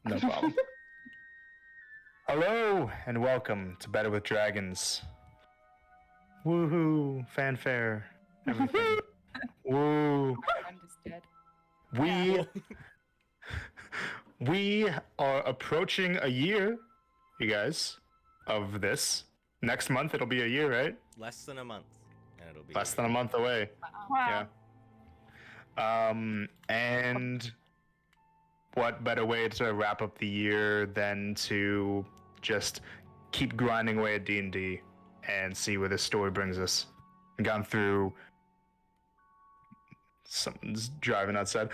No problem. Hello and welcome to Better with Dragons. Woohoo! Fanfare. Everything. Woo! I'm just dead. We we are approaching a year, you guys, of this. Next month it'll be a year, right? Less than a month, and it'll be Less than a month away. Wow. Yeah. And what better way to wrap up the year than to just keep grinding away at D&D and see where this story brings us. We've gone through... Someone's driving outside.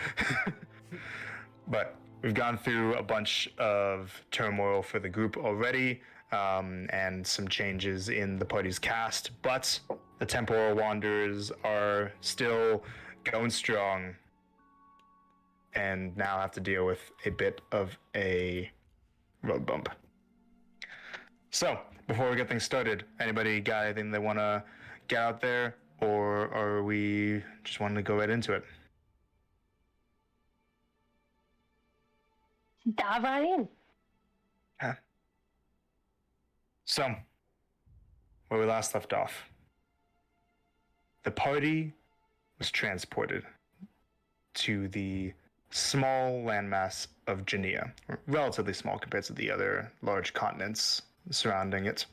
But we've gone through a bunch of turmoil for the group already, and some changes in the party's cast, but the Temporal Wanderers are still going strong and now have to deal with a bit of a road bump. So, before we get things started, anybody got anything they want to get out there, or are we just wanting to go right into it? Dive right in. Huh. So, where we last left off, the party was transported to the small landmass of Genea, relatively small compared to the other large continents surrounding it,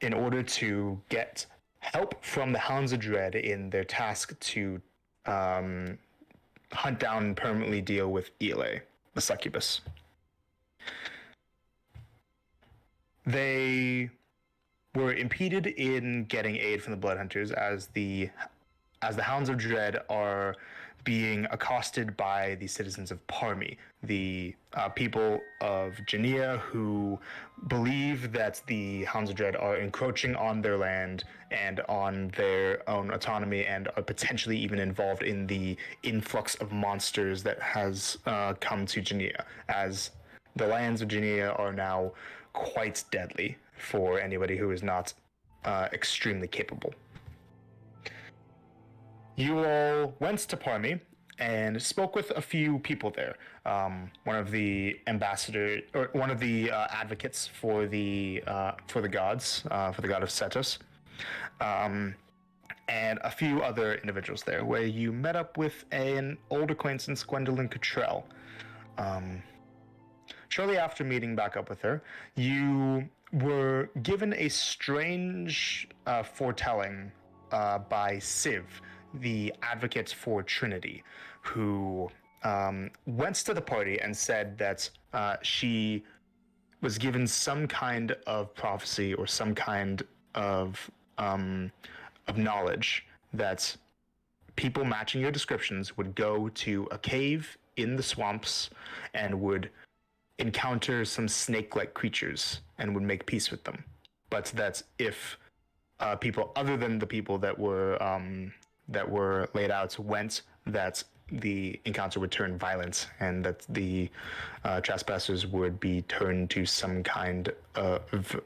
in order to get help from the Hounds of Dread in their task to hunt down and permanently deal with Ele, the succubus. They were impeded in getting aid from the Bloodhunters as the Hounds of Dread are being accosted by the citizens of Parmi, the people of Genea who believe that the Hounds of Dread are encroaching on their land and on their own autonomy and are potentially even involved in the influx of monsters that has come to Genea, as the lands of Genea are now quite deadly for anybody who is not extremely capable. You all went to Parmi and spoke with a few people there. One of the advocates for the gods, for the god of Cetus, and a few other individuals there, where you met up with an old acquaintance, Gwendolyn Cottrell. Shortly after meeting back up with her, you were given a strange foretelling by Civ, the advocate for Trinity, who went to the party and said that she was given some kind of prophecy or some kind of knowledge that people matching your descriptions would go to a cave in the swamps and would encounter some snake-like creatures and would make peace with them. But that if people other than the people that were laid out went, that the encounter would turn violent and that the trespassers would be turned to some kind of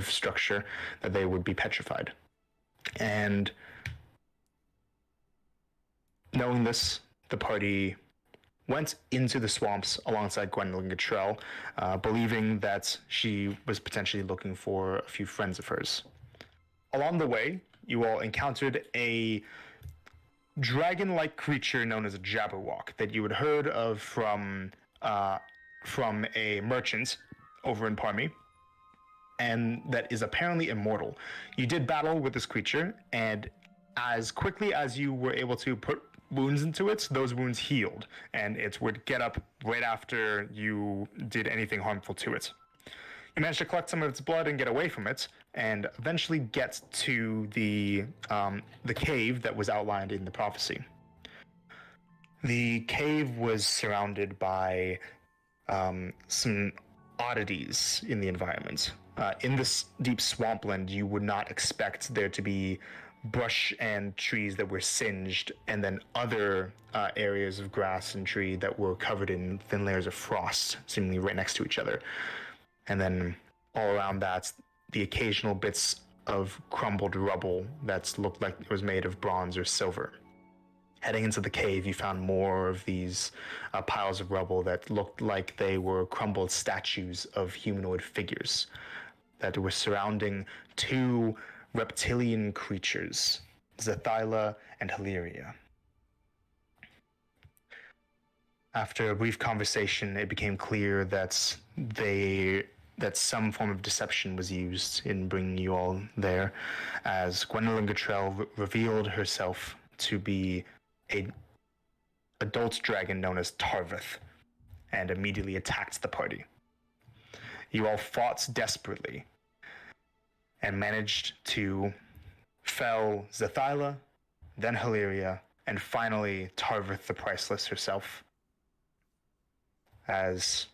structure, that they would be petrified. And knowing this, the party went into the swamps alongside Gwendolyn Cottrell, believing that she was potentially looking for a few friends of hers. Along the way, you all encountered a dragon-like creature known as a Jabberwock that you had heard of from a merchant over in Parmi, and that is apparently immortal. You did battle with this creature, and as quickly as you were able to put wounds into it, those wounds healed, and it would get up right after you did anything harmful to it. You managed to collect some of its blood and get away from it, and eventually get to the cave that was outlined in the prophecy. The cave was surrounded by some oddities in the environment. In this deep swampland, you would not expect there to be brush and trees that were singed, and then other areas of grass and tree that were covered in thin layers of frost, seemingly right next to each other. And then all around that, the occasional bits of crumbled rubble that looked like it was made of bronze or silver. Heading into the cave, you found more of these piles of rubble that looked like they were crumbled statues of humanoid figures that were surrounding two reptilian creatures, Zethyla and Hilaria. After a brief conversation, it became clear that some form of deception was used in bringing you all there, as Gwendolyn Gottrell revealed herself to be a adult dragon known as Tarvith, and immediately attacked the party. You all fought desperately and managed to fell Zethyla, then Hilaria, and finally Tarvith the Priceless herself, as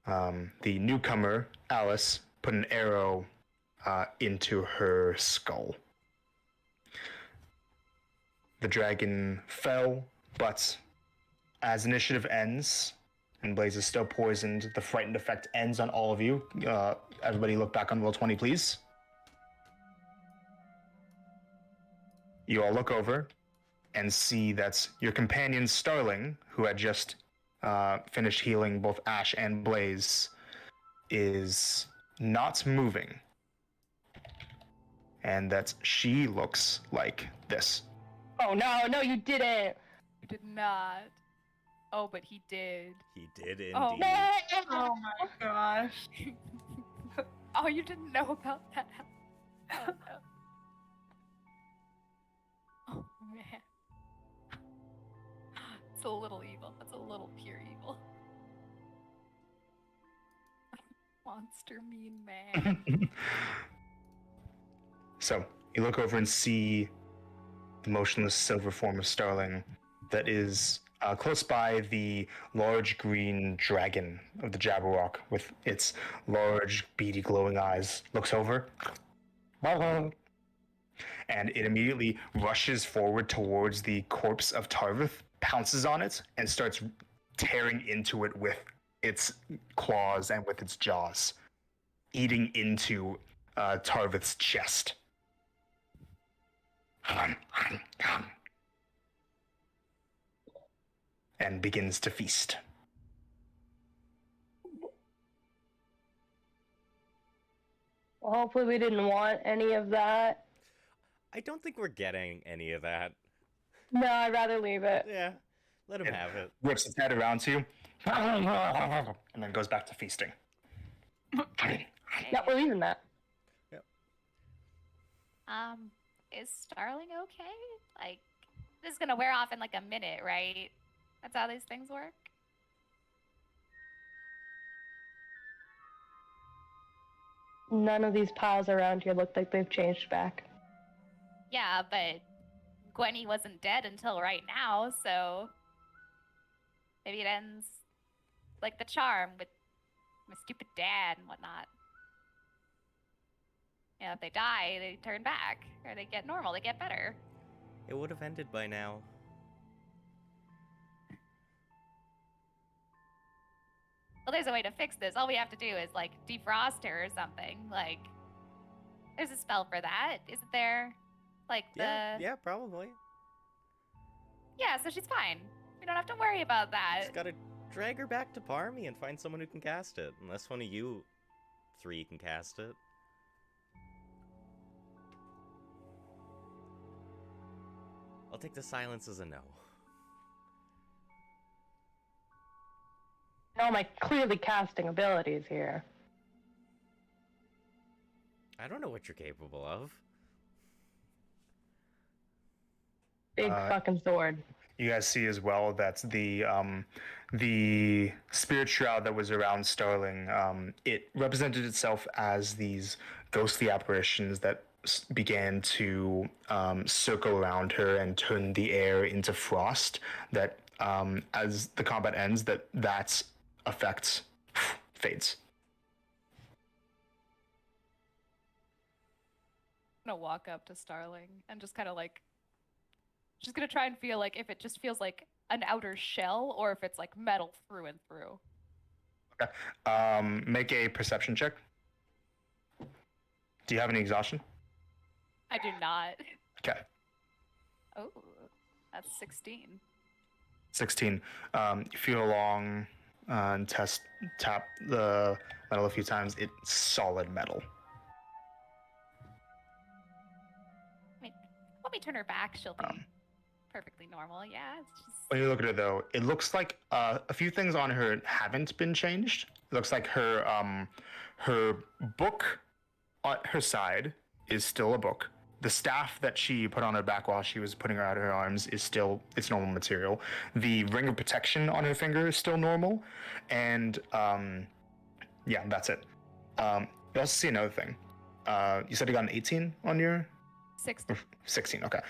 the newcomer, Alice, put an arrow into her skull. The dragon fell, but as initiative ends, and Blaze is still poisoned, the frightened effect ends on all of you. Everybody look back on Roll20, please. You all look over and see that your companion Starling, who had just finished healing both Ash and Blaze, is not moving. And that she looks like this. Oh no, you didn't. You did not. Oh, but he did. He did indeed. Oh. Oh my gosh. Oh, you didn't know about that. Oh, no. Oh, man. It's a little evil. That's a little pure evil. Monster mean man. So, you look over and see the motionless silver form of Starling that is close by the large green dragon of the Jabberwock with its large, beady, glowing eyes. Looks over. And it immediately rushes forward towards the corpse of Tarvith, pounces on it, and starts tearing into it with its claws and with its jaws, eating into Tarvith's chest. And begins to feast. Well, hopefully we didn't want any of that. I don't think we're getting any of that. No, I'd rather leave it. Yeah, let him have it. Whips its head around to you, and then goes back to feasting. Yeah, we're leaving that. Is Starling okay? Like, this is gonna wear off in like a minute, right? That's how these things work? None of these piles around here look like they've changed back. Yeah, but Gwenny wasn't dead until right now, so maybe it ends like the charm with my stupid dad and whatnot. You know, if they die, they turn back, or they get normal, they get better. It would have ended by now. Well, there's a way to fix this. All we have to do is, like, defrost her or something. Like, there's a spell for that, isn't there? Like, Yeah, probably. Yeah, so she's fine. We don't have to worry about that. Just gotta drag her back to Parmy and find someone who can cast it. Unless one of you three can cast it. I'll take the silence as a no. All my clearly casting abilities here. I don't know what you're capable of. Big fucking sword. You guys see as well that the spirit shroud that was around Starling, it represented itself as these ghostly apparitions that began to circle around her and turn the air into frost. That as the combat ends, that effect fades. I'm gonna walk up to Starling and just kind of like, just gonna try and feel like if it just feels like an outer shell or if it's like metal through and through. Okay. Make a perception check. Do you have any exhaustion? I do not. Okay. Oh. That's 16. 16. You feel along and tap the metal a few times. It's solid metal. I mean, when we turn her back, she'll be Um, perfectly normal. Yeah, it's just. When you look at her, though, it looks like a few things on her haven't been changed. It looks like her book on her side is still a book. The staff that she put on her back while she was putting her out of her arms is still its normal material. The ring of protection on her finger is still normal, and yeah, that's it. You also see another thing. You said you got an 18 on your 16. 16. Okay.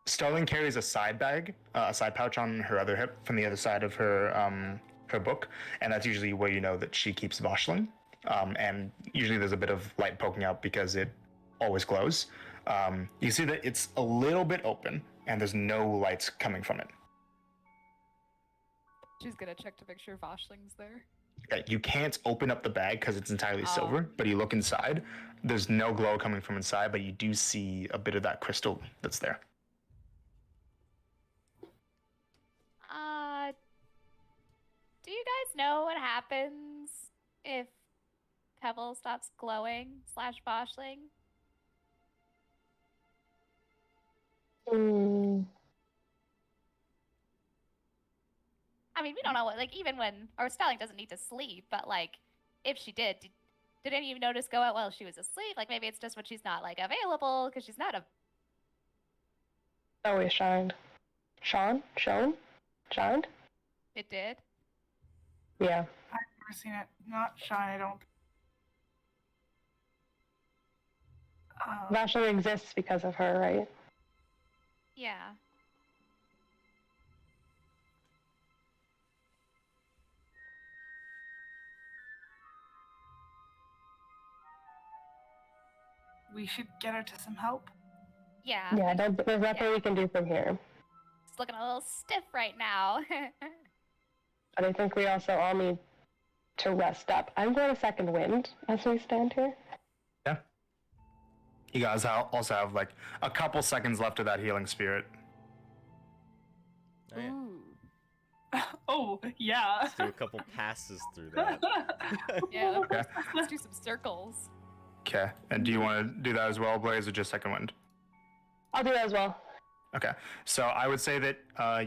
Starling carries a side bag, a side pouch on her other hip from the other side of her book, and that's usually where you know that she keeps Voshling. And usually there's a bit of light poking out because it always glows. You see that it's a little bit open, and there's no lights coming from it. She's gonna check to make sure Vosling's there. Okay, you can't open up the bag because it's entirely Oh. silver, but you look inside. There's no glow coming from inside, but you do see a bit of that crystal that's there. Do you guys know what happens if Pebble stops glowing / boshling? I mean, we don't know what, like, even when, or Starling doesn't need to sleep, but, like, if she did any of you notice go out while she was asleep? Like, maybe it's just when she's not, like, available, because she's not a. Always shined. Shined? It did? Yeah. I've never seen it not shine, I don't. Vasher exists because of her, right? Yeah. We should get her to some help. Yeah. Yeah, there's nothing Yeah. we can do from here. It's looking a little stiff right now. But I think we also all need to rest up. I'm going to second wind as we stand here. Yeah. You guys also have like a couple seconds left of that healing spirit. Oh, yeah. Ooh. Oh, yeah. Let's do a couple passes through that. Yeah, Okay. let's do some circles. Okay. And do you want to do that as well, Blaze, or just second wind? I'll do that as well. Okay. So I would say that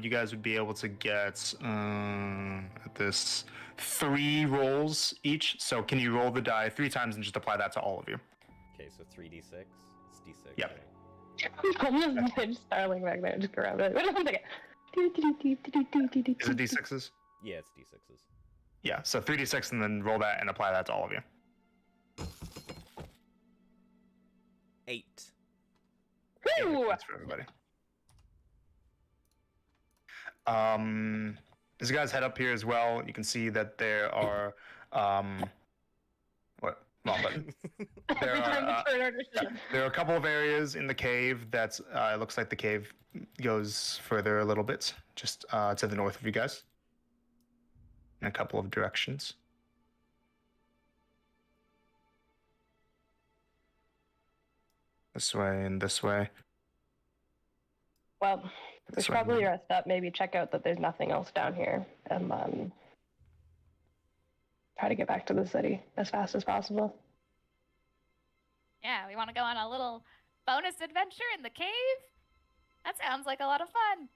you guys would be able to get at this 3 rolls each. So can you roll the die 3 times and just apply that to all of you? Okay, so 3d6. It's d6. Yep. right? I'm just Starling back there. Just grab it. Wait a second. Is it d6s? Yeah, it's d6s. Yeah. So 3d6 and then roll that and apply that to all of you. 8. Woo! That's for everybody. As you guys head up here as well, you can see that there are what? Well, but there Every time are, we turn our shit. there are a couple of areas in the cave that's it looks like the cave goes further a little bit, just to the north of you guys, in a couple of directions. This way and this way. Well, we This should way. probably rest up, maybe check out that there's nothing else down here, and try to get back to the city as fast as possible. Yeah, we want to go on a little bonus adventure in the cave? That sounds like a lot of fun.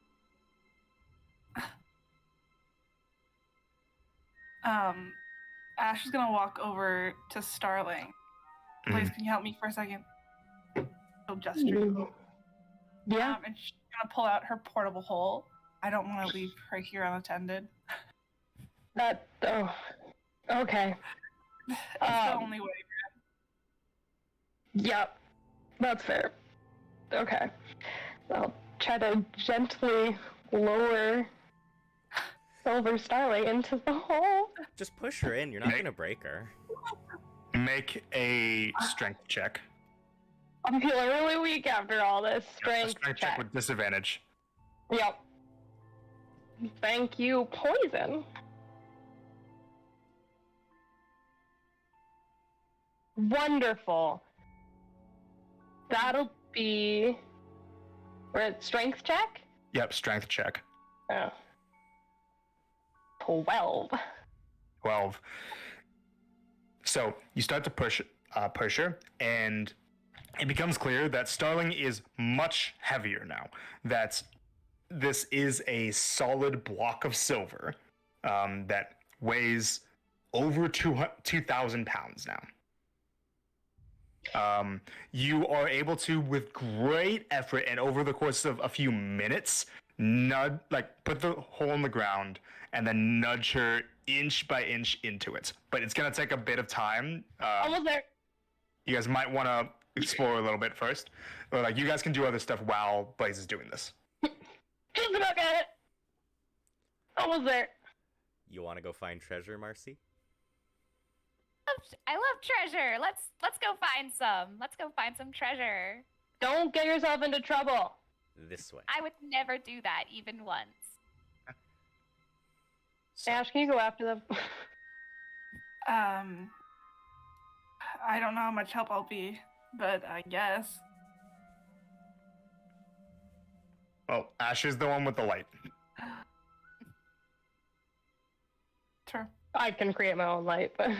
Ash is gonna walk over to Starling. Please, can you help me for a second? She'll gesture. Yeah. And she's gonna pull out her portable hole. I don't want to leave her here unattended. Okay. It's the Um, only way. Yep. That's fair. Okay. I'll try to gently lower Silver Starling into the hole. Just push her in. You're not Make- gonna break her. Make a strength check. I'm feeling really weak after all this. A Strength strength check. check with disadvantage. Yep. Thank you, poison. Wonderful. That'll be We're at strength check? Yep, strength check. Oh. 12. 12. So you start to push her, and it becomes clear that Starling is much heavier now. That this is a solid block of silver that weighs over 2,000 pounds now. You are able to, with great effort and over the course of a few minutes, put the hole in the ground and then nudge her inch by inch into it. But it's going to take a bit of time. Almost there. You guys might want to explore a little bit first. Or, like, you guys can do other stuff while Blaze is doing this. Just about got it. Almost there. You want to go find treasure, Marcy? I love treasure. Let's go find some. Let's go find some treasure. Don't get yourself into trouble. This way. I would never do that even once. Ash, can you go after them? I don't know how much help I'll be, but I guess. Well, Ash is the one with the light. Sure. I can create my own light, but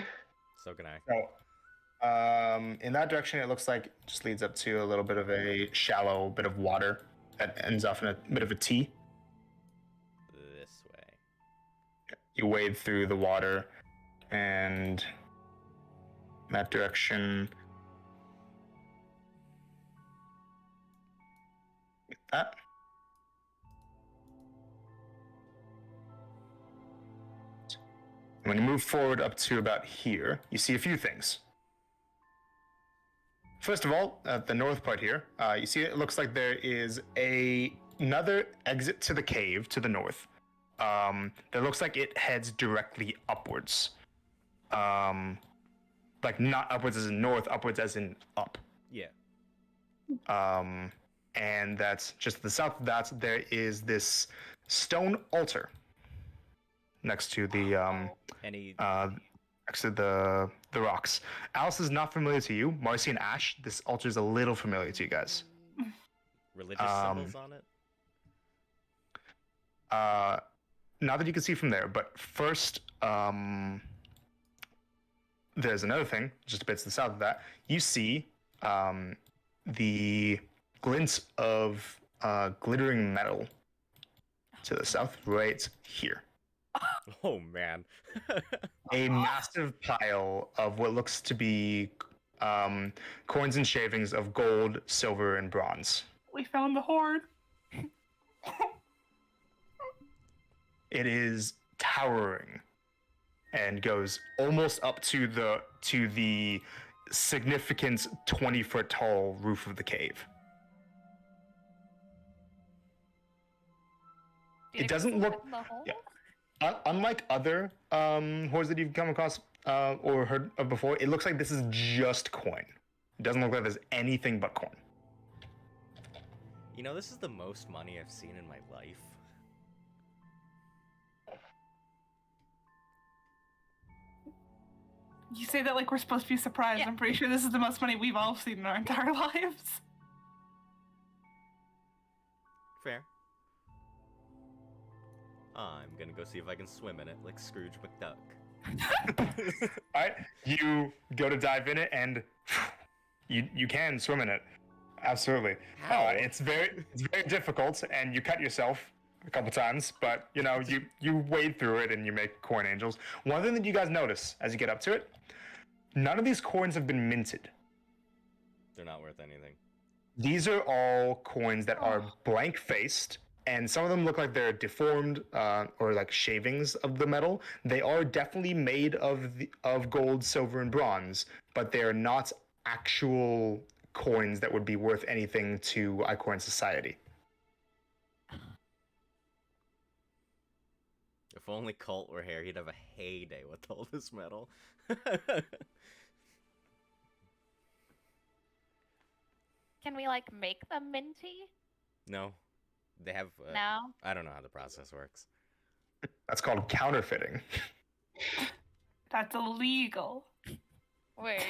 So can I. So, in that direction, it looks like it just leads up to a little bit of a shallow bit of water that ends off in a bit of a T. This way. You wade through the water, and in that direction. Like that. When you move forward up to about here, you see a few things. First of all, at the north part here, you see it looks like there is another exit to the cave to the north. That looks like it heads directly upwards. Like not upwards as in north, upwards as in up. Yeah. And that's just to the south of that, there is this stone altar next to the next to the rocks. Alice is not familiar to you. Marcy and Ash, this altar is a little familiar to you guys. Religious symbols on it? Not that you can see from there, but first, there's another thing, just a bit to the south of that. You see the glint of glittering metal to the south, right here. Oh, man. A massive pile of what looks to be coins and shavings of gold, silver, and bronze. We found the hoard. It is towering and goes almost up to the significant 20-foot tall roof of the cave. It doesn't look. Yeah. Unlike other hoards that you've come across or heard of before, it looks like this is just coin. It doesn't look like there's anything but coin. You know, this is the most money I've seen in my life. You say that like we're supposed to be surprised. Yeah. I'm pretty sure this is the most money we've all seen in our entire lives. Fair. I'm gonna go see if I can swim in it like Scrooge McDuck. All right, you go to dive in it, and you can swim in it. Absolutely. How? It's very difficult, and you cut yourself a couple times, but you know you wade through it and you make coin angels. One thing that you guys notice as you get up to it, none of these coins have been minted. They're not worth anything. These are all coins that are blank faced, and some of them look like they're deformed or like shavings of the metal. They are definitely made of gold, silver, and bronze, but they are not actual coins that would be worth anything to Ikora society. If only Colt were here, he'd have a heyday with all this metal. Can we like make them minty? No. They have... No. I don't know how the process works. That's called counterfeiting. That's illegal. Wait.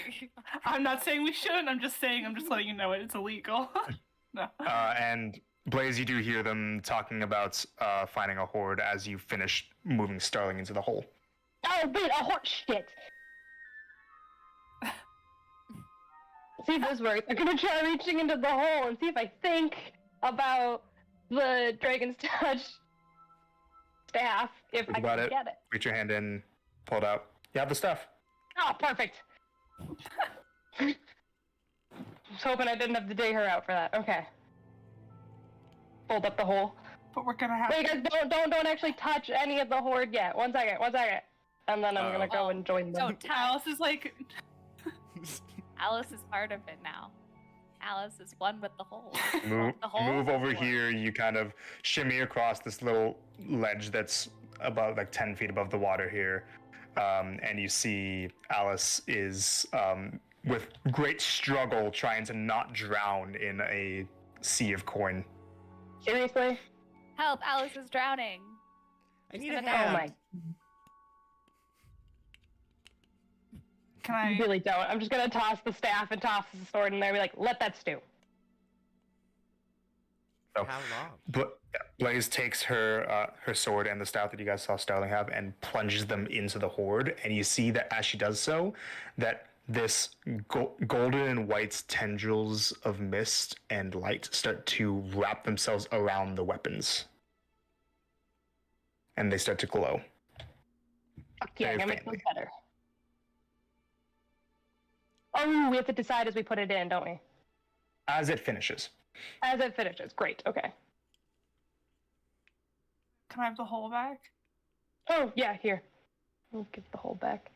I'm not saying we shouldn't. I'm just saying. I'm just letting you know it. It's illegal. No. And Blaze, you do hear them talking about finding a horde as you finish moving Starling into the hole. Oh, wait, a horse shit! See if this works. I'm gonna try reaching into the hole and see if I think about the Dragon's Touch staff, if Think I about can it. get it. Reach your hand in, pull it out. You have the stuff. Oh, perfect! I was hoping I didn't have to dig her out for that. Okay. Fold up the hole. But we're gonna have. Wait, guys, don't actually touch any of the horde yet. One second. And then I'm gonna go and join them. Don't touch. Alice is like, Alice is part of it now. Alice is one with the hole. Move, The hole move is over one. here. You kind of shimmy across this little ledge that's about like 10 feet above the water here. And you see Alice is, with great struggle, trying to not drown in a sea of coin. Seriously? Help! Alice is drowning. I need a gonna- Oh hand. my. can I I? really don't. I'm just gonna toss the staff and toss the sword in there and be like, let that stew. So, How long? Blaze takes her her sword and the staff that you guys saw Starling have and plunges them into the horde. And you see that as she does so, that this golden and white tendrils of mist and light start to wrap themselves around the weapons. And they start to glow. Fuck yeah, I'm Very gonna make them faintly. better. Oh, we have to decide as we put it in, don't we? As it finishes. As it finishes. Great, okay. Can I have the hole back? Oh, yeah, here. I'll give the hole back.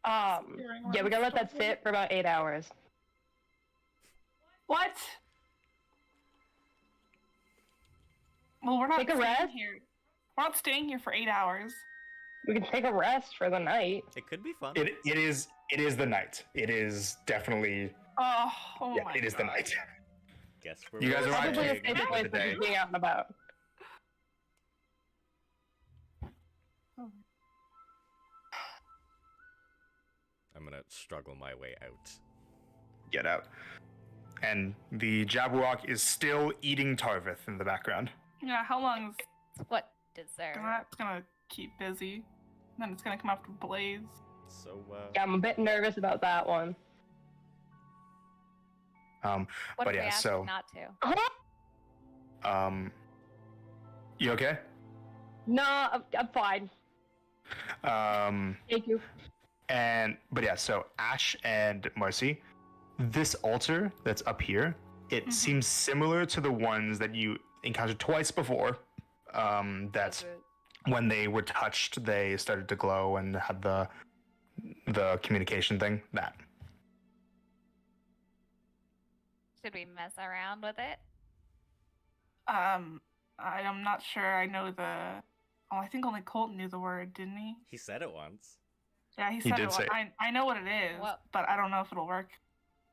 Yeah, we gotta let that sit for about 8 hours. What? Well, we're not Take a staying rest? here. We're not staying here for 8 hours. We can take a rest for the night. It could be fun. It is the night. It is definitely Oh yeah, my it is the God. night. Guess we're You guys are watching. Probably a watching. safe End place of the for day. just being out and about. I'm gonna struggle my way out. Get out. And the Jabberwock is still eating Tarvith in the background. Yeah, how long is What deserve? it's gonna keep busy? Then it's gonna come after Blaze. So, Yeah, I'm a bit nervous about that one. Um, What but if we yeah, ask so- him not to? You okay? No, I'm fine. Thank you. But yeah, so Ash and Marcy, this altar that's up here, it seems similar to the ones that you encountered twice before. That's when they were touched, they started to glow and had the communication thing. That. Should we mess around with it? I'm not sure. I know the. Oh, I think only Colton knew the word, didn't he? he said it once. Yeah, he He said did it. say it. I know what it is, What? but I don't know if it'll work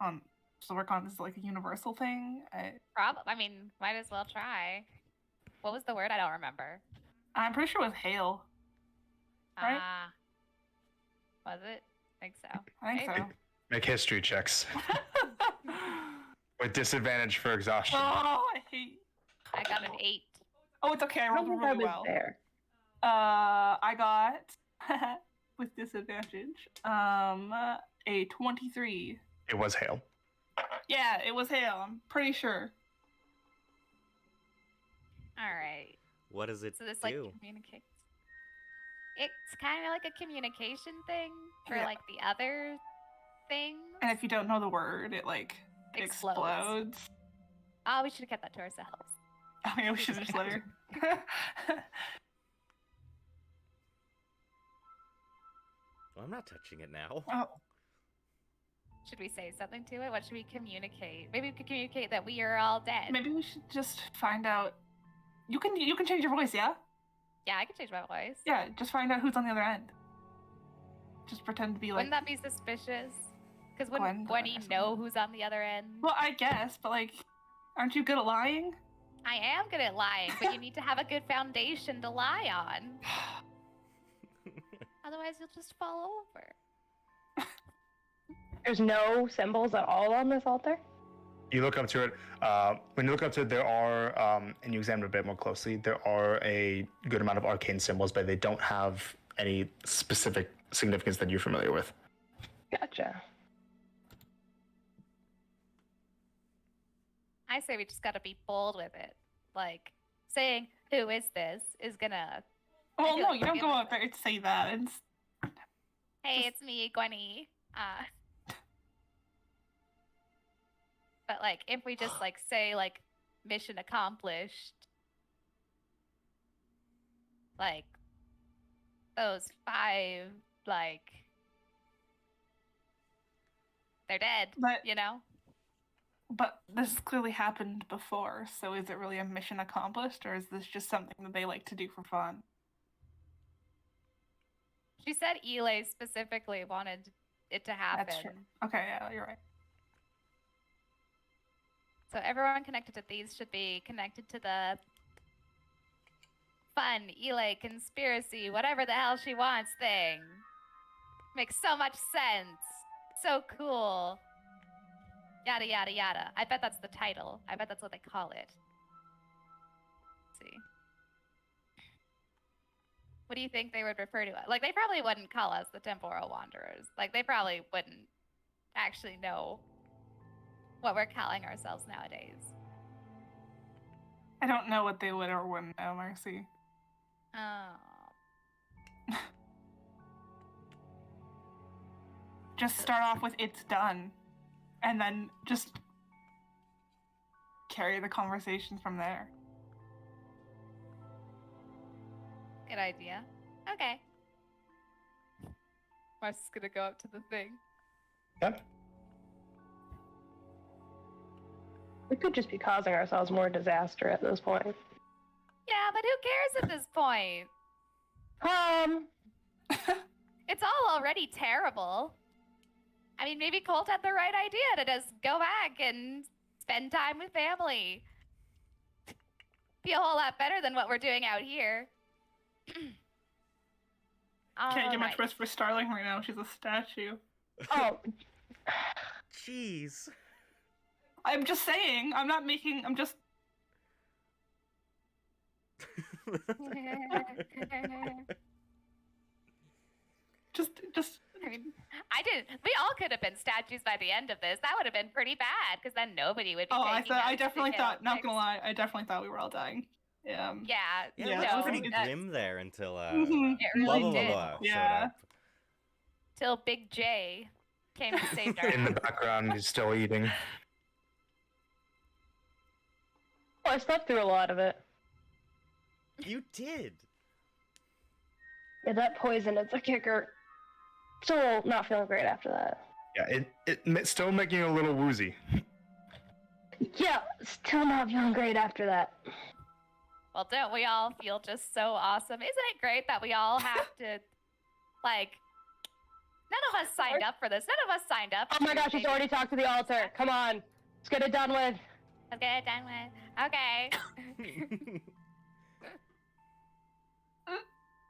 on. To work on this like a universal thing. I mean, might as well try. What was the word? I don't remember. I'm pretty sure it was hail. Right? Ah. Was it? I think so. I think Right? Make history checks so. with disadvantage for exhaustion. Oh, I hate. I got an 8. Oh, it's okay. I I rolled don't think I really was well. there. I got with disadvantage. A 23. It was hail. Yeah, it was hail. I'm pretty sure. All right. What does it So this do? like communicates. It's kind of like a communication thing for Yeah. like the other things. And if you don't know the word, it like Explodes. explodes. Oh, we should have kept that to ourselves. Oh yeah, we should have just let her. Well, I'm not touching it now. Oh, Should we say something to it? What should we communicate? Maybe we could communicate that we are all dead. maybe we should just find out. You can change your voice, yeah? Yeah, I could change my voice. Yeah, just find out who's on the other end. Just pretend to be like. Wouldn't that be suspicious? Because Gwen wouldn't or Gwenny know something. who's on the other end? Well, I guess, but like, aren't you good at lying? I am good at lying, but you need to have a good foundation to lie on. Otherwise, you'll just fall over. There's no symbols at all on this altar? You look up to it. When you look up to it, there are, and you examine it a bit more closely, there are a good amount of arcane symbols, but they don't have any specific significance that you're familiar with. Gotcha. I say we just gotta be bold with it. Like, saying, who is this, is gonna, Well, feel no, like you don't we're go gonna out there and say that. It's hey, Just- it's me, Gwenny. But, like, if we just, like, say, like, mission accomplished, like, those 5, like, they're dead, But- you know? But this has clearly happened before, so is it really a mission accomplished, or is this just something that they like to do for fun? She said Elay specifically wanted it to happen. That's true. Okay, yeah, you're right. So everyone connected to these should be connected to the fun, Elay, conspiracy, whatever the hell she wants thing. Makes so much sense. So cool. Yada, yada, yada. I bet that's the title. I bet that's what they call it. Let's see. What do you think they would refer to us? Like, they probably wouldn't call us the Temporal Wanderers. Like, they probably wouldn't actually know what we're calling ourselves nowadays. I don't know what they would or wouldn't know, Marcy. Oh. Just start off with "it's done," and then just carry the conversation from there. Good idea. Okay. Mars is gonna go up to the thing. Yep. We could just be causing ourselves more disaster at this point. Yeah, but who cares at this point? It's all already terrible. I mean, maybe Colt had the right idea to just go back and spend time with family. Be a whole lot better than what we're doing out here. Can't get much Alright. worse for Starling right now. She's a statue. Oh, Jeez. I'm just saying. I'm not making. I'm just. Just. I mean, I didn't. We all could have been statues by the end of this. That would have been pretty bad, because then nobody would be. Oh, I taking thought. us I to definitely kill thought. Not next. gonna lie. I definitely thought we were all dying. Yeah. Yeah. Yeah, Yeah, it that was was pretty pretty- grim there until Mhm. It blah really blah blah did. blah showed Yeah. up. Till Big J came and saved our In the ass. background, he's still eating. I slept through a lot of it. You did. Yeah, that poison, it's a kicker. Still not feeling great after that. Yeah, it's still making you a little woozy. Yeah, still not feeling great after that. Well, don't we all feel just so awesome? Isn't it great that we all have to, like, none of us signed up for this. None of us signed up. Oh my to gosh, he's make- already talked to the altar. Come on. Let's get it done with. Let's get it done with. Okay.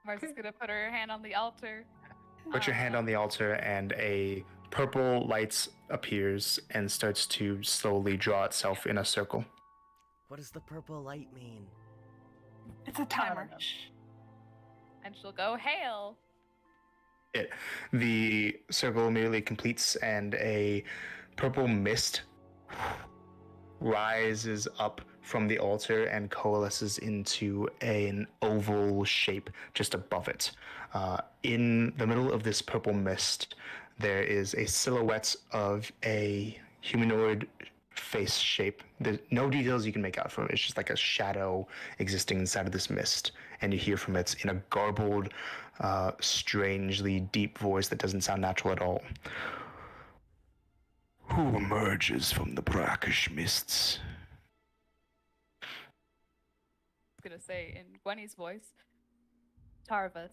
Mars is gonna put her hand on the altar. Put your hand on the altar, and a purple light appears and starts to slowly draw itself in a circle. What does the purple light mean? It's a I timer. don't know. Shh. And she'll go, hail. The circle immediately completes, and a purple mist rises up from the altar and coalesces into an oval shape just above it. In the middle of this purple mist, there is a silhouette of a humanoid face shape. There's no details you can make out from it. It's just like a shadow existing inside of this mist. And you hear from it in a garbled, strangely deep voice that doesn't sound natural at all. Who emerges from the brackish mists? I was gonna say in Gwenny's voice, Tarvath,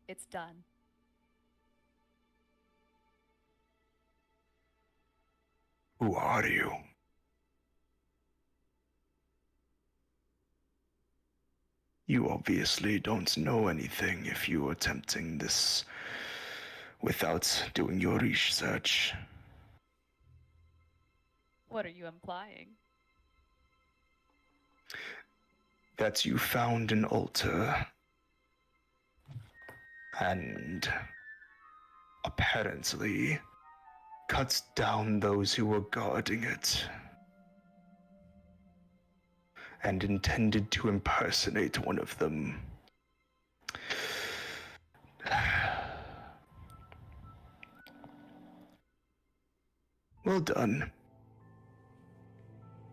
it's done. Who are you? You obviously don't know anything if you are attempting this without doing your research. What are you implying? That you found an altar and apparently cut down those who were guarding it and intended to impersonate one of them. Well done.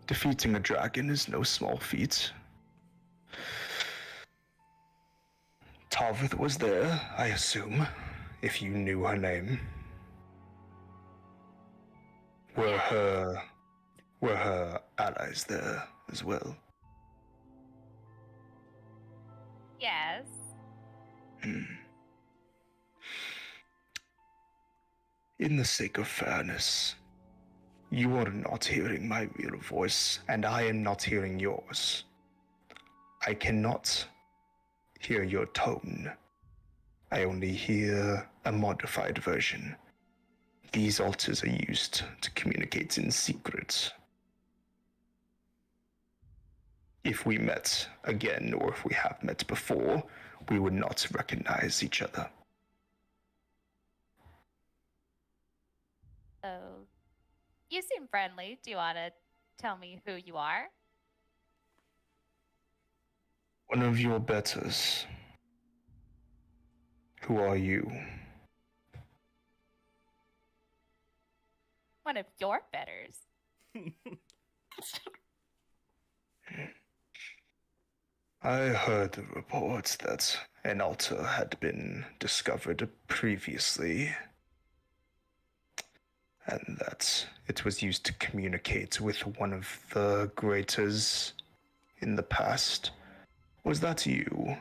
Defeating a dragon is no small feat. Tarvith was there, I assume, if you knew her name. Were her allies there as well? Yes. In the sake of fairness, you are not hearing my real voice, and I am not hearing yours. I cannot hear your tone. I only hear a modified version. These altars are used to communicate in secret. If we met again, or if we have met before, we would not recognize each other. So, you seem friendly. Do you want to tell me who you are? One of your betters. Who are you? One of your betters. I heard the reports that an altar had been discovered previously, and that it was used to communicate with one of the greaters in the past. Was that you?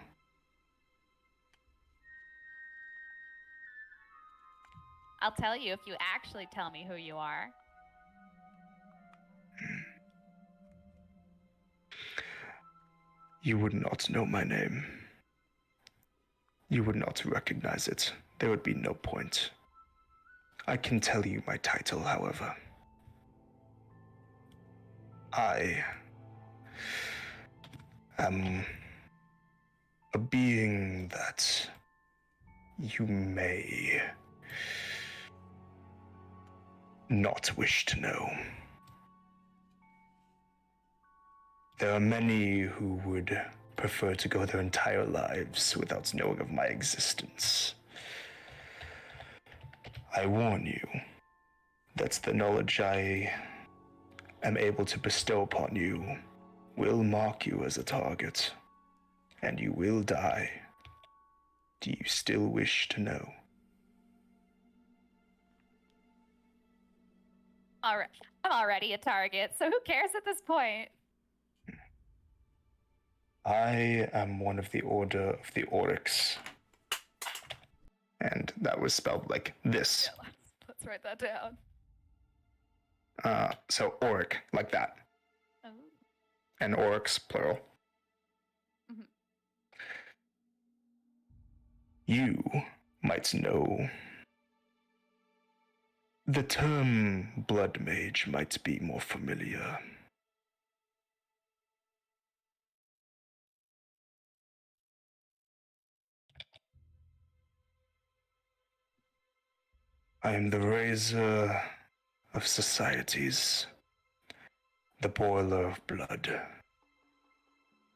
I'll tell you if you actually tell me who you are. You would not know my name. You would not recognize it. There would be no point. I can tell you my title, however. I am a being that you may not wish to know. There are many who would prefer to go their entire lives without knowing of my existence. I warn you that the knowledge I am able to bestow upon you will mark you as a target, and you will die. Do you still wish to know? Alright, I'm already a target, so who cares at this point? I am one of the Order of the Oryx. And that was spelled like this. Yeah, let's write that down. So Oric, like that. Oh. And Oryx, plural. Mhm. You might know the term blood mage might be more familiar. I am the razor of societies, the boiler of blood,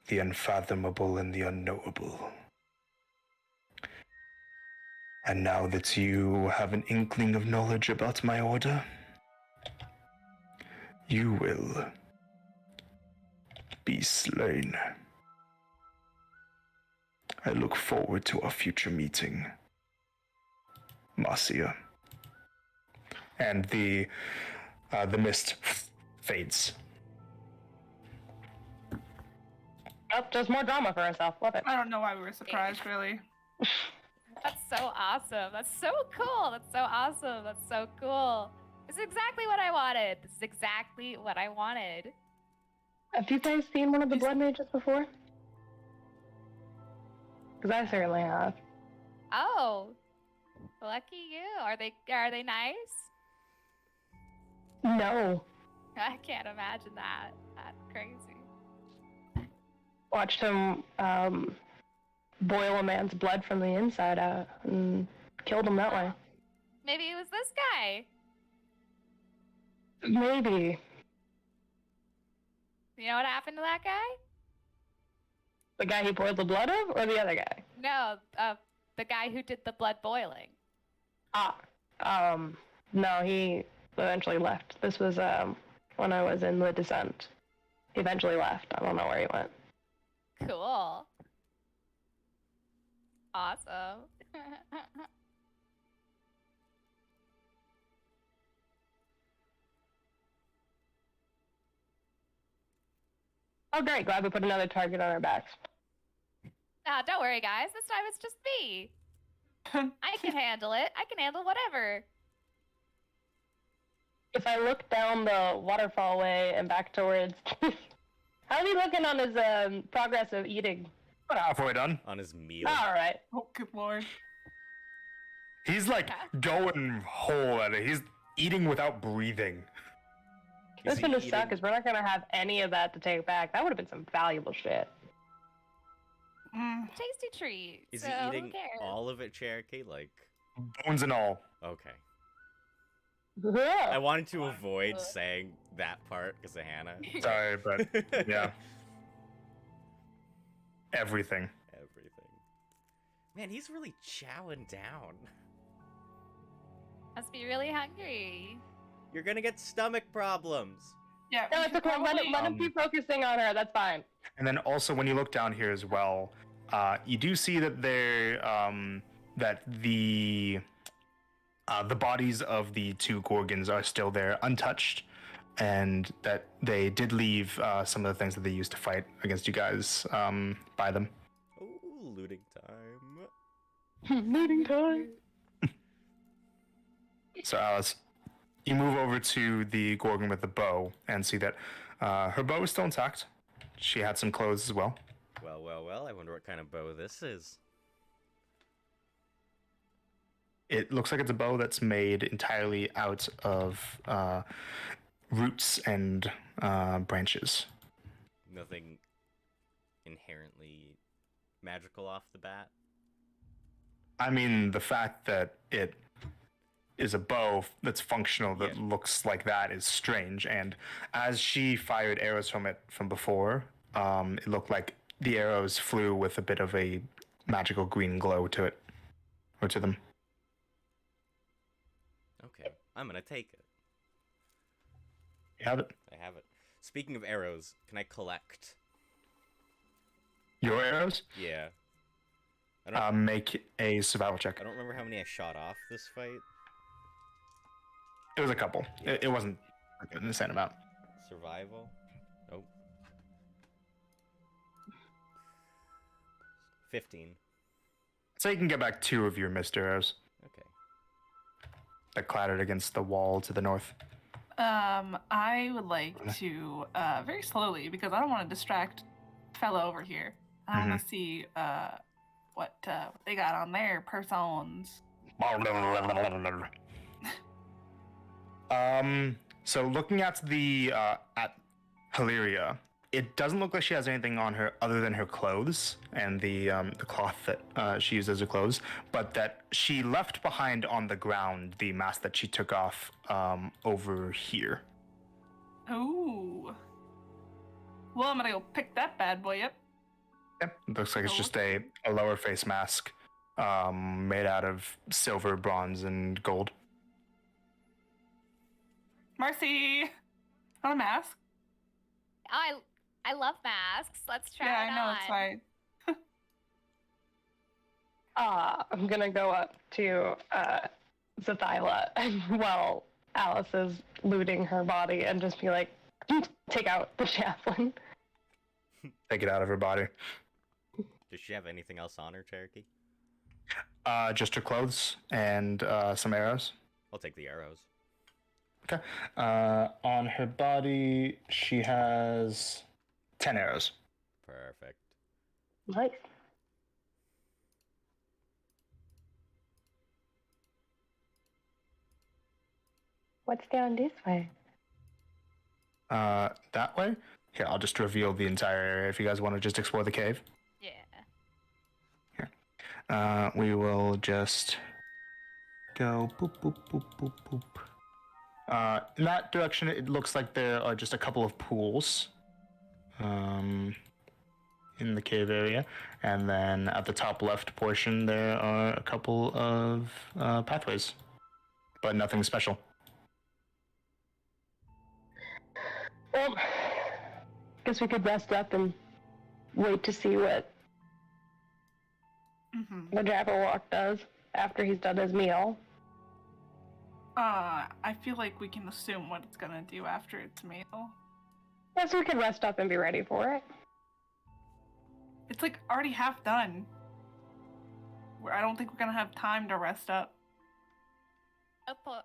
the unfathomable and the unknowable. And now that you have an inkling of knowledge about my order, you will be slain. I look forward to our future meeting, Marcia. And the mist fades. Oh, just more drama for herself. Love it. I don't know why we were surprised, really. That's so awesome. That's so cool. That's so awesome. That's so cool. This is exactly what I wanted. This is exactly what I wanted. Have you guys seen one of the blood mages before? Because I certainly have. Oh, lucky you. Are they nice? No. I can't imagine that. That's crazy. Watched him boil a man's blood from the inside out and killed him that way. Maybe it was this guy. Maybe. You know what happened to that guy? The guy he boiled the blood of, or the other guy? No, the guy who did the blood boiling. No, he eventually left. This was, when I was in the descent. He eventually left. I don't know where he went. Cool. Awesome. Oh, great. Glad we put another target on our backs. Ah, don't worry, guys. This time it's just me. I can handle it. I can handle whatever. If I look down the waterfall way and back towards... How's he looking on his progress of eating? About halfway done. On his meal. All right. Oh, good lord. He's like going whole at it. He's eating without breathing. Is This he gonna eating- suck because we're not gonna have any of that to take back. That would have been some valuable shit. Mm. Tasty treat. Is so he who eating cares? all of it, Cherokee? Like, Bones and all. okay. I Ugh. wanted to avoid saying that part because of Hannah. Sorry, but yeah. Everything. Everything. Man, he's really chowing down. Must be really hungry. You're gonna get stomach problems. Yeah. No, we it's should okay. Let probably- him keep focusing on her. That's fine. And then also when you look down here as well, you do see that that the bodies of the two Gorgons are still there, untouched, and that they did leave some of the things that they used to fight against you guys by them. Ooh, looting time. Looting time. So Alice, you move over to the Gorgon with the bow and see that her bow is still intact. She had some clothes as well. Well, well, well, I wonder what kind of bow this is. It looks like it's a bow that's made entirely out of roots and branches. Nothing inherently magical off the bat. I mean, the fact that it is a bow that's functional that Yeah. looks like that is strange. And as she fired arrows from it from before, it looked like the arrows flew with a bit of a magical green glow to it, or to them. Okay, I'm gonna take it. You have it. I have it. Speaking of arrows, can I collect? Your arrows. Yeah. I don't. Make a survival check. I don't remember how many I shot off this fight. It was a couple. It wasn't an insane amount. Survival. Nope. 15. So you can get back 2 of your missed arrows Okay. that clattered against the wall to the north. I would like to, very slowly, because I don't want to distract fella over here. I want to see, what they got on their persons. So looking at the at Hilaria, it doesn't look like she has anything on her other than her clothes and the cloth that she used as her clothes, but that she left behind on the ground the mask that she took off over here. Ooh. Well, I'm gonna go pick that bad boy up. Yep, it looks like it's just a lower face mask made out of silver, bronze, and gold. Marcy! On a mask? I love masks. Let's try Yeah, it I know, on. it's fine. I'm gonna go up to Zathyla while Alice is looting her body and just be like, take out the javelin. Take it out of her body. Does she have anything else on her, Cherokee? Just her clothes and some arrows. I'll take the arrows. Okay. On her body, she has 10 arrows. Perfect. Nice. What's down this way? that way. Here, I'll just reveal the entire area if you guys want to just explore the cave. Yeah. We will just go boop, boop, boop, boop, boop. In that direction, it looks like there are just a couple of pools in the cave area. And then at the top left portion, there are a couple of pathways, but nothing special. Well, guess we could rest up and wait to see what Mm-hmm. the Jabberwock does after he's done his meal. I feel like we can assume what it's gonna do after its meal. Guess we could rest up and be ready for it. It's like already half done. I don't think we're gonna have time to rest up.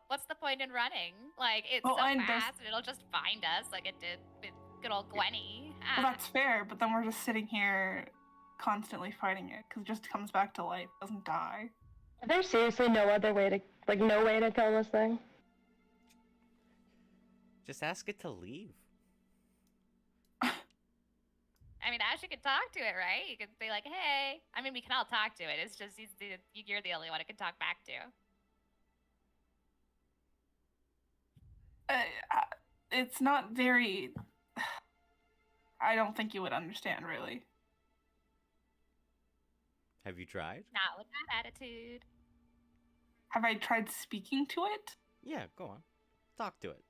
What's the point in running? Like, it's Well, so and there's- fast, and it'll just find us like it did with good old Gwenny. Well, that's fair, but then we're just sitting here constantly fighting it because it just comes back to life, doesn't die. There's seriously no other way to, like, no way to kill this thing? Just ask it to leave. I mean, Ash, you could talk to it, right? You could be like, hey. I mean, we can all talk to it. It's just you're the only one it can talk back to. It's not very. I don't think you would understand, really. Have you tried? Not with that attitude. Have I tried speaking to it? Yeah, go on. Talk to it.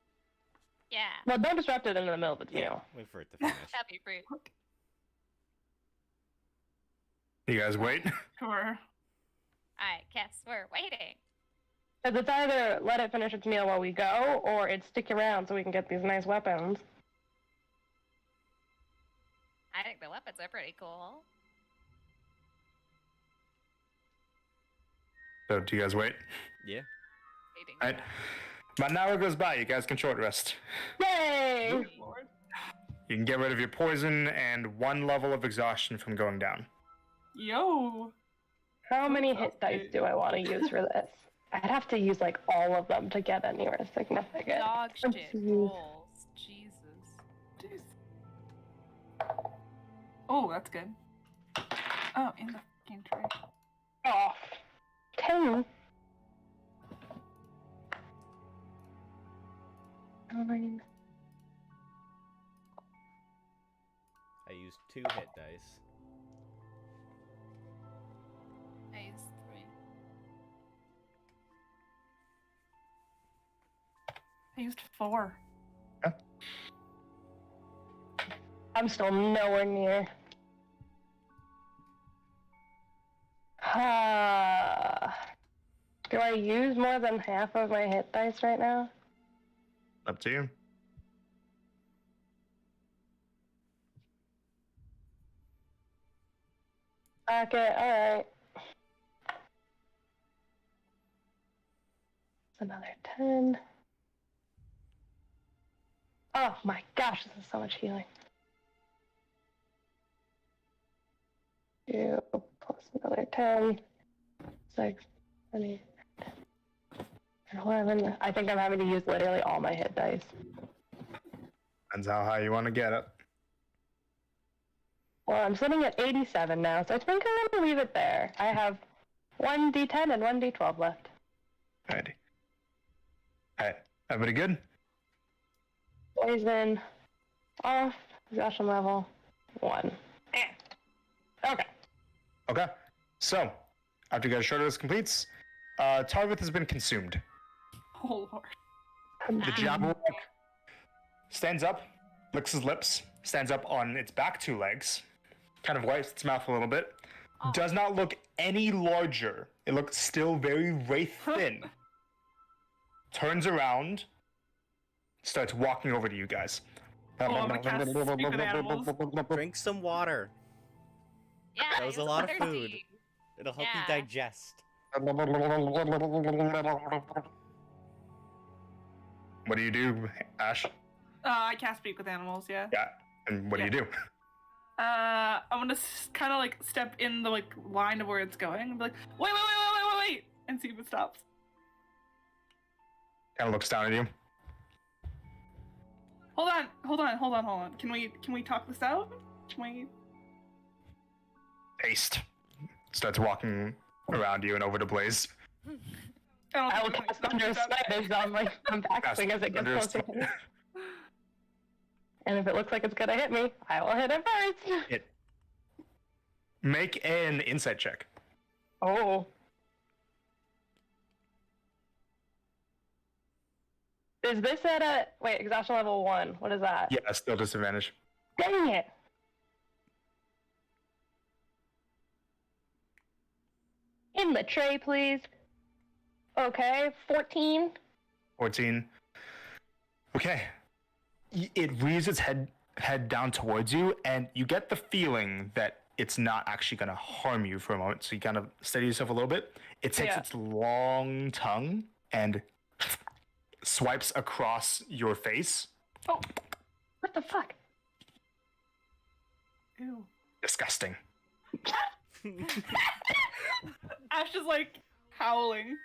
Yeah, Well, don't disrupt it in the middle of its meal. Wait for it to finish. that'd be rude. You guys wait. Sure. Alright, guess we're waiting. Because it's either let it finish its meal while we go, or it's stick around so we can get these nice weapons. I think the weapons are pretty cool. So, do you guys wait? Yeah. Waiting. All right. About an hour goes by. You guys can short rest. Yay! Good lord. You can get rid of your poison and 1 level of exhaustion from going down. Yo. How many hit dice do I want to use for this? I'd have to use, like, all of them to get anywhere significant. Dog Let's shit see. rolls. Jesus. Jeez. Oh, that's good. Oh, in the fucking tray. Oh, 10. 9. I used 2 hit dice. I used 3. I used 4. I'm still nowhere near. Do I use more than half of my hit dice right now? Up to you. Okay, alright. Another 10. Oh my gosh, this is so much healing. 2 plus another 10. 6, 20, 11. I think I'm having to use literally all my hit dice. Depends how high you want to get it. Well, I'm sitting at 87 now, so I think I'm going to leave it there. I have 1 d10 and 1 d12 left. Alrighty. Alright. Everybody good? Poison off. Exhaustion level 1. Okay. Okay. So, after you guys' short rest completes, Tarvith has been consumed. Oh lord. The Jabberwock stands up, licks his lips, stands up on its back 2 legs, kind of wipes its mouth a little bit. Does not look any larger. It looks still very wraith thin. Turns around, starts walking over to you guys. Oh, I'm gonna cast Speak with Animals. Drink some water. Yeah, That was he a lot of thirsty. food. It'll help you Yeah. digest. What do you do, Ash? I cast Speak with Animals, yeah. Yeah. And what do you do? I'm gonna kind of like step in the like line of where it's going and be like, wait, and see if it stops. Kind of looks down at you. Hold on. Can we talk this out? Can we? Haste. Starts walking around you and over to Blaze. I will cast Thunder Smite as on my backswing as it gets Thunder closer to me. And if it looks like it's gonna hit me, I will hit it first. Make an insight check. Oh. Is this at a exhaustion level 1? What is that? Yeah, still disadvantage. Dang it! In the tray, please. Okay, 14. 14. Okay. It rears its head down towards you, and you get the feeling that it's not actually going to harm you for a moment. So you kind of steady yourself a little bit. It takes its long tongue and swipes across your face. Oh, what the fuck? Ew. Disgusting. Ash is like howling.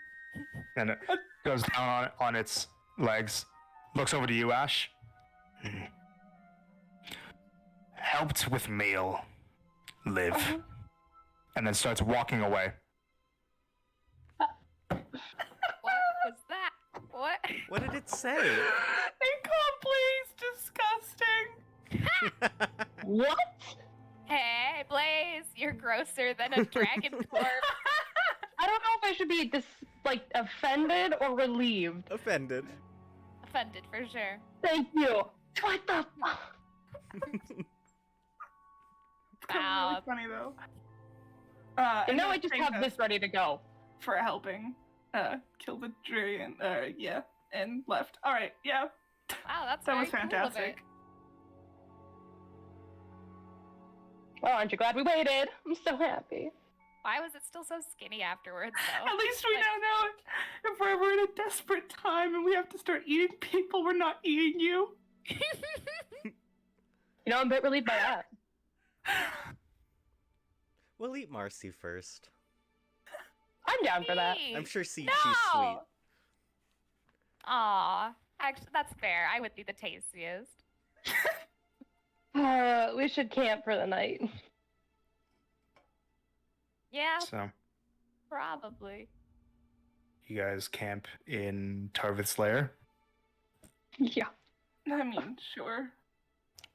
And it goes down on its legs. Looks over to you, Ash. Helped with meal. Live. And then starts walking away. What was that? What? What did it say? They call Blaze disgusting. What? Hey, Blaze, you're grosser than a dragon corpse. I don't know if I should be offended or relieved. Offended. Offended for sure. Thank you. What the fuck? Wow. Really funny though. And now I just have this ready to go. for helping kill the dragon. Yeah, and left. All right, yeah. Wow, that's That was very cool of it. fantastic. Well, aren't you glad we waited? I'm so happy. Why was it still so skinny afterwards, though? At least we now know if we're ever in a desperate time and we have to start eating people, we're not eating you. You know, I'm a bit relieved by that. We'll eat Marcy first. I'm down for that. Me? I'm sure she's No! sweet. Aw, actually, that's fair. I would be the tastiest. We should camp for the night. Yeah, So probably. you guys camp in Tarvith's lair. Yeah. I mean, sure.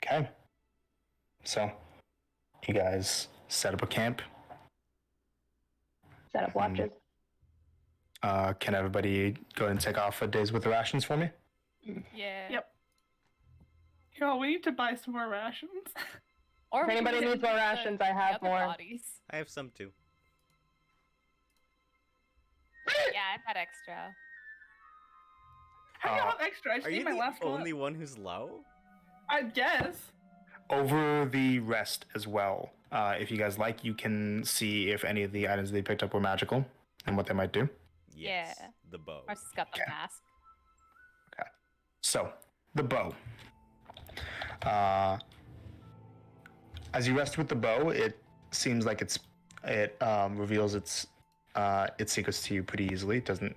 Okay. So you guys set up a camp. Set up watches. Can everybody go ahead and take off a day's worth of rations for me? Yeah. Yep. Yo, we need to buy some more rations. Or If we anybody can needs more use the- rations, I the have other more. Bodies. I have some too. Yeah, I've had extra. I don't have extra. I just Are need you my the last only one. one who's low? I guess. Over the rest as well. If you guys like, you can see if any of the items they picked up were magical and what they might do. Yes. Yeah. The bow. Marcy's got the Okay. mask. So, the bow. As you rest with the bow, it seems like it reveals its secrets to you pretty easily. It doesn't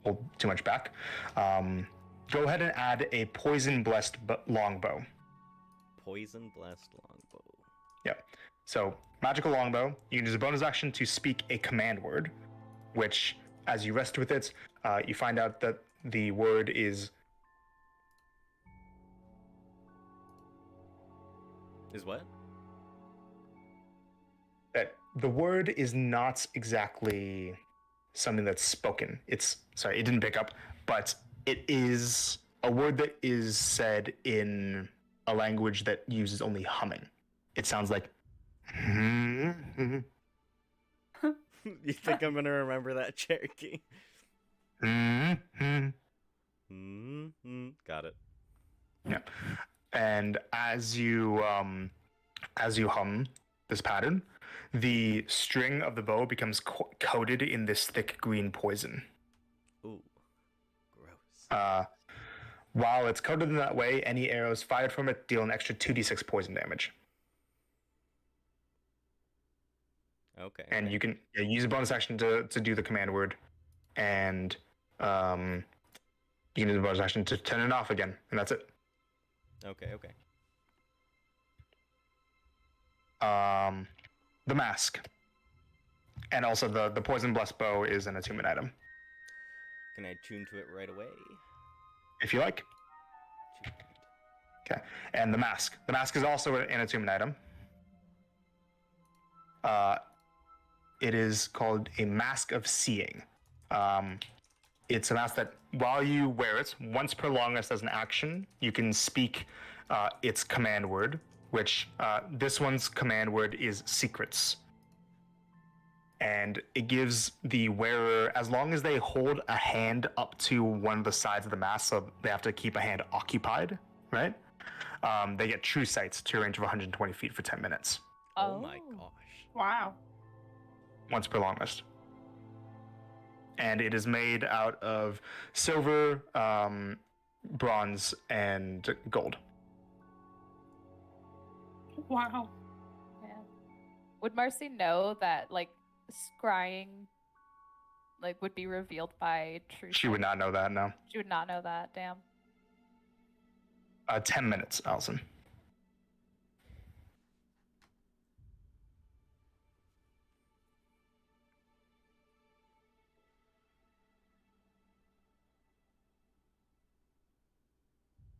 hold too much back. Go ahead and add a poison blessed longbow. Poison blast longbow. Yep. So, magical longbow. You can use a bonus action to speak a command word, which, as you rest with it, you find out that the word is Is what? that the word is not exactly something that's spoken. It didn't pick up, but it is a word that is said in a language that uses only humming. It sounds like You think I'm gonna remember that, Cherokee? Got it. Yeah. And as you hum this pattern, the string of the bow becomes coated in this thick green poison. Ooh. Gross. While it's coated in that way, any arrows fired from it deal an extra 2d6 poison damage. Okay. And you can use a bonus action to do the command word, and you can use a bonus action to turn it off again, and that's it. Okay, okay. The mask. And also the poison blessed bow is an attunement item, Can I tune to it right away? if you like. Tuned. Okay. And the mask. The mask is also an attunement item. It is called a Mask of Seeing. It's a mask that, while you wear it, once per long rest as an action, you can speak its command word, which this one's command word is secrets. And it gives the wearer, as long as they hold a hand up to one of the sides of the mask, so they have to keep a hand occupied, right? They get true sights to a range of 120 feet for 10 minutes, Oh my gosh. Wow. once per long rest. And it is made out of silver, bronze, and gold. Wow. Yeah. Would Marcy know that like scrying like would be revealed by true She would sight? not know that, no. She would not know that, damn. 10 minutes, Allison.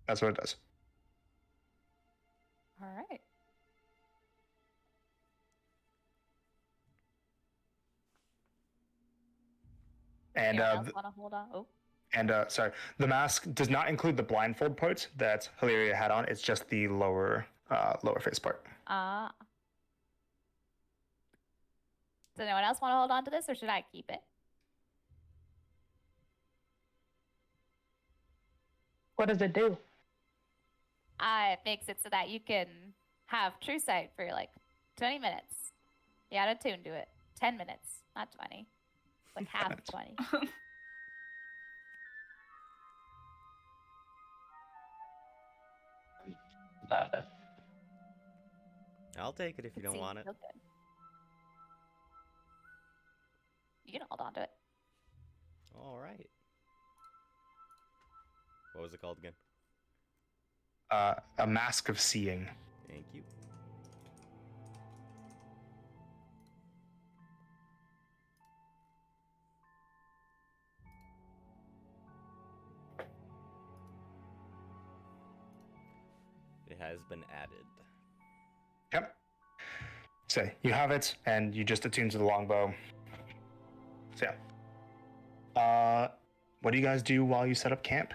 That's what it does. All right. And Anyone else want to hold on? Oh, sorry, the mask does not include the blindfold part that Hilaria had on. It's just the lower face part. Ah. Does anyone else want to hold on to this, or should I keep it? What does it do? It makes it so that you can have true sight for like 20 minutes. You gotta tune to it. 10 minutes, not 20. It's like half of 20. I'll take it if you don't See, want it. feel good. You can hold on to it. All right. What was it called again? A mask of seeing. Thank you. It has been added. Yep. So you have it, and you just attune to the longbow. So yeah. What do you guys do while you set up camp?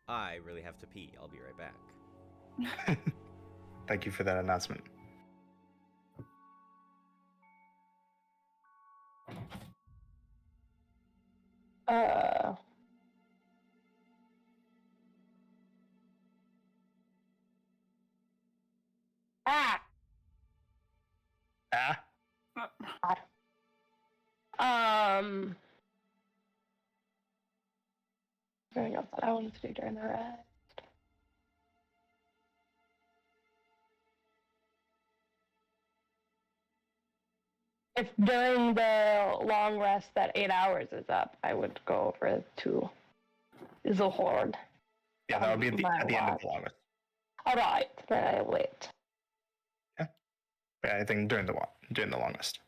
I really have to pee. I'll be right back. Thank you for that announcement. Uh, ah, Ah. Anything else that I wanted to do during the rest? If during the long rest that 8 hours is up, I would go over to the horde. Yeah, that would be at the end of watch. the longest. All right, then I wait. Yeah, anything during the longest.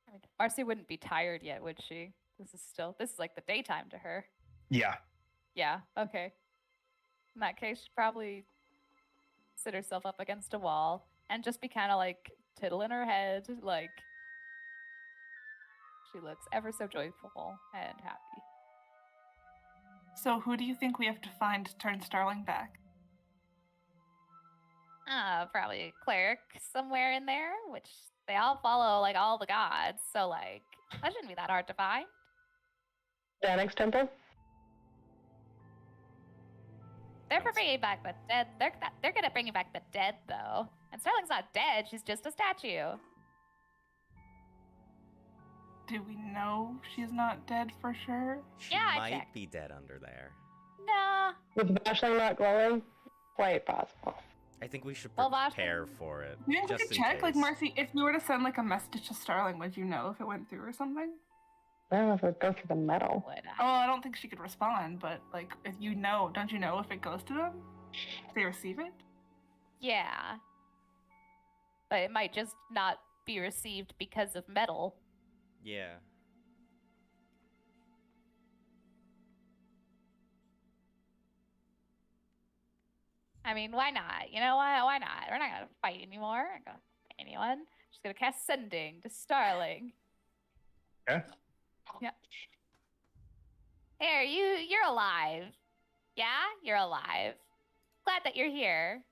I mean, Marcy wouldn't be tired yet, would she? This is like the daytime to her. Yeah. Yeah, okay. In that case, she'd probably sit herself up against a wall and just be kind of like tiddling her head, like she looks ever so joyful and happy. So who do you think we have to find to turn Starling back? Probably a cleric somewhere in there, which they all follow like all the gods, so like that shouldn't be that hard to find. Danix Temple? They're for bringing back the dead. They're gonna bring back the dead though, and Starling's not dead. She's just a statue. Do we know she's not dead for sure? She Yeah, I might checked. be dead under there. Nah. With Vashling not glowing? Quite possible. I think we should Well, Vash- prepare for it. Do you think we just could in check? Like, case. Marcy, if we were to send like a message to Starling, would you know if it went through or something? I don't know if it would go for the metal. Would Oh, I? I don't think she could respond, but like, if you know, don't you know if it goes to them? If they receive it? Yeah. But it might just not be received because of metal. Yeah. I mean, why not? You know why? Why not? We're not gonna fight anymore. We're not gonna fight anyone. Just gonna cast sending to Starling. Okay. Yeah. Here, you're alive. Yeah, you're alive. Glad that you're here.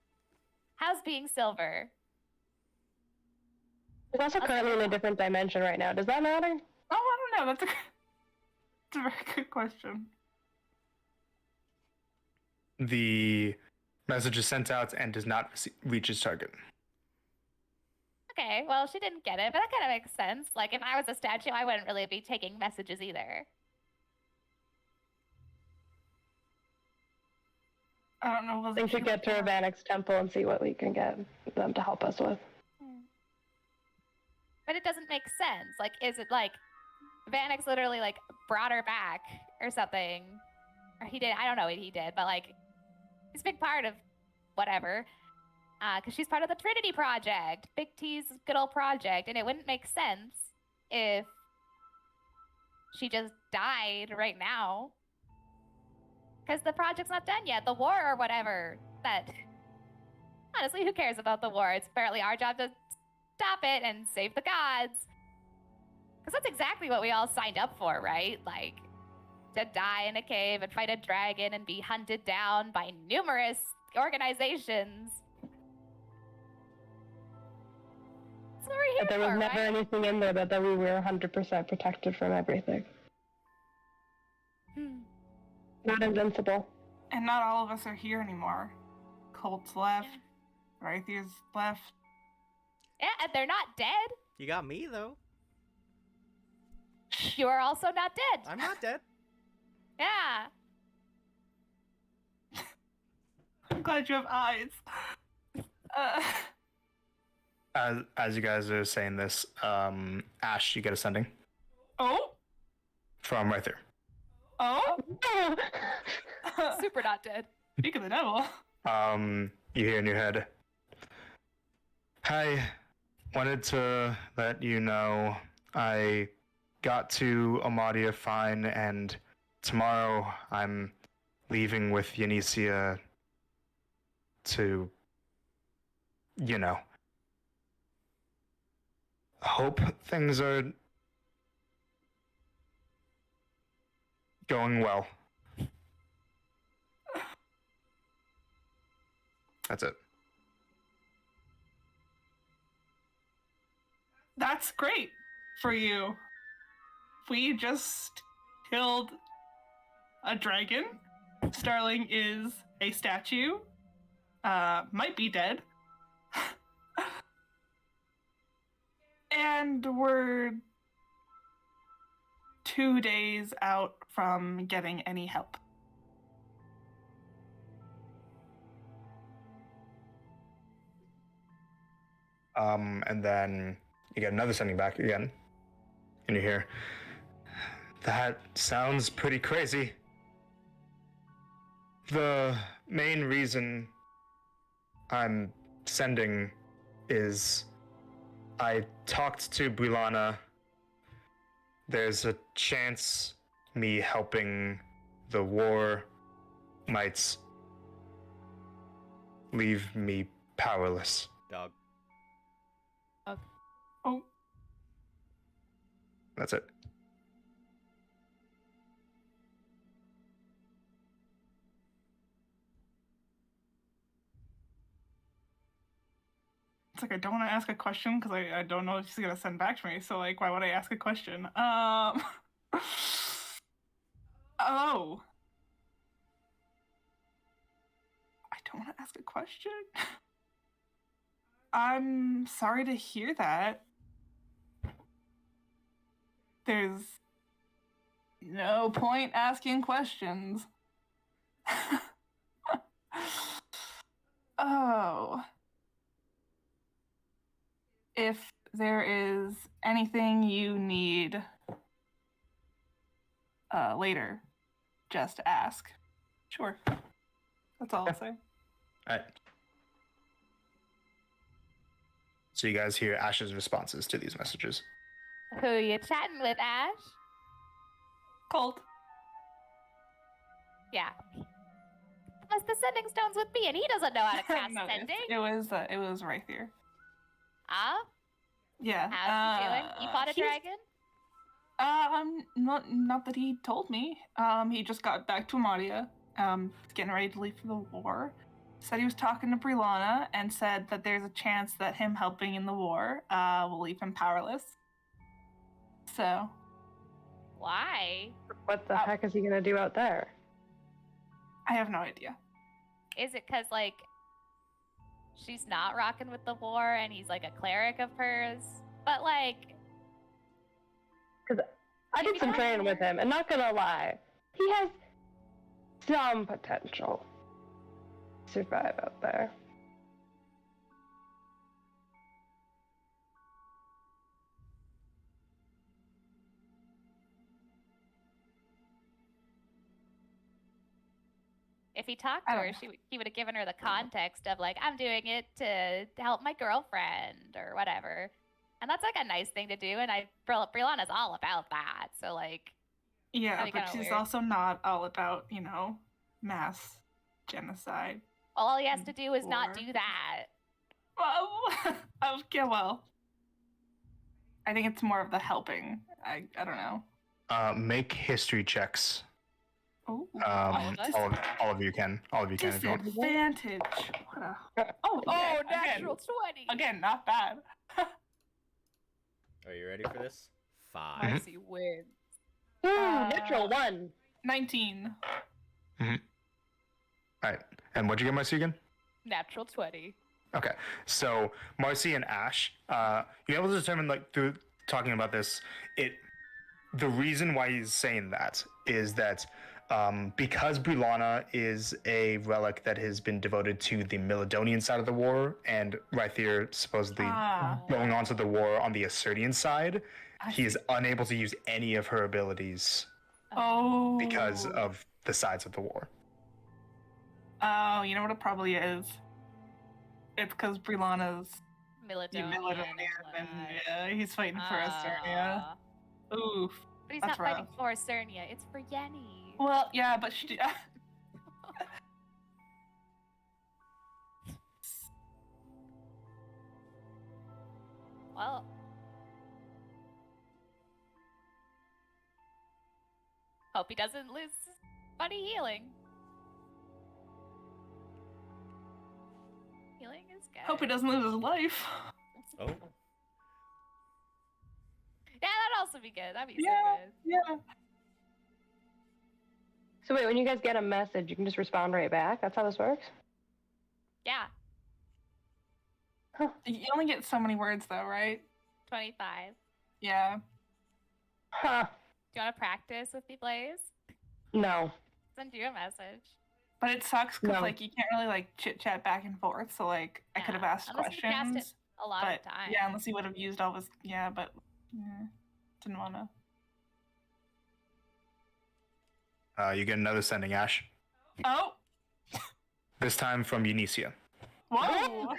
How's being silver? He's also currently in a different dimension right now. Does that matter? Oh, I don't know. That's a very good question. The message is sent out and does not reach its target. Okay, well, she didn't get it, but that kind of makes sense. Like, if I was a statue, I wouldn't really be taking messages either. I don't know. I think we get to Urbanix Temple and see what we can get them to help us with. But it doesn't make sense. Like, is it like Vanix literally like brought her back or something? Or he did, I don't know what he did, but like, he's a big part of whatever. Because she's part of the Trinity Project, Big T's good old project, and it wouldn't make sense if she just died right now. Because the project's not done yet, the war or whatever. That, honestly, who cares about the war? It's apparently our job to stop it and save the gods. Because that's exactly what we all signed up for, right? Like, to die in a cave and fight a dragon and be hunted down by numerous organizations. That's what we're here But there was for, never right? anything in there that we were 100% protected from everything. Not invincible. And not all of us are here anymore. Colt's left. Rythia's left. Yeah, and they're not dead. You got me, though. You are also not dead. I'm not dead. Yeah. I'm glad you have eyes. As you guys are saying this, Ash, you get a sending Oh? from right there. Oh? Super not dead. Speak of the devil. You hear in your head, "Hi, wanted to let you know I got to Amadia fine, and tomorrow I'm leaving with Yanicia to, you know, hope things are going well." That's it. That's great for you. We just killed a dragon. Starling is a statue. Might be dead. And we're 2 days out from getting any help. And then you get another sending back again, and you hear, "That sounds pretty crazy. The main reason I'm sending is I talked to Bulana. There's a chance me helping the war might leave me powerless." Dog. Oh, That's it. it's like I don't want to ask a question because I don't know what she's gonna send back to me. So like, why would I ask a question? Oh. I don't want to ask a question. I'm sorry to hear that. There's no point asking questions. Oh. If there is anything you need later, just to ask. Sure. That's all I'll say. All right. So you guys hear Ash's responses to these messages. Who you chatting with, Ash? Cold. Yeah. Was the sending stones with me, and he doesn't know how to cast No, sending. it was right there. Ah, Yeah. how's he doing? You fought a dragon? Not that he told me. He just got back to Amadia. He's getting ready to leave for the war. Said he was talking to Brilanna and said that there's a chance that him helping in the war will leave him powerless. So. Why? What the heck is he gonna do out there? I have no idea. Is it because, like, she's not rocking with the war and he's, like, a cleric of hers? But, like... I did some training with him, and not gonna lie, he has some potential to survive out there. If he talked to her, he would have given her the context of, like, I'm doing it to help my girlfriend or whatever. And that's, like, a nice thing to do, and Brilanna's all about that, so, like... Yeah, that'd be but kinda she's weird. also not all about, mass genocide. All he has to do is War. not do that. Well, okay, well. I think it's more of the helping. I don't know. Make history checks. Oh, All of you can. All of you can if you want. disadvantage. What a... Oh, Natural 20! Again, not bad. Are you ready for this? 5. Marcy wins. Ooh, natural 1. 19. All right. And what'd you get, Marcy, again? Natural 20. Okay. So Marcy and Ash, you're able to determine, like, through talking about this, the reason why he's saying that is that because Brilanna is a relic that has been devoted to the Milidonian side of the war, and Rythier supposedly going on to the war on the Assertian side, he is unable to use any of her abilities because of the sides of the war. Oh, you know what it probably is? It's because Brilanna's Militonian. and he's fighting for Esternia. Oof. But he's That's not fighting rough. for Cernia, it's for Yenny. Well, yeah, but she... Well... Hope he doesn't lose funny healing. Healing is good. Hope he doesn't lose his life. Oh. Yeah, that'd also be good. That'd be Yeah. so good. Yeah. So wait, when you guys get a message, you can just respond right back? That's how this works? Yeah, You only get so many words, though, right? 25. Yeah. Huh. Do you want to practice with me, Blaze? No. Send you a message. But it sucks because, No. like, you can't really, like, chit-chat back and forth. So, like, I could have Yeah, asked unless you cast questions. it a lot But, of times. yeah, unless he would have used all his... Yeah, but... Yeah, didn't want to... You get another sending, Ash. Oh! This time from Eunicia. Whoa!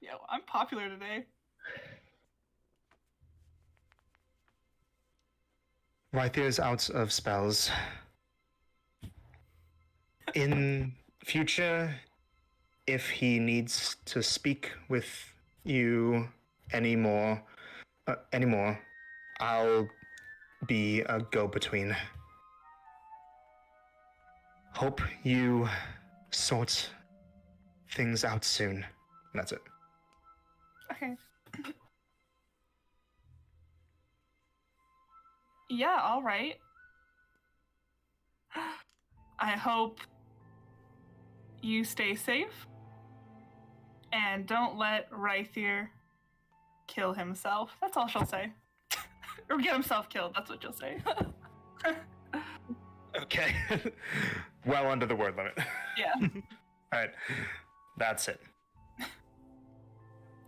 Yo, I'm popular today. Rythier's out of spells. In future, if he needs to speak with you anymore, I'll be a go-between. Hope you sort things out soon. That's it. Okay. Yeah, all right. I hope you stay safe and don't let Rythier kill himself. That's all she'll say. Or get himself killed, that's what she'll say. Okay. Well under the word limit. Yeah, All right. That's it.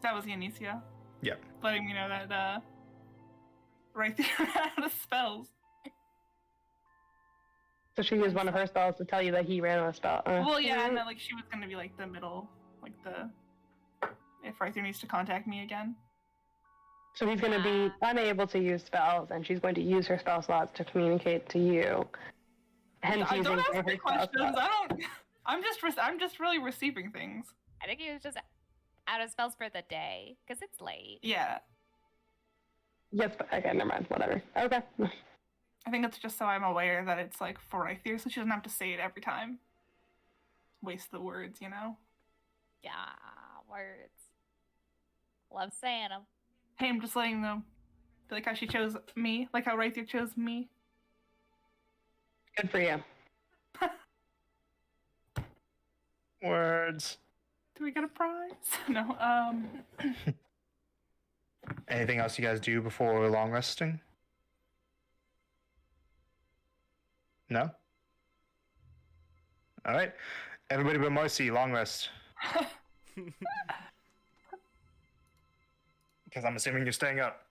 that was Anicia. Yep. Letting me know that Rythier ran out of spells. So she used one of her spells to tell you that he ran a spell. Well, yeah, and then like she was gonna be like the middle, like the if Arthur needs to contact me again. So he's going to be unable to use spells, and she's going to use her spell slots to communicate to you. Hence I using don't ask her me spell questions. slots. I don't. I'm just really receiving things. I think he was just out of spells for the day because it's late. Yeah, Yes, but okay, never mind. Whatever. Okay. I think it's just so I'm aware that it's like for Arthur, so she doesn't have to say it every time. Waste the words, you know. Yeah, words. Love saying them. Hey, I'm just letting them. Like how she chose me, like how Arthur chose me. Good for you. Words. Do we get a prize? No. Anything else you guys do before long resting? No? All right. Everybody but Marcy, long rest. Because I'm assuming you're staying up.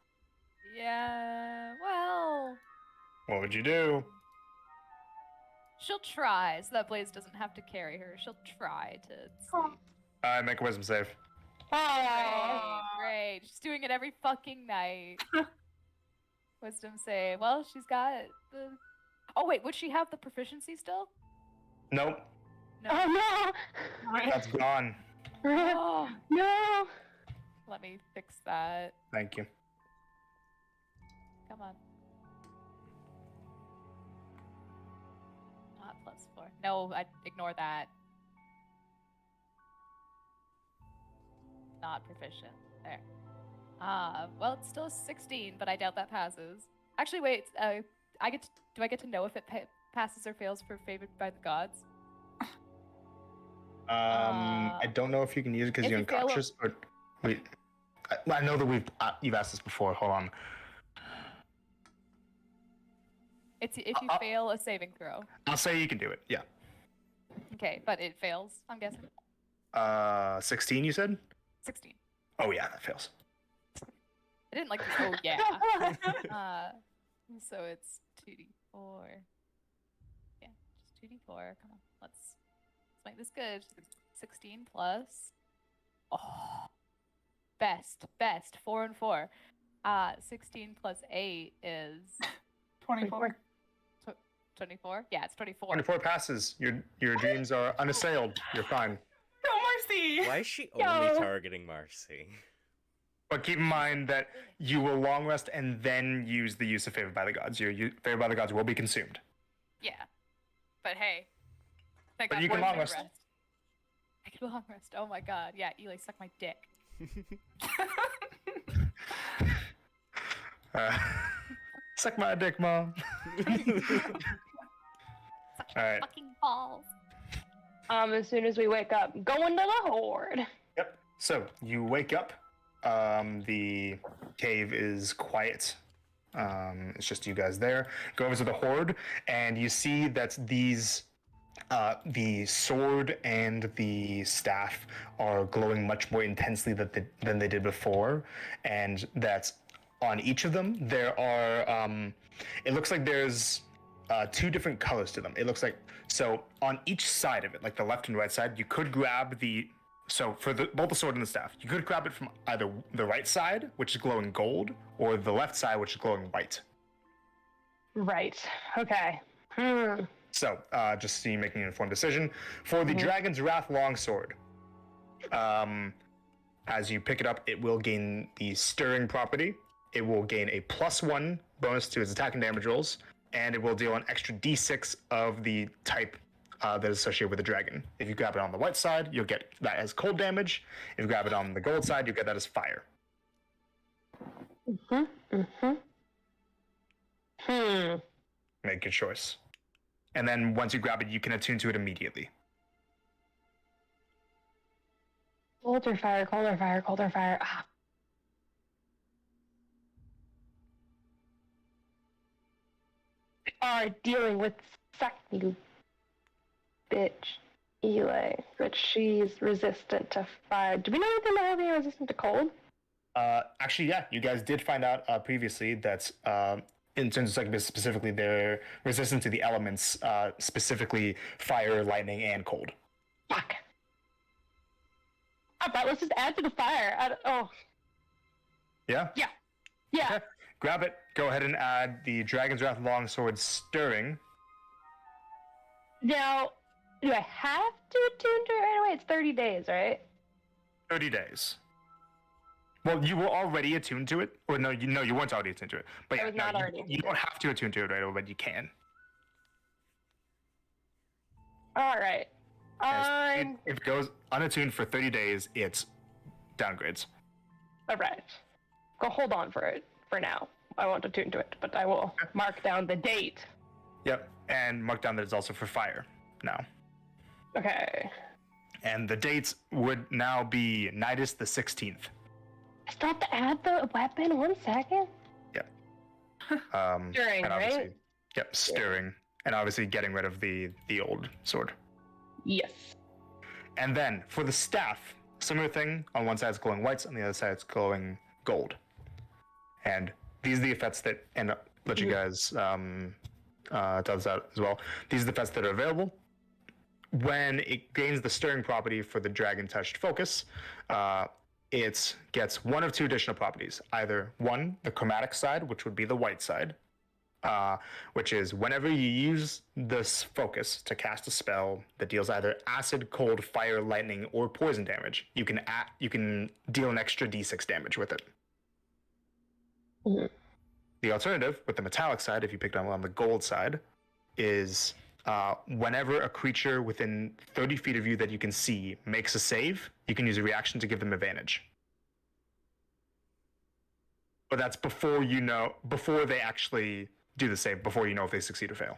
Yeah, well, What would you do? she'll try so that Blaze doesn't have to carry her. She'll try to sleep. Make a wisdom save. Oh. Great. She's doing it every fucking night. Wisdom save. Well, she's got the. Oh wait, would she have the proficiency still? Nope. No. Oh That's gone. no! Oh, No! let me fix that. Thank you. Come on. Not +4. No, I ignore that. Not proficient. There. Well, it's still a 16, but I doubt that passes. Actually, wait. Do I get to know if it passes or fails for favored by the gods? I don't know if you can use it because if you're you fail a- unconscious, but wait. I know that you've asked this before. Hold on. It's if you fail a saving throw. I'll say you can do it. Yeah. Okay, but it fails. I'm guessing 16. You said? 16. Oh yeah, that fails. I didn't like this. Oh yeah. So it's 2d4. Yeah, just 2d4. Come on, let's make this good. 16 plus. Oh, best. 4 and 4. 16 plus 8 is 24. 24. Yeah, it's 24. 24 passes. Your dreams are unassailed. You're fine. No mercy. Why is she Yo. only targeting Marcy? But keep in mind that you will long rest and then use the use of favored by the gods. Your favored by the gods will be consumed. Yeah, but hey. Thank But God you can for long rest. rest. I can long rest. Oh my God. Yeah, Eli, suck my dick. Suck my dick, mom. All right. Fucking balls. As soon as we wake up, going to the horde. Yep. So you wake up. The cave is quiet. It's just you guys there. Go over to the horde, and you see that these, the sword and the staff are glowing much more intensely than they did before, and that on each of them there are. It looks like there's 2 different colors to them. It looks like so on each side of it, like the left and right side, you could grab the. So for both the sword and the staff, you could grab it from either the right side, which is glowing gold, or the left side, which is glowing white. Right. Okay. So just so you making an informed decision. For the Dragon's Wrath longsword, as you pick it up, it will gain the stirring property. It will gain a +1 bonus to its attack and damage rolls, and it will deal an extra d6 of the type that is associated with the dragon. If you grab it on the white side, you'll get that as cold damage. If you grab it on the gold side, you'll get that as fire. Make your choice. And then once you grab it, you can attune to it immediately. Colder fire, colder fire, colder fire. Ah. Are dealing with you bitch, Eli, but she's resistant to fire. Do we know anything about how being resistant to cold? Actually, yeah, you guys did find out previously that in terms of succubus specifically, they're resistant to the elements, specifically fire, lightning, and cold. Fuck. How about let's just add to the fire? Yeah? Yeah. Okay. Grab it. Go ahead and add the Dragon's Wrath Longsword Stirring. Now, do I have to attune to it right away? It's 30 days, right? 30 days. Well, you were already attuned to it. Or no, you weren't already attuned to it. But I yeah, was not already you attuned to don't have to attune to it right away, but you can. All right. If it goes unattuned for 30 days, it's downgrades. All right. Go hold on for it for now. I won't attune to it, but I will mark down the date. Yep, and mark down that it's also for fire now. Okay. And the dates would now be Nidus the 16th. I still have to add the weapon. 1 second. Yep. Stirring, and obviously, right? Yep, stirring. And obviously getting rid of the old sword. Yes. And then for the staff, similar thing. On one side it's glowing whites, on the other side it's glowing gold. And these are the effects that, and let you guys tell this out as well. These are the effects that are available. When it gains the stirring property for the dragon touched focus, it gets one of two additional properties. Either one, the chromatic side, which would be the white side, which is whenever you use this focus to cast a spell that deals either acid, cold, fire, lightning, or poison damage, you can deal an extra d6 damage with it. Mm-hmm. The alternative, with the metallic side, if you picked on the gold side, is whenever a creature within 30 feet of you that you can see makes a save, you can use a reaction to give them advantage. But that's before they actually do the save, before you know if they succeed or fail.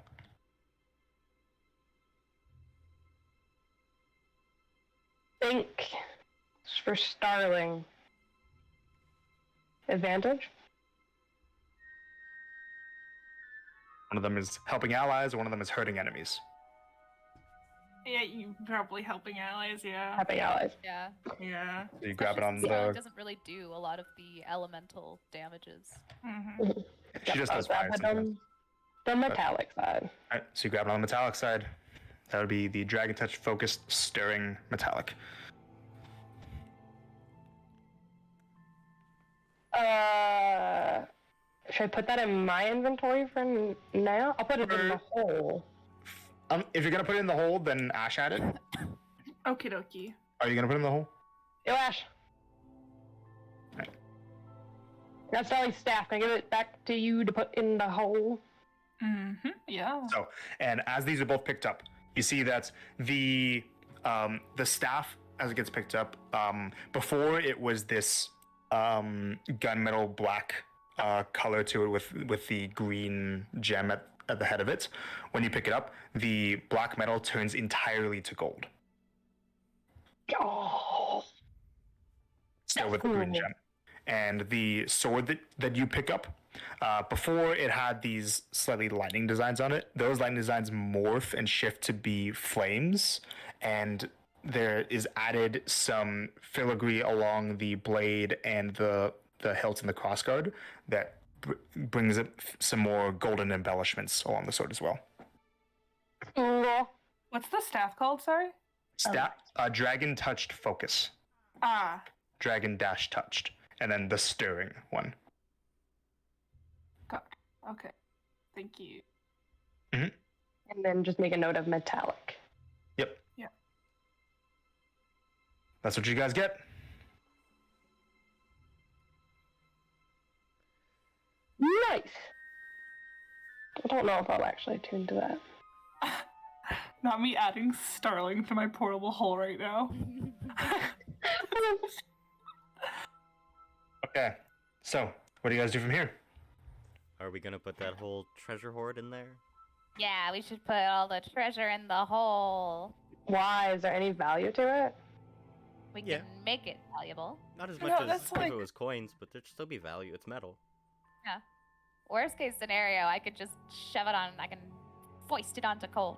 Think for Starling. Advantage? One of them is helping allies, or one of them is hurting enemies. Yeah, you probably helping allies, yeah. Happy allies. Yeah. Yeah. So you grab it on Especially since the. it doesn't really do a lot of the elemental damages. Mm-hmm. She just does I'll fire. grab it on the metallic side. Alright, so you grab it on the metallic side. That would be the Dragon Touch focused stirring metallic. Should I put that in my inventory for now? I'll put it in the hole. If you're gonna put it in the hole, then Ash had it. Okie dokie. Are you gonna put it in the hole? Yo, Ash. Right. That's Starling's staff. Can I give it back to you to put in the hole? Mm-hmm. Yeah. So, and as these are both picked up, you see that the staff, as it gets picked up, before it was this gunmetal black color to it with the green gem at the head of it. When you pick it up, the black metal turns entirely to gold. Oh. Still with the green gem. And the sword that you pick up, before it had these slightly lightning designs on it. Those lightning designs morph and shift to be flames, and there is added some filigree along the blade and the hilt and the crossguard that brings up some more golden embellishments along the sword as well. What's the staff called, sorry? Dragon touched focus. Ah. Dragon dash touched. And then the stirring one. Got it. Okay. Thank you. And then just make a note of metallic. Yep. Yeah. That's what you guys get. Nice. I don't know if I'll actually tune to that. Not me adding Starling to my portable hole right now. Okay. So, what do you guys do from here? Are we gonna put that whole treasure hoard in there? Yeah, we should put all the treasure in the hole. Why? Is there any value to it? We Yeah. can make it valuable. Not as No, much as that's if like- it was coins, but there'd still be value. It's metal. Worst case scenario, I could just shove it on and I can foist it onto cold.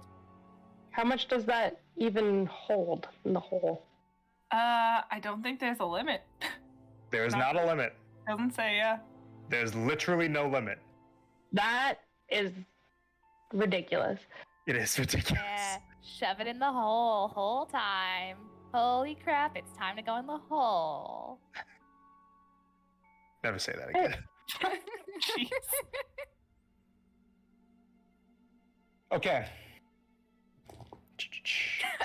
How much does that even hold in the hole? I don't think there's a limit. There's not a limit. Doesn't say, yeah. There's literally no limit. That is ridiculous. It is ridiculous. Yeah, shove it in the hole, whole time. Holy crap, it's time to go in the hole. Never say that again. Jeez. Okay.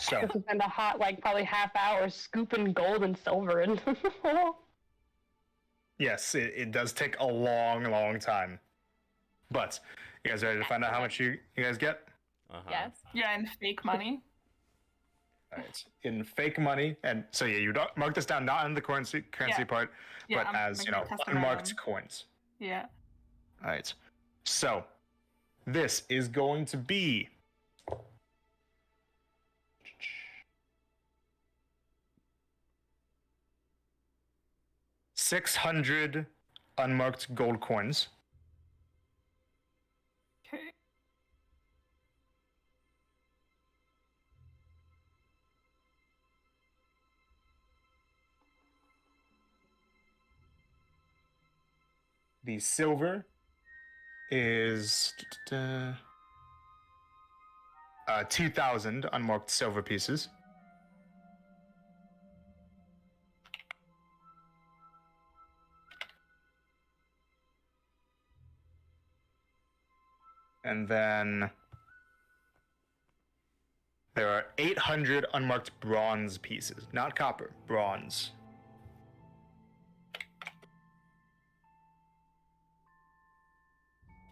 So, This has been a hot, like, probably half hour scooping gold and silver in the hole. yes, it does take a long, long time. But, you guys ready to find out how much you guys get? Yes. Yeah, and fake money. All right. In fake money, and so yeah, you mark this down not in the currency Yeah. part, Yeah, but I'm as making a custom unmarked item. coins. Yeah. All right. So this is going to be 600 unmarked gold coins. Okay. The silver is 2,000 unmarked silver pieces. And then there are 800 unmarked bronze pieces. Not copper, bronze.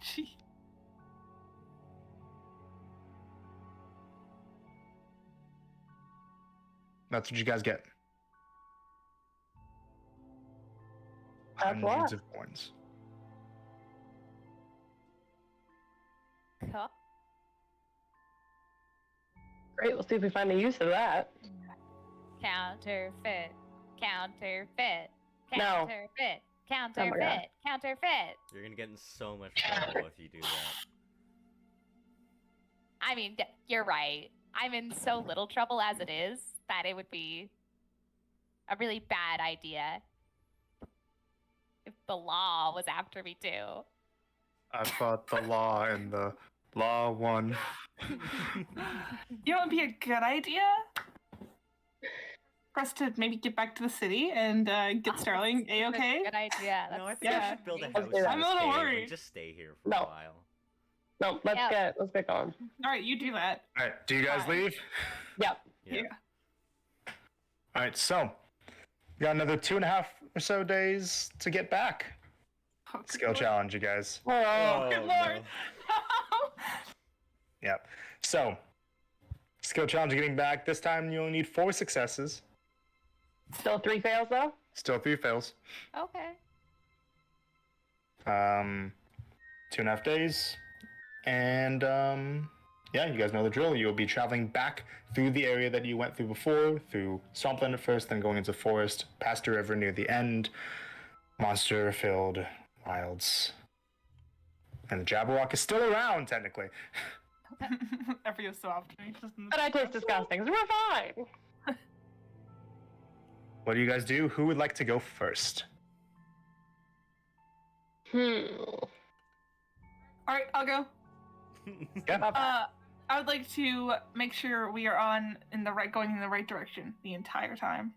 Gee. That's what you guys get. That's a lot. Hundreds of coins. Cool. Great, we'll see if we find a use of that. Counterfeit. Counterfeit. No. Counterfeit. God. Counterfeit. Counterfeit. You're gonna get in so much trouble if you do that. I mean, you're right. I'm in so little trouble as it is that it would be a really bad idea if the law was after me too. I fought the law and the law won. You know what would be a good idea? For us to maybe get back to the city and get Sterling A-okay? Good idea. No, I That's think yeah. we should build a Let's house do in that. I'm a this little cave worried. and just stay here for No. a while. No, let's Yep. get going. Alright, you do that. All right, do you guys Fine. leave? Yep. Yeah. All right, so we got another 2.5 or so days to get back. Oh, good Skill lord. challenge, you guys. Oh, Good lord. Yep. So, skill challenge getting back. This time you only need 4 successes. still 3 fails though? Still 3 fails. Okay. 2.5 days. And yeah, you guys know the drill. You'll be traveling back through the area that you went through before, through swampland at first, then going into forest, past a river near the end, monster-filled wilds. And the Jabberwock is still around, technically. Every so often. He's just in the But I taste disgusting, so we're fine. What do you guys do? Who would like to go first? Alright, I'll go. Yeah. I would like to make sure we are going in the right direction the entire time.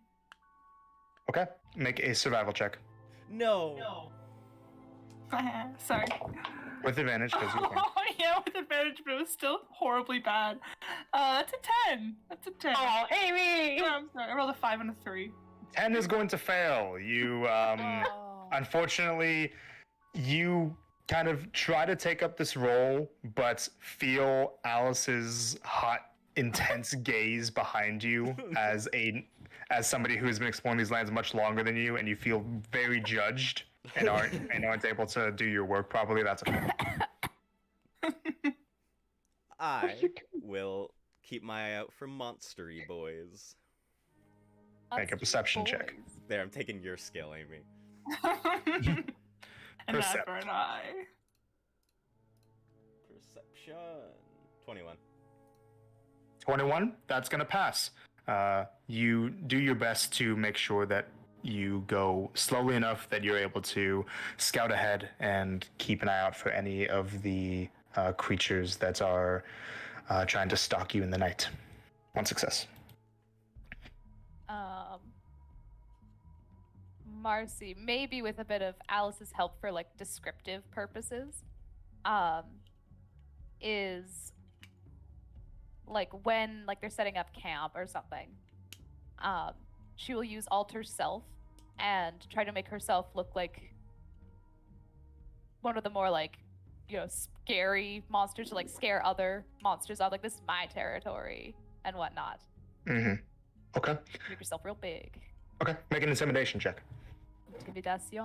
Okay. Make a survival check. No. Sorry. With advantage, because you can. Oh yeah, with advantage, but it was still horribly bad. That's a 10. That's a 10. Oh, Amy! No, I'm sorry. I rolled a 5 and a 3. 10 is going to fail. You, Oh. unfortunately, you kind of try to take up this role, but feel Alice's hot, intense gaze behind you as somebody who has been exploring these lands much longer than you, and you feel very judged and aren't able to do your work properly. That's a fail. I will keep my eye out for monstery boys. Make a perception check. There, I'm taking your skill, Amy. And that Percept. for an eye. Perception. 21. 21, that's going to pass. You do your best to make sure that you go slowly enough that you're able to scout ahead and keep an eye out for any of the creatures that are trying to stalk you in the night. One success. Marcy, maybe with a bit of Alice's help for like descriptive purposes, is like when like they're setting up camp or something, she will use alter self and try to make herself look like one of the more like, you know, scary monsters to like scare other monsters off. Like, this is my territory and whatnot. Mm-hmm. Okay. Make yourself real big. Okay. Make an intimidation check. Intimidation.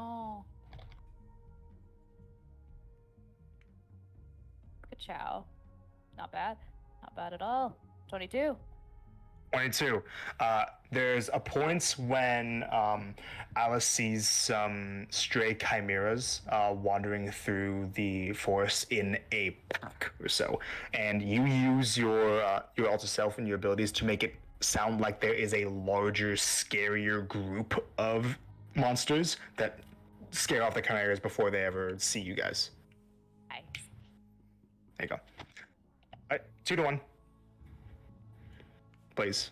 Good chow. Not bad. Not bad at all. 22. 22. There's a point when Alice sees some stray chimeras wandering through the forest in a pack or so, and you use your alter self and your abilities to make it sound like there is a larger, scarier group of monsters that scare off the chimeras before they ever see you guys. Nice. There you go. All right, 2-1. Please.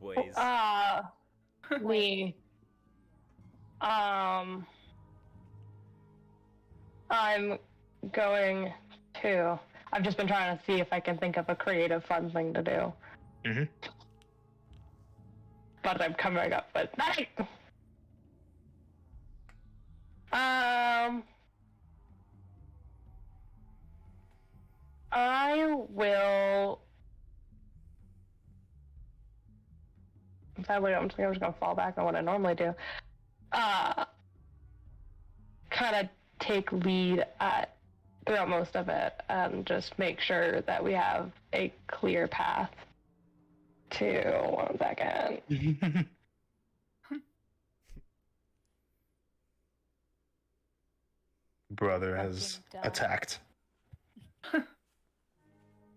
Boys. We. I'm going to. I've just been trying to see if I can think of a creative, fun thing to do. Mm-hmm. But I'm coming up with nothing. I will. Sadly, I'm just gonna fall back on what I normally do. Kind of take lead throughout most of it, and just make sure that we have a clear path to 1 second. Brother has Fucking dumb. attacked.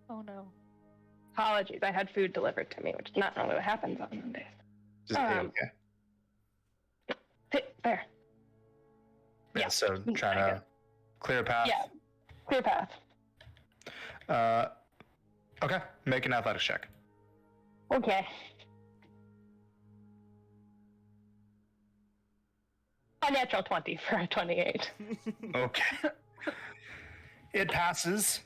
Oh no. Apologies, I had food delivered to me, which is not normally what happens on Mondays. Just okay. Sit there. Yeah, so trying to clear a path. Yeah, clear path. Okay, make an athletics check. Okay. A natural 20 for a 28. Okay. It passes.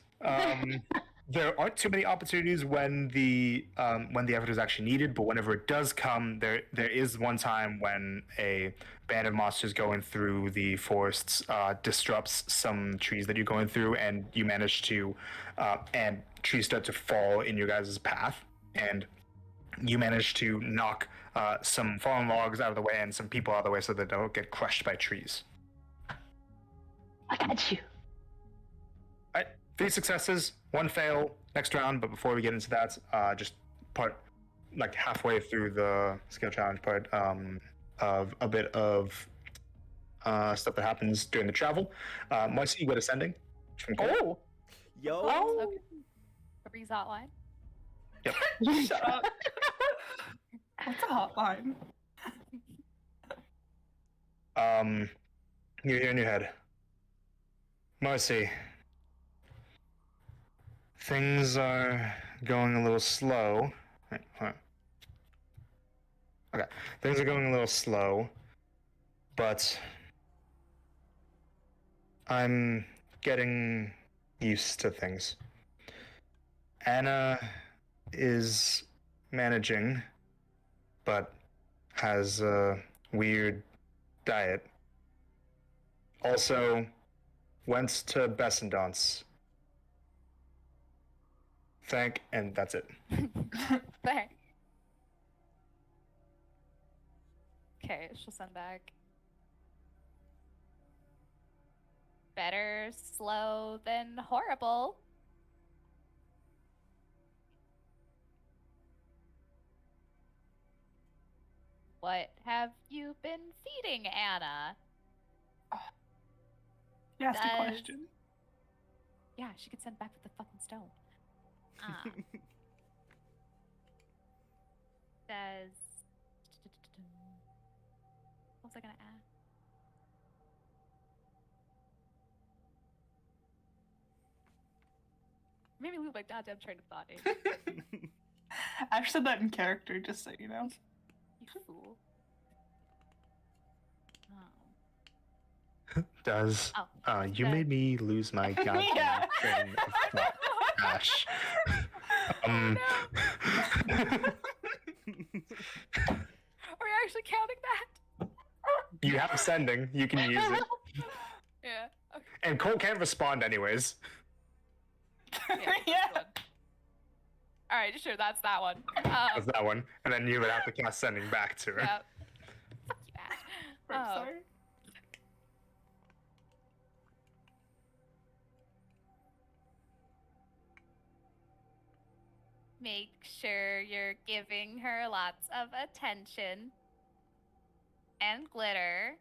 There aren't too many opportunities when the effort is actually needed, but whenever it does come, there is one time when a band of monsters going through the forests disrupts some trees that you're going through, and you manage to and trees start to fall in your guys' path, and you manage to knock some fallen logs out of the way and some people out of the way so that they don't get crushed by trees. I got you. All right, 3 successes, 1 fail next round. But before we get into that, just like halfway through the skill challenge part of a bit of stuff that happens during the travel. Marcy, you get ascending. Oh. Yo. Oh. Okay. A breeze hotline. Yep. Shut up. What's a hotline? You hear in your head, Marcy, things are going a little slow. Wait, hold on. Okay, things are going a little slow, but I'm getting used to things. Anna is managing, but has a weird diet. Also, went to Bessendance. And that's it. There. Okay, she'll send back. Better slow than horrible. What have you been feeding Anna? You asked a Does- question. Yeah, she could send back with the fucking stone. Says was I gonna ask? Made me lose my goddamn train of thought. Aiden. I actually said that in character, just so you know. You fool. Oh. Does you Then- made me lose my goddamn Yeah. train of thought. Gosh. Are we actually counting that? You have sending. You can use it. Yeah. Okay. And Cole can't respond anyways. Yeah. All right, sure, that's that one. That's that one. And then you would have to cast sending back to her. Yeah. Fuck you, Ash. I'm Oh. sorry. Make sure you're giving her lots of attention and glitter.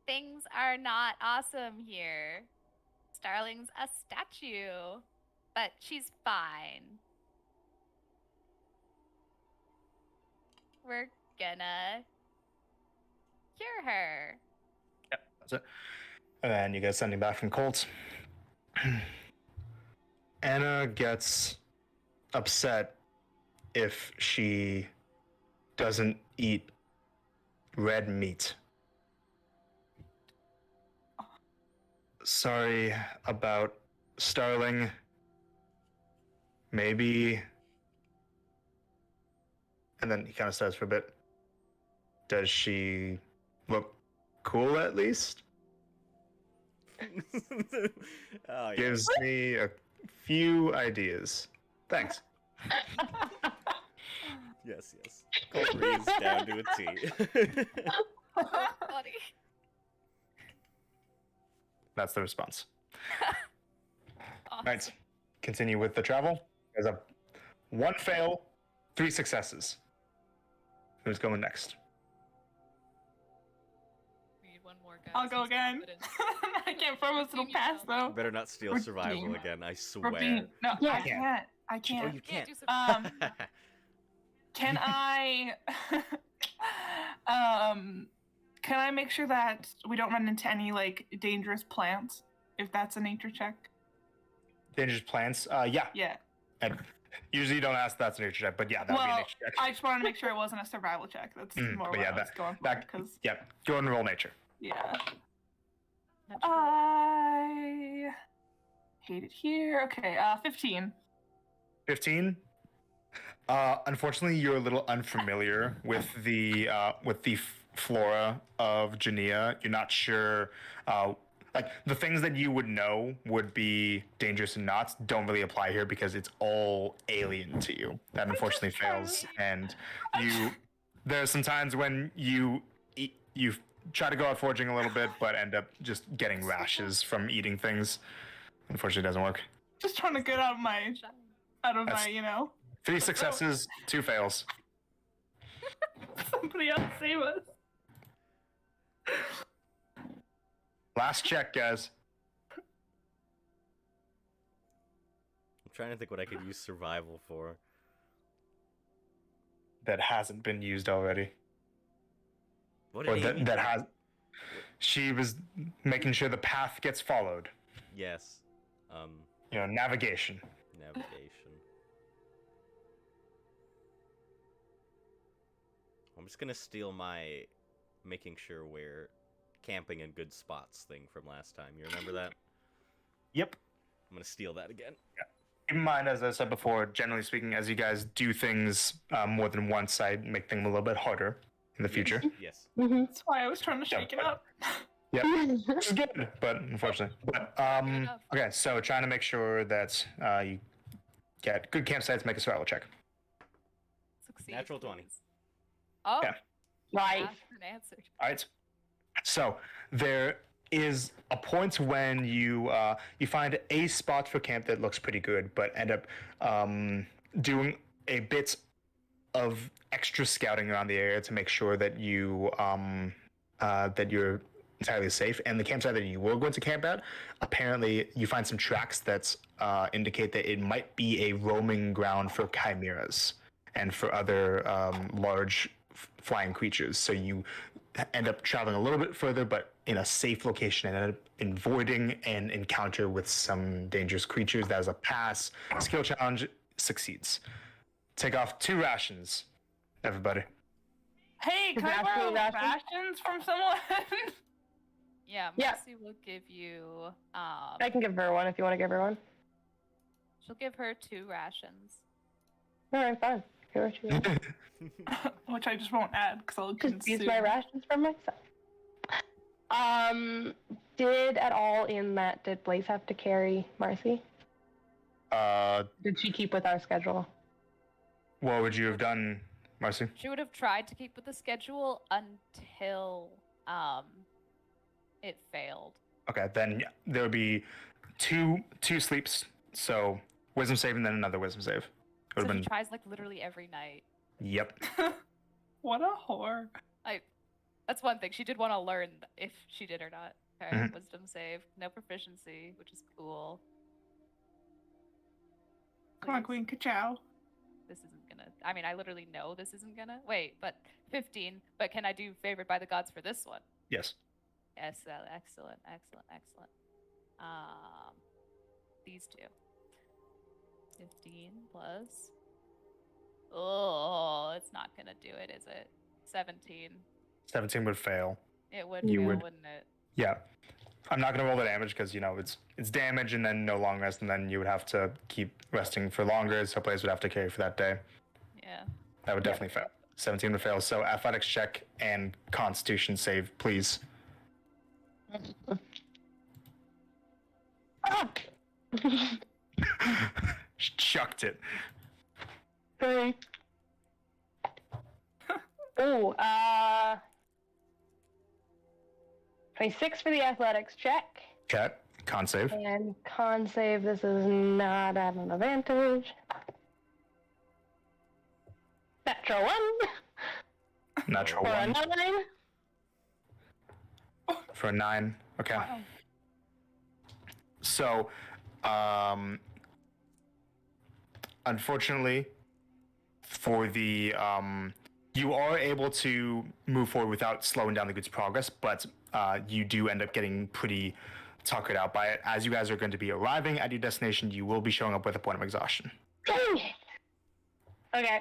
Things are not awesome here. Starling's a statue, but she's fine. We're gonna cure her. Yep, that's it. And then you get sending back from Colt. Anna gets upset if she doesn't eat red meat. Sorry about Starling. Maybe. And then he kind of says for a bit, does she look cool at least? Oh, yeah. Gives me a few ideas. Thanks. Yes, yes. Cole breathes down to a T. Funny. That's the response. Awesome. Right. Continue with the travel. There's a 1 fail, 3 successes. Who's going next? We need one more guy. I'll go again. I can't promise it'll pass though. Better not steal We're survival team. again, I We're swear. being- no, Yeah. I can't. I Oh, can't. you Yeah, can't. do some. Can I can I make sure that we don't run into any like dangerous plants if that's a nature check? Dangerous plants? Yeah. Yeah. And usually you don't ask that's a nature check, but yeah, that would be a Well, nature check. I just wanted to make sure it wasn't a survival check. That's more but what yeah, I was going for. that- Because Yeah, go and roll nature. yeah, Natural. I hate it here. Okay, 15. 15. Unfortunately, you're a little unfamiliar with the flora of Genea. You're not sure. Like the things that you would know would be dangerous and not don't really apply here because it's all alien to you. That unfortunately fails, and you. There's some times when you try to go out foraging a little bit, but end up just getting rashes from eating things. Unfortunately, it doesn't work. Just trying to get out of my, That's- you know. 3 successes, 2 fails. Somebody else save us. Last check, guys. I'm trying to think what I could use survival for. That hasn't been used already. What Or did Amy that do? has. She was making sure the path gets followed. Yes. Navigation. Navigation. I'm just gonna steal my making sure we're camping in good spots thing from last time. You remember that? Yep. I'm gonna steal that again. Keep in mind, as I said before, generally speaking, as you guys do things more than once, I make things a little bit harder in the future. Yes. That's why I was trying to Yeah, shake it but- up. Yep. Which is good, but unfortunately. But, enough. okay, so trying to make sure that you get good campsites, make a survival check. Succeed, Natural 20. please. Oh, Yeah. Nice. asked and answered. All right. So there is a point when you find a spot for camp that looks pretty good, but end up doing a bit of extra scouting around the area to make sure that you that you're entirely safe. And the campsite that you were going to camp at, apparently you find some tracks that indicate that it might be a roaming ground for chimeras. and for other large flying creatures. So you end up traveling a little bit further, but in a safe location, and end up avoiding an encounter with some dangerous creatures. That is a pass. Skill challenge succeeds. Take off 2 rations, everybody. Hey, Is can I that borrow food rations? rations from someone? Yeah, Yeah. Marcy will give you. I can give her one if you want to give her one. She'll give her 2 rations. All right, fine. Give her two. Which I just won't add because I'll Just use consume. my rations for myself. Did at all in that, did Blaze have to carry Marcy? Did she keep with our schedule? What would you have done, Marcy? She would have tried to keep with the schedule until it failed. Okay, then there would be two sleeps. So wisdom save and then another wisdom save. It would So have she been. tries like literally every night. Yep. What a whore. That's one thing. She did want to learn if she did or not. Okay, Mhm. wisdom save, no proficiency, which is cool. Come on, Please. Queen Ka-chow. This isn't gonna. I mean, I literally know this isn't gonna. Wait, but 15. But can I do favored by the gods for this one? Yes. Yes, excellent, excellent, excellent. These 2. 15 plus. Oh, it's not gonna do it, is it? 17. 17 would fail. It would You fail, would- wouldn't it? Yeah. I'm not gonna roll the damage because it's damage and then no long rest, and then you would have to keep resting for longer. So players would have to carry for that day. Yeah. That would definitely fail. 17 would fail. So athletics check and Constitution save, please. Ah! Chucked it. Sorry. Oh, 26 for the athletics check. Okay. Con save. And con save, this is not at an advantage. Natural 1 Natural for a 1 9. for a 9. Okay. Wow. So, unfortunately, for the you are able to move forward without slowing down the group's progress, but you do end up getting pretty tuckered out by it. As you guys are going to be arriving at your destination, you will be showing up with a point of exhaustion. Dang it. Okay.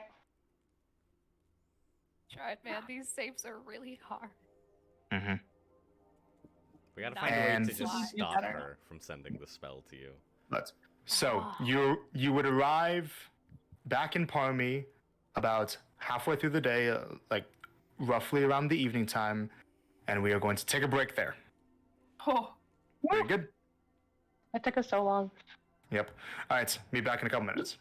Tried, man. These saves are really hard. Mm-hmm. We gotta Not find a way And- to just Why? stop her from sending the spell to you. So Ah. you would arrive back in Parmy about halfway through the day, like roughly around the evening time, and we are going to take a break there. Oh. Very good. That took us so long. Yep. All right. Meet back in a couple minutes.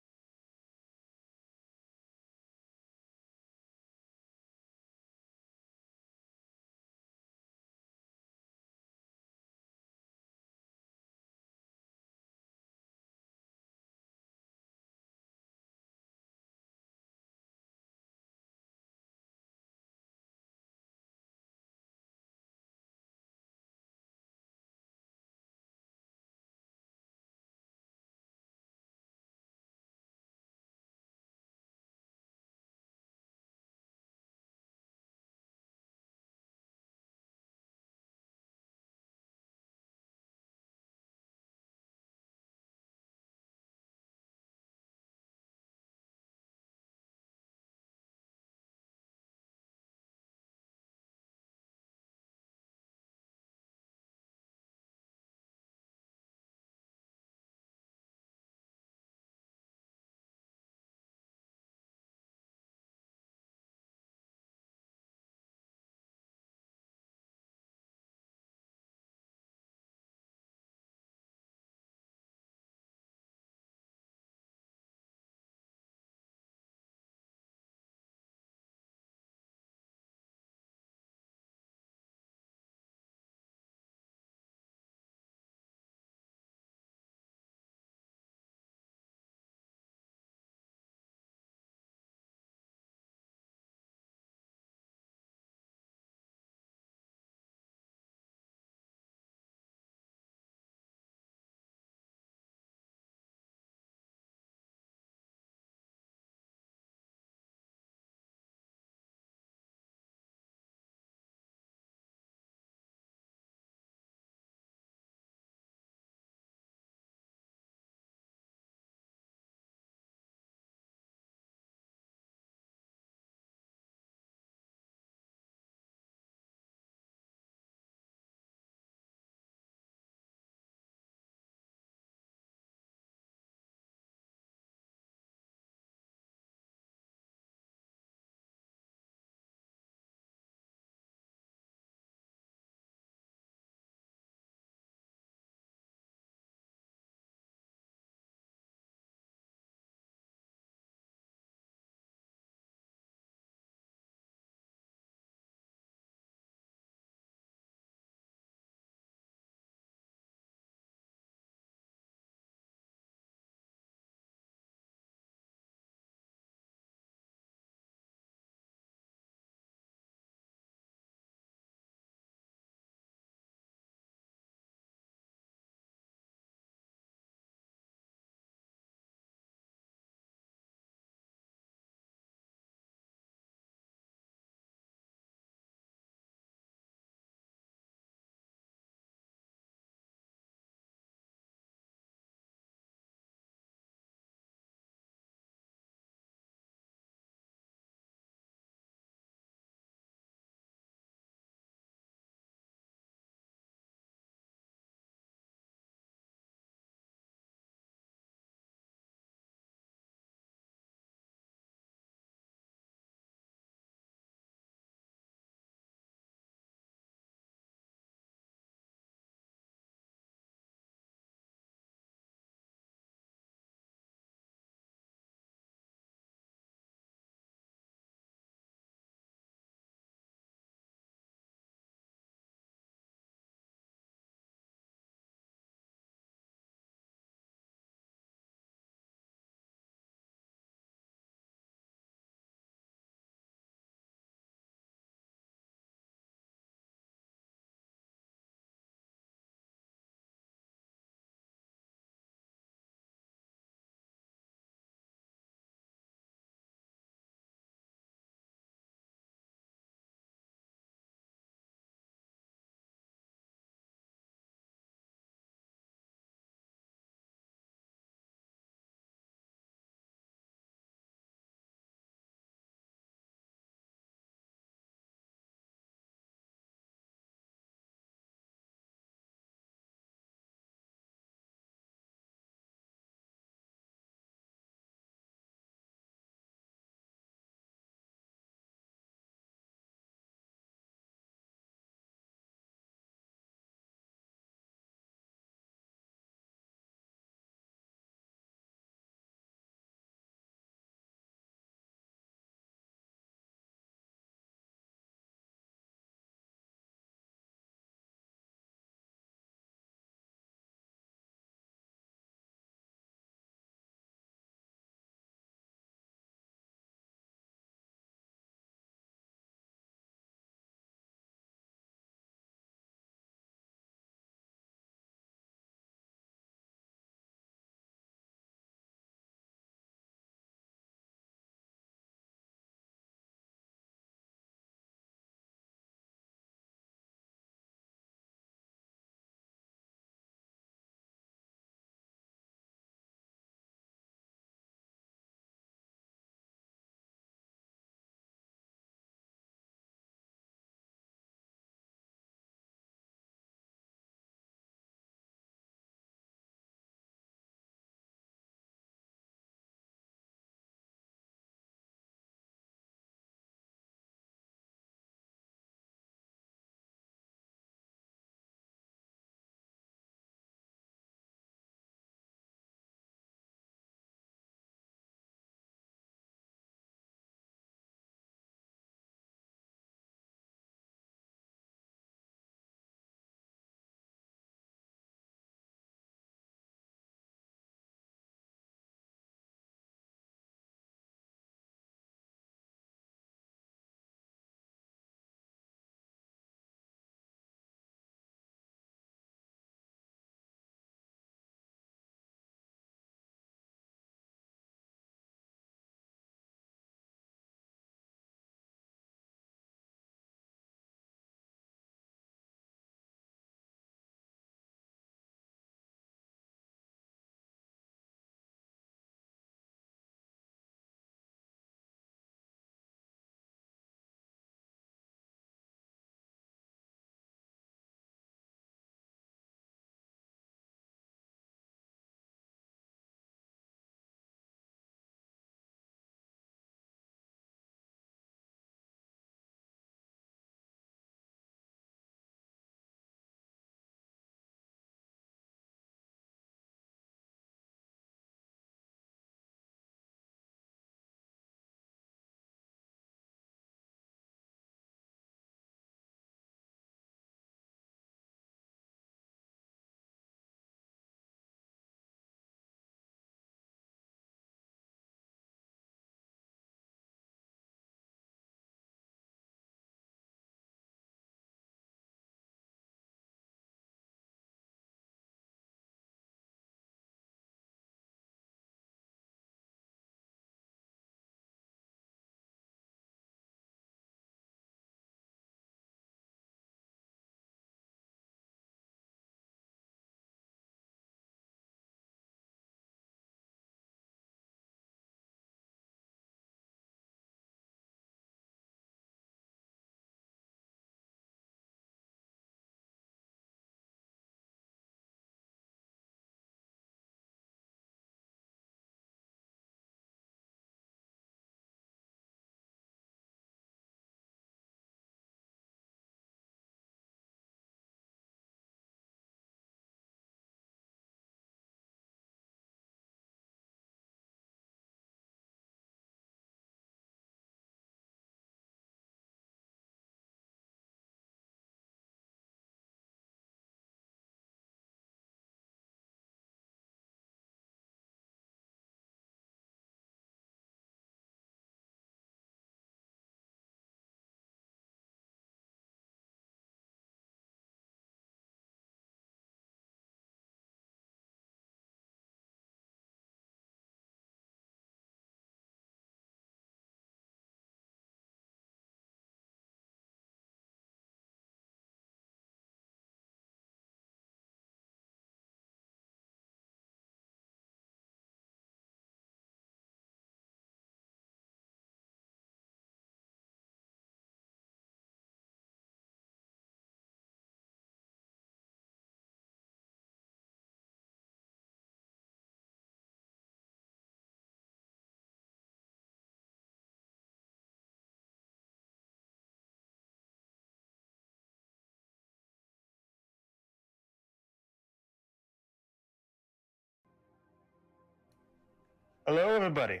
Hello, everybody.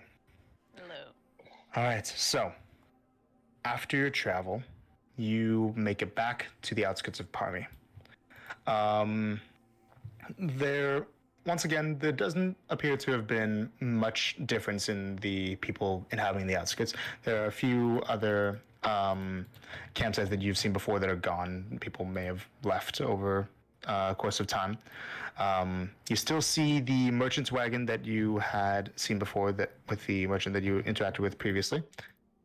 Hello. All right, so after your travel, you make it back to the outskirts of Parmy. There, once again, there doesn't appear to have been much difference in the people inhabiting the outskirts. There are a few other campsites that you've seen before that are gone. People may have left over course of time. You still see the merchant's wagon that you had seen before, that with the merchant that you interacted with previously.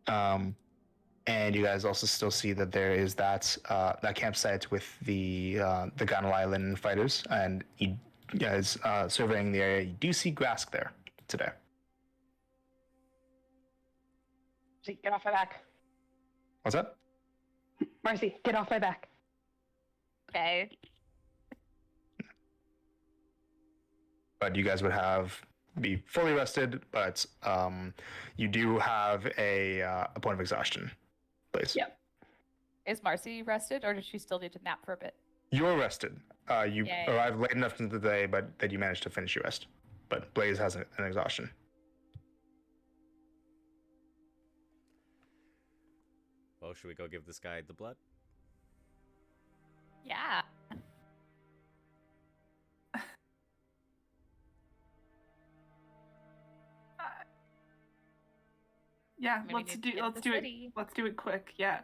And you guys also still see that there is that campsite with the Ganal Island fighters, and you guys surveying the area, you do see Grask there today. Marcy, get off my back. What's up? Marcy, get off my back. Okay. But you guys would be fully rested, but you do have a point of exhaustion, please. Yep. Is Marcy rested, or does she still need to nap for a bit? You're rested. You Yay. arrived late enough into the day, but that you managed to finish your rest. But Blaze has an exhaustion. Well, should we go give this guy the blood? Yeah. Yeah, Maybe let's need do to get let's the do it. city. Let's do it quick. Yeah.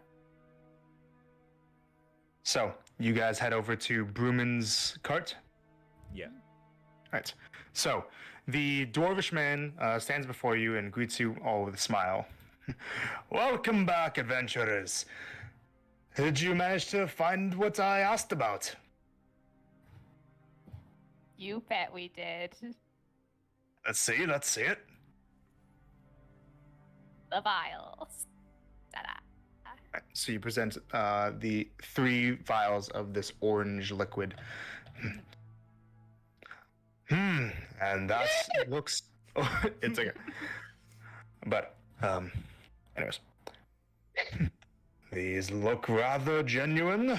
So you guys head over to Bruman's cart. Yeah. Right. So the dwarvish man stands before you and greets you all with a smile. Welcome back, adventurers. Did you manage to find what I asked about? You bet we did. Let's see it. The vials. Ta-da. Right, so you present the 3 vials of this orange liquid. And that looks. Oh, it's okay. But, anyways. These look rather genuine.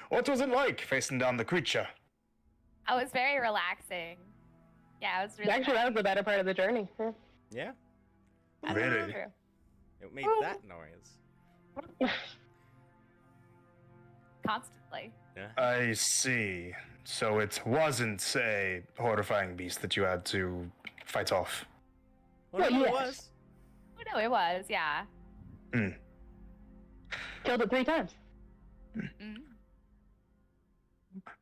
What was it like facing down the creature? Oh, it was very relaxing. Yeah, it was really Actually, that was the better part of the journey. Yeah. Yeah. That's Really? true. It made that noise. Constantly. Yeah. I see. So it wasn't a horrifying beast that you had to fight off. Well, Well, no, it yes. was. Oh, no, it was. Yeah. Killed it 3 times. Mm.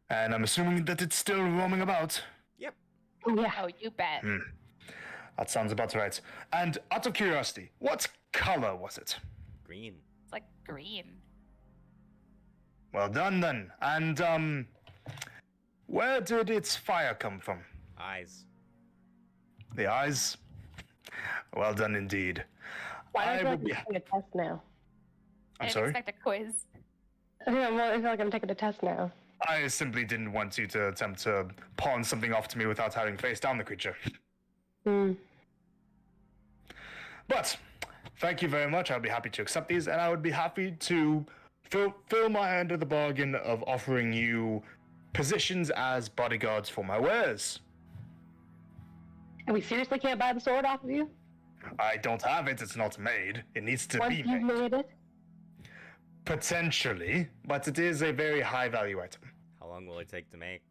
And I'm assuming that it's still roaming about. Yep. Oh, yeah. Oh, you bet. That sounds about right. And out of curiosity, what color was it? Green. It's like green. Well done then. And where did its fire come from? Eyes. The eyes? Well done indeed. Why I do I will feel be. like I'm taking a test now? I I'm didn't sorry? expect a quiz. I feel like I'm taking a test now. I simply didn't want you to attempt to pawn something off to me without having faced down the creature. But thank you very much. I'll be happy to accept these, and I would be happy to fill my end of the bargain of offering you positions as bodyguards for my wares. And we seriously can't buy the sword off of you? I don't have it. It's not made. It needs to Once be you've made. made it? Potentially, but it is a very high value item. How long will it take to make?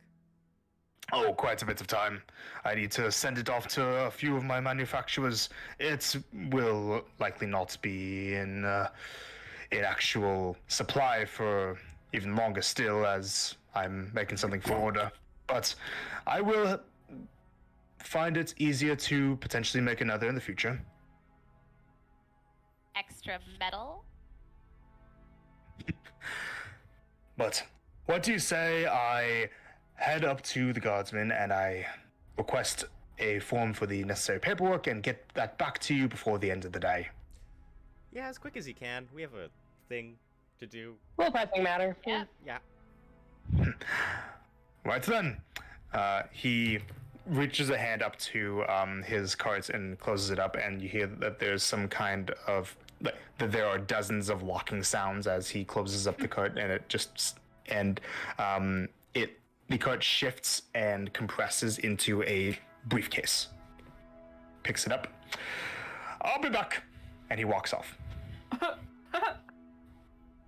Oh, quite a bit of time. I need to send it off to a few of my manufacturers. It will likely not be in actual supply for even longer still, as I'm making something for order. But I will find it easier to potentially make another in the future. Extra metal. But what do you say I head up to the guardsman and I request a form for the necessary paperwork and get that back to you before the end of the day? Yeah, as quick as you can. We have a thing to do. Well, pressing matter. Yeah. Yeah. Right then. He reaches a hand up to his cart and closes it up, and you hear that there's some kind of that there are dozens of locking sounds as he closes up the cart, and the cart shifts and compresses into a briefcase. picks it up. I'll be back. And he walks off.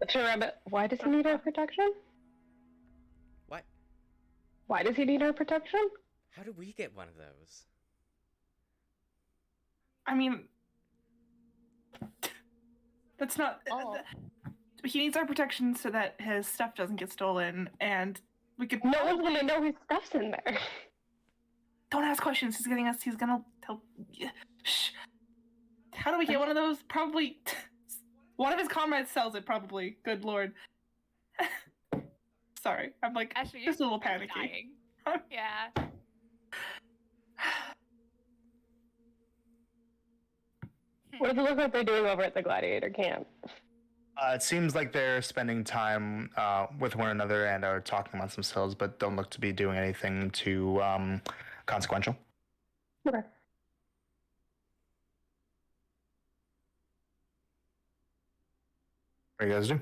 Sure, Rabbit, why does he need our protection? What? Why does he need our protection? How did we get one of those? I mean, that's not. Oh. He needs our protection so that his stuff doesn't get stolen, and we could. No one's gonna know his stuff's in there. Don't ask questions. He's getting us. He's gonna tell. Shh. How do we get one of those? Probably. One of his comrades sells it. Probably. Good lord. Sorry, I'm like Actually, just a little you're panicky. dying. Yeah. What does it look like they're doing over at the gladiator camp? It seems like they're spending time with one another and are talking amongst themselves, but don't look to be doing anything too consequential. Okay. What do you guys do?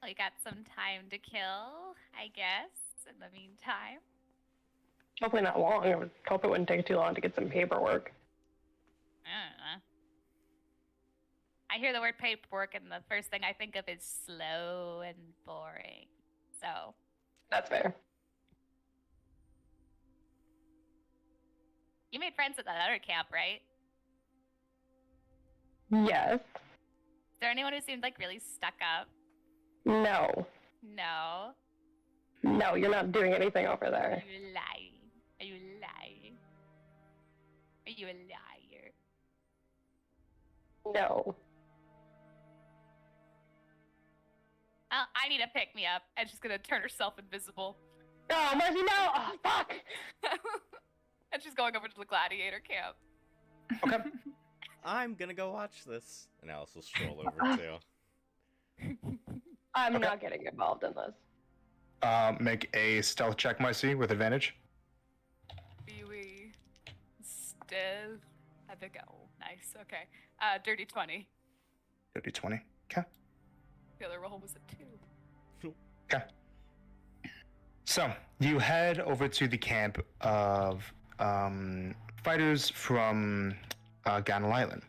We got some time to kill, I guess, in the meantime. Hopefully not long. I would hope it wouldn't take too long to get some paperwork. I don't know. I hear the word paperwork, and the first thing I think of is slow and boring. So, That's fair. you made friends at that other camp, right? Yes. Is there anyone who seemed like really stuck up? No. No. No, you're not doing anything over Are there. you lying? Are you lying? Are you a liar? No. I need to pick me up. And she's gonna turn herself invisible. Oh, Marcy, no! Oh, fuck! And she's going over to the gladiator camp. Okay. I'm gonna go watch this. And Alice will stroll over too. I'm Okay. not getting involved in this. Make a stealth check, Marcy, with advantage. Wee stealth. I think. Oh, nice. Okay. Dirty 20. 30-20. Okay. The other roll was a 2. Okay. So you head over to the camp of fighters from Ganal Island.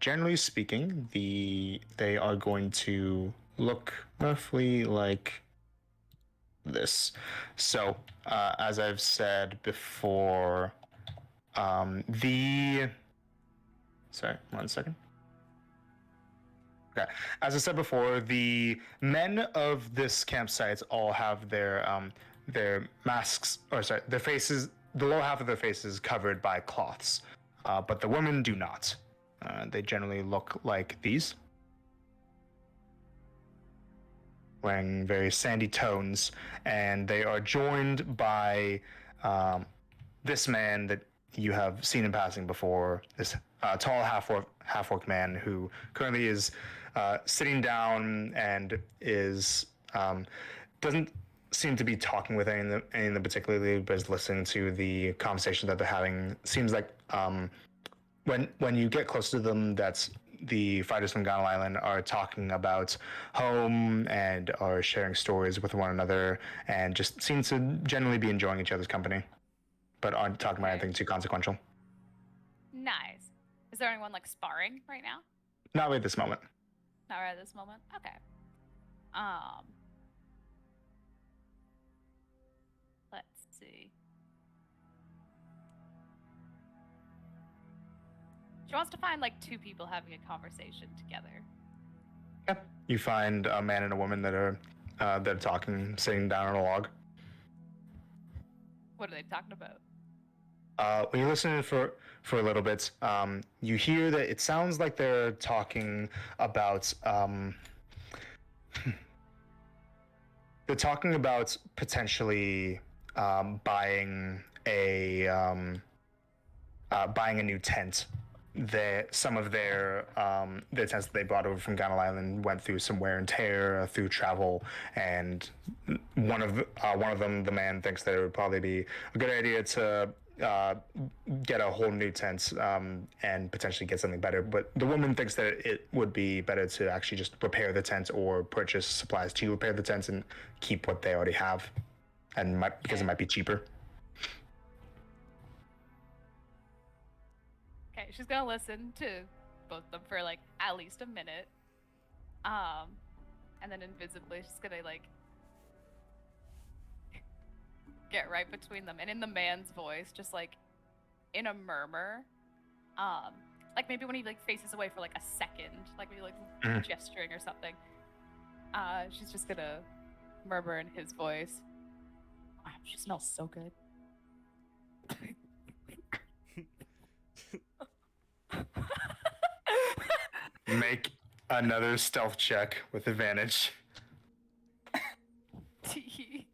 Generally speaking, they are going to look roughly like this. So, as I've said before, sorry, 1 second. Okay. As I said before, the men of this campsite all have their masks, or sorry, their faces, the lower half of their faces covered by cloths, but the women do not. They generally look like these, wearing very sandy tones, and they are joined by this man that you have seen in passing before, this tall half-orc man who currently is sitting down and is doesn't seem to be talking with any of them particularly, but is listening to the conversation that they're having. Seems like when you get close to them, that's the fighters from Ganal Island are talking about home and are sharing stories with one another and just seem to generally be enjoying each other's company, but aren't talking about anything too consequential. Nice. Is there anyone like sparring right now? Not right at this moment. Not right at this moment. Okay. Let's see. She wants to find like two people having a conversation together. Yep. You find a man and a woman that are talking, sitting down on a log. What are they talking about? When you listen for a little bit, you hear that it sounds like they're talking about they're talking about potentially buying a new tent. Some of their tents that they brought over from Ganal Island went through some wear and tear through travel, and one of them, the man, thinks that it would probably be a good idea to get a whole new tent and potentially get something better. But the woman thinks that it would be better to actually just repair the tent or purchase supplies to repair the tent and keep what they already have. and because it might be cheaper. Okay, she's gonna listen to both of them for like at least a minute. And then invisibly she's gonna like get right between them and in the man's voice, just like in a murmur. Like maybe when he like faces away for like a second, like maybe like gesturing or something. She's just gonna murmur in his voice. Wow, she smells so good. Make another stealth check with advantage. T.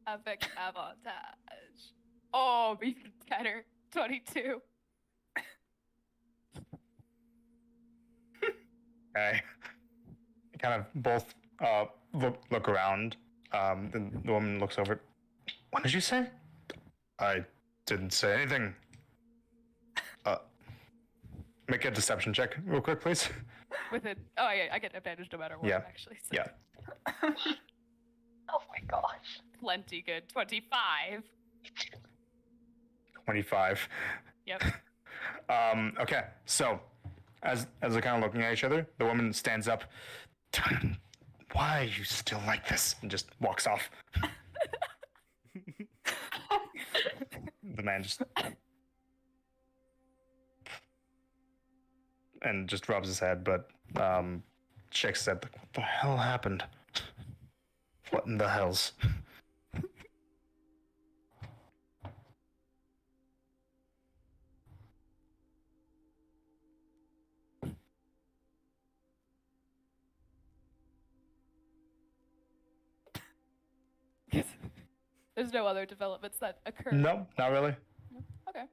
Avec avantage. Oh, even better. 22. Okay. Kind of both look around. The woman looks over. What did you say? I didn't say anything. Make a deception check real quick, please. With it. Oh, yeah, I get advantage no matter what, Yeah. actually. So. Yeah. Oh my gosh. Plenty good. 25. 25. Yep. Okay, so as they're kind of looking at each other, the woman stands up. Why are you still like this? And just walks off. The man just and just rubs his head, but shakes his head. Like, what the hell happened? What in the hells? There's no other developments that occur. No, not really. No? Okay.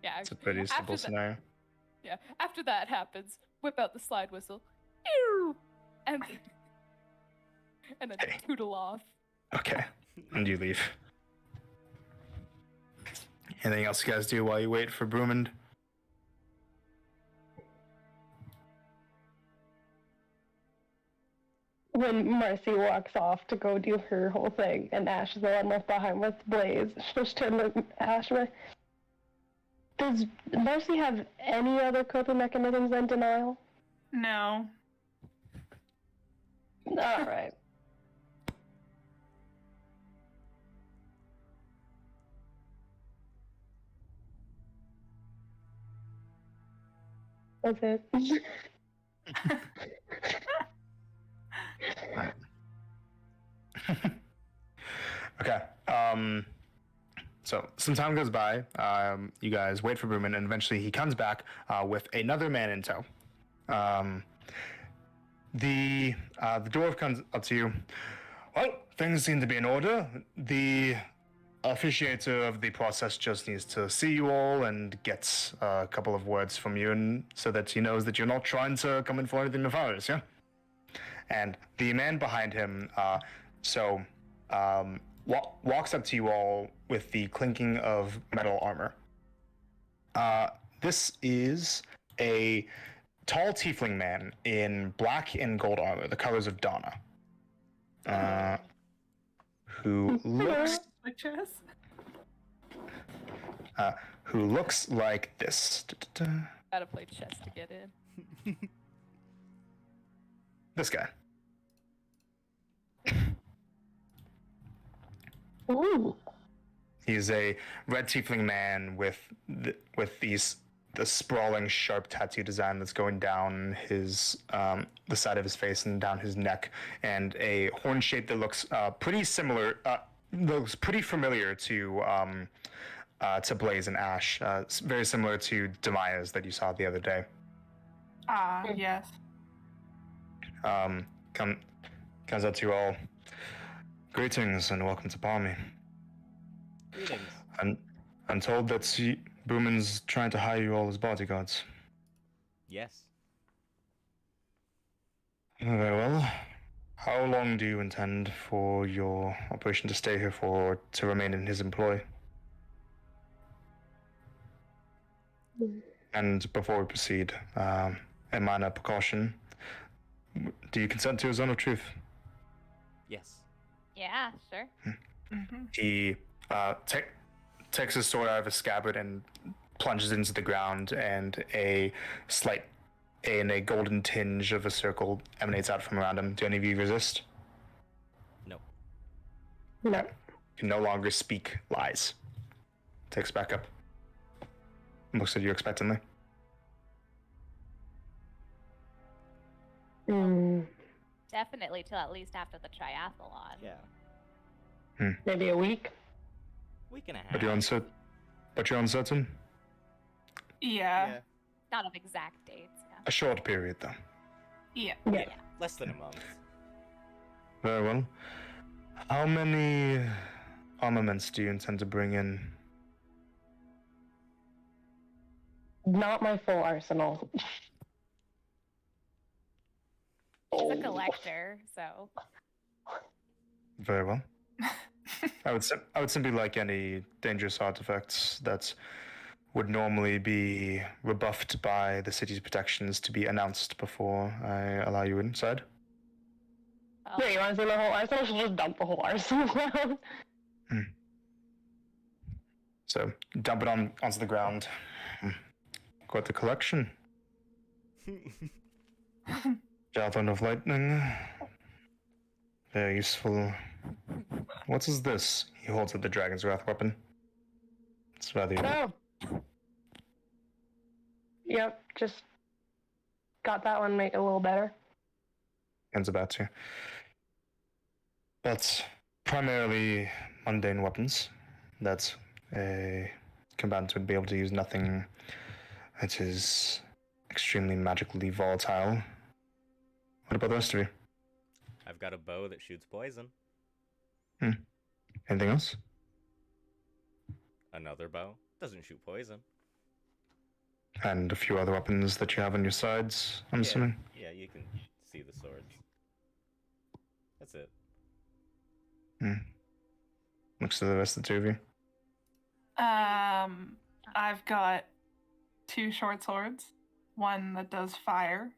Yeah, It's a pretty after simple that- scenario. Yeah, after that happens, whip out the slide whistle, ew, and then Hey. tootle off. Okay, and you leave. Anything else you guys do while you wait for Broomond? When Marcy walks off to go do her whole thing, and Ash is the one left behind with Blaze, she'll just turn to Ash and be like, does Marcy have any other coping mechanisms than denial? No. Alright. That's it. Okay. So some time goes by. You guys wait for Brooman, and eventually he comes back with another man in tow. The dwarf comes up to you. Well, things seem to be in order. The officiator of the process just needs to see you all and get a couple of words from you, and so that he knows that you're not trying to come in for anything nefarious, yeah? And the man behind him, walks up to you all with the clinking of metal armor. This is a tall tiefling man in black and gold armor, the colors of Donna, who looks like this. Gotta play chess to get in. This guy. Ooh. He's a red tiefling man with the sprawling, sharp tattoo design that's going down his the side of his face and down his neck, and a horn shape that looks pretty similar, looks pretty familiar to Blaze and Ash. It's very similar to Demaya's that you saw the other day. Ah, yes. Comes up to you all. Greetings and welcome to Palmy. Greetings. I'm told that Boomin's trying to hire you all as bodyguards. Yes. Very well. How long do you intend for your operation to stay here for, to remain in his employ? And before we proceed, a minor precaution. Do you consent to a zone of truth? Yes. Yeah, sure. Mm-hmm. He takes his sword out of his scabbard and plunges into the ground, and a golden tinge of a circle emanates out from around him. Do any of you resist? No. No. You can no longer speak lies. Takes back up. Looks at you expectantly. Definitely till at least after the triathlon. Yeah. Maybe a week. Week and a half. But you're uncertain? Yeah. Not of exact dates. Yeah. A short period, though. Yeah. Yeah. Less than a month. Very well. How many armaments do you intend to bring in? Not my full arsenal. She's a collector, so. Very well. I would simply like any dangerous artifacts that would normally be rebuffed by the city's protections to be announced before I allow you inside. Well, Wait, you want to see my whole arsenal? I should just dump the whole arsenal down. So dump it onto the ground. Quite the collection. Javelin of lightning. Very useful. What is this? He holds up the dragon's wrath weapon. It's rather unique. Oh. Yep, just got that one, make it a little better. Hands about to. But primarily mundane weapons that a combatant would be able to use. Nothing that is extremely magically volatile. What about the rest of you? I've got a bow that shoots poison. Anything else? Another bow doesn't shoot poison. And a few other weapons that you have on your sides, I'm assuming? Yeah, you can see the swords. That's it. Looks to the rest of the two of you. I've got 2 short swords. One that does fire.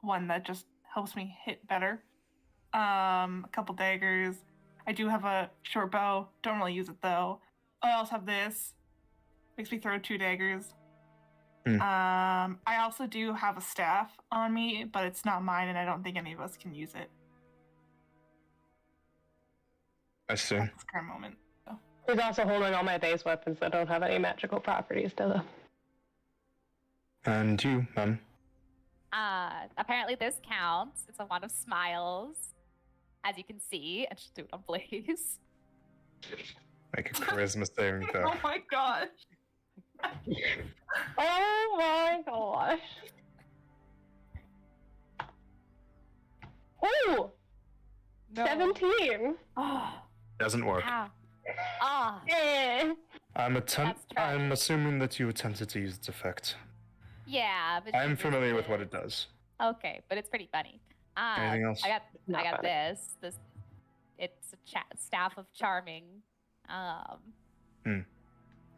One that just helps me hit better. A couple daggers. I do have a short bow. Don't really use it though. I also have this. Makes me throw 2 daggers. I also do have a staff on me, but it's not mine, and I don't think any of us can use it I see. at this current moment. So. He's also holding all my base weapons that don't have any magical properties to them. And you, ma'am? Apparently this counts. It's a wand of smiles, as you can see, and just do it on Blaze. Make a charisma saving throw. Oh my gosh. Oh my gosh. Oh! No. 17! Oh, Doesn't work. wow. Oh, Eh. That's tragic. I'm assuming that you attempted to use its effect. yeah. But I'm she familiar with resisted. what it does. Okay, but it's pretty funny. Anything else? I Not got funny. this. It's a staff of charming.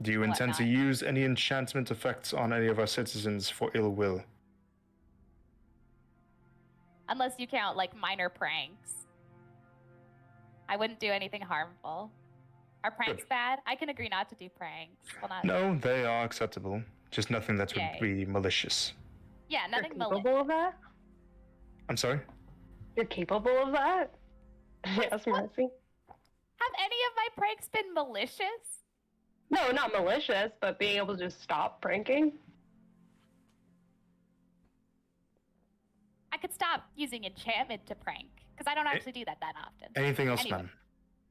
Do you intend to whatnot. use any enchantment effects on any of our citizens for ill will? Unless you count like minor pranks. I wouldn't do anything harmful. Are pranks Good. bad? I can agree not to do pranks. Well, not. No, they are acceptable. Just nothing that Yay. would be malicious. Yeah, You're nothing malicious. capable of that? I'm sorry? You're capable of that? Yes, Mercy. Have any of my pranks been malicious? No, not malicious, but being able to just stop pranking. I could stop using enchantment to prank because I don't actually do that often. Anything else, Anyway.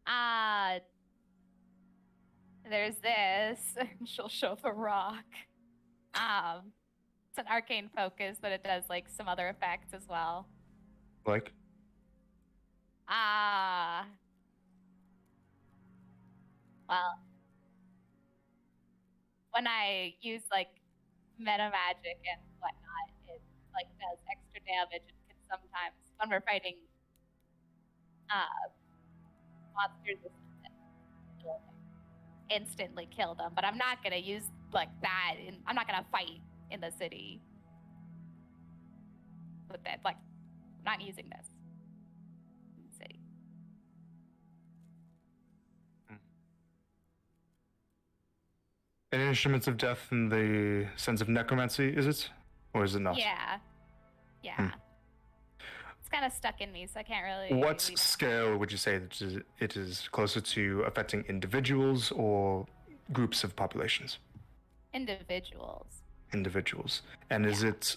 ma'am? There's this. She'll show the rock. It's an arcane focus, but it does like some other effects as well. Like? Well, when I use like meta magic and whatnot, it like does extra damage and can sometimes, when we're fighting monsters or something, it'll, like, instantly kill them. But I'm not gonna use like that. I'm not gonna fight in the city with that. Like, I'm not using this in the city. An instrument of death in the sense of necromancy, is it? Or is it not? Yeah. It's kind of stuck in me, so I can't really. What leave it. scale would you say that it is closer to affecting individuals or groups of populations? Individuals. Individuals. And is it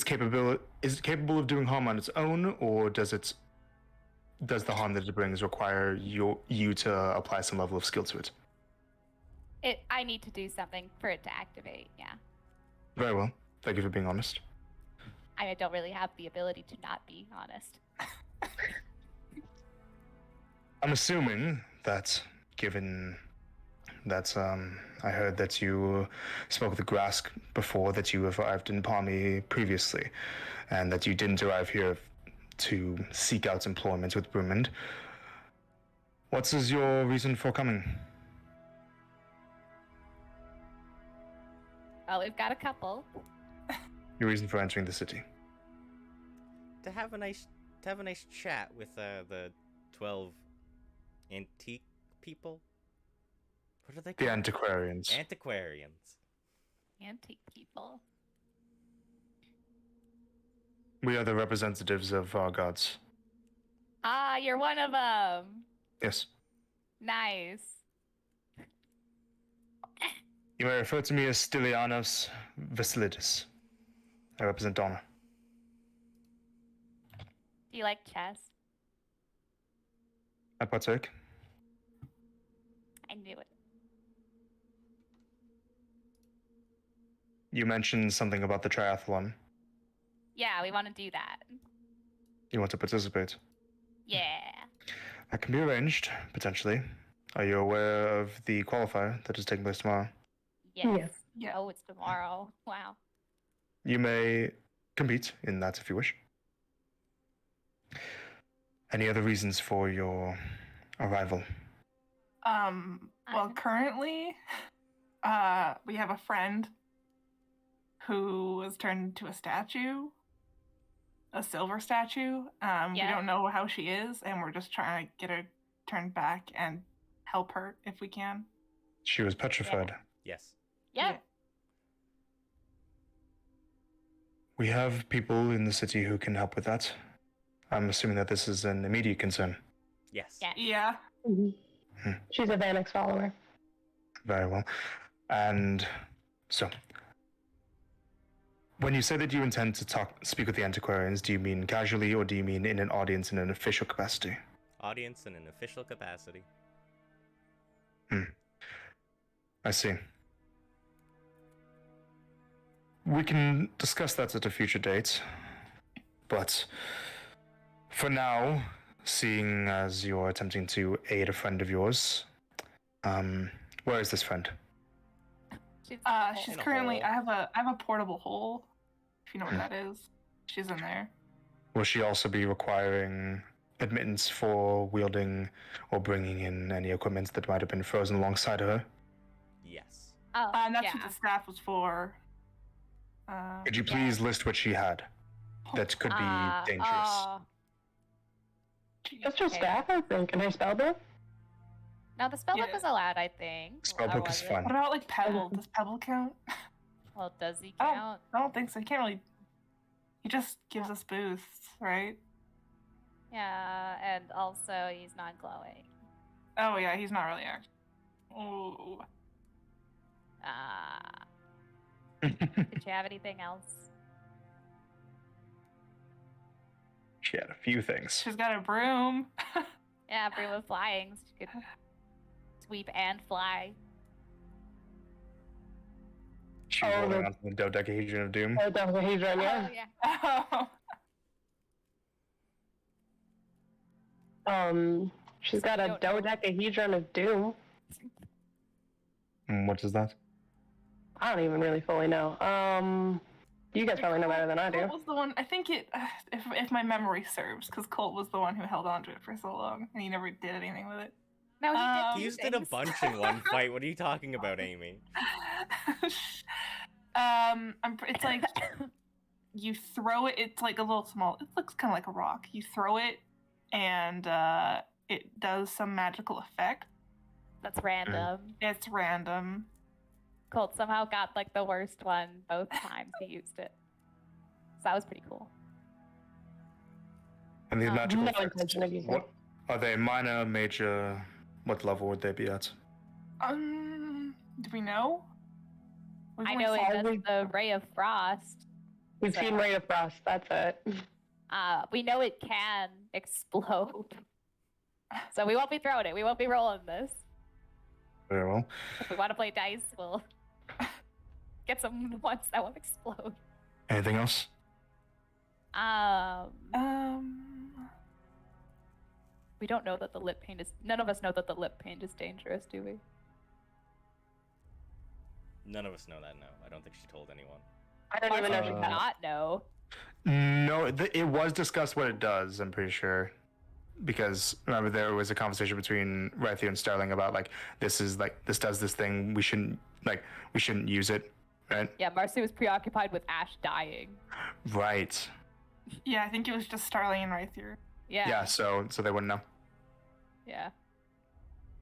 capable of doing harm on its own, or does the harm that it brings require you to apply some level of skill to it? I need to do something for it to activate. Yeah. Very well. Thank you for being honest. I don't really have the ability to not be honest. I'm assuming that, given that I heard that you spoke with the Grask before, that you arrived in Palmy previously, and that you didn't arrive here to seek out employment with Brumond. What is your reason for coming? Well, we've got a couple. Your reason for entering the city? To have a nice chat with the 12 antique people. What are they The called? antiquarians. Antiquarians. Antique people. We are the representatives of our gods. Ah, you're one of them. Yes. Nice. You may refer to me as Stylianos Vasilidis. I represent honor. Do you like chess? I partake. I knew it. You mentioned something about the triathlon. Yeah, we want to do that. You want to participate? Yeah. That can be arranged, potentially. Are you aware of the qualifier that is taking place tomorrow? Yes. Yes. Yeah. Oh, it's tomorrow. Wow. You may compete in that if you wish. Any other reasons for your arrival? Well, currently, we have a friend who was turned into a statue, a silver statue. We Yeah. don't know how she is, and we're just trying to get her turned back and help her if we can. She was petrified. Yes. Yep. We have people in the city who can help with that. I'm assuming that this is an immediate concern. Yes. Yeah. Yeah. She's a Vanix follower. Very well. And so, when you say that you intend to speak with the antiquarians, do you mean casually or do you mean in an audience in an official capacity? Audience in an official capacity. I see. We can discuss that at a future date, but for now, seeing as you're attempting to aid a friend of yours, where is this friend? She's In a currently. hole. I have a portable hole. If you know what that is, she's in there. Will she also be requiring admittance for wielding or bringing in any equipment that might have been frozen alongside her? Yes. Oh, And that's yeah. what the staff was for. Could you please list what she had that could be dangerous? Oh. Just her staff, I think, and her spellbook. No, the spellbook Yeah. was allowed, I think. Spellbook Or is was it? fun. What about like Pebble? Does Pebble count? Well, does he Oh. count? I don't think so. He can't really. He just gives us boosts, right? Yeah, and also he's not glowing. Oh yeah, he's not really active. Oh. Did you have anything else? She had a few things. She's got a broom. Yeah, Brie was flying, so she could sweep and fly. She was Oh, rolling the- onto the dodecahedron of doom. Oh, dodecahedron, yeah. Oh, yeah. She's got a Don't know. dodecahedron of doom. What is that? I don't even really fully know. You guys probably know better than I do. Colt was the one. I think it. If my memory serves, because Colt was the one who held on to it for so long, and he never did anything with it. No, he did. He two used it a things. bunch in one fight. What are you talking about, Amy? It's like you throw it. It's like a little small. It looks kind of like a rock. You throw it, and it does some magical effect. That's random. It's random. Colt somehow got like the worst one both times he used it. So that was pretty cool. And these magical No effects, intention of using what are they? Minor, major? What level would they be at? Do we know? We've I only know seen- it does the Ray of Frost. We've seen Ray of Frost. That's it. We know it can explode. So we won't be throwing it. We won't be rolling this. Very well. If we want to play dice, we'll get some ones that won't explode. Anything else? We don't know that the lip paint is. None of us know that the lip paint is dangerous, do we? None of us know that, no. I don't think she told anyone. I don't even know if Marcy she did has. not know. No, it was discussed what it does, I'm pretty sure. Because remember there was a conversation between Rythier and Sterling about like this does this thing, we shouldn't use it, right? Yeah, Marcy was preoccupied with Ash dying. Right. Yeah, I think it was just Starling and Rythier. Yeah, so they wouldn't know. Yeah.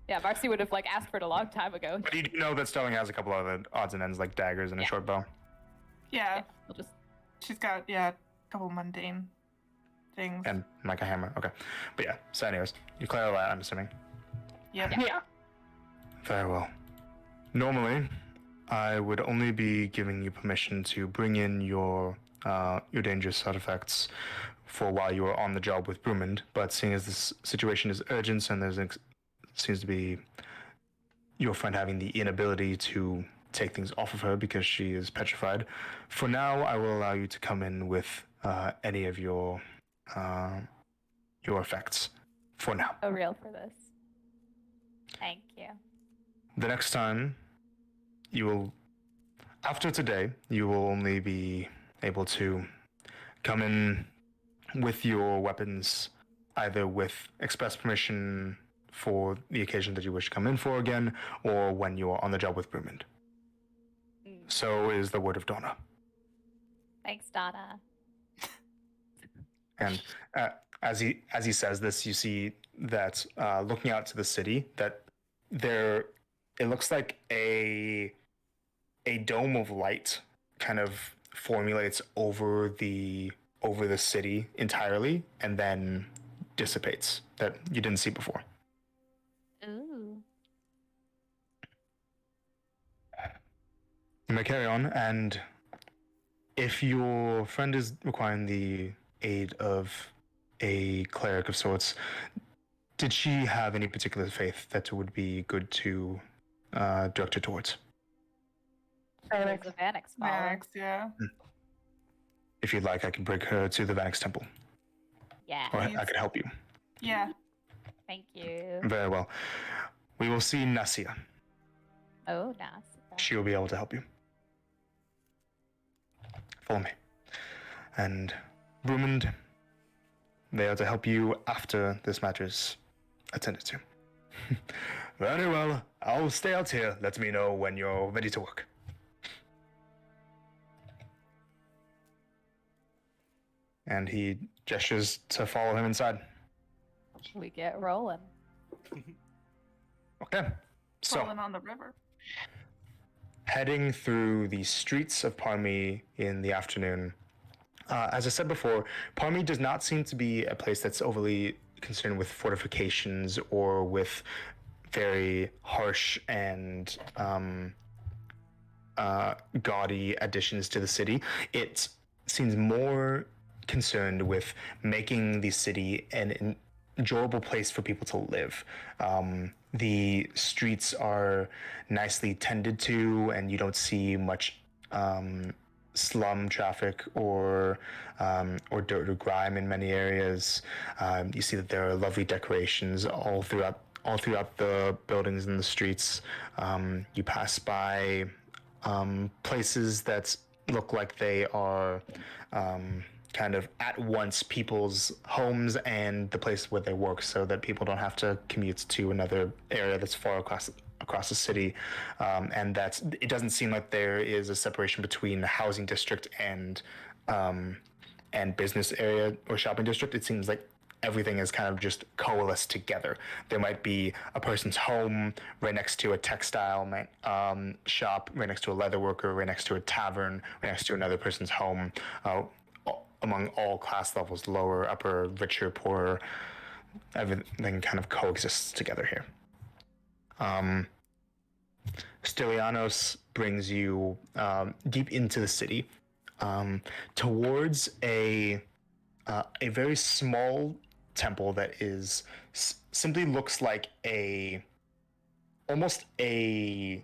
Yeah, Marcy would have like asked for it a long time ago. But you do know that Sterling has a couple other odds and ends like daggers and a short bow. Yeah, Yeah, we'll just she's got a couple mundane things. And like a hammer. Okay. But yeah, so anyways, you clear all that, I'm assuming. Yep. Yeah. Very well. Normally, I would only be giving you permission to bring in your dangerous artifacts for while you are on the job with Brumond, but seeing as this situation is urgent and seems to be your friend having the inability to take things off of her because she is petrified, for now I will allow you to come in with any of your effects for now. A real for this. Thank you. The next time after today, you will only be able to come in with your weapons either with express permission for the occasion that you wish to come in for again, or when you are on the job with Brumond. So is the word of Donna. Thanks, Donna. And as he says this, you see that looking out to the city, that it looks like a dome of light kind of formulates over the city entirely, and then dissipates, that you didn't see before. Ooh. You may carry on, and if your friend is requiring the aid of a cleric of sorts, did she have any particular faith that would be good to direct her towards? There's a Vanix follower. Max, yeah. If you'd like, I can bring her to the Vanix Temple, Yeah. or I could help you. Yeah. Thank you. Very well. We will see Nasia. Oh, nice. She will be able to help you. Follow me. And Brumond, they are to help you after this matter is attended to. Very well. I'll stay out here. Let me know when you're ready to work. And he gestures to follow him inside. we get rolling. Okay. So, Rolling on the river. heading through the streets of Parmi in the afternoon. As I said before, Parmi does not seem to be a place that's overly concerned with fortifications or with very harsh and gaudy additions to the city. It seems more concerned with making the city an enjoyable place for people to live. The streets are nicely tended to, and you don't see much slum traffic or dirt or grime in many areas. You see that there are lovely decorations all throughout the buildings and the streets. You pass by places that look like they are kind of at once people's homes and the place where they work, so that people don't have to commute to another area that's far across across the city, and that it doesn't seem like there is a separation between the housing district and business area or shopping district. It seems like everything is kind of just coalesced together. There might be a person's home right next to a textile shop, right next to a leather worker, right next to a tavern, right next to another person's home, among all class levels, lower, upper, richer, poorer. Everything kind of coexists together here. Stylianos brings you deep into the city, towards a very small temple that is simply looks like almost an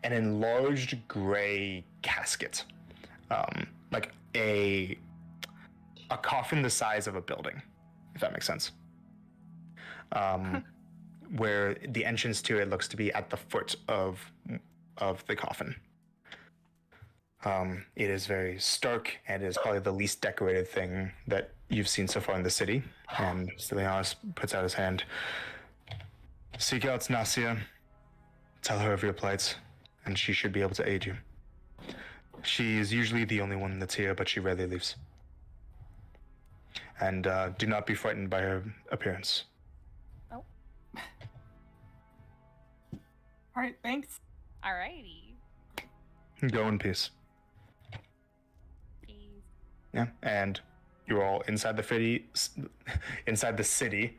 enlarged gray casket, like a coffin the size of a building, if that makes sense. Where the entrance to it looks to be at the foot of the coffin. It is very stark and is probably the least decorated thing that you've seen so far in the city. And Stylianos puts out his hand. Seek out Nasia. Tell her of your plight, and she should be able to aid you. She is usually the only one that's here, but she rarely leaves. And do not be frightened by her appearance. Oh, All right, thanks. alrighty. Go in peace. Peace. Yeah, and you're all inside the city,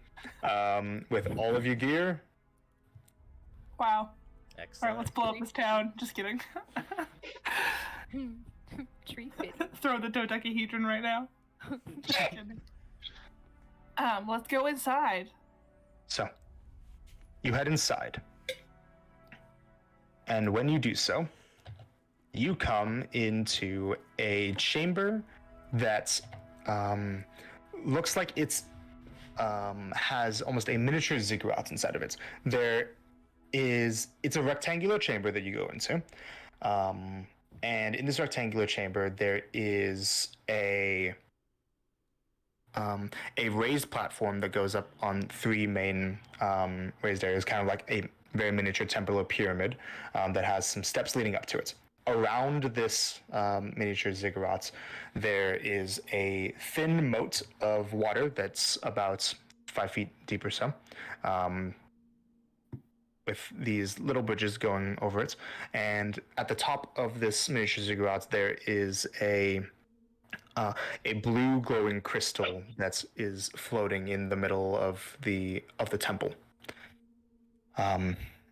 with all of your gear. Wow. Excellent. All right, let's blow up this town. Just kidding. Tree fitty. Throw the dodecahedron right now. Just kidding. Let's go inside. So, you head inside. And when you do so, you come into a chamber that looks like it's has almost a miniature ziggurat inside of it. It's a rectangular chamber that you go into. And in this rectangular chamber, there is a raised platform that goes up on three main raised areas, kind of like a very miniature temple or pyramid that has some steps leading up to it. Around this miniature ziggurat, there is a thin moat of water that's about 5 feet deep or so, with these little bridges going over it. And at the top of this miniature ziggurat, there is a blue glowing crystal that is floating in the middle of the temple.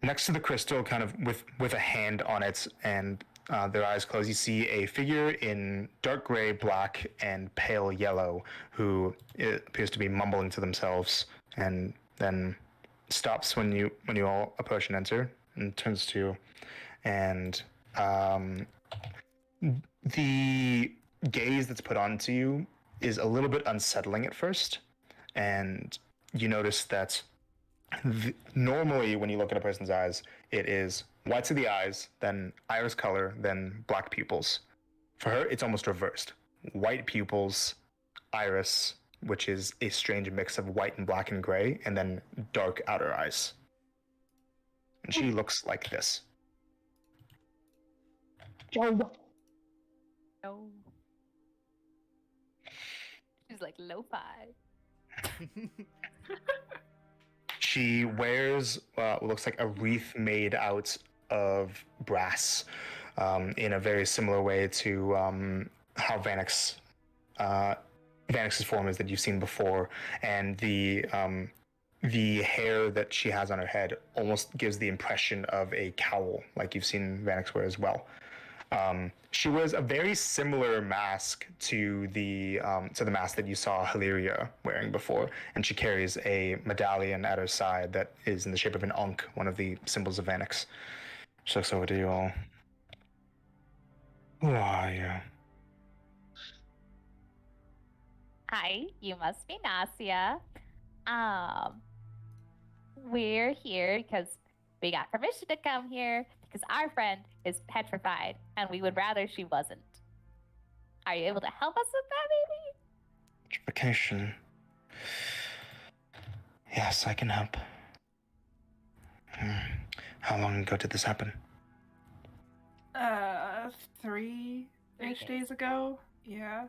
Next to the crystal, kind of with a hand on it and their eyes closed, you see a figure in dark gray, black, and pale yellow who appears to be mumbling to themselves, and then stops when you all approach and enter, and turns to you. And the gaze that's put onto you is a little bit unsettling at first, and you notice that normally when you look at a person's eyes, it is whites of the eyes, then iris color, then black pupils. For her, it's almost reversed. White pupils, iris, which is a strange mix of white and black and gray, and then dark outer eyes. And she looks like this. Joe. No. She's like lo-fi. She wears what looks like a wreath made out of brass, in a very similar way to how Vanix's form is that you've seen before, and the hair that she has on her head almost gives the impression of a cowl, like you've seen Vanix wear as well. She wears a very similar mask to the mask that you saw Hilaria wearing before, and she carries a medallion at her side that is in the shape of an Ankh, one of the symbols of Vanix. She looks over to you all. Who are you? Hi, you must be Nasia. We're here because we got permission to come here because our friend is petrified and we would rather she wasn't. Are you able to help us with that, maybe? Petrification. Yes, I can help. How long ago did this happen? 3-ish days ago. Yeah.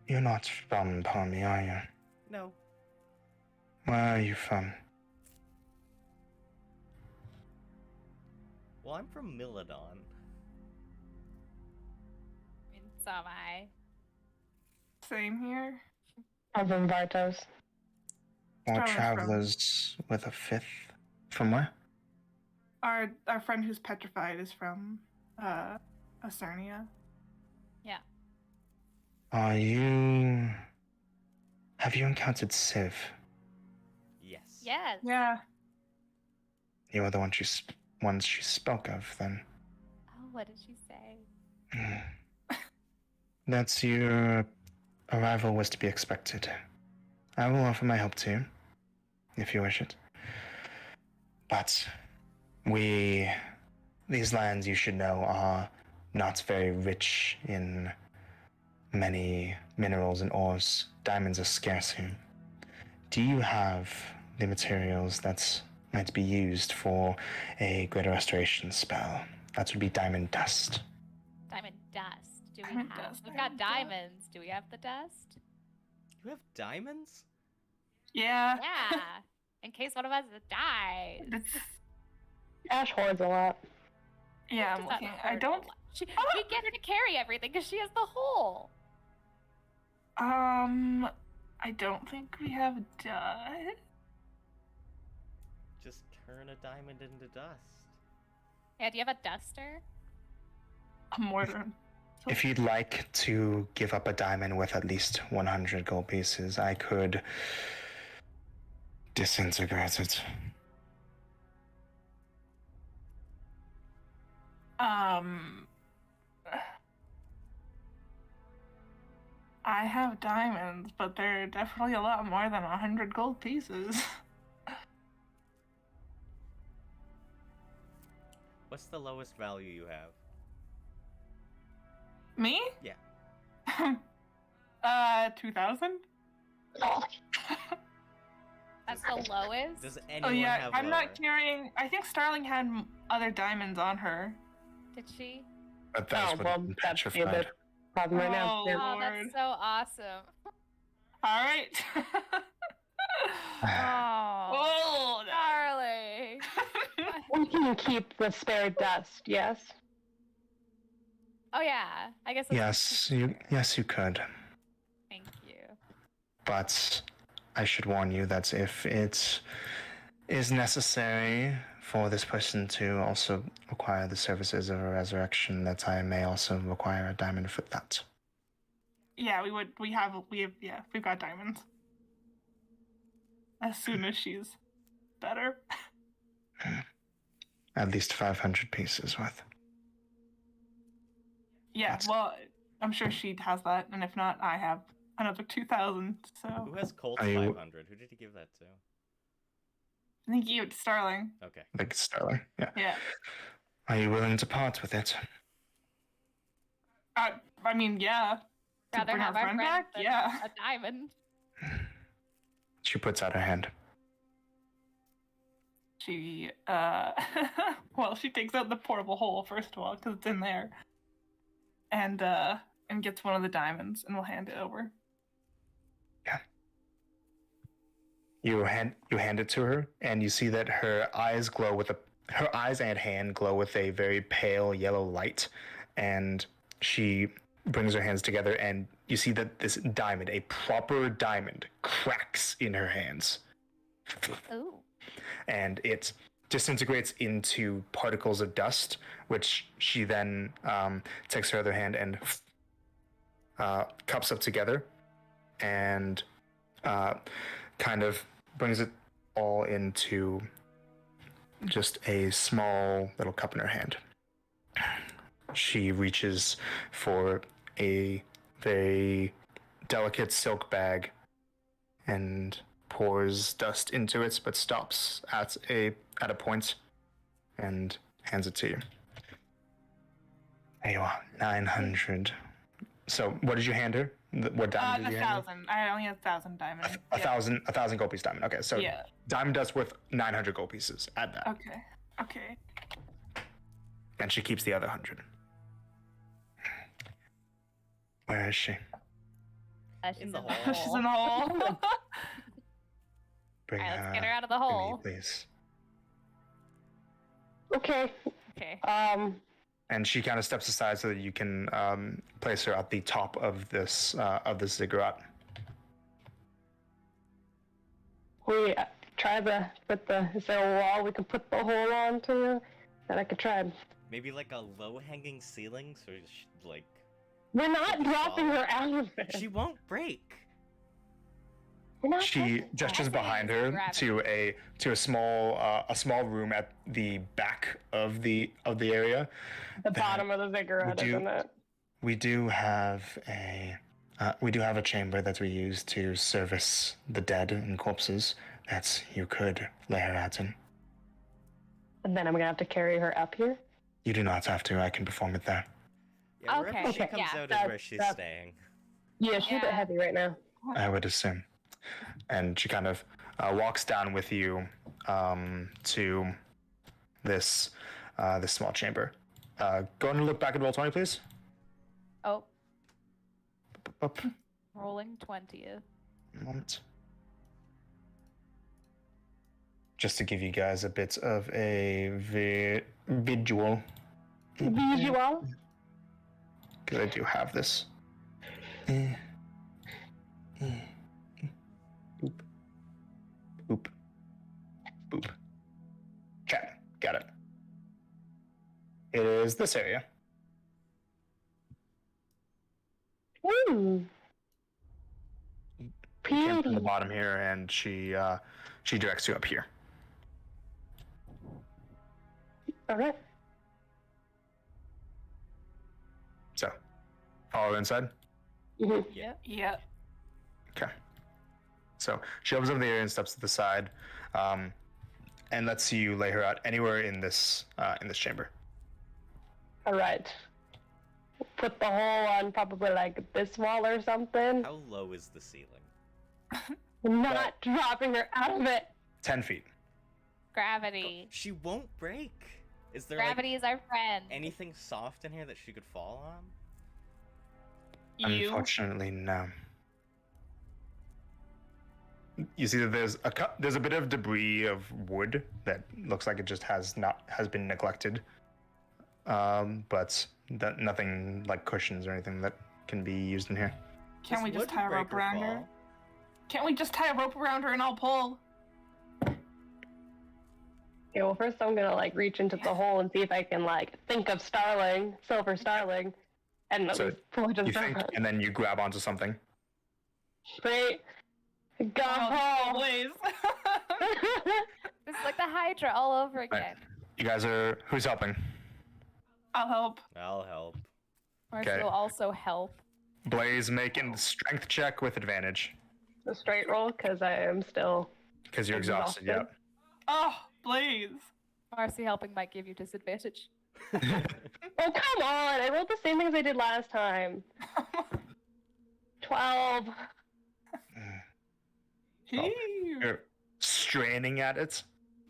You're not from Palmy, are you? No. Where are you from? Well, I'm from Milodon. I mean, so am I. Same here. I'm from Vartos. More Starling's from- travelers with a fifth. From where? Our friend who's petrified is from Acernia. Yeah. Are you... Have you encountered Civ? Yes. Yes. Yeah. You were the ones she spoke of, then. Oh, what did she say? That's your arrival was to be expected. I will offer my help to you, if you wish it. But these lands, you should know, are not very rich in many minerals and ores. Diamonds are scarce here. Do you have the materials that might be used for a greater restoration spell? That would be diamond dust. Diamond dust. Do we Diamond have? dust, We've got diamond dust. diamonds. Do we have the dust? You have diamonds? Yeah. Yeah. In case one of us dies. It's, Ash hoards a lot. yeah, I'm Does that looking. hurt I a don't. lot? We get her to carry everything because she has the hole. I don't think we have dust. Just turn a diamond into dust. Yeah, do you have a duster? A mortar. If you'd like to give up a diamond with at least 100 gold pieces, I could disintegrate it. I have diamonds, but they're definitely a lot more than 100 gold pieces. What's the lowest value you have? Me? Yeah. 2,000? That's the lowest. Does Oh anyone yeah, have I'm lower? not carrying. I think Starling had other diamonds on her. Did she? But that's Oh, what well, that's the other problem right now. Oh. They're- Oh, Lord. that's so awesome. All right. Oh, Oh, darling. We can keep the spare dust, yes? Oh yeah, I guess. That's Yes, you could. Thank you. But I should warn you that if it is necessary for this person to also require the services of a resurrection, that I may also require a diamond for that. yeah, we've got diamonds. As soon as she's better. At least 500 pieces worth. Yeah, That's- well, I'm sure she has that, and if not, I have another 2,000. So Who has Colt's Are you- 500? Who did he give that to? I think you, Starling. Okay. Like Sterling, yeah. Yeah. Are you willing to part with it? I mean, yeah. To Rather bring have our our friend friend back? than Yeah. a diamond. She puts out her hand. She, well, she takes out the portable hole, first of all, because it's in there. And gets one of the diamonds, and we'll hand it over. You hand it to her, and you see that her eyes and hand glow with a very pale yellow light, and she brings her hands together, and you see that this diamond, a proper diamond, cracks in her hands, Ooh. and it disintegrates into particles of dust, which she then takes her other hand and cups up together, and kind of brings it all into just a small little cup in her hand. She reaches for a very delicate silk bag and pours dust into it, but stops at a point and hands it to you. There you are, 900. So, what did you hand her? What diamond did A you hand me? 1,000. I only have 1,000 diamonds. A thousand gold piece diamond. Okay, so Yeah. diamond dust worth 900 gold pieces. Add that, Okay. Okay. and she keeps the other 100. Where is she? She's In the hole. hole. She's in the hole. Bring Alright, let's her get her out of the to me, hole. please. Okay. Okay. And she kind of steps aside so that you can place her at the top of this ziggurat. We try is there a wall we can put the hole onto that I could try? Maybe like a low-hanging ceiling, so like We're not dropping solid. her out of it. she won't break. We're not She dropping gestures I say behind it's her gravity. to a small room at the back of the area. the that bottom of the ziggurat, do- isn't it? We do have a chamber that we use to service the dead and corpses that you could lay her out in. And then I'm gonna have to carry her up here. You do not have to. I can perform it there. Yeah, wherever Okay, she comes yeah, out is where she's that's- staying. Yeah, she's a bit Yeah. heavy right now. I would assume. And she kind of walks down with you to this small chamber. Go and look back at roll 20, please. Oh, Up. rolling 20th. Moment. Just to give you guys a bit of a visual. Visual. Because I do have this. Boop. Boop. Boop. Okay, got it. It is this area. Ooh. Came from the Pretty. bottom here, and she directs you up here. All right. So, follow her inside. Mhm. Yeah. Okay. So she opens up the area and steps to the side, and lets you lay her out anywhere in this chamber. All right. Put the hole on probably like this wall or something. How low is the ceiling? I'm not dropping her out of it. 10 feet. Gravity. She won't break. Is there Gravity is our friend. like anything soft in here that she could fall on? You. Unfortunately, no. You see that there's a bit of debris of wood that looks like it just has been neglected, but nothing like cushions or anything that can be used in here. Can't we This just tie a wouldn't rope break or around her? fall. Can't we just tie a rope around her and I'll pull? Okay, well first I'm gonna like reach into the hole and see if I can like think of Silver Starling, and So, pull it to the You think, surface. and then you grab onto something. Great. Go Oh, hole. please. This is like the Hydra all over Right. again. You guys are who's helping? I'll help. I'll help. Marcy Okay. will also help. Blaze, make a strength check with advantage A straight roll because I am still. because you're exhausted. Yeah. Oh, please. Marcy helping might give you disadvantage. Oh come on! I rolled the same thing as I did last time. 12. Ew. You're straining at it,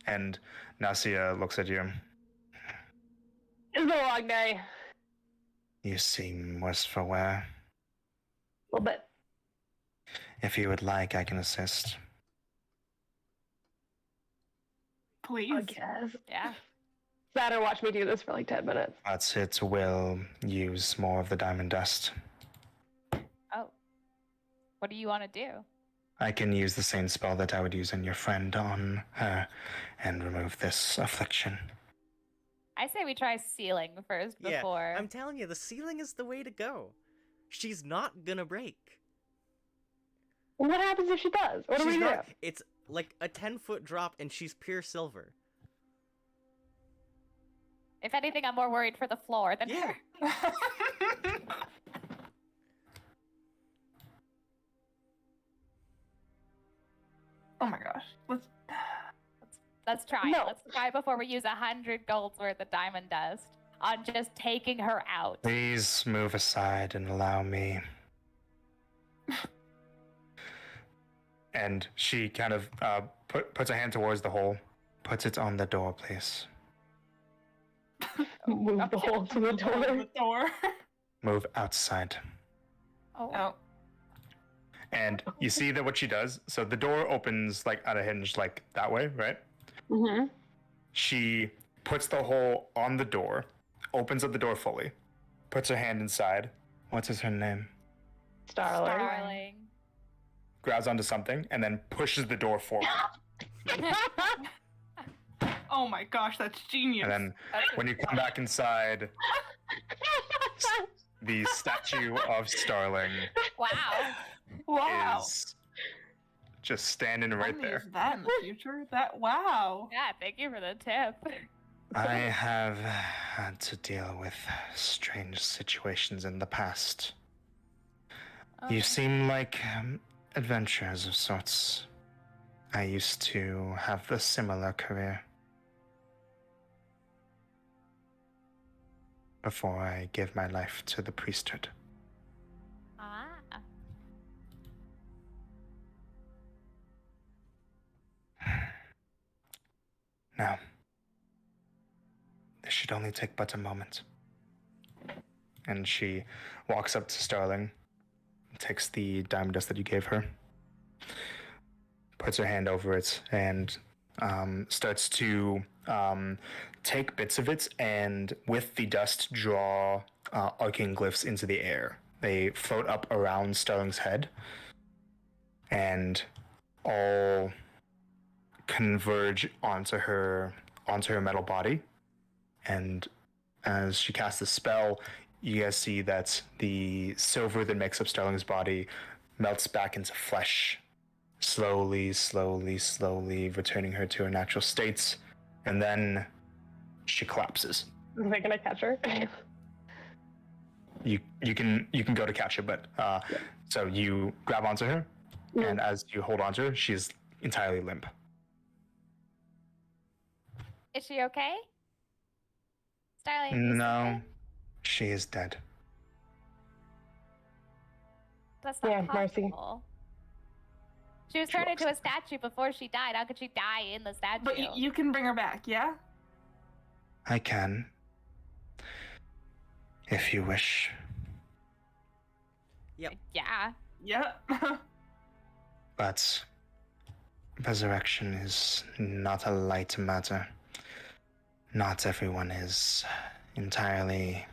and Nasia looks at you. It's been a long day. You seem worse for wear. A little bit. If you would like, I can assist. Please. I guess. Yeah. Sat or watch me do this for like 10 minutes. But it will use more of the diamond dust. Oh. What do you want to do? I can use the same spell that I would use on your friend on her and remove this affliction. I say we try ceiling first Yeah, before. I'm telling you, the ceiling is the way to go. She's not gonna break. And what happens if she does? What do She's we do? not, It's like a 10-foot drop, and she's pure silver. If anything, I'm more worried for the floor than Yeah. her. Oh my gosh. Let's try. No. Let's try before we use 100 gold's worth of diamond dust on just taking her out. Please move aside and allow me. And she kind of puts her hand towards the hole. Put it on the door, please. Move the hole to the Hold door. the door. Move outside. Oh. Oh. And you see that what she does, so the door opens like at a hinge like that way, right? Mm-hmm. She puts the hole on the door, opens up the door fully, puts her hand inside. What is her name? Starling. Darling. Grabs onto something and then pushes the door forward. Oh my gosh, that's genius. And then when you come back inside, the statue of Starling Wow. Wow. is just standing right Only there. Is that in the future? Wow. Yeah, thank you for the tip. I have had to deal with strange situations in the past. You seem like adventurers of sorts. I used to have a similar career before I gave my life to the priesthood. Ah. Now, this should only take but a moment. And she walks up to Starling, takes the diamond dust that you gave her, puts her hand over it, and starts to take bits of it and with the dust draw arcane glyphs into the air. They float up around Starling's head and all converge onto her metal body. And as she casts the spell, you guys see that the silver that makes up Starling's body melts back into flesh, slowly, returning her to her natural states, and then she collapses. Are they gonna catch her? You can go to catch her, but so you grab onto her, and as you hold onto her, she's entirely limp. Is she okay? Starling, you No, okay? she is dead. That's not Yeah, Marcy. possible. She was She turned walks into a up. statue before she died. How could she die in the statue? But you can bring her back, yeah? I can, if you wish. Yep. Yeah. Yep. But resurrection is not a light matter. Not everyone is entirely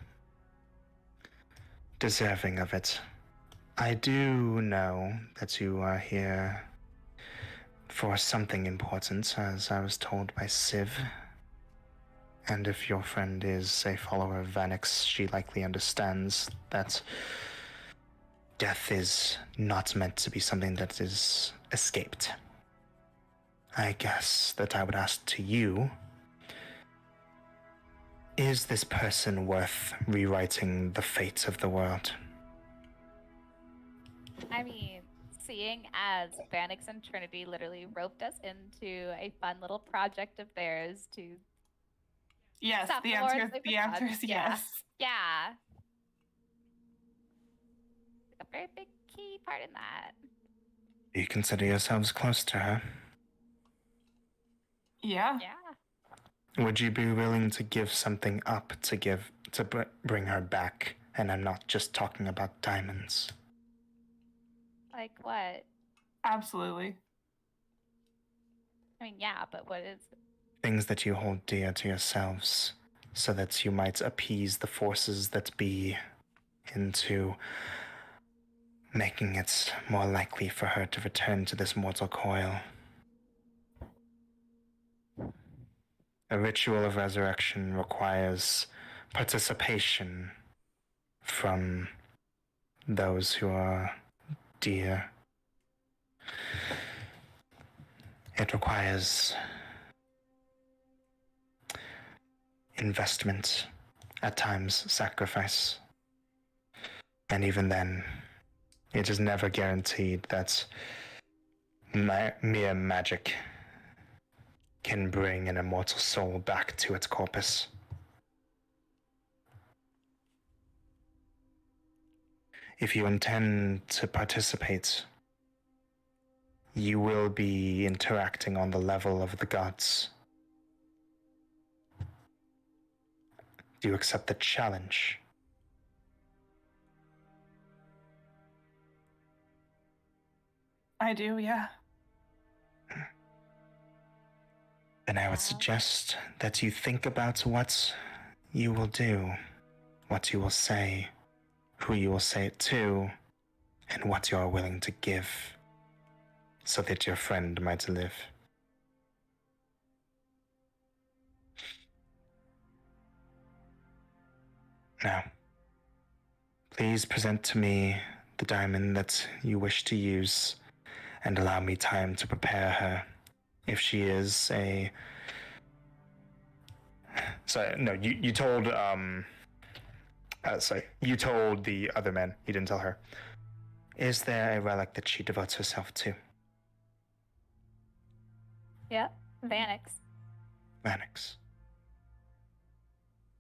deserving of it. I do know that you are here for something important, as I was told by Civ. And if your friend is a follower of Vanix, she likely understands that death is not meant to be something that is escaped. I guess that I would ask to you, is this person worth rewriting the fate of the world? I mean, seeing as Vanix and Trinity literally roped us into a fun little project of theirs to Yes, stop the wars answer with the the answer gods, is yeah. yes. Yeah. A very big key part in that. Do you consider yourselves close to her? Yeah. Yeah. Would you be willing to give something up to bring her back? And I'm not just talking about diamonds. Like what? Absolutely. I mean, yeah, but what is it? Things that you hold dear to yourselves, so that you might appease the forces that be into making it more likely for her to return to this mortal coil. A ritual of resurrection requires participation from those who are dear. It requires investment, at times sacrifice. And even then, it is never guaranteed that mere magic can bring an immortal soul back to its corpus. If you intend to participate, you will be interacting on the level of the gods. Do you accept the challenge? I do, yeah. Then I would suggest that you think about what you will do, what you will say, who you will say it to, and what you are willing to give, so that your friend might live. Now, please present to me the diamond that you wish to use, and allow me time to prepare her. If she is a... Sorry, no, you told, you told the other man, you didn't tell her. Is there a relic that she devotes herself to? Yeah, Vanix. Vanix.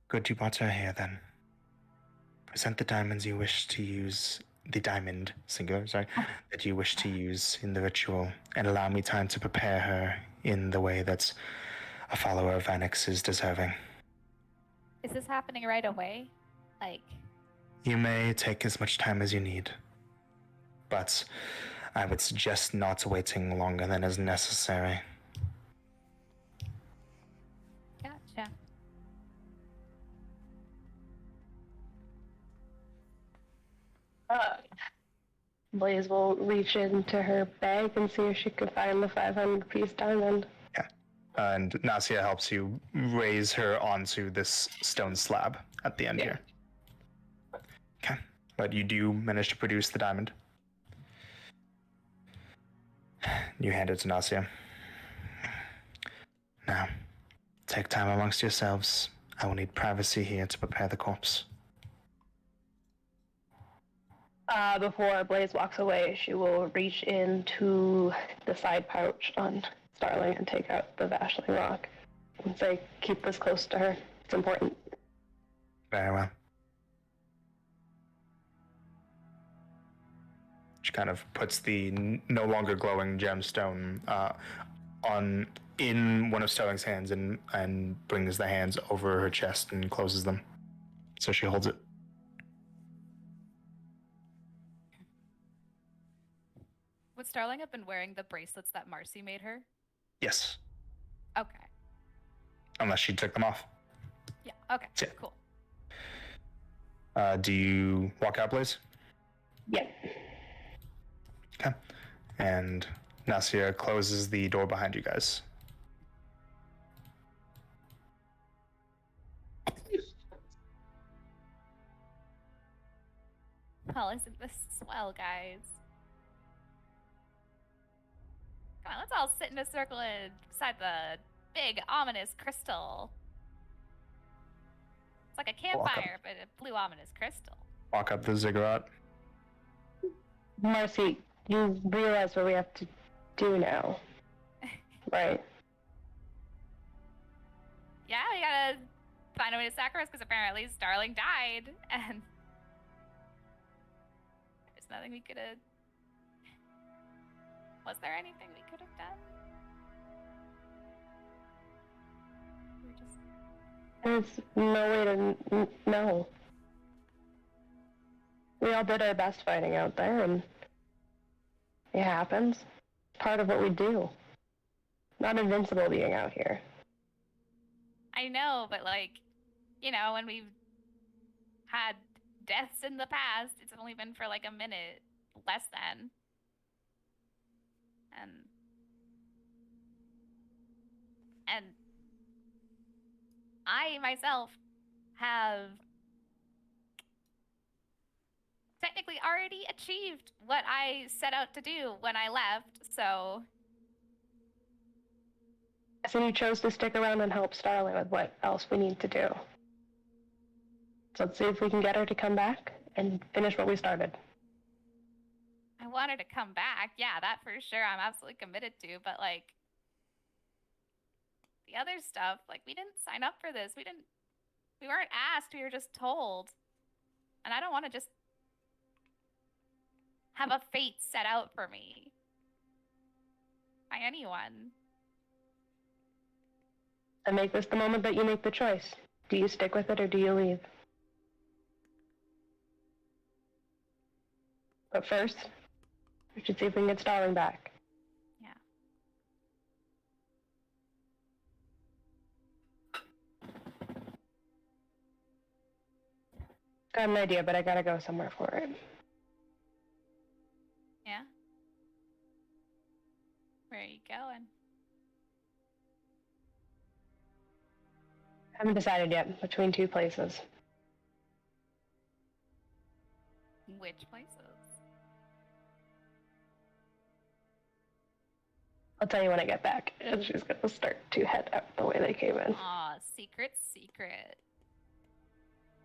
Good, you brought her here then. Present the diamonds you wish to use, the diamond, singular, sorry, that you wish to use in the ritual, and allow me time to prepare her in the way that a follower of Vanix is deserving. Is this happening right away? Like, You may take as much time as you need, but I would suggest not waiting longer than is necessary. gotcha. Blaze will reach into her bag and see if she could find the 500-piece diamond. And Nasia helps you raise her onto this stone slab at the end here. Okay, but you do manage to produce the diamond. You hand it to Nasia. Now, take time amongst yourselves. I will need privacy here to prepare the corpse. Before Blaze walks away, she will reach into the side pouch on Starling and take out the Vashling rock and say, keep this close to her. It's important. Very well. She kind of puts the no longer glowing gemstone in one of Starling's hands and brings the hands over her chest and closes them. So she holds it. Would Starling have been wearing the bracelets that Marcy made her? Yes, Okay. unless she took them off. Yeah, okay, Yeah. cool. Do you walk out, Blaze? Yep. Okay. And Nasia closes the door behind you guys. Well, isn't this swell, guys? Come on, let's all sit in a circle beside the big, ominous crystal. It's like a campfire, but a blue, ominous crystal. Walk up the ziggurat. Marcy, you realize what we have to do now, right? Yeah, we gotta find a way to sacrifice because apparently Starling died, and there's nothing we could have. Was there anything we could have done? We were just. There's no way to know. We all did our best fighting out there, and it happens. Part of what we do. Not invincible being out here. I know, but like, you know, when we've had deaths in the past, it's only been for like a minute, less than. And I myself have technically already achieved what I set out to do when I left, so So you chose to stick around and help Starling with what else we need to do. So let's see if we can get her to come back and finish what we started. I want her to come back. Yeah, that for sure. I'm absolutely committed to, but like the other stuff, like we didn't sign up for this. We weren't asked, we were just told. And I don't want to just have a fate set out for me. by anyone. And make this the moment that you make the choice. Do you stick with it or do you leave? But first, we should see if we can get Starling back. Yeah. Got an idea, but I gotta go somewhere for it. Yeah. Where are you going? Haven't decided yet between two places. Which places? I'll tell you when I get back. And she's gonna start to head out the way they came in. Aw, secret.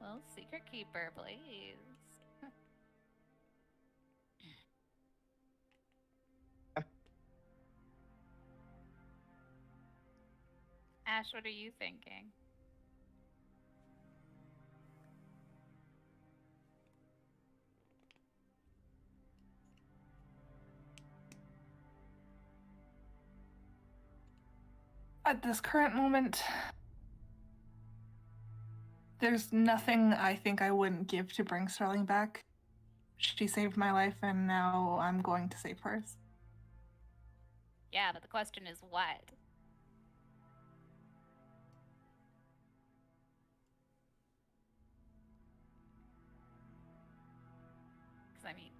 Well, secret keeper, please. Ash, what are you thinking? At this current moment, there's nothing I think I wouldn't give to bring Sterling back. She saved my life, and now I'm going to save hers. Yeah, but the question is what? Because, I mean,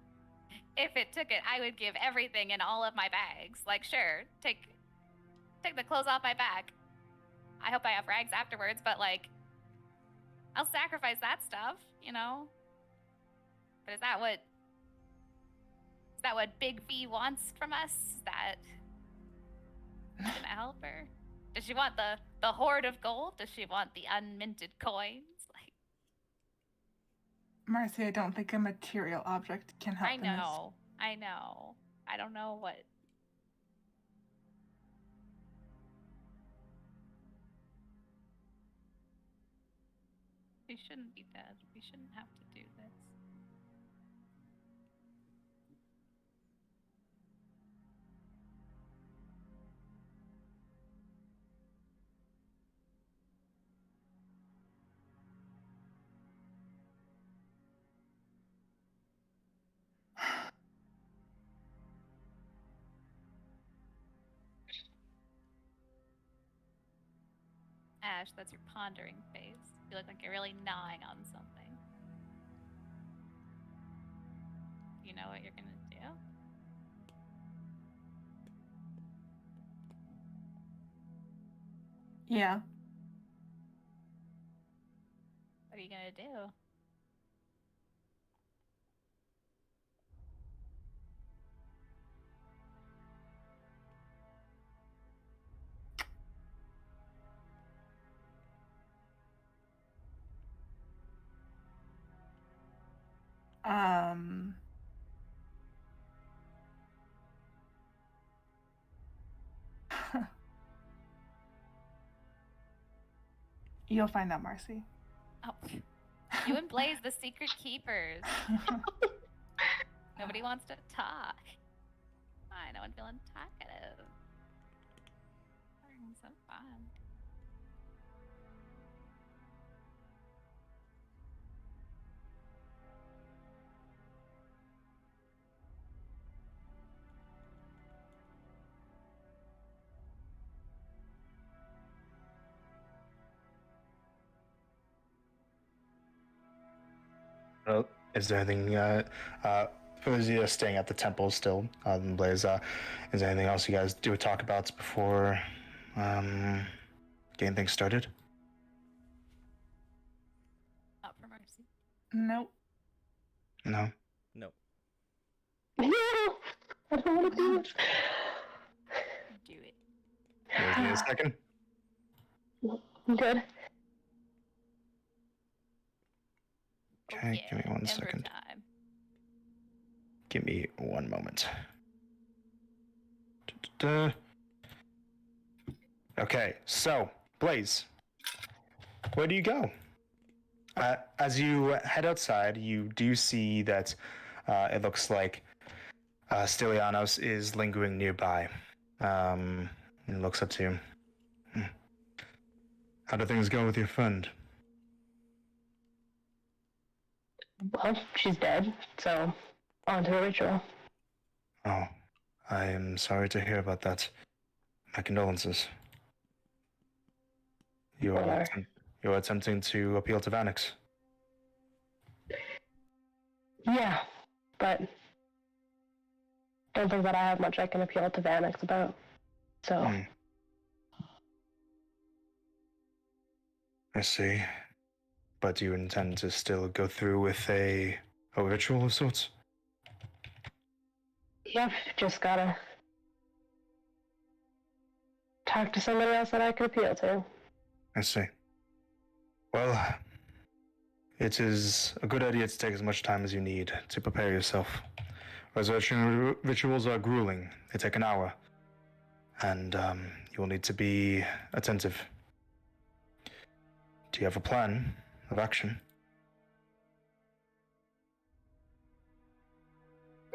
if it took it, I would give everything in all of my bags. Like, sure, take the clothes off my back. I hope I have rags afterwards, but, like, I'll sacrifice that stuff, you know? But is that what Big V wants from us? Is that gonna help her? Does she want the hoard of gold? Does she want the unminted coins? Like, Marcy, I don't think a material object can help I in this. know. I don't know what. We shouldn't be dead. We shouldn't have to do this. Ash, that's your pondering face. You look like you're really gnawing on something. You know what you're gonna do? Yeah. What are you gonna do? Um. You'll find out, Marcy. Oh, you and Blaze, the secret keepers. Nobody wants to talk. Why? No one feeling talkative. Having some fun. Well, is there anything, for those of you staying at the temple still, Blaze, is there anything else you guys do talk about before, getting things started? Not for Mercy. Nope. No? Nope. No! I don't want to do this. Do it. Give me a second. I'm good. Okay, give me one Ember second. time. Give me one moment. Da-da-da. Okay, so, Blaze, where do you go? As you head outside, you do see that it looks like Stylianos is lingering nearby. And looks up to you. How do things go with your friend? Well, she's dead, so on to the ritual. Oh, I am sorry to hear about that. My condolences. Whatever. You're attempting to appeal to Vanix. Yeah, but don't think that I have much I can appeal to Vanix about. So, I see. But do you intend to still go through with a ritual of sorts? yep, just gotta talk to somebody else that I can appeal to. I see. Well, it is a good idea to take as much time as you need to prepare yourself. Resurrection rituals are grueling. They take an hour. And you will need to be attentive. Do you have a plan of action?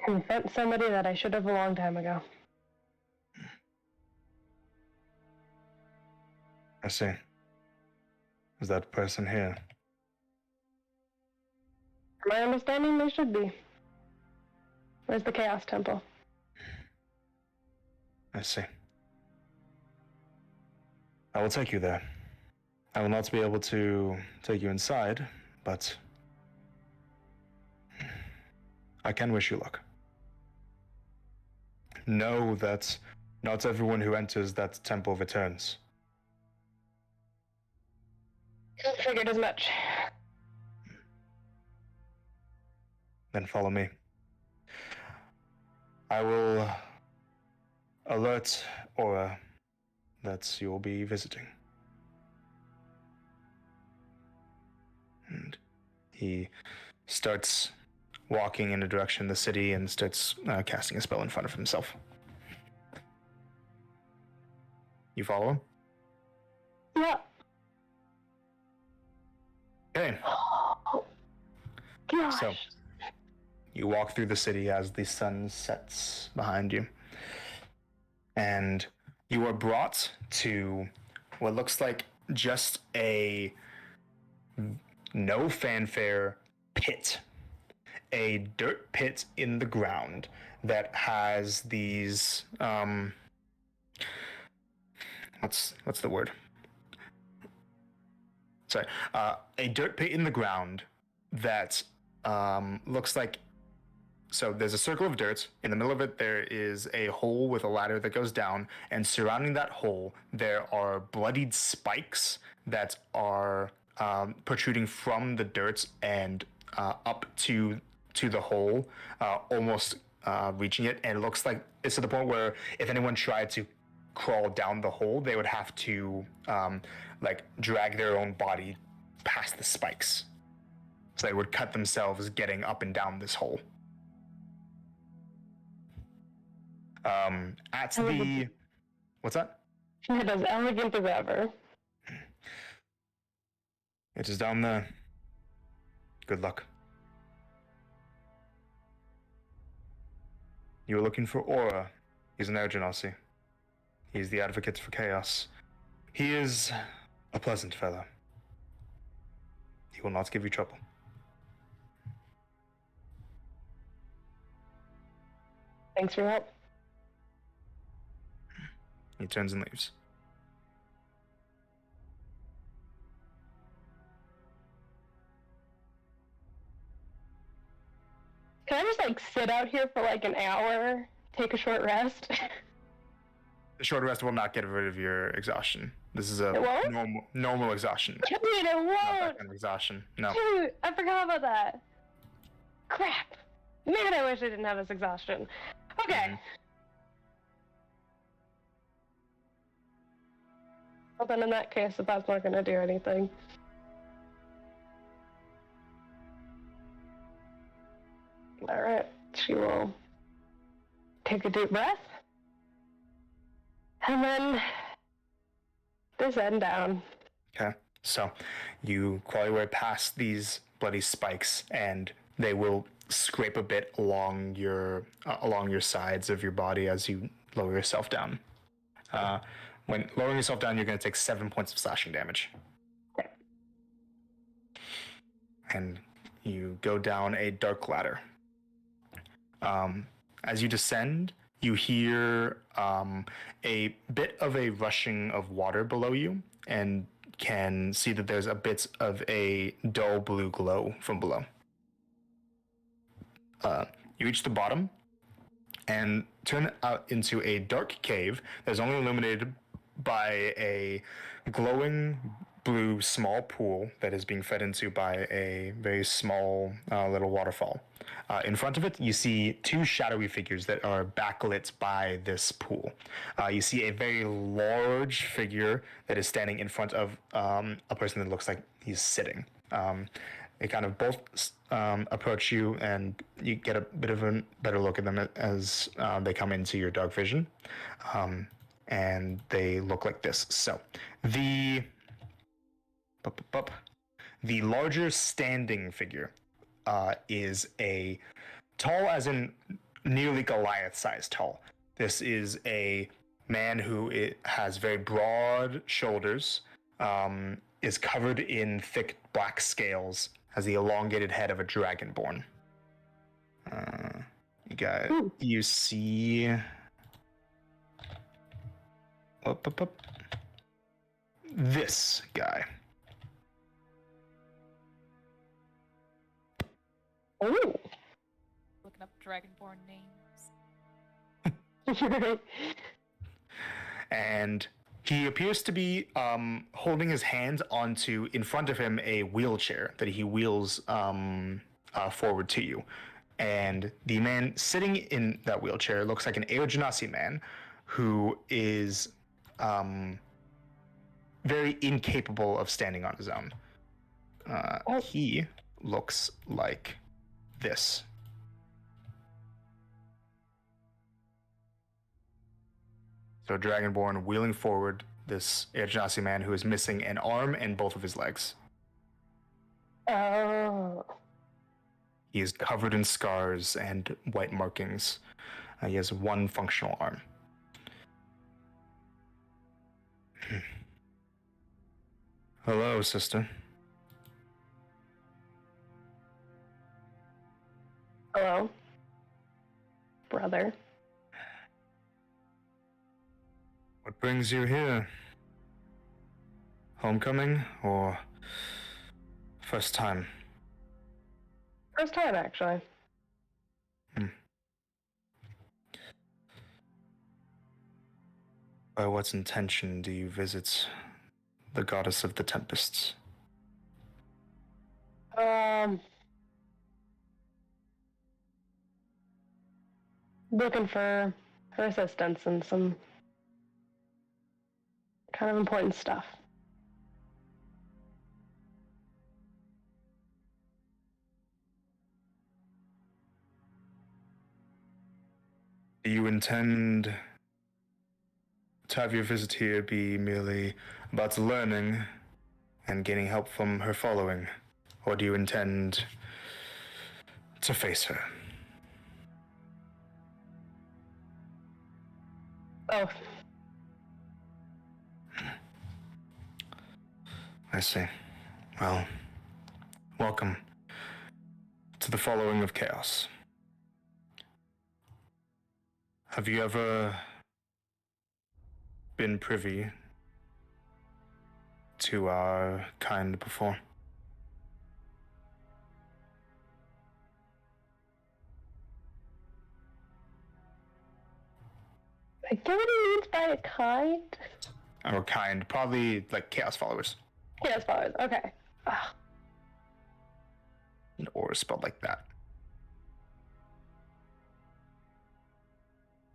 Confront somebody that I should have a long time ago. I see. Is that person here? From my understanding, they should be. Where's the Chaos Temple? I see. I will take you there. I will not be able to take you inside, but I can wish you luck. Know that not everyone who enters that temple returns. I figured as much. Then follow me. I will alert Aura that you will be visiting. And he starts walking in the direction of the city and starts casting a spell in front of himself. You follow him? Yeah. Okay. Oh, gosh. So, you walk through the city as the sun sets behind you. And you are brought to what looks like just a no fanfare pit. A dirt pit in the ground that has these what's the word? Sorry. A dirt pit in the ground that looks like, so there's a circle of dirt. In the middle of it, there is a hole with a ladder that goes down, and surrounding that hole, there are bloodied spikes that are protruding from the dirt and up to the hole, almost reaching it. And it looks like it's to the point where if anyone tried to crawl down the hole, they would have to like drag their own body past the spikes. So they would cut themselves getting up and down this hole. At the... What's that? It is elegant as ever. It is down there. Good luck. You were looking for Aura. He's an Genasi. He's the advocate for chaos. He is a pleasant fellow. He will not give you trouble. Thanks for your help. He turns and leaves. Can I just like sit out here for like an hour, take a short rest? The short rest will not get rid of your exhaustion. This is a It won't? normal exhaustion. Dude, it Not won't! that kind of exhaustion. No. Dude, I forgot about that. Crap. Man, I wish I didn't have this exhaustion. Okay. Mhm. Well then in that case, if that's not gonna do anything. Alright, she will take a deep breath. And then descend down. Okay. So you crawl your way past these bloody spikes, and they will scrape a bit along your sides of your body as you lower yourself down. When lowering yourself down, you're going to take 7 points of slashing damage. Okay. And you go down a dark ladder. As you descend, you hear a bit of a rushing of water below you, and can see that there's a bit of a dull blue glow from below. You reach the bottom and turn out into a dark cave that's only illuminated by a glowing blue small pool that is being fed into by a very small little waterfall. In front of it, you see two shadowy figures that are backlit by this pool. You see a very large figure that is standing in front of a person that looks like he's sitting. They kind of both approach you, and you get a bit of a better look at them as they come into your dark vision. And they look like this. So, the larger standing figure is a tall, as in nearly Goliath-sized tall. This is a man who has very broad shoulders, is covered in thick black scales, has the elongated head of a dragonborn. You see. This guy. Oh. Looking up Dragonborn names. And he appears to be holding his hand onto, in front of him, a wheelchair that he wheels forward to you. And the man sitting in that wheelchair looks like an Air Genasi man who is very incapable of standing on his own. He looks like this. So Dragonborn wheeling forward this Air Genasi man who is missing an arm and both of his legs. Oh. He is covered in scars and white markings. He has one functional arm. Hello, sister. Hello, brother. What brings you here? Homecoming or first time? First time, actually. By what intention do you visit the goddess of the tempests? Looking for her assistance and some kind of important stuff. Do you intend to have your visit here be merely about learning and gaining help from her following? Or do you intend to face her? Oh. I see. Well, welcome to the following of chaos. Have you ever been privy to our kind before? I get what he means by a kind. Our kind, probably like chaos followers. Chaos followers, okay. Ugh. Or spelled like that.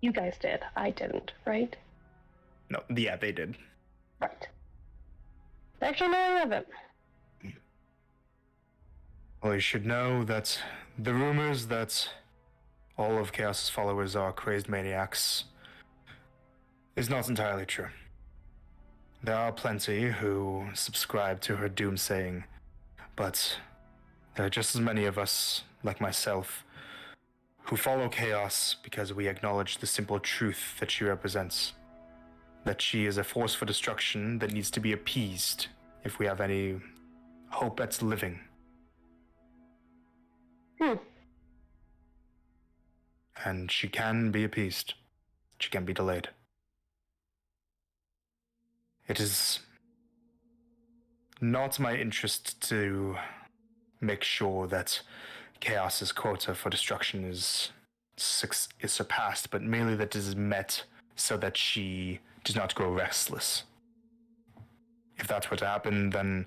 You guys did. I didn't, right? No, yeah, they did. Right. Actually, no, I haven't. Well, you should know that the rumors that all of Chaos's followers are crazed maniacs is not entirely true. There are plenty who subscribe to her doomsaying, but there are just as many of us, like myself, who follow Chaos because we acknowledge the simple truth that she represents. that she is a force for destruction that needs to be appeased if we have any hope at living. And she can be appeased. She can be delayed. It is not my interest to make sure that Chaos's quota for destruction is surpassed, but merely that it is met so that she does not grow restless. If that were to happen, then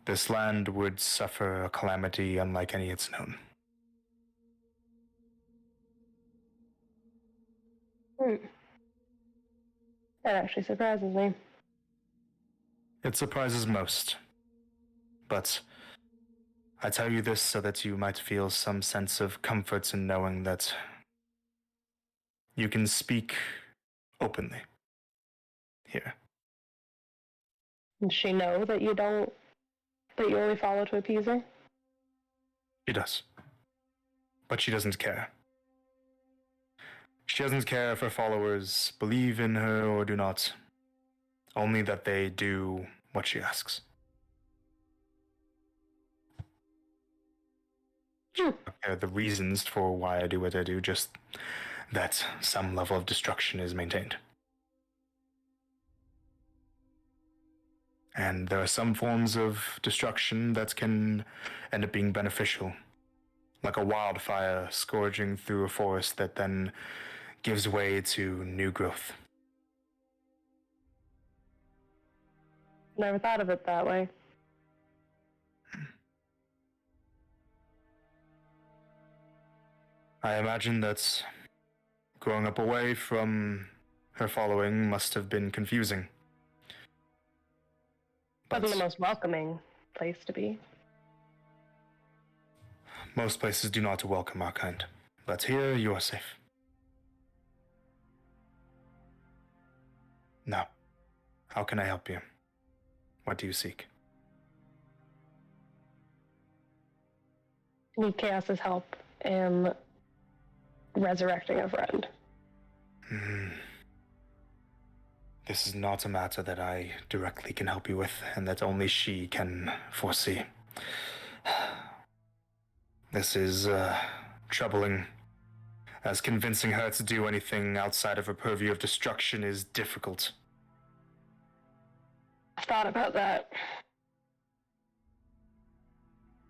this land would suffer a calamity unlike any it's known. That actually surprises me. It surprises most. But I tell you this so that you might feel some sense of comfort in knowing that you can speak openly here. Does she know that you only follow to appease her? She does. But she doesn't care. She doesn't care if her followers believe in her or do not. Only that they do what she asks. The reasons for why I do what I do, just that some level of destruction is maintained. And there are some forms of destruction that can end up being beneficial, like a wildfire scourging through a forest that then gives way to new growth. Never thought of it that way. I imagine that growing up away from her following must have been confusing. Wasn't the most welcoming place to be. Most places do not welcome our kind, but here you are safe. Now, how can I help you? What do you seek? Need Chaos's help in resurrecting a friend. This is not a matter that I directly can help you with, and that only she can foresee. This is troubling, as convincing her to do anything outside of her purview of destruction is difficult. I've thought about that.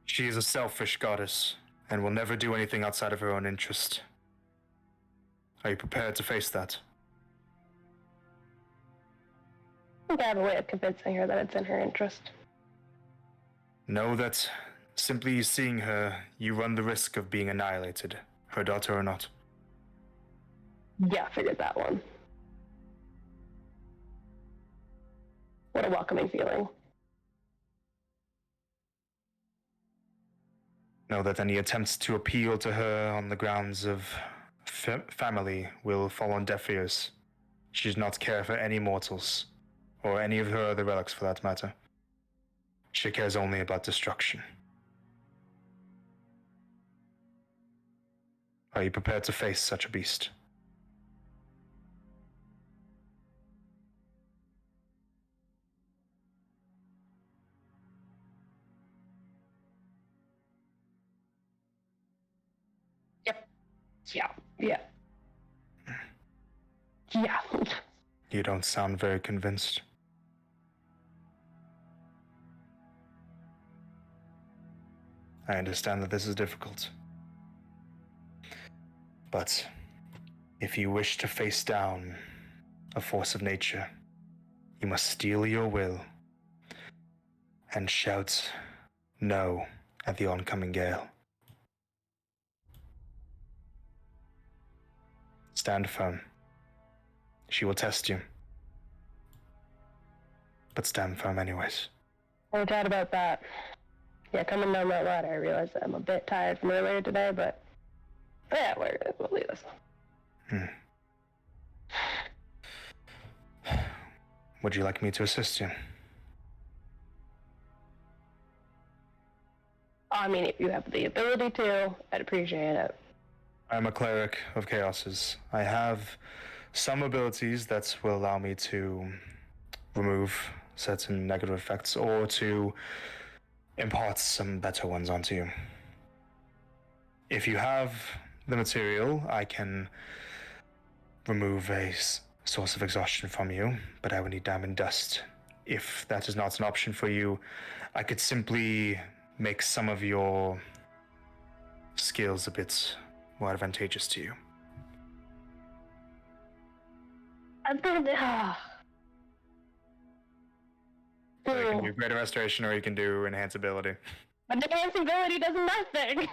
She is a selfish goddess, and will never do anything outside of her own interest. Are you prepared to face that? I think I have a way of convincing her that it's in her interest. Know that simply seeing her, you run the risk of being annihilated, her daughter or not. Yeah, figured that one. What a welcoming feeling. Know that any attempts to appeal to her on the grounds of family will fall on deaf ears. She does not care for any mortals, or any of her other relics for that matter. She cares only about destruction. Are you prepared to face such a beast? Yep. Yeah. Yeah. You don't sound very convinced. I understand that this is difficult. But if you wish to face down a force of nature, you must steel your will and shout no at the oncoming gale. Stand firm. She will test you. But stand firm anyways. I thought about that. Yeah, coming down that ladder, I realized that I'm a bit tired from earlier today, but yeah, we'll leave this. Would you like me to assist you? I mean, if you have the ability to, I'd appreciate it. I am a cleric of chaoses. I have some abilities that will allow me to remove certain negative effects or to impart some better ones onto you. If you have the material, I can remove a source of exhaustion from you, but I would need diamond dust. If that is not an option for you, I could simply make some of your skills a bit more advantageous to you. So you can do greater restoration or you can do enhance ability. But enhance ability does nothing.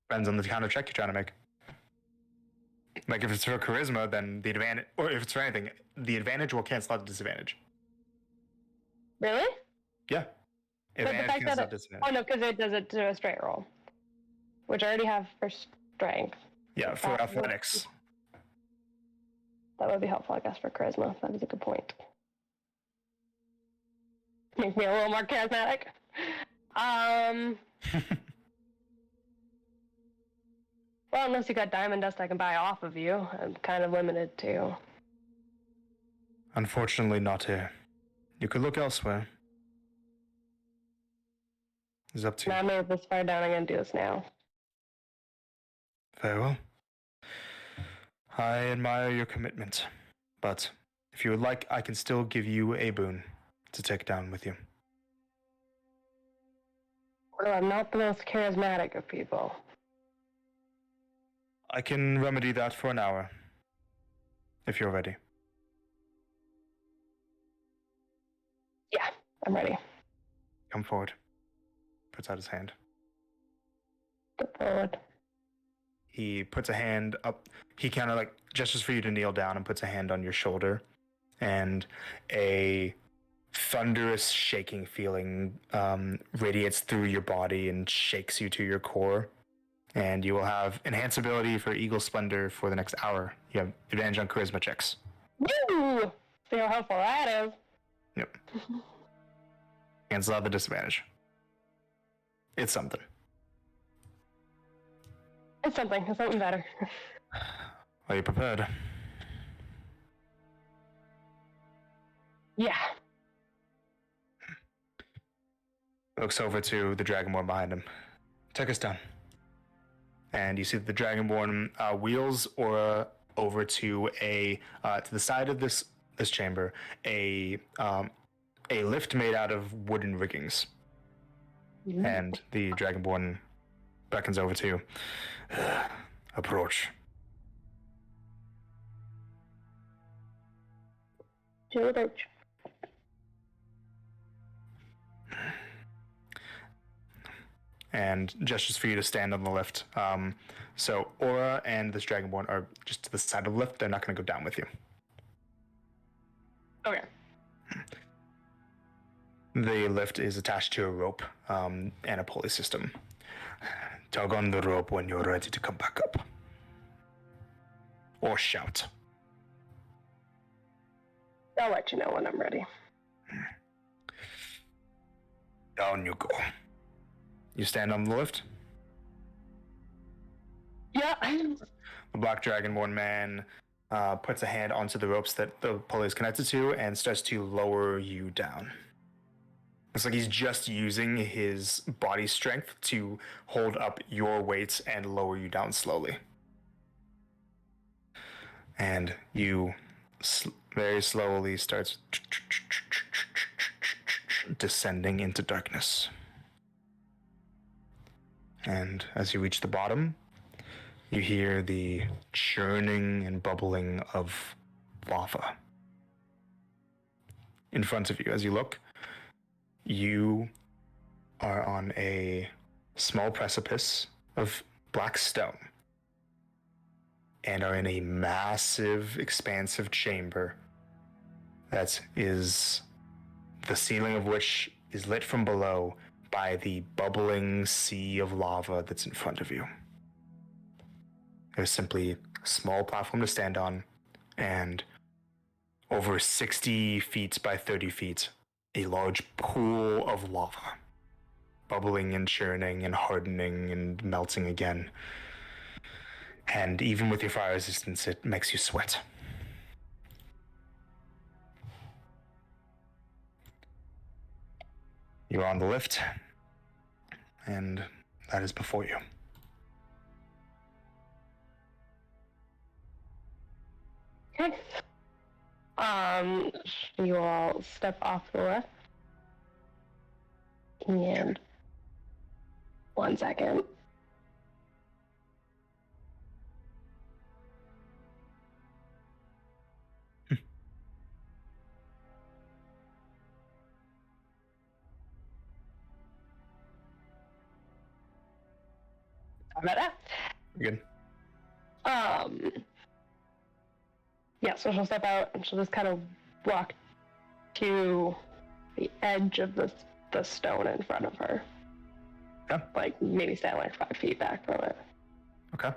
Depends on the kind of check you're trying to make. Like if it's for charisma, then the advantage, or if it's for anything, the advantage will cancel out the disadvantage. Really? Yeah. But the Advantage fact cancels that out disadvantage. Oh no, because it does it to a straight roll, which I already have for strength. Yeah, for That would- athletics. That would be helpful, I guess, for charisma. That is a good point. Make me a little more charismatic. Well, unless you got diamond dust I can buy off of you. I'm kind of limited to. Unfortunately, not here. You could look elsewhere. It's up to Now you. I made it this far down, I'm gonna do this now. Very well. I admire your commitment, but if you would like, I can still give you a boon to take down with you. Well, I'm not the most charismatic of people. I can remedy that for an hour, if you're ready. Yeah, I'm ready. Come forward. Puts out his hand. Step forward. He puts a hand up. He kind of like gestures for you to kneel down and puts a hand on your shoulder. And a thunderous shaking feeling radiates through your body and shakes you to your core. And you will have enhanced ability for Eagle Splendor for the next hour. You have advantage on charisma checks. Woo! See how helpful that is. Yep. Cancel out the disadvantage. It's something. It's something better. Are you prepared? Yeah. Looks over to the Dragonborn behind him. Take us down. And you see that the Dragonborn wheels Aura over to the side of this chamber, a lift made out of wooden riggings. And the Dragonborn beckons over to you. Approach. To approach. And gestures for you to stand on the lift. So Aura and this Dragonborn are just to the side of the lift. They're not going to go down with you. Okay. The lift is attached to a rope and a pulley system. Tug on the rope when you're ready to come back up. Or shout. I'll let you know when I'm ready. Down you go. You stand on the lift. Yeah. The Black Dragonborn man puts a hand onto the ropes that the pulley is connected to and starts to lower you down. It's like he's just using his body strength to hold up your weight and lower you down slowly. And you very slowly starts descending into darkness. And as you reach the bottom, you hear the churning and bubbling of lava. In front of you, as you look, you are on a small precipice of black stone and are in a massive, expansive chamber that is the ceiling of which is lit from below by the bubbling sea of lava that's in front of you. There's simply a small platform to stand on and over 60 feet by 30 feet, a large pool of lava, bubbling and churning and hardening and melting again. And even with your fire resistance, it makes you sweat. You're on the lift, and that is before you. Okay. You all step off the lift. And 1 second. Better. Good. Yeah, so she'll step out and she'll just kind of walk to the edge of the stone in front of her. Yeah. Like maybe stand like 5 feet back from it. Okay.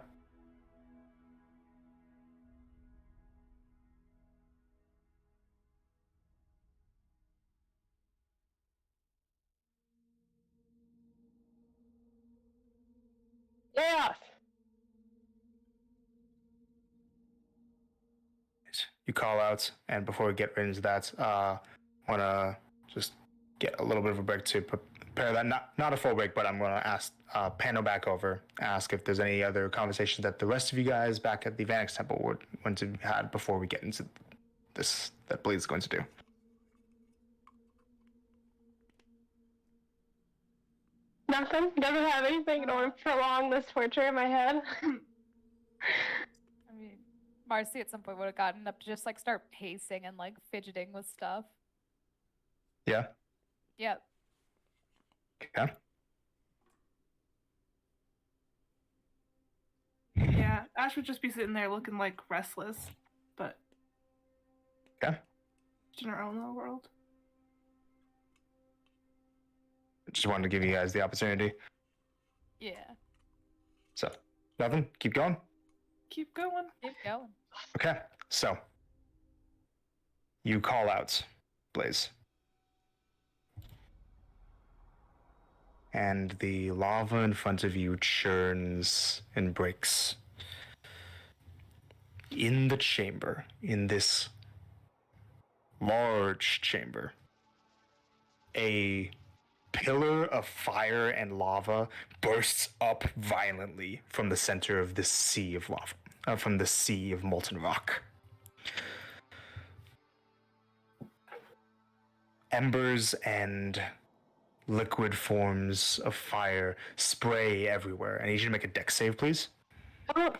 Yes. You call out, and before we get into that, I want to just get a little bit of a break to prepare that. Not a full break, but I'm going to ask Pano back over, ask if there's any other conversations that the rest of you guys back at the Vanix Temple would want to have before we get into this that Bleed's going to do. Nothing? Doesn't have anything? I don't want to prolong this torture in my head. I mean, Marcy at some point would have gotten up to just like start pacing and like fidgeting with stuff. Yeah? Yep. Okay. Yeah, Ash would just be sitting there looking like restless, but Okay. in her own little world. Just wanted to give you guys the opportunity. Yeah. So, nothing? Keep going? Keep going. Keep going. Okay. So, you call out, Blaze. And the lava in front of you churns and breaks. In the chamber, in this large chamber, a pillar of fire and lava bursts up violently from the center of this sea of lava, from the sea of molten rock. Embers and liquid forms of fire spray everywhere. I need you to make a dex save, please. Oh.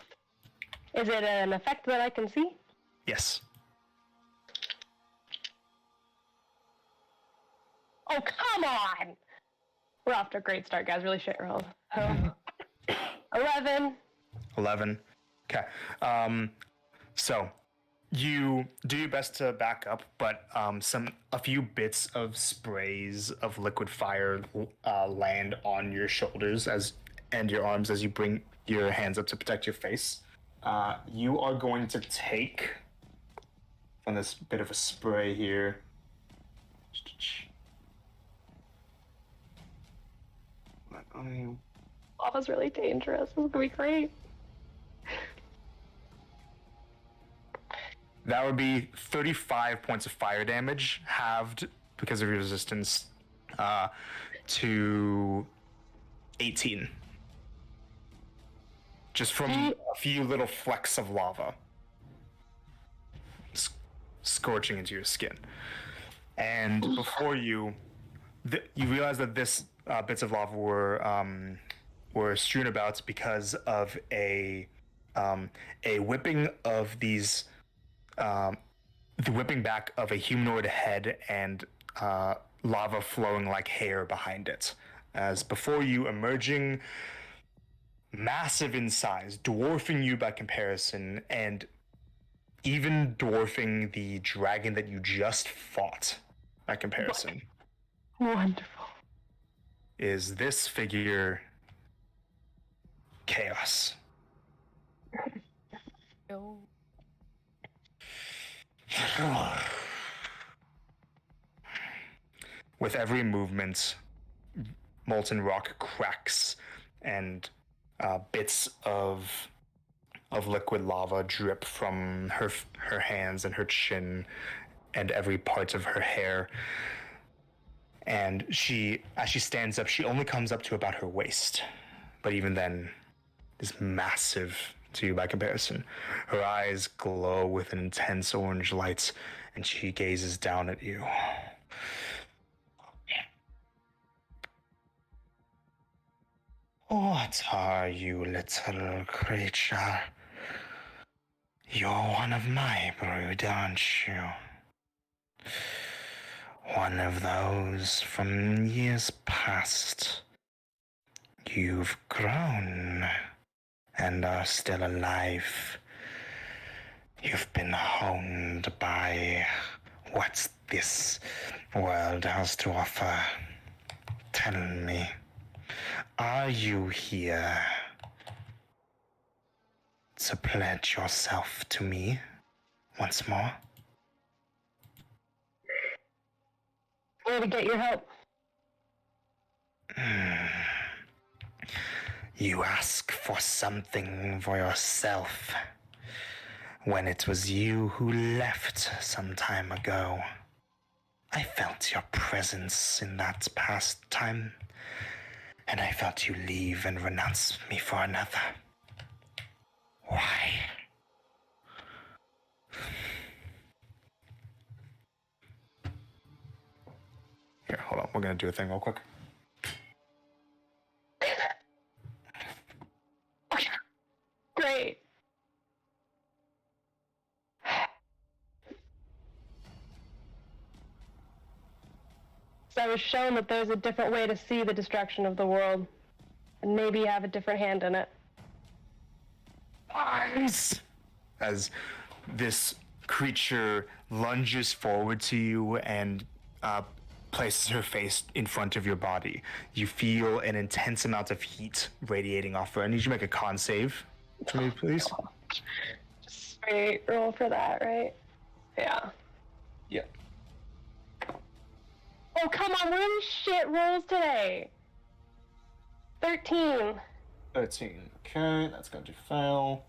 Is it an effect that I can see? Yes. Oh, come on! We're off to a great start, guys. Really shit rolls. 11. 11. Okay. So you do your best to back up, but a few bits of sprays of liquid fire land on your shoulders and your arms as you bring your hands up to protect your face. You are going to take from this bit of a spray here. Lava's really dangerous. This is gonna be great. That would be 35 points of fire damage, halved because of your resistance, to 18. Just from a few little flecks of lava scorching into your skin. And before you, you realize that this bits of lava were strewn about because of a whipping of these. The whipping back of a humanoid head and lava flowing like hair behind it. As before you, emerging massive in size, dwarfing you by comparison, and even dwarfing the dragon that you just fought by comparison, Wonderful. is this figure, Chaos. Yo. With every movement, molten rock cracks and bits of of liquid lava drip from her hands and her chin and every part of her hair. And as she stands up, she only comes up to about her waist. But even then, is massive to you by comparison. Her eyes glow with an intense orange light, and she gazes down at you. What are you, little creature? You're one of my brood, aren't you? One of those from years past. You've grown and are still alive. You've been honed by what this world has to offer. Tell me, are you here to pledge yourself to me once more? Here to get your help. You ask for something for yourself when it was you who left some time ago. I felt your presence in that past time, and I felt you leave and renounce me for another. Why? Here, hold on. We're gonna do a thing real quick. Great. So I was shown that there's a different way to see the destruction of the world, and maybe you have a different hand in it. Eyes! As this creature lunges forward to you and places her face in front of your body. You feel an intense amount of heat radiating off her. I need you to make a con save for me, please. Just straight roll for that, right? Yeah. Yeah. Oh, come on, what are these shit rolls today? 13. 13. Okay, that's going to fail.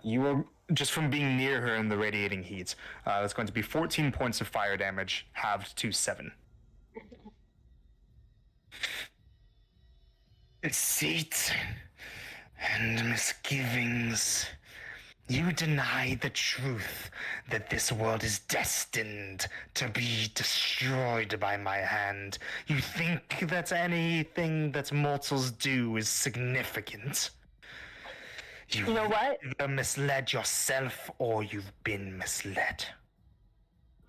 You are, just from being near her in the radiating heat, that's going to be 14 points of fire damage, halved to 7. Deceit and misgivings. You deny the truth that this world is destined to be destroyed by my hand. You think that anything that mortals do is significant. You know what? Either misled yourself or you've been misled.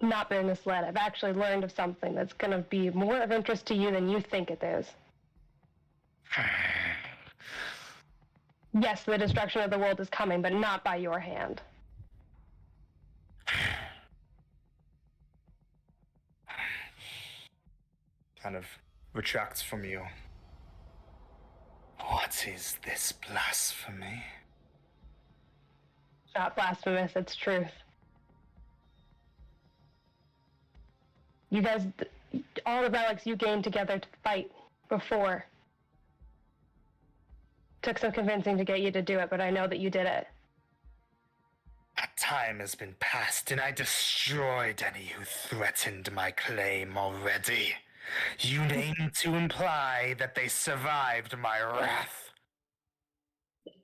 Not been misled. I've actually learned of something that's going to be more of interest to you than you think it is. Yes, the destruction of the world is coming, but not by your hand. Kind of retracts from you. What is this blasphemy? Not blasphemous, it's truth. You guys, all the relics you gained together to fight before. Took some convincing to get you to do it, but I know that you did it. That time has been past, and I destroyed any who threatened my claim already. You aim to imply that they survived my wrath.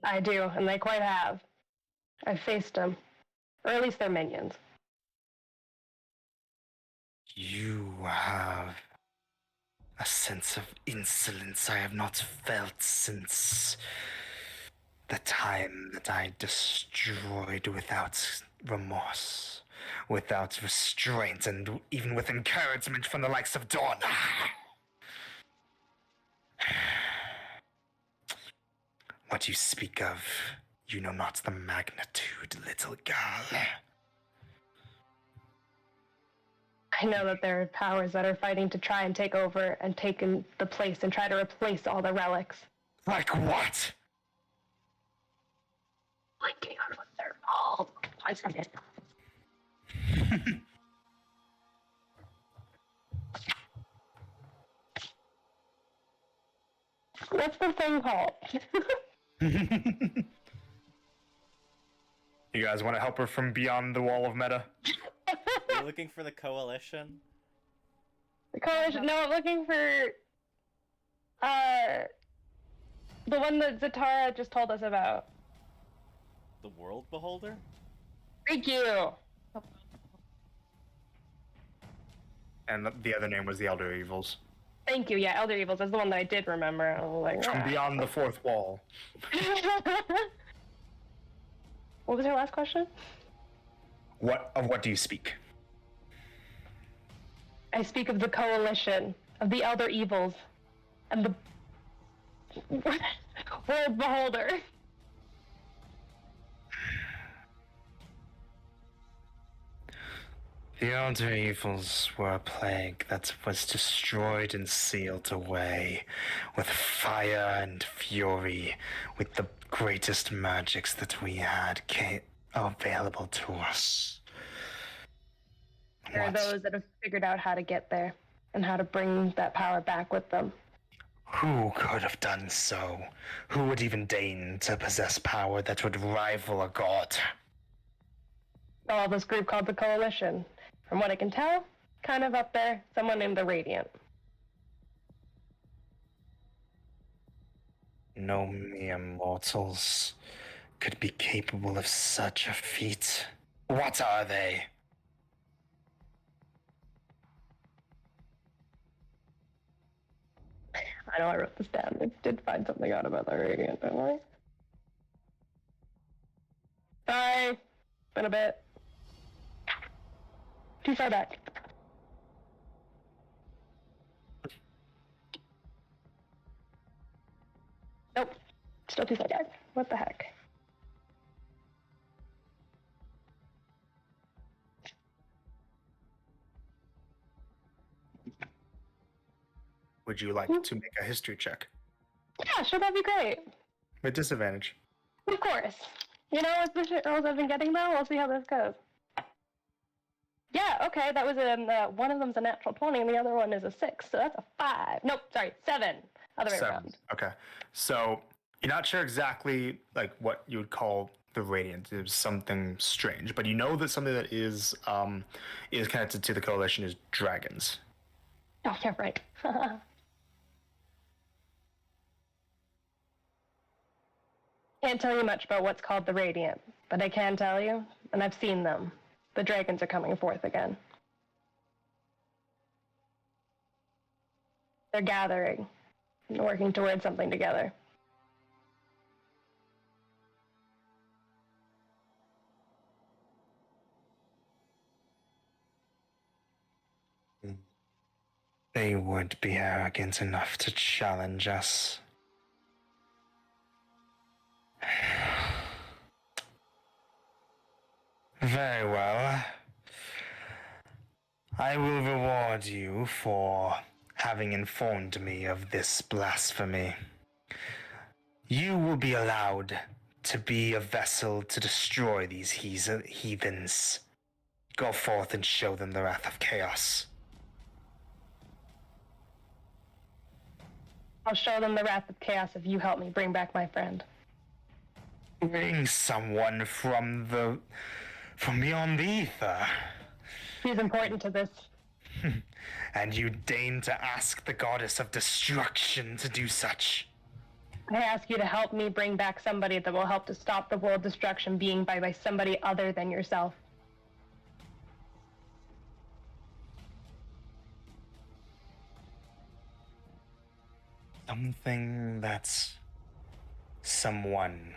I do, and they quite have. I've faced them. Or at least their minions. You have a sense of insolence I have not felt since the time that I destroyed without remorse, without restraint, and even with encouragement from the likes of Dawn. What you speak of, you know not the magnitude, little girl. I know that there are powers that are fighting to try and take over and take in the place and try to replace all the relics. Like what? I can't what they're called. I forget. What's the thing called? You guys want to help her from beyond the wall of meta? You're looking for the coalition? The coalition. No, I'm looking for the one that Zatara just told us about. The World Beholder? Thank you. And the other name was the Elder Evils. Thank you. Yeah, Elder Evils is the one that I did remember. I was like, From beyond the fourth wall. What was your last question? What do you speak? I speak of the coalition, of the Elder Evils, and the World Beholder. The Elder Evils were a plague that was destroyed and sealed away with fire and fury, with the greatest magics that we had available to us. There are those that have figured out how to get there and how to bring that power back with them. Who could have done so? Who would even deign to possess power that would rival a god? All this group called the Coalition. From what I can tell, kind of up there, someone named the Radiant. No mere mortals could be capable of such a feat. What are they? I know I wrote this down. I did find something out about the Radiant, don't worry. Sorry. Been a bit. Too far back. Nope. Still too far back. What the heck? Would you like to make a history check? Yeah, sure, that'd be great. With disadvantage. Of course. You know, with the shit rolls I've been getting though, we'll see how this goes. Yeah, okay, that was one of them's a natural 20 and the other one is a 6, so that's a 5. Nope, sorry, 7. Other way 7. around. Okay. So you're not sure exactly like what you would call the Radiant. It was something strange, but you know that something that is connected to the Coalition is dragons. Oh, yeah, right. Can't tell you much about what's called the Radiant, but I can tell you, and I've seen them. The dragons are coming forth again. They're gathering and working towards something together. They would be arrogant enough to challenge us. Very well. I will reward you for having informed me of this blasphemy. You will be allowed to be a vessel to destroy these heathens. Go forth and show them the wrath of chaos. I'll show them the wrath of chaos if you help me bring back my friend. Bring someone from beyond the ether. He's important to this. And you deign to ask the goddess of destruction to do such. I ask you to help me bring back somebody that will help to stop the world destruction being by somebody other than yourself. Something that's someone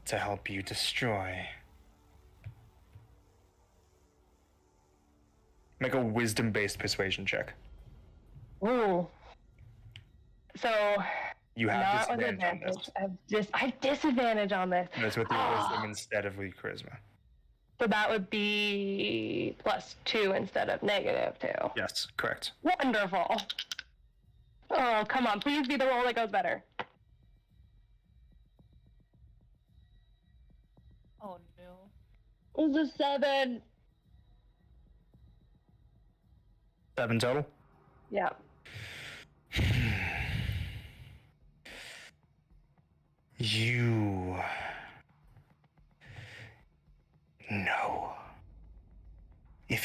to help you destroy. Make a wisdom-based persuasion check. Ooh. So You have not with disadvantage on this. I have disadvantage on this. That's with your wisdom instead of with charisma. So that would be +2 instead of -2. Yes, correct. Wonderful. Oh, come on. Please be the roll that goes better. Oh no. It was a 7. 7 total? Yeah.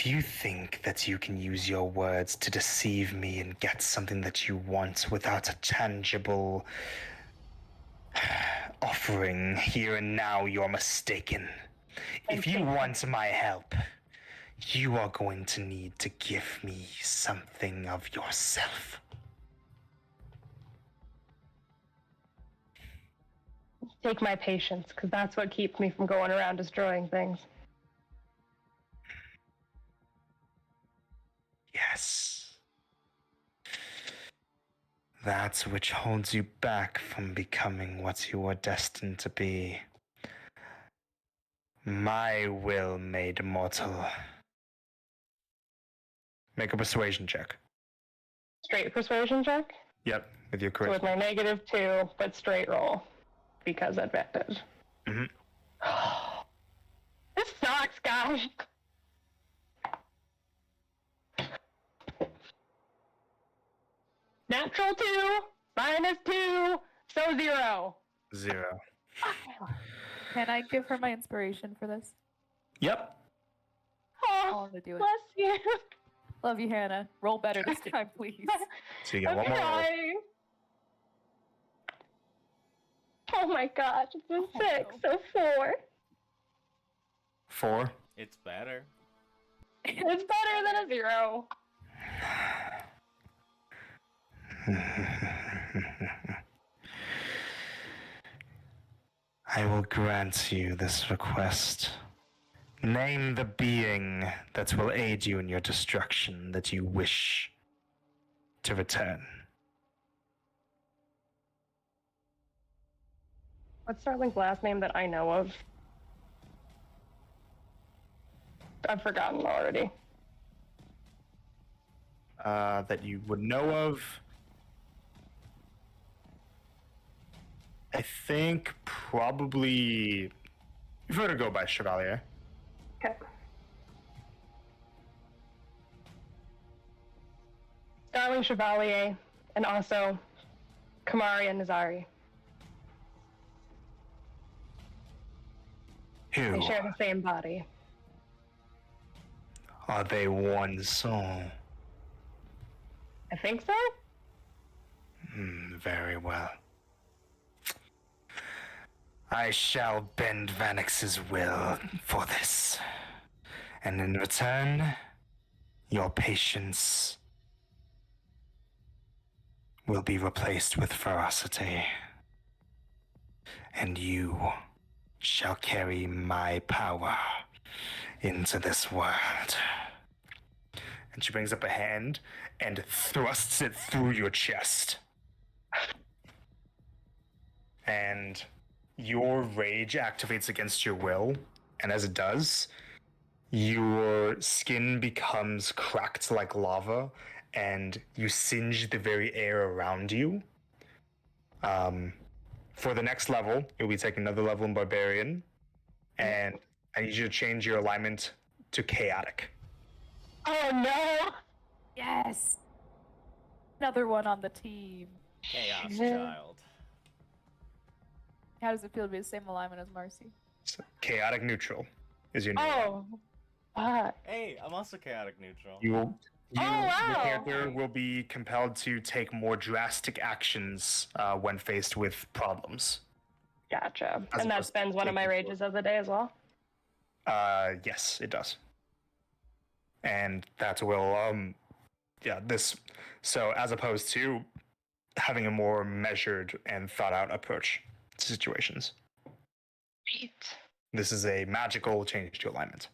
If you think that you can use your words to deceive me and get something that you want without a tangible offering here and now, you're mistaken. If you want my help, you are going to need to give me something of yourself. Take my patience, because that's what keeps me from going around destroying things. Yes. That which holds you back from becoming what you are destined to be. My will made mortal. Make a persuasion check. Straight persuasion check? Yep, with your So with charisma. my -2, but straight roll. Because advantage. Mhm. This sucks, guys. Natural 2, -2, so 0. 0. Can I give her my inspiration for this? Yep. I Oh, want to do it. bless you. Love you, Hannah. Roll better this time, please. So you get I'm one more roll. trying. Oh my gosh, it's a 6, so 4. 4. It's better. It's better than a 0. I will grant you this request. Name the being that will aid you in your destruction that you wish to return. What's Starling's last name that I know of? I've forgotten already. That you would know of. I think probably. You've heard her go by Chevalier. Okay. Starling Chevalier, and also Kamari and Nazari. Who? They share the same body. Are they one soul? I think so? Very well. I shall bend Vanix's will for this. And in return, your patience will be replaced with ferocity. And you shall carry my power into this world. And she brings up a hand and thrusts it through your chest. And your rage activates against your will, and as it does, your skin becomes cracked like lava, and you singe the very air around you. For the next level, you'll be taking another level in Barbarian, and I need you to change your alignment to Chaotic. Oh no! Yes. Another one on the team. Chaos Yeah. child. How does it feel to be the same alignment as Marcy? So, Chaotic Neutral is your new one. Oh, fuck. Hey, I'm also chaotic neutral. Your wow. character will be compelled to take more drastic actions when faced with problems. Gotcha. As And that opposed to spends one of my taking rages of the day as well? Yes, it does. And that will, so as opposed to having a more measured and thought out approach to situations. Right. This is a magical change to alignment.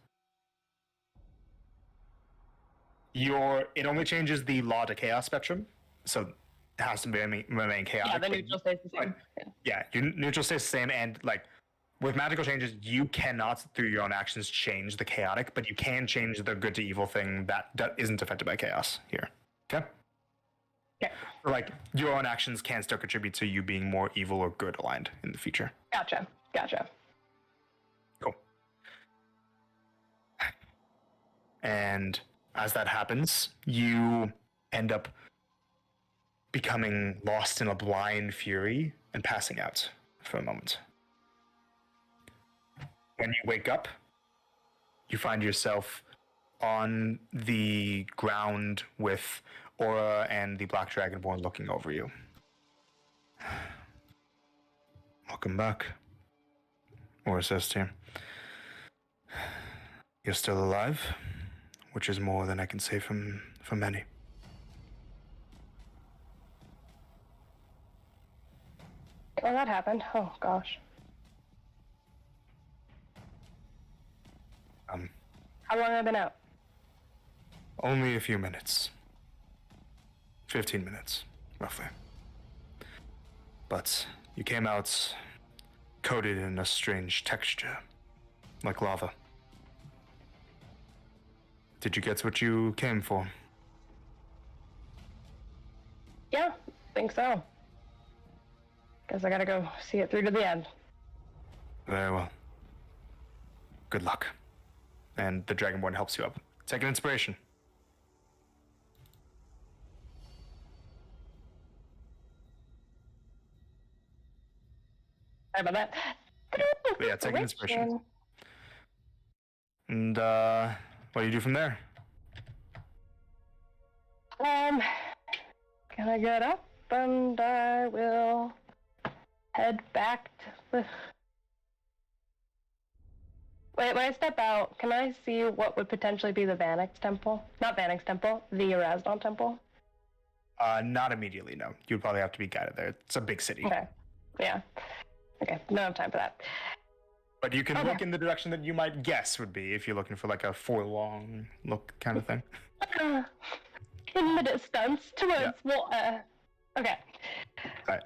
It only changes the law to chaos spectrum, so it has to remain chaotic. Yeah, the but neutral stays the same. Yeah, your neutral stays the same, and like with magical changes, you cannot through your own actions change the chaotic, but you can change the good to evil thing that isn't affected by chaos here. Okay. Okay. Like your own actions can still contribute to you being more evil or good aligned in the future. Gotcha. Cool. And as that happens, you end up becoming lost in a blind fury and passing out for a moment. When you wake up, you find yourself on the ground with Aura and the Black Dragonborn looking over you. Welcome back. Aura says to you, "You're still alive, which is more than I can say for many." Oh, that happened. Oh, gosh. How long have I been out? Only a few minutes. 15 minutes, roughly. But you came out coated in a strange texture, like lava. Did you get what you came for? Yeah, think so. Guess I gotta go see it through to the end. Very well. Good luck. And the Dragonborn helps you up. Take an inspiration. Sorry about that. But yeah, take an inspiration. And what do you do from there? Gonna get up and I will head back to the... Wait, when I step out, can I see what would potentially be the Vanix Temple? Not Vanix Temple, the Erasdon Temple? Not immediately, no. You'd probably have to be guided there. It's a big city. Okay. Yeah. Okay, don't have time for that. But you can Okay. look in the direction that you might guess would be if you're looking for like a forlong look kind of thing. In the distance, towards water. Okay. Right.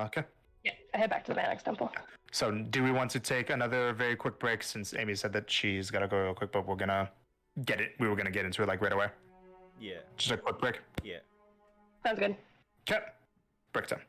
Okay. Yeah, I head back to the Vanix Temple. So do we want to take another very quick break since Amy said that she's got to go real quick, but we're going to get it. We were going to get into it like right away. Yeah. Just a quick break. Yeah. Sounds good. Okay. Break time.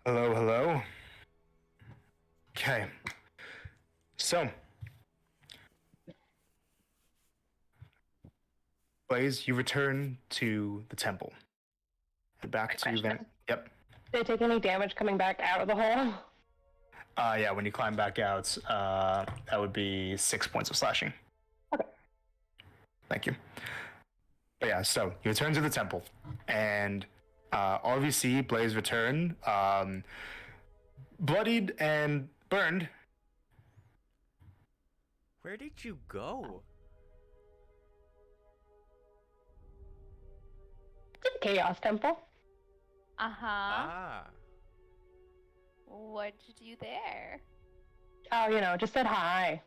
Hello, hello. Okay. So, Blaze, you return to the temple. Head back Quick to question. Yep. Did they take any damage coming back out of the hole? Yeah, when you climb back out, that would be 6 points of slashing. Okay. Thank you. But yeah, so you return to the temple, and RVC, Blaze return, bloodied and burned. Where did you go? To the Chaos Temple. Uh huh. Ah. What'd you do there? Oh, just said hi.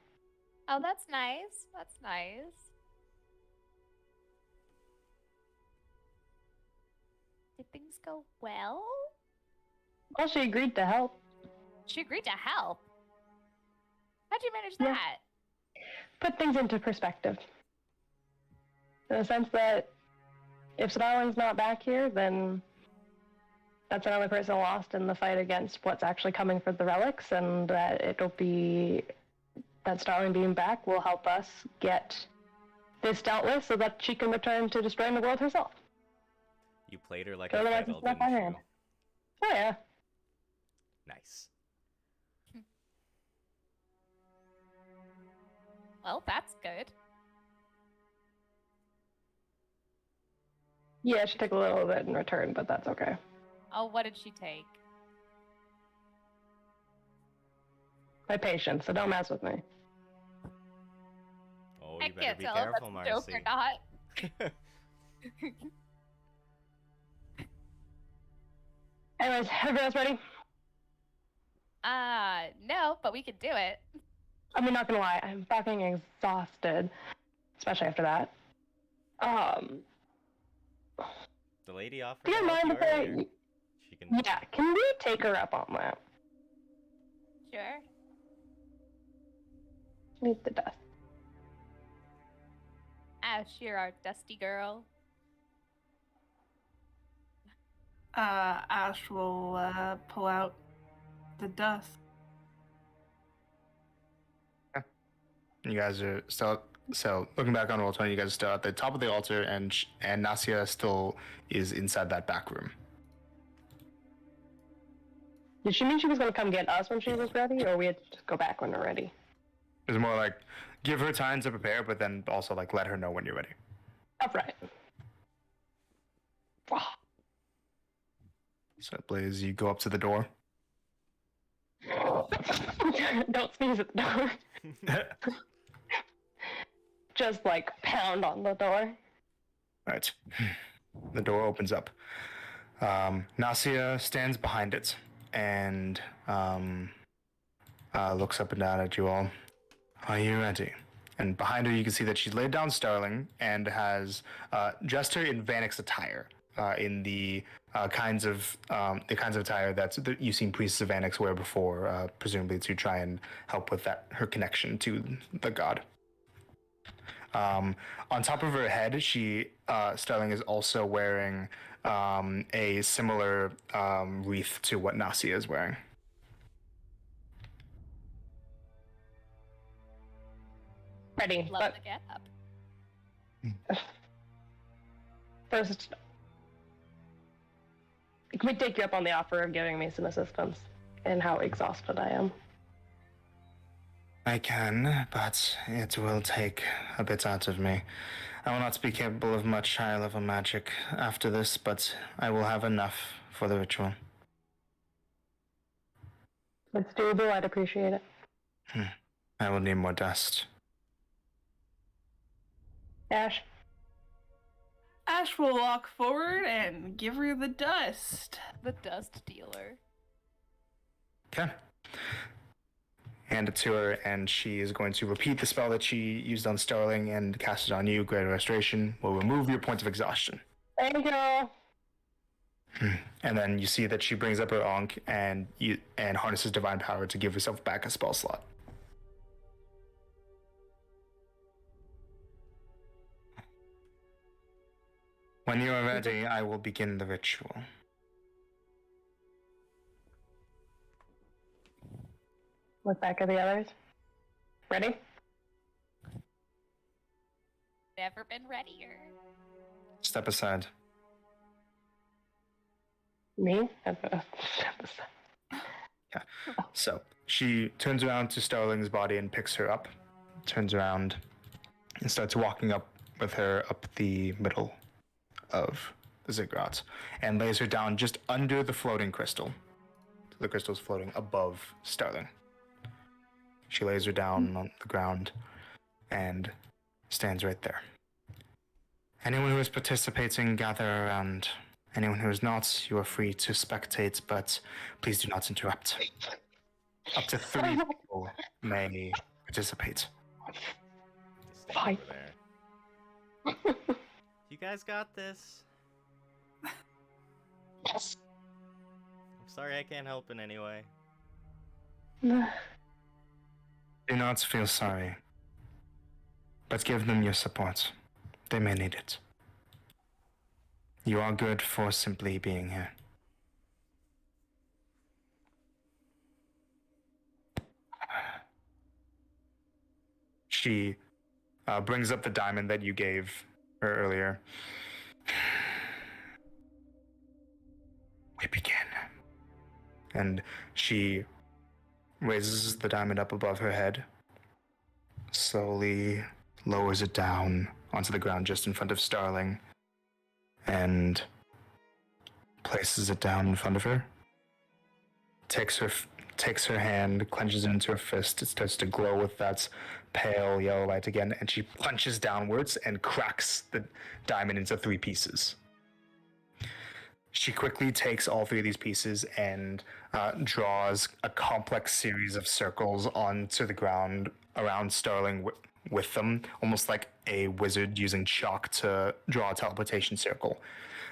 Oh, that's nice. That's nice. Did things go well? Well, she agreed to help. She agreed to help. How'd you manage Yeah. that? Put things into perspective. In the sense that if Starling's not back here, then that's another person lost in the fight against what's actually coming for the relics, and that that Starling being back will help us get this dealt with so that she can return to destroying the world herself. You played her like So a otherwise fiddle, it's not didn't my you? hand. Oh, yeah. Nice. Well, that's good. Yeah, she took a little bit in return, but that's okay. Oh, what did she take? My patience, so don't mess with me. Oh, I you better can't be tell if careful, that's a joke or Marcy. not. Anyways, everyone's ready? No, but we could do it. I mean, not gonna lie, I'm fucking exhausted, especially after that. The lady offered Do to you help mind you if I? earlier. She can. Yeah, can we take her up on that? Sure. Need the dust. Ash, you're our dusty girl. Ash will pull out the dust. You guys are still so looking back on Roll20. You guys are still at the top of the altar, and Nasia still is inside that back room. Did she mean she was gonna come get us when she was ready, or we had to just go back when we're ready? It's more like give her time to prepare, but then also like let her know when you're ready. That's right. So Blaze, you go up to the door. Don't sneeze at the door. Just like pound on the door. Right. The door opens up. Nasia stands behind it and looks up and down at you all. Are you ready? And behind her, you can see that she's laid down Starling and has dressed her in Vanix attire, in the kinds of attire that you've seen priests of Vanix wear before, presumably to try and help with her connection to the god. On top of her head, Starling is also wearing a similar wreath to what Nasia is wearing. Ready. Love But the get up. first, can we take you up on the offer of giving me some assistance in how exhausted I am? I can, but it will take a bit out of me. I will not be capable of much high-level magic after this, but I will have enough for the ritual. It's doable. I'd appreciate it. I will need more dust. Ash. Ash will walk forward and give her the dust. The dust dealer. Okay. Hand it to her, and she is going to repeat the spell that she used on Starling and cast it on you. Greater Restoration will remove your point of exhaustion. Thank you. And then you see that she brings up her Ankh and harnesses Divine Power to give herself back a spell slot. When you are ready, I will begin the ritual. Look back at the others. Ready? Never been readier. Step aside. Me? So she turns around to Starling's body and picks her up, turns around, and starts walking up with her up the middle of the ziggurat, and lays her down just under the floating crystal. The crystal's floating above Starling. She lays her down on the ground and stands right there. Anyone who is participating, gather around. Anyone who is not, you are free to spectate, but please do not interrupt. Up to 3 people may participate. Stand Fine. over there. You guys got this. Yes. I'm sorry I can't help in any way. Do not feel sorry, but give them your support. They may need it. You are good for simply being here. She brings up the diamond that you gave her earlier. We begin. And she raises the diamond up above her head, slowly lowers it down onto the ground just in front of Starling, and places it down in front of her. Takes her hand, clenches it into her fist. It starts to glow with that pale yellow light again, and she punches downwards and cracks the diamond into 3 pieces. She quickly takes all 3 of these pieces and draws a complex series of circles onto the ground around Starling with them, almost like a wizard using chalk to draw a teleportation circle.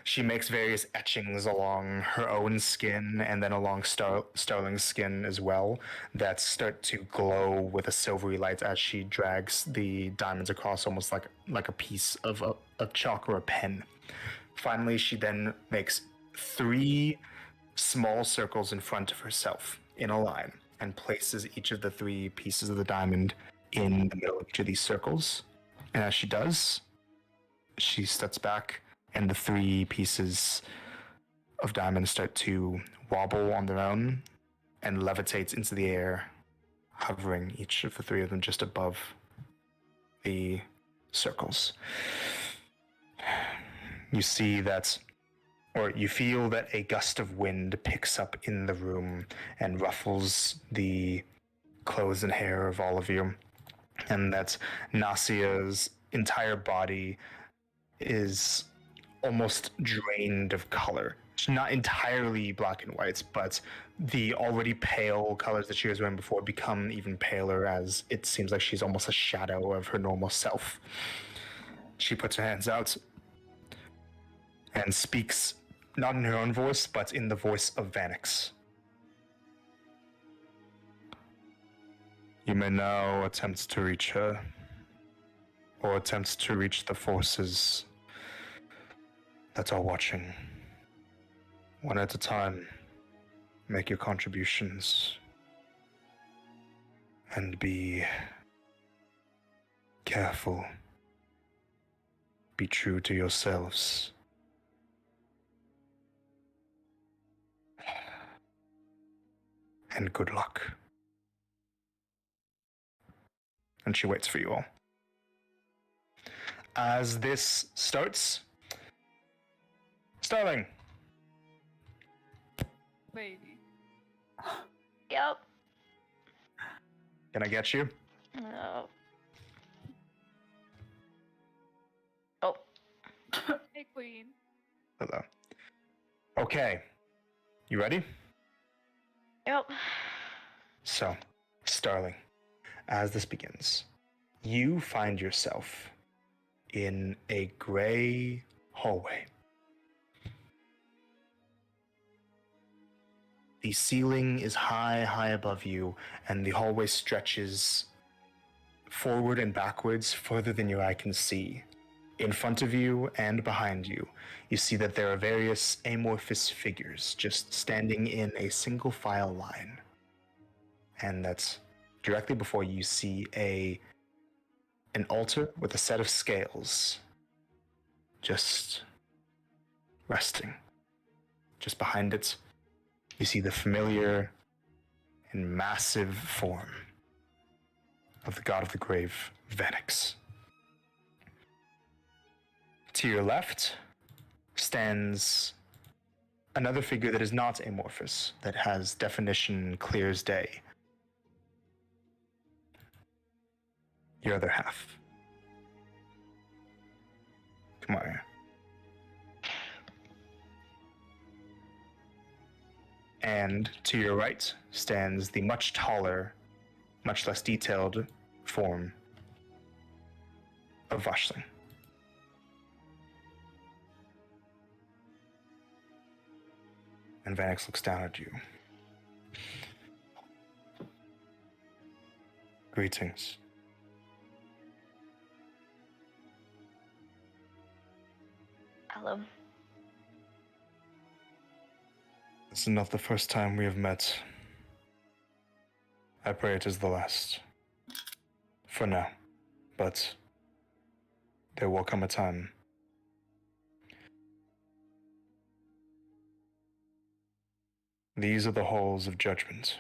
She makes various etchings along her own skin and then along Starling's skin as well that start to glow with a silvery light as she drags the diamonds across, almost like a piece of chalk or a pen. Finally, she then makes 3 small circles in front of herself in a line and places each of the 3 pieces of the diamond in the middle of each of these circles. And as she does, she steps back and the 3 pieces of diamond start to wobble on their own and levitate into the air, hovering each of the 3 of them just above the circles. You see that, or you feel that a gust of wind picks up in the room and ruffles the clothes and hair of all of you, and that Nasia's entire body is almost drained of color. It's not entirely black and white, but the already pale colors that she was wearing before become even paler as it seems like she's almost a shadow of her normal self. She puts her hands out and speaks not in her own voice, but in the voice of Vanix. You may now attempt to reach her, or attempt to reach the forces that are watching. One at a time, make your contributions, and be careful. Be true to yourselves. And good luck. And she waits for you all. As this starts, Starling, Baby. Yep. can I get you? No. Oh. Hey, Queen. Hello. Okay, you ready? Yep. So, Starling, as this begins, you find yourself in a gray hallway. The ceiling is high above you, and the hallway stretches forward and backwards further than your eye can see. In front of you and behind you, you see that there are various amorphous figures just standing in a single file line. and that's directly before you see an altar with a set of scales just resting. Just behind it, you see the familiar and massive form of the god of the grave, Vanix. To your left stands another figure that is not amorphous, that has definition clear as day. Your other half. Kamara. And to your right stands the much taller, much less detailed form of Vashling. And Vanix looks down at you. Greetings. Hello. This is not the first time we have met. I pray it is the last. For now. But there will come a time. These are the halls of judgment.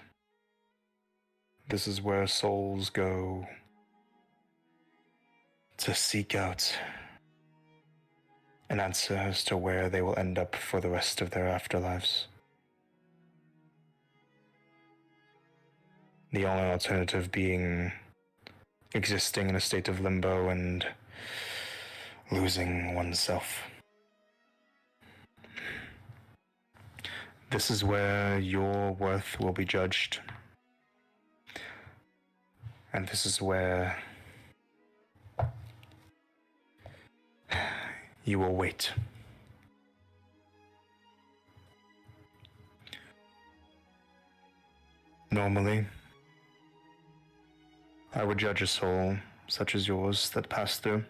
This is where souls go to seek out an answer as to where they will end up for the rest of their afterlives. The only alternative being existing in a state of limbo and losing oneself. This is where your worth will be judged. And this is where you will wait. Normally, I would judge a soul such as yours that passed through,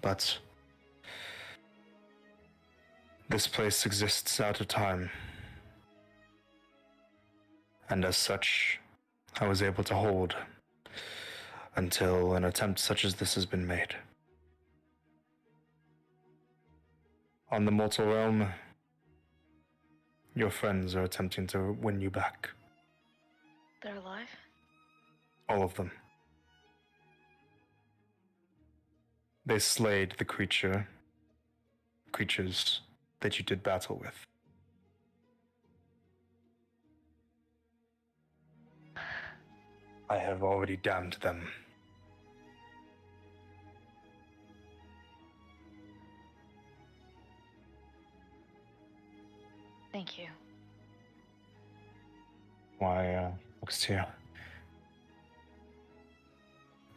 but this place exists out of time. And as such, I was able to hold until an attempt such as this has been made. On the mortal realm, your friends are attempting to win you back. They're alive? All of them. They slayed the creatures that you did battle with. I have already damned them. Thank you. Why, looks to you.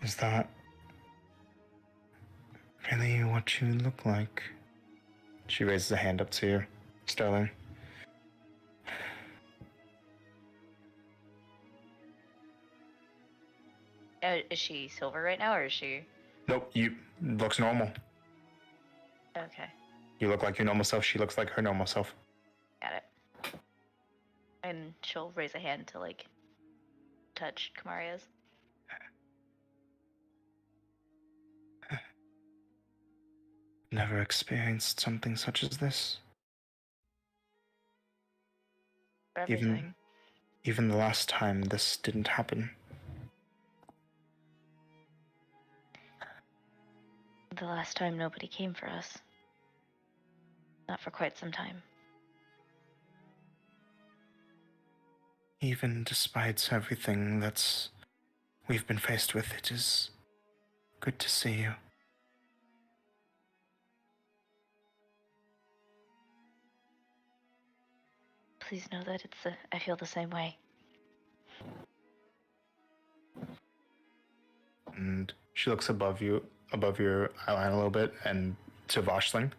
Is that really what you look like? She raises a hand up to you, Sterling. Is she silver right now, or is she? Nope, you looks normal. Okay, You look like your normal self, she looks like her normal self. got it. And she'll raise a hand to, like, touch Kamaria's. Never experienced something such as this. For everything. Even the last time this didn't happen. The last time nobody came for us. Not for quite some time. Even despite everything that we've been faced with, it is good to see you. Please know that I feel the same way. And she looks above your eyeline a little bit and to Vashling.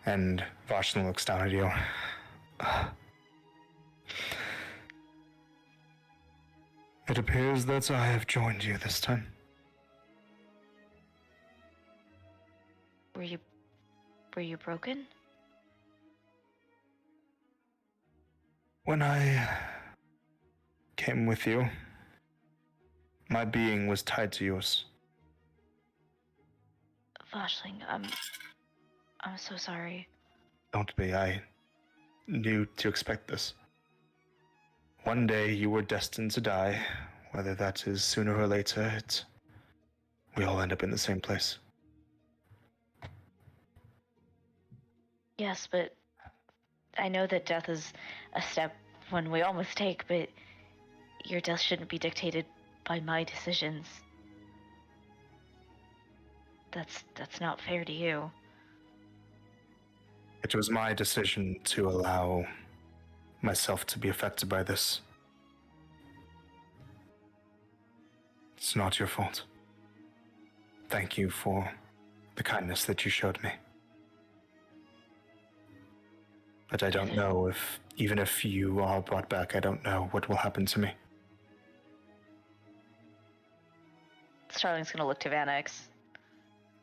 And Vashling looks down at you. It appears that I have joined you this time. Were you broken? When I came with you. My being was tied to yours. Voshling, I'm so sorry. Don't be. I knew to expect this. One day you were destined to die. Whether that is sooner or later, we all end up in the same place. Yes, but I know that death is a step one we all must take, but your death shouldn't be dictated by my decisions. That's not fair to you. It was my decision to allow myself to be affected by this. It's not your fault. Thank you for the kindness that you showed me. But I don't know if, even if you are brought back, I don't know what will happen to me. Starling's gonna look to Vanix.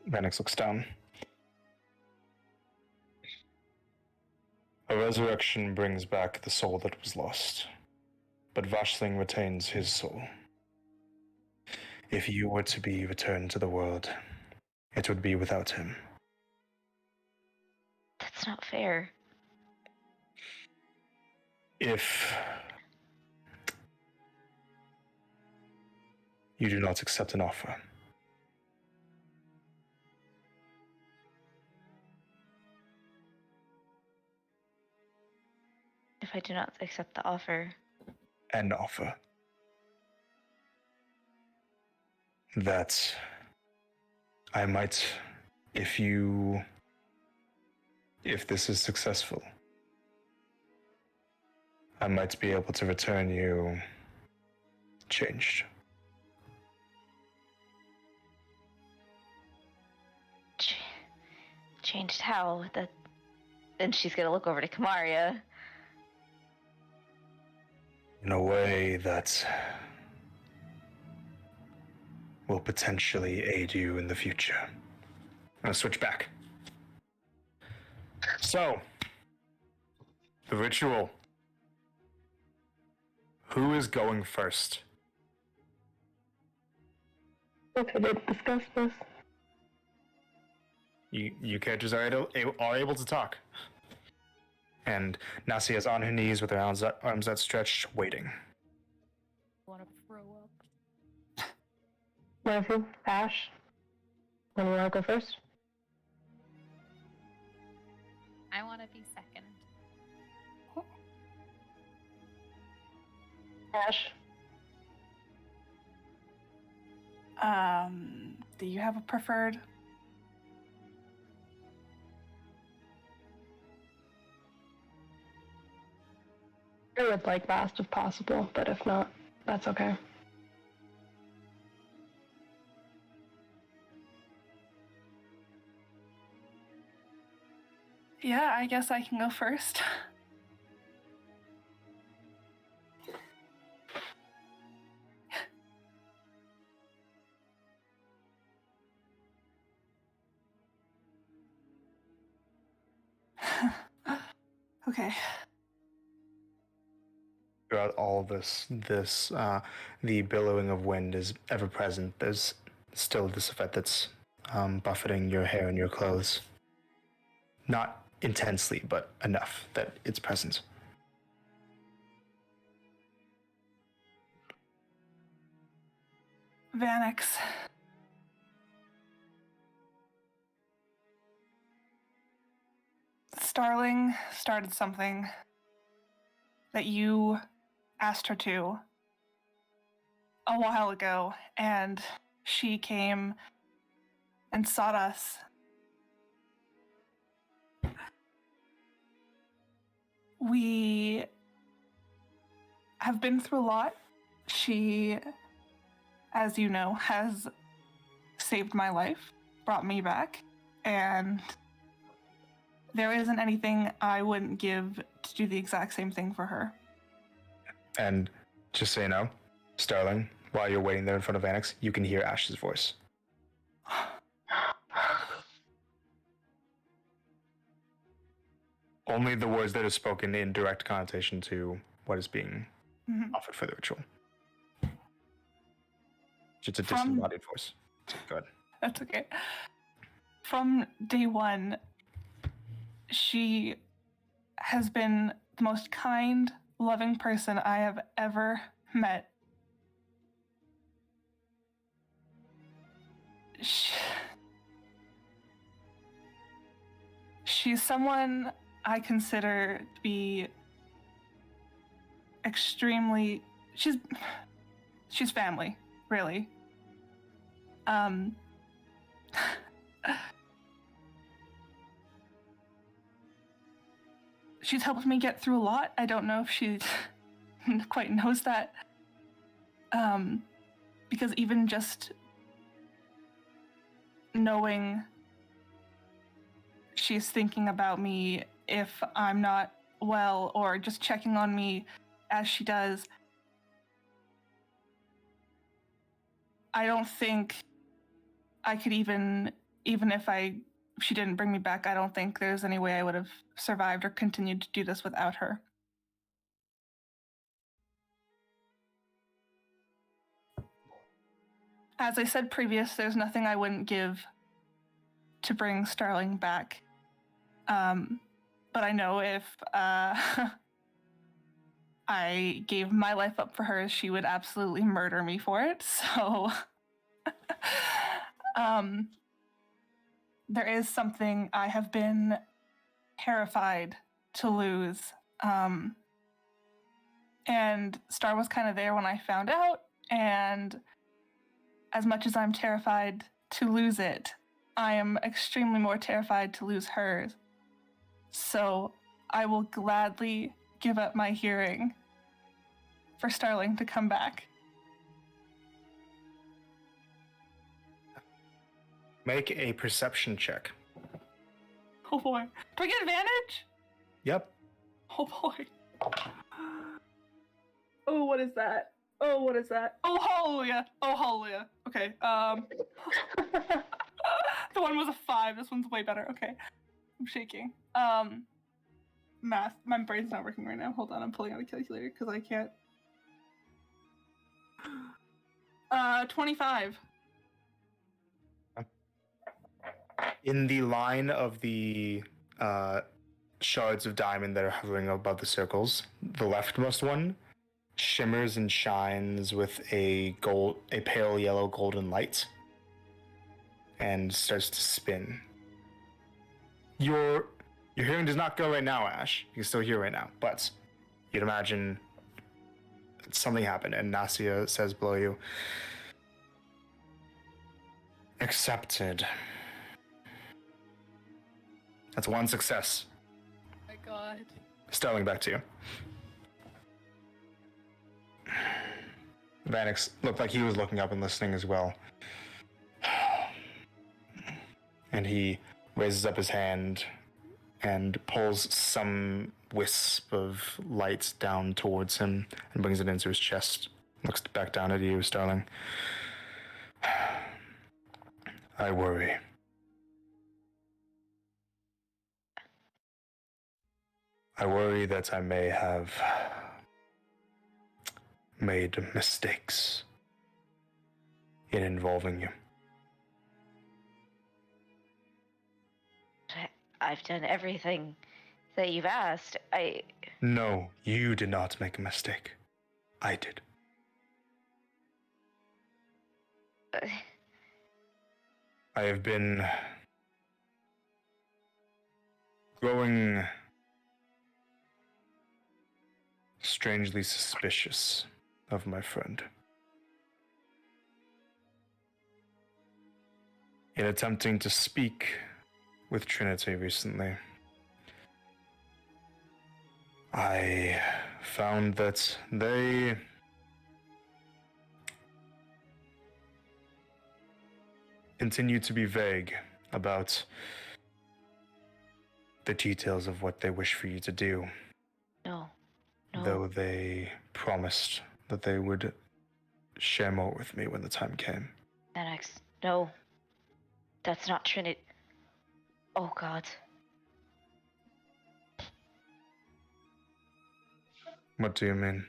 Vanix looks down. A resurrection brings back the soul that was lost, but Vashling retains his soul. If you were to be returned to the world, it would be without him. That's not fair. If you do not accept an offer, If I do not accept the offer, an offer that I might, if this is successful, I might be able to return you changed. changed how? Then she's gonna look over to Kamaria. In a way that will potentially aid you in the future. I'm gonna switch back. So, the ritual. Who is going first? Okay, did discuss this. You characters are able to talk. And Nasi is on her knees with her arms outstretched, waiting. Want to throw up? Matthew, Ash, when you want to go first? I want to be second. Ash, Do you have a preferred? I would like last if possible, but if not, that's okay. Yeah, I guess I can go first. Okay. Throughout all of this, the billowing of wind is ever present. There's still this effect that's buffeting your hair and your clothes. Not intensely, but enough that it's present. Vanix. Starling started something that you asked her to a while ago, and she came and sought us. We have been through a lot. She, as you know, has saved my life, brought me back, and there isn't anything I wouldn't give to do the exact same thing for her. And just so you know, Starling, while you're waiting there in front of Annex, you can hear Ash's voice. Only the words that are spoken in direct connotation to what is being Mhm. offered for the ritual. It's a From- disembodied voice. Go ahead. That's okay. From day one, she has been the most kind, loving person I have ever met. She's someone I consider to be extremely. She's family, really. She's helped me get through a lot. I don't know if she quite knows that. Because even just knowing she's thinking about me if I'm not well, or just checking on me as she does, I don't think I could even if she didn't bring me back, I don't think there's any way I would have survived or continued to do this without her. As I said previous, there's nothing I wouldn't give to bring Starling back. But I know if I gave my life up for her, she would absolutely murder me for it. So there is something I have been terrified to lose. And Star was kind of there when I found out, and as much as I'm terrified to lose it, I am extremely more terrified to lose hers. So I will gladly give up my hearing for Starling to come back. Make a perception check. Oh boy. Do I get advantage? Yep. Oh boy. Oh, what is that? Oh, what is that? Oh, hallelujah. Oh, hallelujah. Okay. The one was a 5. This one's way better. Okay. I'm shaking. Math. My brain's not working right now. Hold on. I'm pulling out a calculator because I can't. 25. In the line of the shards of diamond that are hovering above the circles, the leftmost one shimmers and shines with a pale yellow golden light, and starts to spin. Your hearing does not go right now, Ash. You can still hear right now, but you'd imagine something happened, and Nasia says below you, accepted. That's one success. Oh my god. Starling, back to you. Vanix looked like he was looking up and listening as well. And he raises up his hand and pulls some wisp of light down towards him and brings it into his chest. Looks back down at you, Starling. I worry. I worry that I may have made mistakes in involving you. I've done everything that you've asked. No, you did not make a mistake. I did. I have been growing strangely suspicious of my friend. In attempting to speak with Trinity recently, I found that they continue to be vague about the details of what they wish for you to do. No. Though they promised that they would share more with me when the time came. Annex, no. That's not Trinity. Oh god. What do you mean?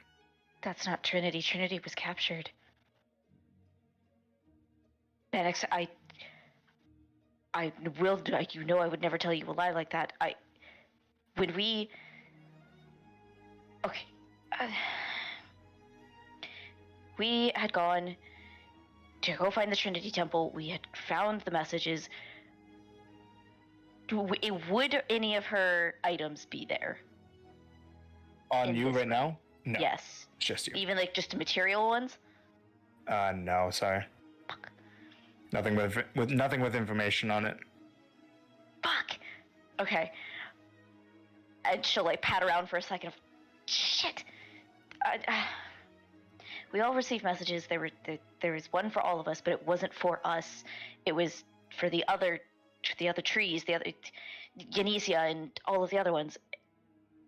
That's not Trinity. Trinity was captured. Benix, I will, you know I would never tell you a lie like that. When we... Okay. We had gone to go find the Trinity Temple. We had found the messages. Would any of her items be there? On In you this right way? now? No. Yes. It's just you. Even like just the material ones? No, sorry. Fuck. Nothing with information on it. Fuck. Okay. And she'll like pat around for a second. Shit. We all received messages. There was one for all of us, but it wasn't for us. It was for the other trees, the other Yanesia and all of the other ones.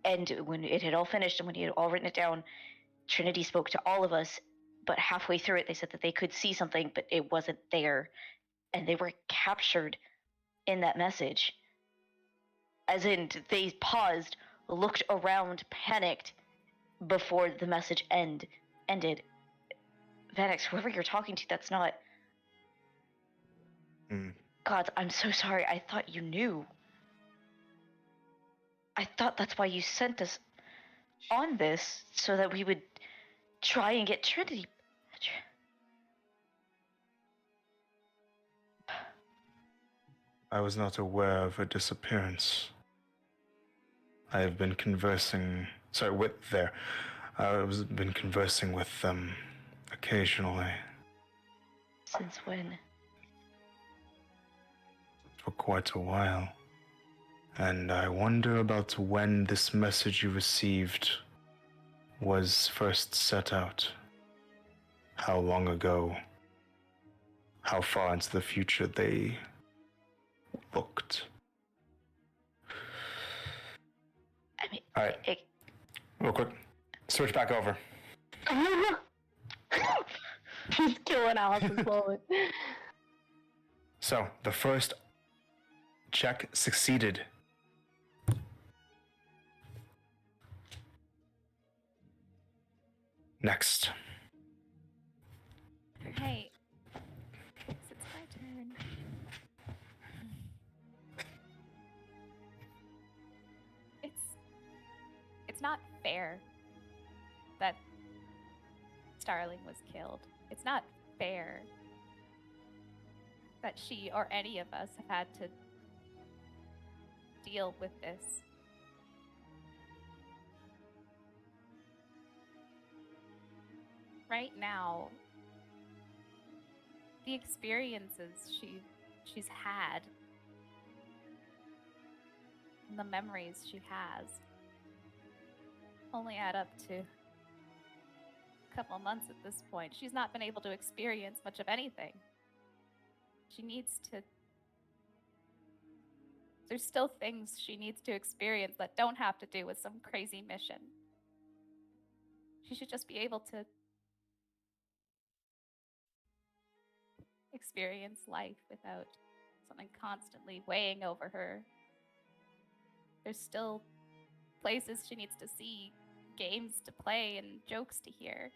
And when it had all finished and when he had all written it down, Trinity spoke to all of us. But halfway through it, they said that they could see something, but it wasn't there, and they were captured in that message. As in, they paused, looked around, panicked before the message ended. Vanix, whoever you're talking to, that's not... God, I'm so sorry. I thought you knew. I thought that's why you sent us on this, so that we would try and get Trinity. I was not aware of her disappearance. I have been conversing... I've been conversing with them occasionally. Since when? For quite a while. And I wonder about when this message you received was first set out. How long ago? How far into the future they looked. I mean, all right. Real quick. Switch back over. He's killing Alice's slowly. So, the first check succeeded. Next. Hey, it's my turn. It's not fair that Starling was killed. It's not fair that she or any of us have had to deal with this. Right now, the experiences she's had and the memories she has only add up to a couple months at this point. She's not been able to experience much of anything. She needs to... There's still things she needs to experience that don't have to do with some crazy mission. She should just be able to experience life without something constantly weighing over her. There's still places she needs to see, games to play, and jokes to hear.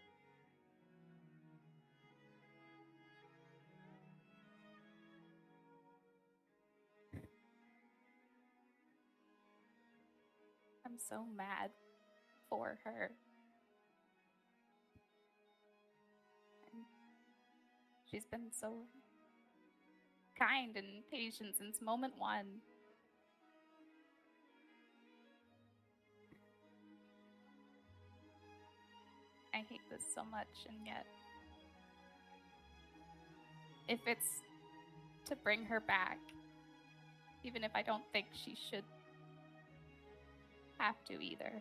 I'm so mad for her. And she's been so kind and patient since moment one. I hate this so much, and yet, if it's to bring her back, even if I don't think she should have to either,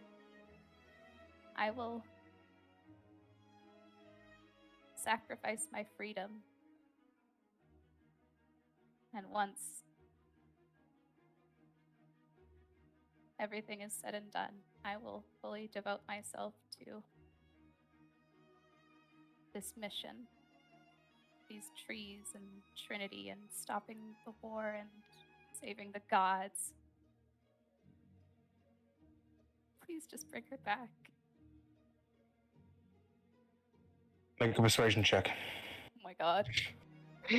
I will sacrifice my freedom. And once everything is said and done, I will fully devote myself to this mission, these trees and Trinity and stopping the war and saving the gods. Please just bring her back. Make a persuasion check. Oh my god. The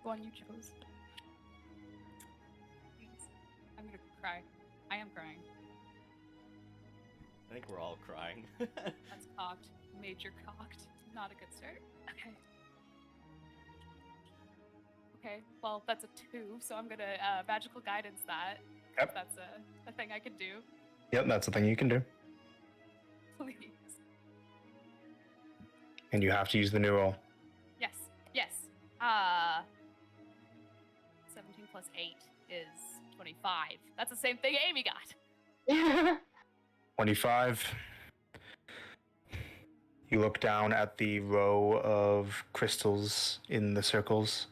one you chose. Please. I'm gonna cry. I am crying. I think we're all crying. That's cocked. Major cocked. Not a good start. Okay. Okay, well, that's a 2, so I'm gonna magical guidance that. Yep. If that's a thing I can do. Yep, that's the thing you can do. Please. And you have to use the new roll. Yes. 17 plus 8 is 25. That's the same thing Amy got. 25. You look down at the row of crystals in the circles,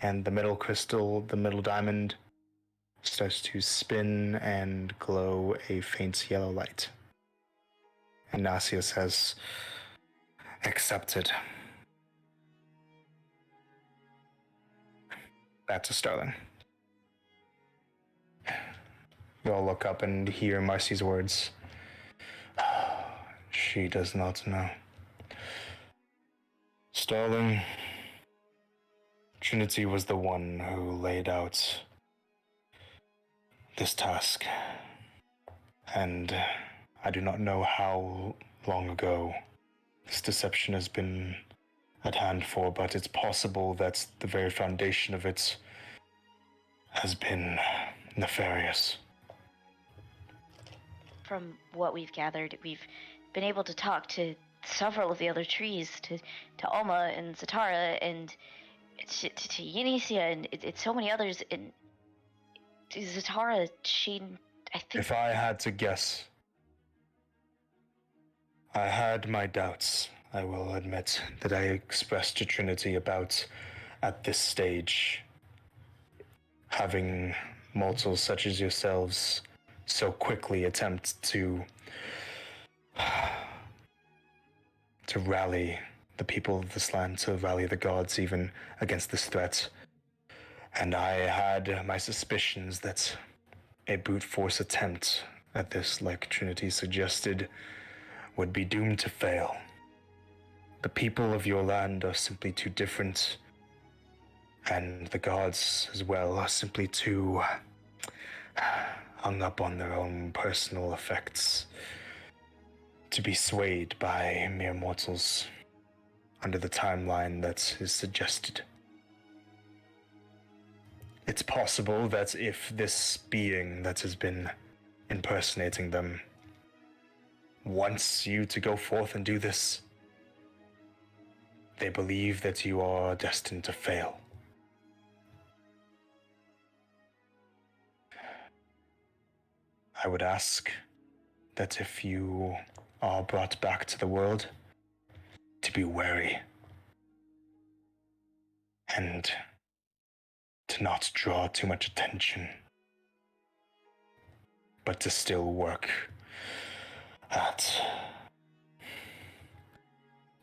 and the middle crystal, the middle diamond, starts to spin and glow a faint yellow light. And Nasia says, "Accepted." Back to Starling. You all look up and hear Marcy's words. She does not know. Starling, Trinity was the one who laid out this task. And I do not know how long ago this deception has been at hand for, but it's possible that the very foundation of it has been nefarious. From what we've gathered, we've been able to talk to several of the other trees, to Alma and Zatara and to Yenisia and it's so many others. And Zatara, I think. If I had to guess, I had my doubts. I will admit that I expressed to Trinity about, at this stage, having mortals such as yourselves so quickly attempt to rally the people of this land, to rally the gods even against this threat. And I had my suspicions that a brute force attempt at this, like Trinity suggested, would be doomed to fail. The people of your land are simply too different, and the gods as well are simply too hung up on their own personal effects to be swayed by mere mortals under the timeline that is suggested. It's possible that if this being that has been impersonating them wants you to go forth and do this, they believe that you are destined to fail. I would ask that if you are brought back to the world, to be wary and to not draw too much attention, but to still work at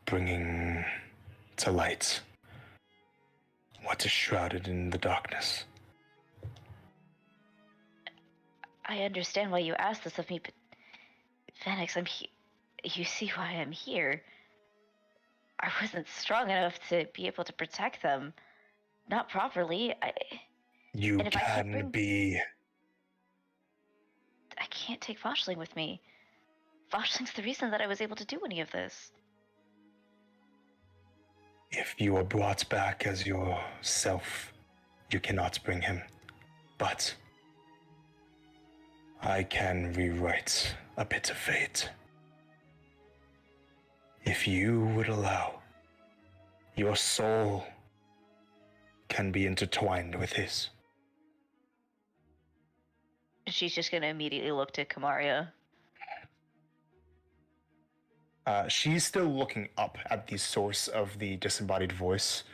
bringing to light what is shrouded in the darkness. I understand why you asked this of me, but Phoenix, you see why I'm here. I wasn't strong enough to be able to protect them. Not properly. You can be. I can't take Voshling with me. Voshling's the reason that I was able to do any of this. If you are brought back as yourself, you cannot bring him. But I can rewrite a bit of fate. If you would allow, your soul can be intertwined with his. She's just gonna immediately look to Kamaria. She's still looking up at the source of the disembodied voice,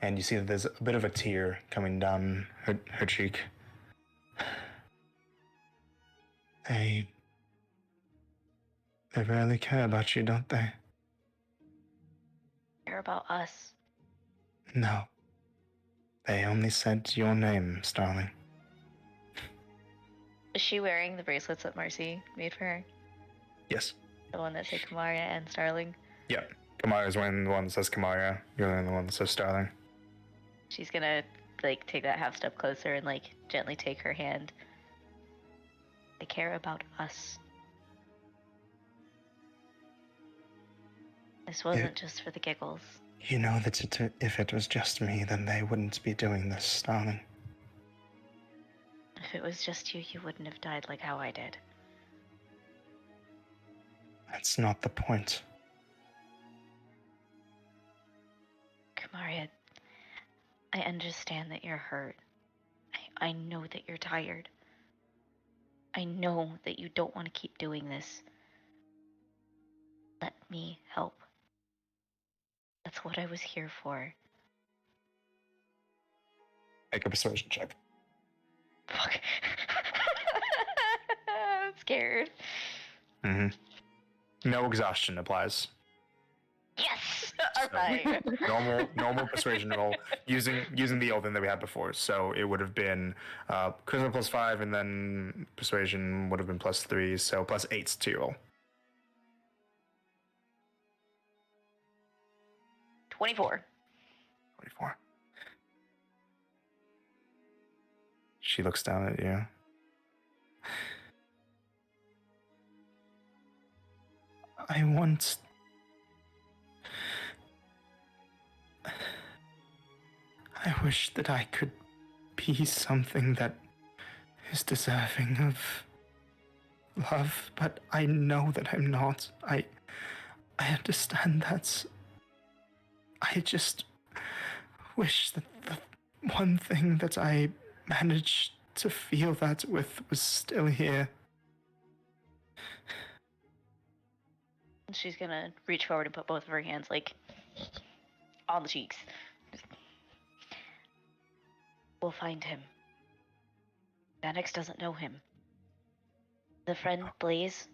and you see that there's a bit of a tear coming down her cheek. They really care about you, don't they? Care about us. No. They only said your name, Starling. Is she wearing the bracelets that Marcy made for her? Yes. The one that said Kamaria and Starling. Yeah. Kamara is the one that says Kamaria. You're the one that says Starling. She's gonna like take that half step closer and like gently take her hand. They care about us. This wasn't just for the giggles. You know that if it was just me, then they wouldn't be doing this, darling. If it was just you, you wouldn't have died like how I did. That's not the point. Kamaria, I understand that you're hurt. I know that you're tired. I know that you don't want to keep doing this. Let me help. That's what I was here for. Make a persuasion check. Fuck. I'm scared. No exhaustion applies. Yes! Alright. Normal persuasion roll using the Elven that we had before. So it would have been charisma plus 5, and then persuasion would have been plus 3, so plus 8 to your roll. 24. 24. She looks down at you. I wish that I could be something that is deserving of love, but I know that I'm not. I understand that. I just wish that the one thing that I managed to feel that with was still here. She's gonna reach forward and put both of her hands, like, on the cheeks. We'll find him. Vanix doesn't know him. The friend, Blaze,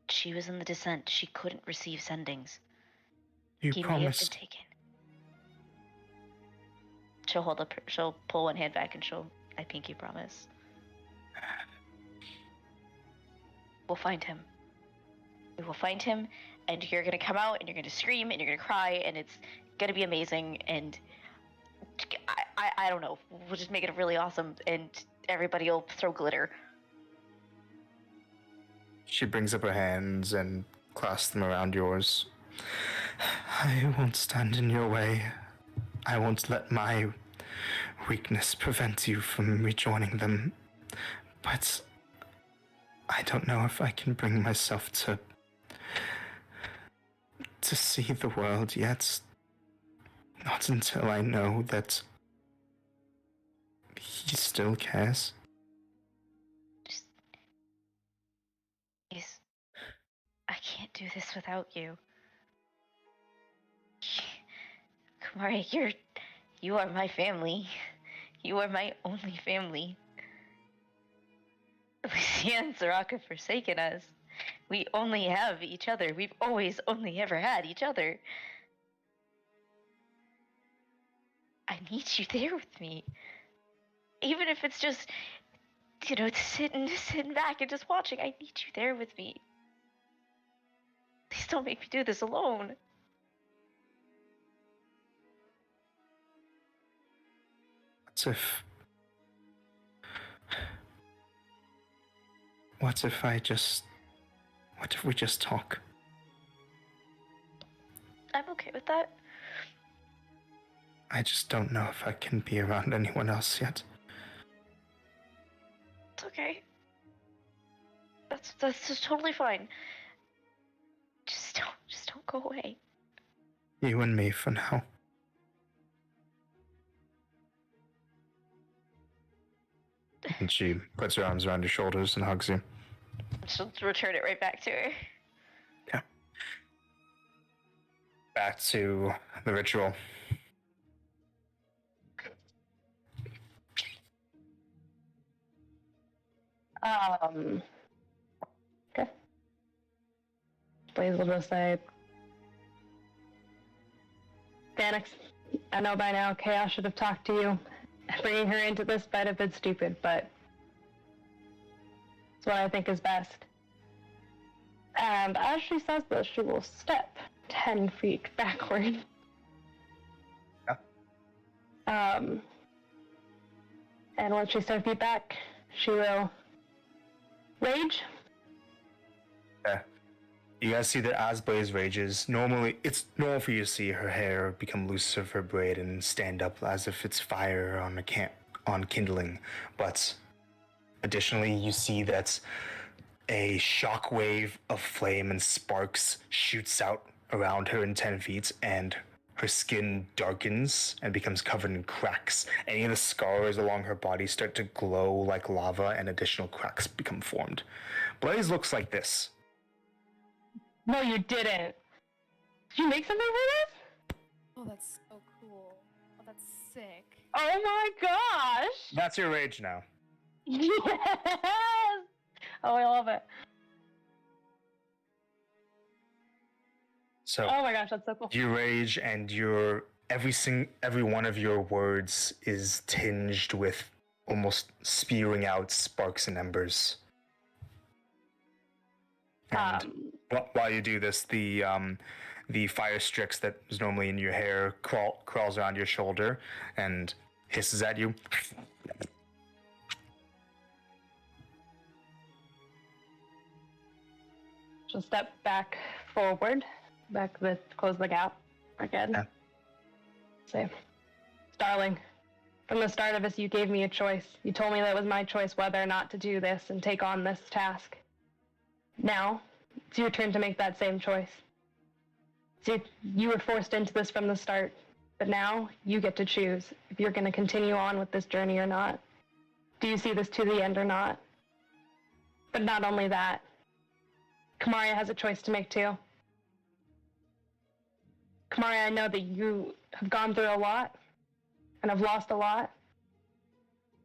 she was in the descent. She couldn't receive sendings. You He may have promised. been taken. She'll pull one hand back and I pinky promise. We'll find him. We will find him, and you're gonna come out, and you're gonna scream, and you're gonna cry, and it's gonna be amazing, and I don't know. We'll just make it really awesome, and everybody will throw glitter. She brings up her hands and clasps them around yours. I won't stand in your way. I won't let my weakness prevent you from rejoining them. But I don't know if I can bring myself to see the world yet. Not until I know that he still cares. I can't do this without you. Kamari, you are my family. You are my only family. Lucia and Zaraka have forsaken us. We only have each other. We've always only ever had each other. I need you there with me. Even if it's just, sitting back and just watching, I need you there with me. Please don't make me do this alone. What if we just talk? I'm okay with that. I just don't know if I can be around anyone else yet. It's okay. That's just totally fine. Just don't go away. You and me for now. And she puts her arms around your shoulders and hugs you. She'll return it right back to her. Yeah. Back to the ritual. Okay. Blaze will just say, Vanix, I know by now Chaos should have talked to you. Bringing her into this might have been stupid, but it's what I think is best. And as she says this, she will step 10 feet backward. Yeah. And once she's 10 feet back, she will rage. Yeah. You guys see that as Blaze rages, normally it's normal for you to see her hair become loose of her braid and stand up as if it's fire on kindling. But additionally, you see that a shockwave of flame and sparks shoots out around her in 10 feet, and her skin darkens and becomes covered in cracks. Any of the scars along her body start to glow like lava, and additional cracks become formed. Blaze looks like this. No, you didn't. Did you make something for this? Oh, that's so cool. Oh, that's sick. Oh my gosh! That's your rage now. Yes! Oh, I love it. So Oh my gosh, that's so cool. you rage, and every one of your words is tinged with almost spewing out sparks and embers. And while you do this, the fire strix that is normally in your hair crawls around your shoulder and hisses at you. She'll step back forward, close the gap again. Yeah. Say, Starling, from the start of this, you gave me a choice. You told me that it was my choice whether or not to do this and take on this task. Now, it's your turn to make that same choice. See, you were forced into this from the start, but now you get to choose if you're going to continue on with this journey or not. Do you see this to the end or not? But not only that, Kamaria has a choice to make too. Kamaria, I know that you have gone through a lot and have lost a lot,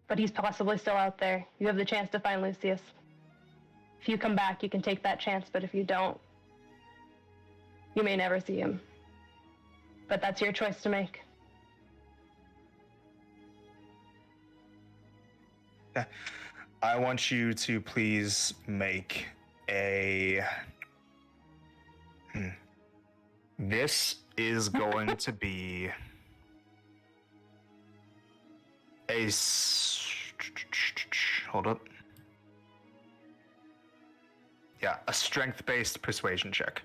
but he's possibly still out there. You have the chance to find Lucius. If you come back, you can take that chance, but if you don't, you may never see him. But that's your choice to make. I want you to please make a... This is going to be a... Hold up. Yeah, a strength-based persuasion check.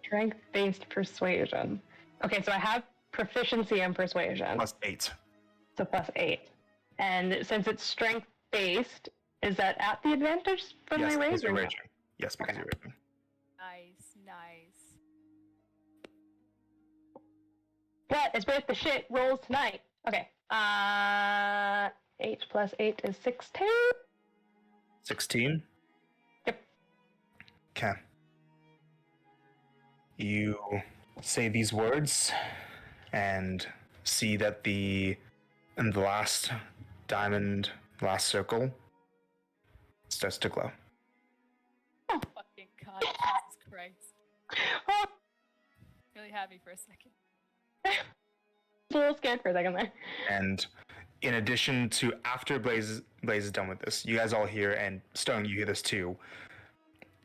Strength-based persuasion. Okay, so I have proficiency in persuasion. +8. So +8. And since it's strength-based, is that at the advantage from Yes, my because raise you're or no? raging. Yes, because you're raging. Nice, nice. What is with the shit rolls tonight? Okay. 8 + 8 is 16. 16? Yep. Okay. You say these words and see that the last diamond, last circle starts to glow. Oh, fucking God, Jesus Christ. Oh, Really had me for a second. I was a little scared for a second there. And in addition to, after Blaze is done with this, you guys all hear, and Stone, you hear this too,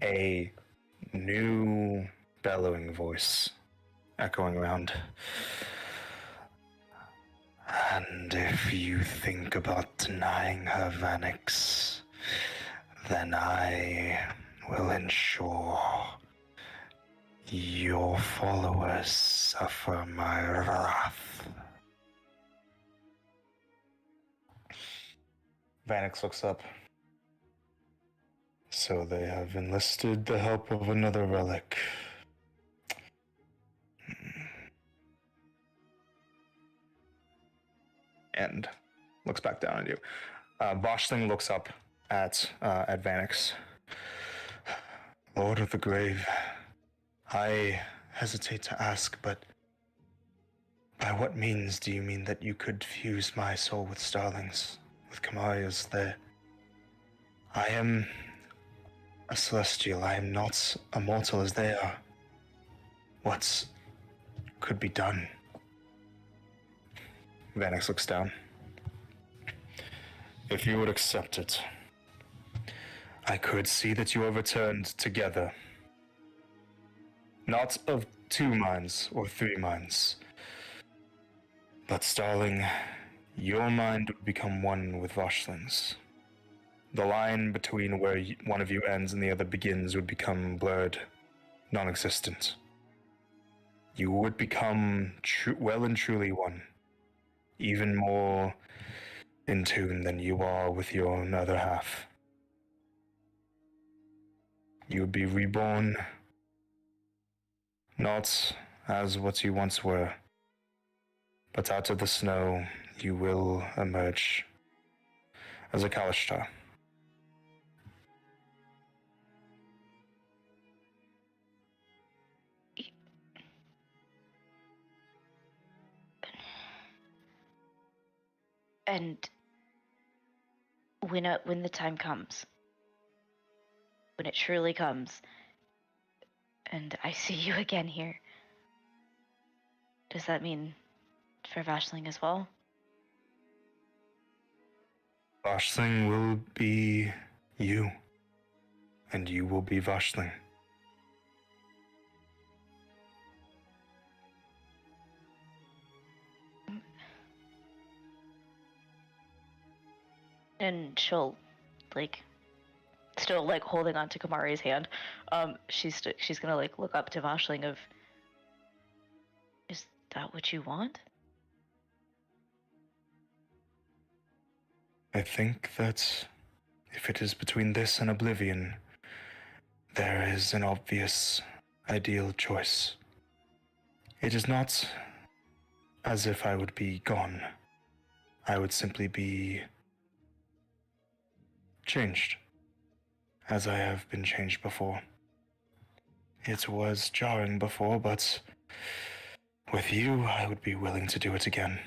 a new bellowing voice echoing around. And if you think about denying her Vanix, then I will ensure your followers suffer my wrath. Vanix looks up. So they have enlisted the help of another relic. And looks back down at you. Boshling looks up at Vanix. Lord of the Grave, I hesitate to ask, but by what means do you mean that you could fuse my soul with Starling's, with Kamaria's there? I am a celestial. I am not a mortal as they are. What could be done? Vanix looks down. If you would accept it, I could see that you are returned together Not of 2 minds or 3 minds. But, Starling, your mind would become one with Vosling's. The line between where one of you ends and the other begins would become blurred, non-existent. You would become well and truly one, even more in tune than you are with your own other half. You would be reborn, not as what you once were, but out of the snow you will emerge as a Kalishtar. And when the time comes, when it truly comes, and I see you again here, does that mean for Vashling as well? Vashling will be you, and you will be Vashling. And she'll, like, still like holding on to Kamari's hand. She's gonna like look up to Vashling of, is that what you want? I think that if it is between this and oblivion, there is an obvious, ideal choice. It is not as if I would be gone. I would simply be changed, as I have been changed before. It was jarring before, but with you, I would be willing to do it again.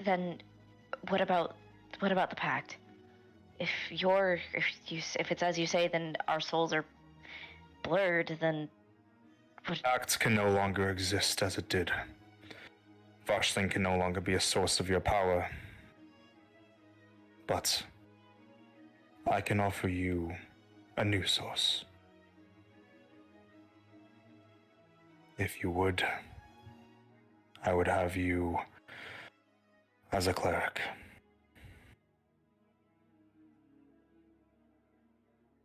Then, what about the pact? If it's as you say, then our souls are blurred. Then what? Pact can no longer exist as it did. Vashling can no longer be a source of your power. But I can offer you a new source. If you would, I would have you as a cleric.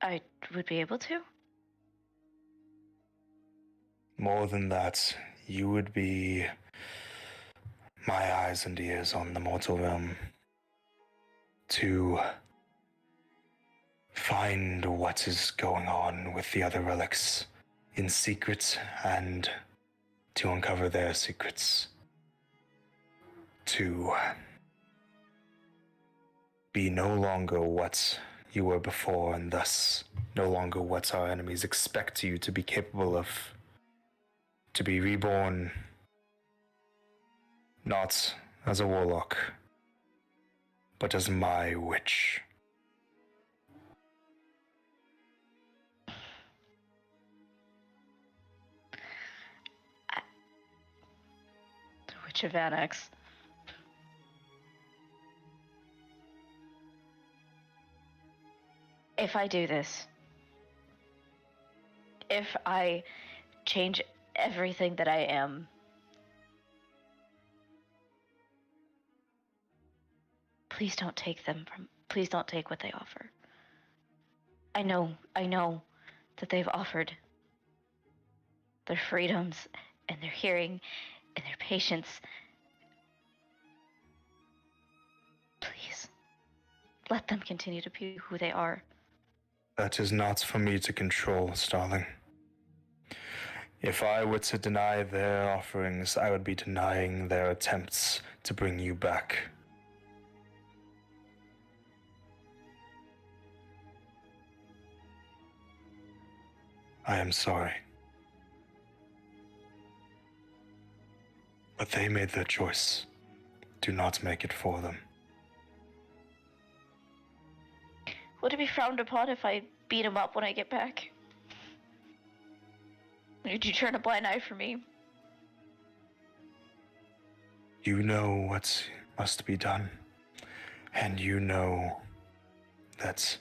I would be able to? More than that, you would be my eyes and ears on the mortal realm to find what is going on with the other relics in secret and to uncover their secrets. To be no longer what you were before, and thus no longer what our enemies expect you to be capable of. To be reborn, not as a warlock, but as my witch. The Witch of Annex. If I do this, if I change everything that I am, please don't take what they offer. I know that they've offered their freedoms and their hearing and their patience. Please, let them continue to be who they are. That is not for me to control, Starling. If I were to deny their offerings, I would be denying their attempts to bring you back. I am sorry. But they made their choice. Do not make it for them. Would it be frowned upon if I beat him up when I get back? Did you turn a blind eye for me? You know what must be done. And you know that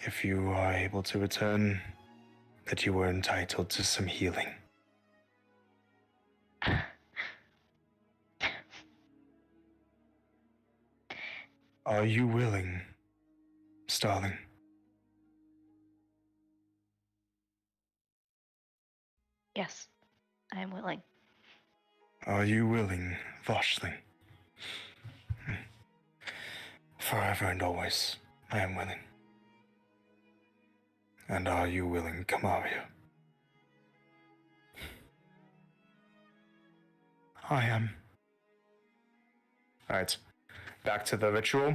if you are able to return, that you were entitled to some healing. Are you willing, Starling? Yes, I am willing. Are you willing, Voshling? Forever and always, I am willing. And are you willing, Kamaria? I am. Alright, back to the ritual.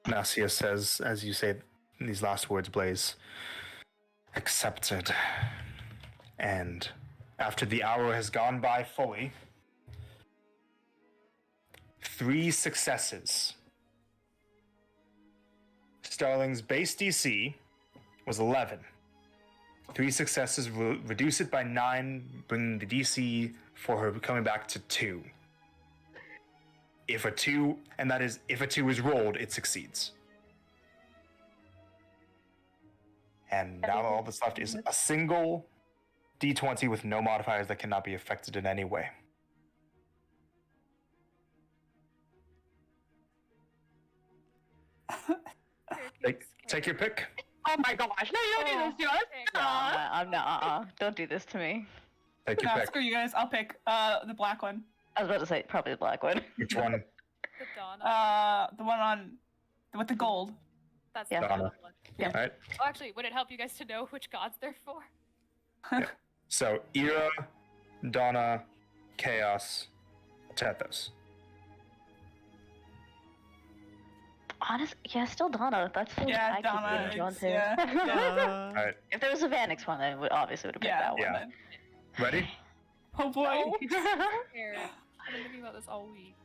Nasia says, as you say these last words, Blaze, accepted. And after the hour has gone by fully, 3 successes. Starling's base DC was 11. 3 successes will reduce it by 9, bringing the DC for her coming back to 2. If a 2, and that is, if a 2 is rolled, it succeeds. And now all that's left is a single D20 with no modifiers that cannot be affected in any way. Take your pick. Oh my gosh! No, you don't do this to us. No, I'm not. Don't do this to me. Take your No, pick. screw you guys. I'll pick the black one. I was about to say probably the black one. Which one? The Donna. The one on with the gold. That's yeah. the Donna. Donna one. All right. Oh, actually, would it help you guys to know which gods they're for? So, Ira, Donna, Chaos, Tethos. Honest, yeah, still Donna. That's the Yeah, I keep Donna. getting drawn It's, to. yeah. All right. If there was a Vanix one, I would obviously would have picked Yeah. that one. Yeah. then. Ready? Oh boy. Here, I've been thinking about this all week.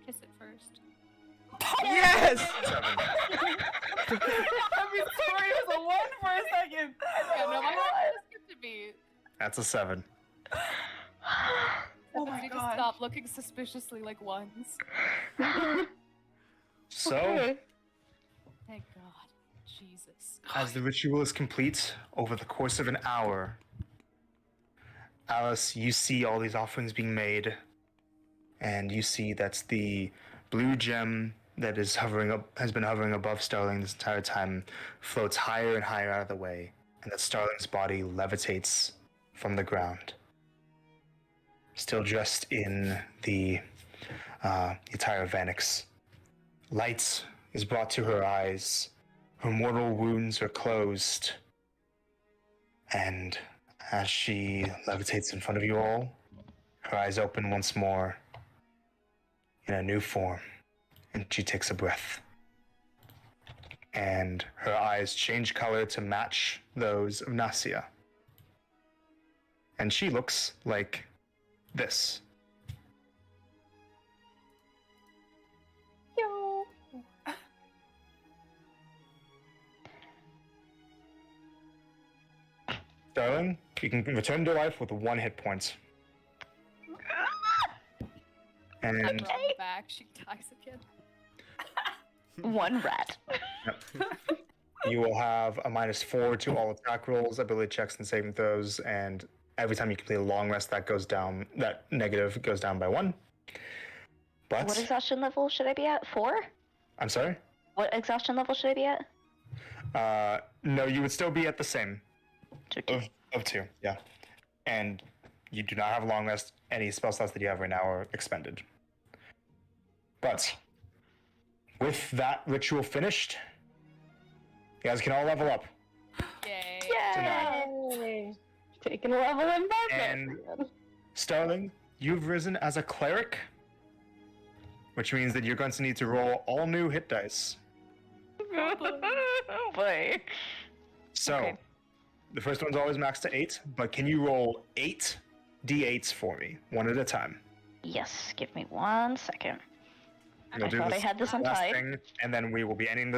Kiss it first. Yes! 7. Every story was a 1 for a second. Yeah, no, my heart is good to be. That's a 7. Oh Sevens my need to God. stop looking suspiciously like ones. So, Thank God. Jesus. as the ritual is complete, over the course of an hour, Alice, you see all these offerings being made, and you see that the blue gem that is has been hovering above Starling this entire time, floats higher and higher out of the way, and that Starling's body levitates from the ground. Still dressed in the attire of Vanix. Light is brought to her eyes. Her mortal wounds are closed. And as she levitates in front of you all, her eyes open once more in a new form. And she takes a breath. And her eyes change color to match those of Nasia. And she looks like this. Yo. Darling, you can return to life with 1 hit point. And Put her on the back, she dies again. One rat. you will have a -4 to all attack rolls, ability checks, and saving throws. And every time you complete a long rest, that goes down. That negative goes down by 1. But What exhaustion level should I be at? 4? I'm sorry. What exhaustion level should I be at? No, you would still be at the same So 2. of 2. Yeah, and you do not have a long rest. Any spell slots that you have right now are expended. But with that ritual finished, you guys can all level up. Yay. Yay! Taking a level in And Starling, you've risen as a cleric, which means that you're going to need to roll all new hit dice. Oh boy. So, Okay. the first one's always maxed to 8, but can you roll 8 d8s for me, one at a time? Yes, give me 1 second. We'll I do thought I this had this last untied. thing, and then we will be ending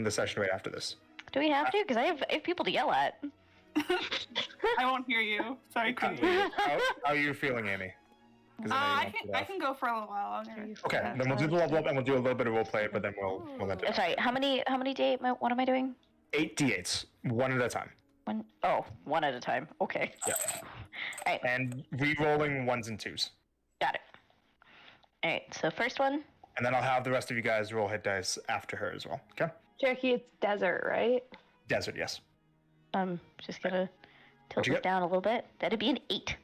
the session right after this. Do we have to? Because I have people to yell at. I won't hear you. Sorry, Queen. How are you feeling, Amy? 'Cause I know you I want to I off. can go for a little while longer. Okay, Yeah, then we'll do the level up and we'll do a little bit of roleplay, but then we'll end Oh, it. sorry, how many D8? What am I doing? 8 d8s, one at a time, One? Oh, one at a time. Okay. Yeah. Alright, and re-rolling ones and twos. got it. Alright, so first one. And then I'll have the rest of you guys roll hit dice after her as well. Okay? Cherokee, it's desert, right? Desert, yes. I'm just gonna tilt you this get? down a little bit. That'd be an 8.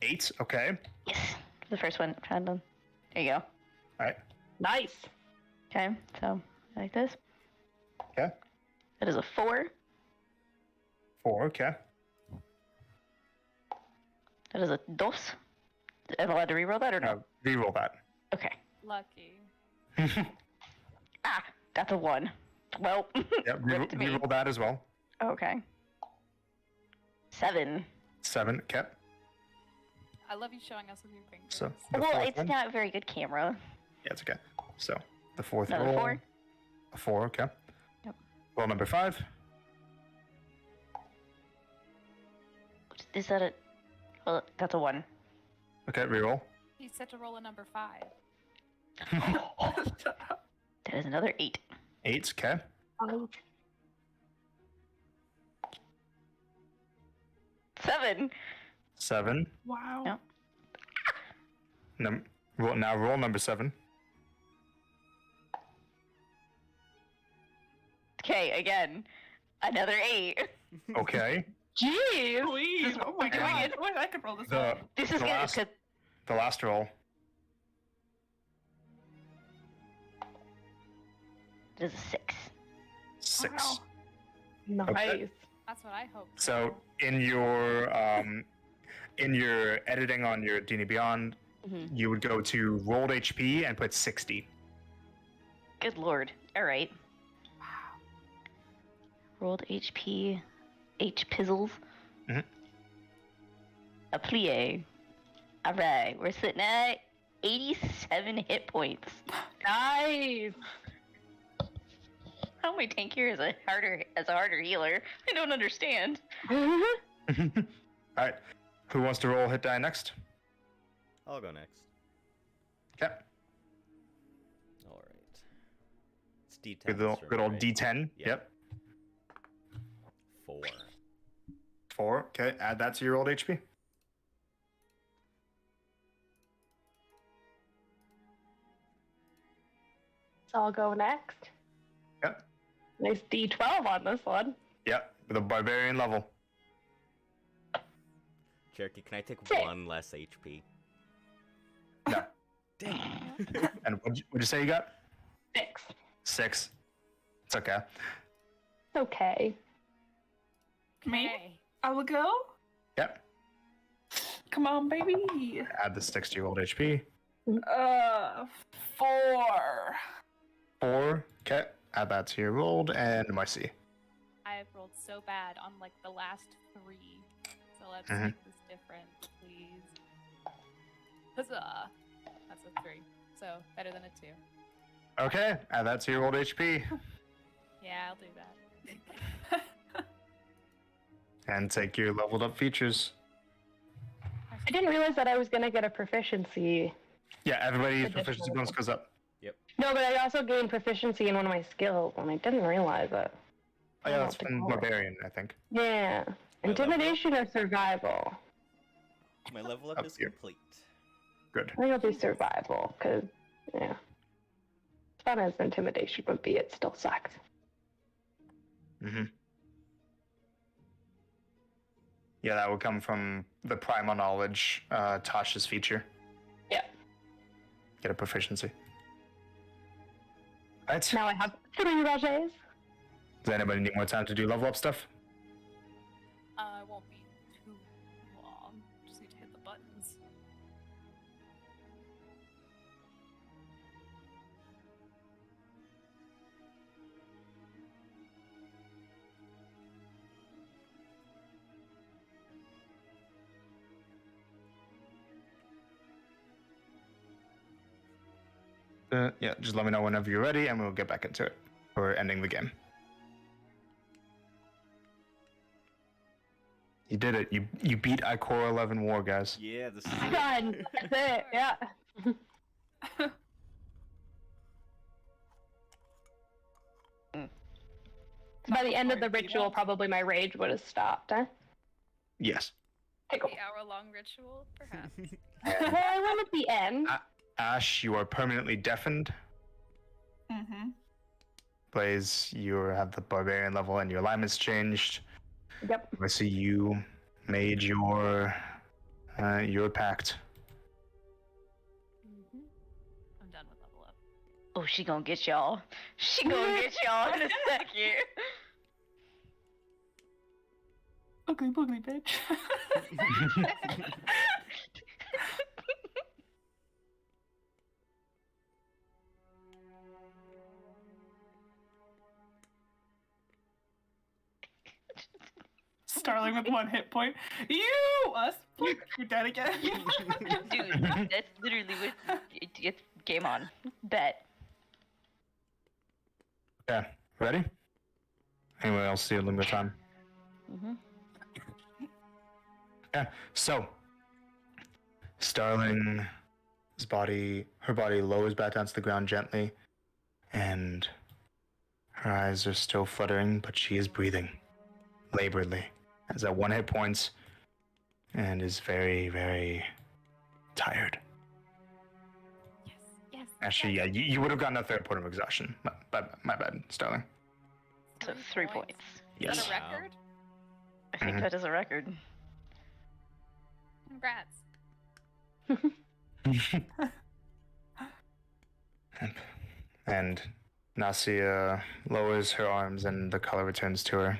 8, okay. Yes. For the first one. There you go. All right. Nice. Okay, so like this. Okay. That is a 4. 4, okay. That is a dos. Am I allowed to reroll that or no? Re-roll that. Okay. Lucky. Ah, that's a 1. Well, Yeah, rip to me. re-roll that as well. Okay. 7. 7, okay. I love you showing us with your fingers. So the Well, fourth it's one. not a very good camera. Yeah, it's okay. So the fourth Another roll. 4. A 4, okay. Yep. Roll number 5. Is that a... Well, that's a 1. Okay, re-roll. He's set to roll a number 5. That is another 8. 8, okay. Um, 7. 7. Wow. Yep. Now roll number 7. Okay, again. Another 8. Okay. Jeez. Please. Oh my We're doing god. it. Wait, I could roll this The one. This is The good. last- 'Cause the last roll. it is a 6. 6. Wow. Nice. That's what I hoped. So in your editing on your D&D Beyond, Mm-hmm. you would go to rolled HP and put 60. Good lord. Alright. Rolled HP. H pizzles. Mhm. A plie. Alright, we're sitting at 87 hit points. Nice. How am I tankier as a harder healer? I don't understand. All right. Who wants to roll hit die next? I'll go next. Okay. All right. It's D10. Good old right? D10. Yeah. Yep. 4. 4. Okay. Add that to your old HP. So I'll go next. Yep. Nice D12 on this one. Yep. With a barbarian level. Cherokee, can I take Six. 1 less HP? No. Dang. And what'd you say you got? 6. 6. It's okay. It's okay. Me? Okay. I will go. Yep. Come on, baby. Add the 6 to your old HP. 4. 4. Okay. Add that to your rolled and Marcy. I've rolled so bad on like the last 3. So let's Mhm. make this different, please. Huzzah! That's a 3. So better than a 2. Okay. Add that to your old HP. Yeah, I'll do that. And take your leveled up features. I didn't realize that I was gonna get a proficiency. Yeah, everybody's Additional. proficiency bonus goes up. No, but I also gained proficiency in one of my skills, and I didn't realize it. Oh, yeah, I that's don't from think- Barbarian, I think. Yeah. Intimidation or survival? My level up Up is here. complete. Good. I think it'll be survival, because, yeah. As fun as intimidation would be, it still sucked. Mm-hmm. Yeah, that would come from the primal knowledge, Tasha's feature. Yeah. Get a proficiency. Right. Now I have 3 Rajets. Does anybody need more time to do level up stuff? It won't be too long. Just need to hit the buttons. Yeah, just let me know whenever you're ready, and we'll get back into it. We're ending the game. You did it. You beat Ikora 11 War, guys. Yeah, this is Done. That's it. Yeah. By the end of the ritual, probably my rage would have stopped. Huh? Yes. Hey, The hour-long ritual, perhaps. I went at the end. Ash, you are permanently deafened. Mm-hmm. Blaze, you have the barbarian level and your alignment's changed. Yep. I see you made your pact. I'm done with level up. Oh, she gonna get y'all. She gonna get y'all in a second. Ugly boogly bitch. Starling with 1 hit point. Us. You're dead again. Dude, that's literally what. It's game on. Bet. Okay, ready? Anyone else see a limit time? Mm-hmm. Yeah. So, Starling's her body lowers back down to the ground gently, and her eyes are still fluttering, but she is breathing laboredly. Has at 1 hit points, and is very, very tired. Yes. Actually, yeah, you would have gotten a 3rd point of exhaustion. My bad, Starling. So 3 points. Is that Yes. a record? I think Mhm. that is a record. Congrats. And Nasia lowers her arms and the color returns to her.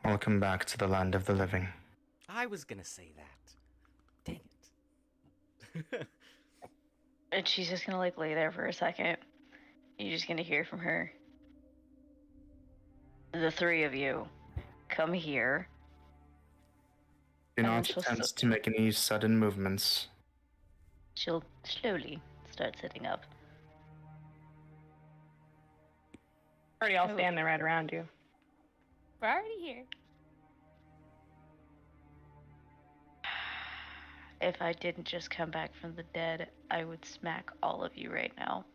Welcome back to the land of the living. I was gonna say that. Dang it. And she's just gonna like lay there for a second. You're just gonna hear from her. The 3 of you, come here. Do And not she'll attempt to make any sudden movements. She'll slowly start sitting up. Already all standing right around you. We're already here. If I didn't just come back from the dead, I would smack all of you right now.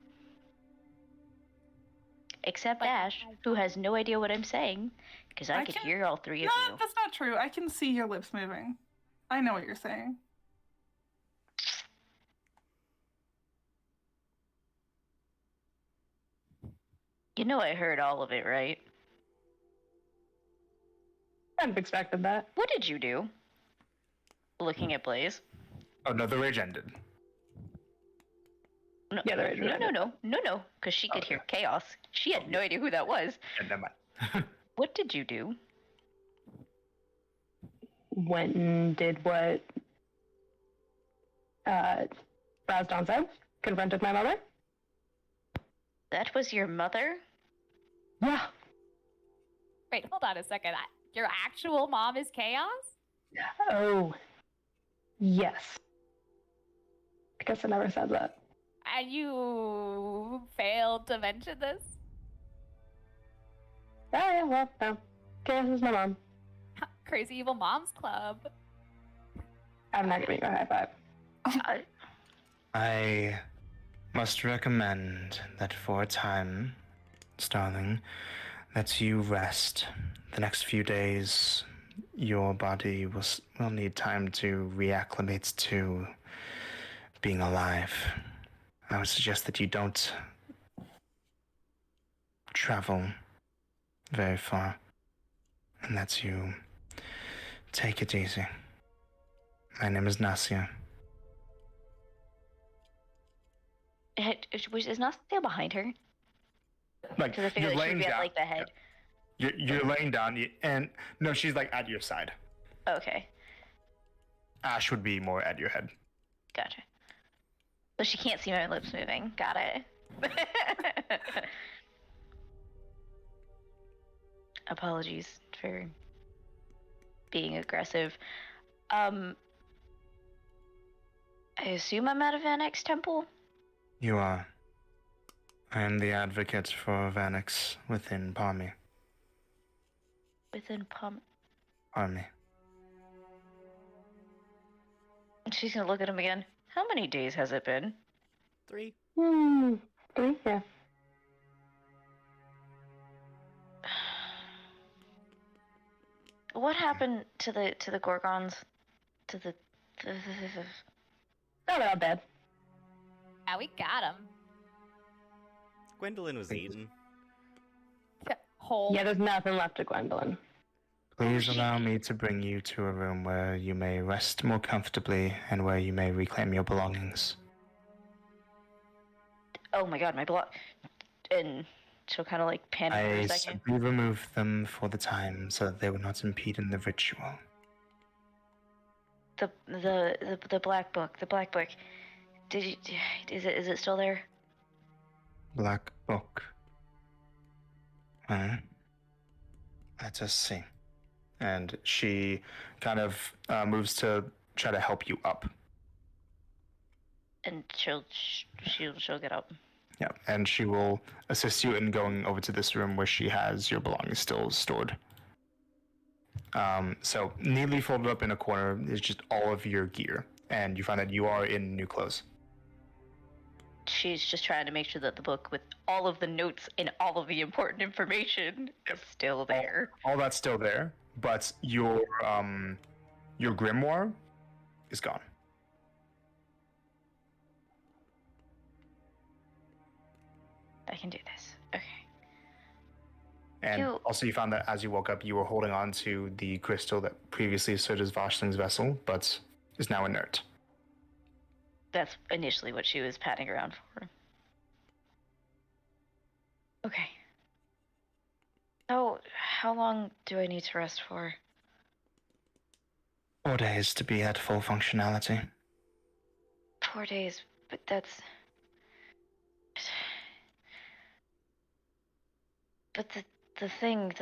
Except Like, Ash, who has no idea what I'm saying, because I I could can- hear all 3 of No, you. that's not true. I can see your lips moving. I know what you're saying. You know I heard all of it, right? I'd have expected that. What did you do? Looking at Blaze. Oh no, the rage ended. No, Yeah, there is no, because she could hear chaos. She had no idea who that was. Yeah, never mind. What did you do? Went and did what Razdon said. Confronted my mother. That was your mother? Yeah. Wait, hold on a second. Your actual mom is Chaos? Oh. Yes. I guess I never said that. And you failed to mention this? Oh, yeah, well, no. Chaos is my mom. Crazy Evil Moms Club. I'm not giving you a high five. I must recommend that for a time, Starling, that you rest. The next few days, your body will need time to reacclimate to being alive. I would suggest that you don't travel very far, and that you take it easy. My name is Nasia. Is Nastia behind her? Like, Because I figured you're like, she'd laying be at down. like the head. You're laying down, and no, she's like at your side. Okay, Ash would be more at your head. gotcha. So she can't see my lips moving. Got it. Apologies for being aggressive. I assume I'm at a Vanex temple? You are. I am the advocate for Vanix within Palmy. Within Palm. army. She's gonna look at him again. How many days has it been? 3. 3, yeah. What happened to the Gorgons? To the Oh, they're all dead. Yeah, we got him. Gwendolyn was Thank you. eaten. Whole. Yeah, there's nothing left of Gwendolyn. Please allow me to bring you to a room where you may rest more comfortably and where you may reclaim your belongings. Oh my god, my block. And she'll kind of like panic for I a second. simply removed them for the time so that they would not impede in the ritual. The black book. The black book. Is it still there? Black book. Let us see. And she kind of moves to try to help you up. And she'll get up. Yeah, and she will assist you in going over to this room where she has your belongings still stored. So neatly folded up in a corner is just all of your gear, and you find that you are in new clothes. She's just trying to make sure that the book with all of the notes and all of the important information is still there. All that's still there, but your grimoire is gone. I can do this. Okay. And also you found that as you woke up, you were holding on to the crystal that previously stood as Voshling's vessel, but is now inert. That's initially what she was patting around for. Okay. So, how long do I need to rest for? 4 days to be at full functionality. 4 days, but that's... But the thing,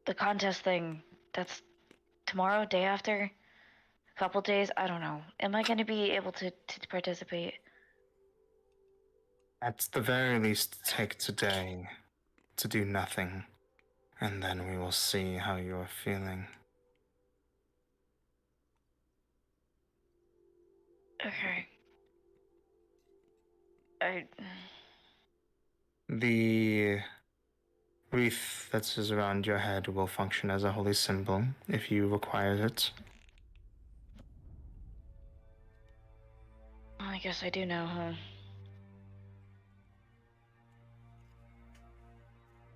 the contest thing, that's tomorrow, day after? A couple days? I don't know. Am I going to be able to participate? At the very least, take today to do nothing, and then we will see how you are feeling. Okay. The wreath that is around your head will function as a holy symbol if you require it. Well, I guess I do know, huh?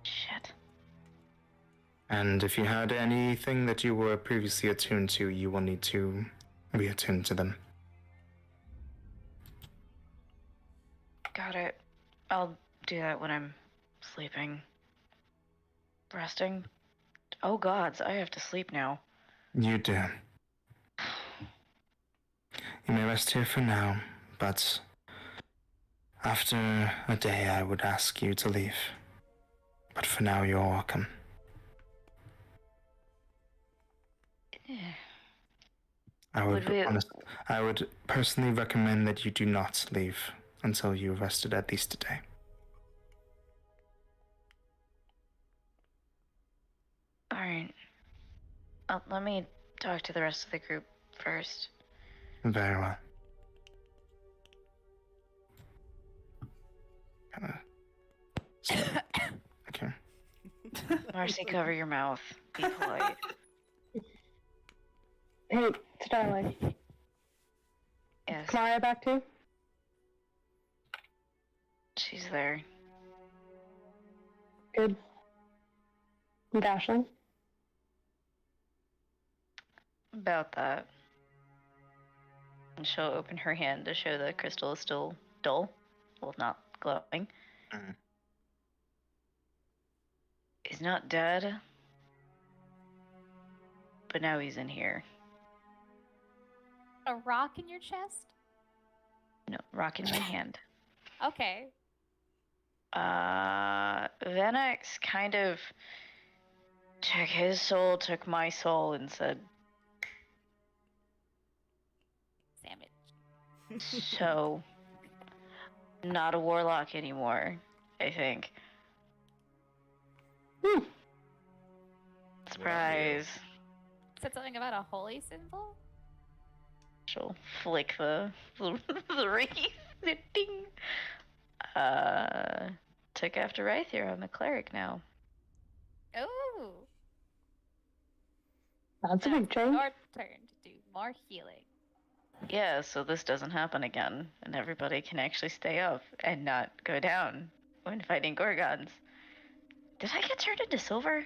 Shit. And if you had anything that you were previously attuned to, you will need to reattune to them. Got it. I'll do that when I'm sleeping. Resting? Oh gods, I have to sleep now. You do. You may rest here for now, but after a day I would ask you to leave. But for now you're welcome. I would personally recommend that you do not leave until you've rested at least a day. Alright. Let me talk to the rest of the group first. Very well. Okay. Marcy, cover your mouth. Be polite. Hey, Starlight. Yes, Kamara back too? she's there. Good. And Dashling? About that. And she'll open her hand to show the crystal is still dull. Well, not glowing. Mhm. He's not dead. But now he's in here. A rock in your chest? No, rock in my hand. Okay. Venex kind of took his soul, took my soul, and said, Sandwich. so, not a warlock anymore, I think. Hmm. Surprise. said something about a holy symbol? She'll flick the wreath. Ding. Took after Rythier. I'm a cleric now. Ooh. That's a Now big it's change. your turn to do more healing. Yeah, so this doesn't happen again, and everybody can actually stay up and not go down when fighting Gorgons. Did I get turned into silver?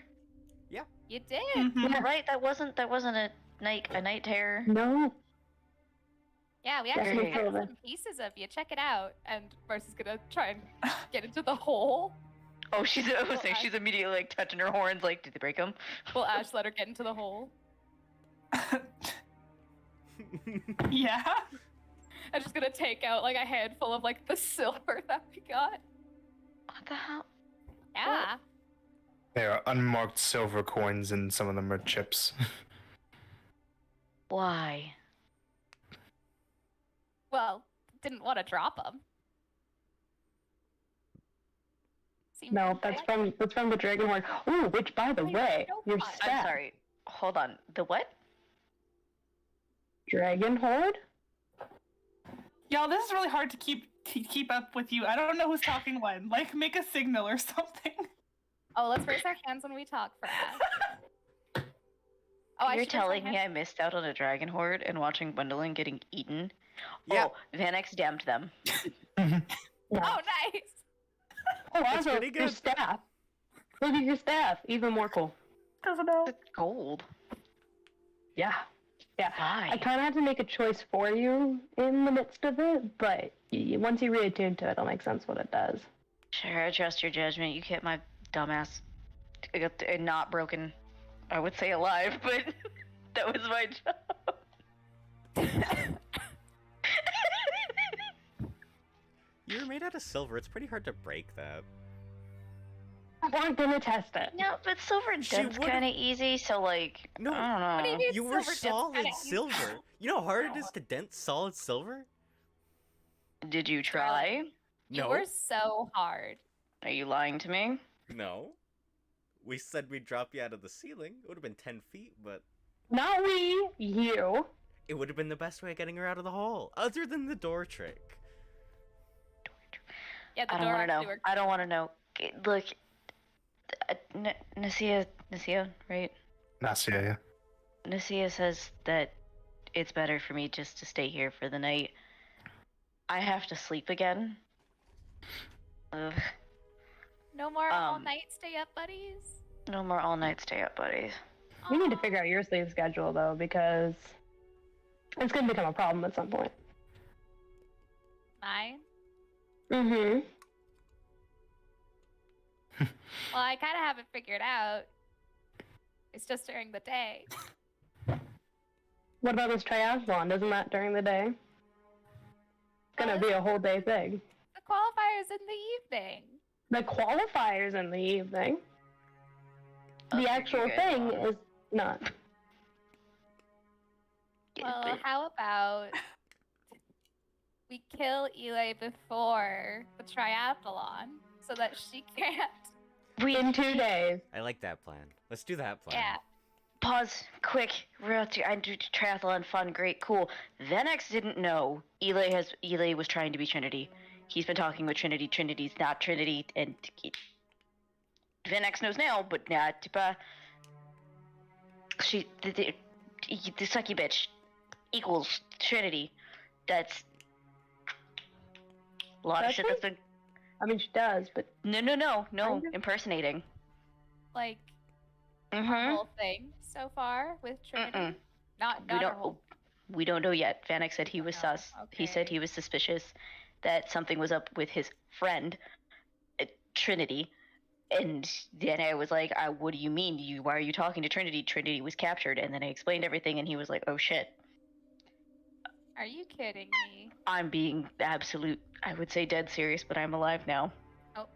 You did. Mhm. Right, that wasn't a night terror. No. Yeah, we That's actually Right. found silver. some pieces of you. Check it out. And Mercy's gonna try and get into the hole. Oh, she's immediately like touching her horns. Like, did they break them? Will Ash let her get into the hole? Yeah. I'm just gonna take out like a handful of like the silver that we got. What the hell? Yeah. There are unmarked silver coins, and some of them are chips. Why? Well, didn't want to drop them. No, that's from the dragon horde. Ooh, which by the Wait, way, no your fun. I'm staff. I'm sorry. Hold on. The what? Dragon horde? Y'all, this is really hard to keep up with you. I don't know who's talking when. Like, make a signal or something. Oh, let's raise our hands when we talk for Ash. Oh, I You're should raise my telling me hand- I missed out on a dragon horde and watching Gwendolyn getting eaten? Yeah. Oh, Vanex damned them. Oh, nice. Oh, That's also, pretty your good. staff. Look at your staff. Even more cool. Doesn't know. It's gold. Yeah. Yeah. I Why? kind of had to make a choice for you in the midst of it, but once you reattune to it, it'll make sense what it does. Sure, I trust your judgment. You kept my dumbass not broken. I would say alive, but that was my job. You're made out of silver. It's pretty hard to break that. We're gonna test it. No, but silver She dent's would've- kind of easy, so like, No, I don't know. What do you mean You were silver dent's solid kinda easy? silver. You know how hard it is to dent solid silver? Did you try? You No. were so hard. Are you lying to me? No. We said we'd drop you out of the ceiling. It would have been 10 feet, but Not we, you. it would have been the best way of getting her out of the hole, other than the door trick. Yeah, the I don't door want to actually know. worked. I don't want to know. Look, Nasia, right? Nasia, yeah. Nasia says that it's better for me just to stay here for the night. I have to sleep again. Ugh. No more all Um, night stay up buddies. No more all night stay up, buddies. We need to Aw. figure out your sleep schedule, though, because it's gonna become a problem at some point. Mine. Mm-hmm. Well, I kind of have it figured out. It's just during the day. What about this triathlon? Isn't that during the day? It's gonna be a whole day thing. The qualifiers in the evening. The qualifiers in the evening. I'll The figure actual you guys thing out. is not. Well, how about we kill Eli before the triathlon so that she can't. In 2 days. I like that plan. Let's do that plan. Yeah. Pause, quick. I do triathlon, fun, great, cool. Venex didn't know Eli was trying to be Trinity. He's been talking with Trinity. Trinity's not Trinity, and Venex knows now, but not. The sucky bitch equals Trinity. That's a lot of Does shit it? that's been. I mean, she does, but No, Kind of. impersonating. Like Mm-hmm. our whole thing so far with Trinity. Mm-mm. Not We our don't. whole. We don't know yet. Vanek said he was Oh, sus. He said okay. he was suspicious that something was up with his friend, Trinity. And then I was like, "What do you mean? Why are you talking to Trinity? Trinity was captured." And then I explained everything, and he was like, "Oh shit." Are you kidding me? I'm being absolute. I would say dead serious, but I'm alive now. Oh,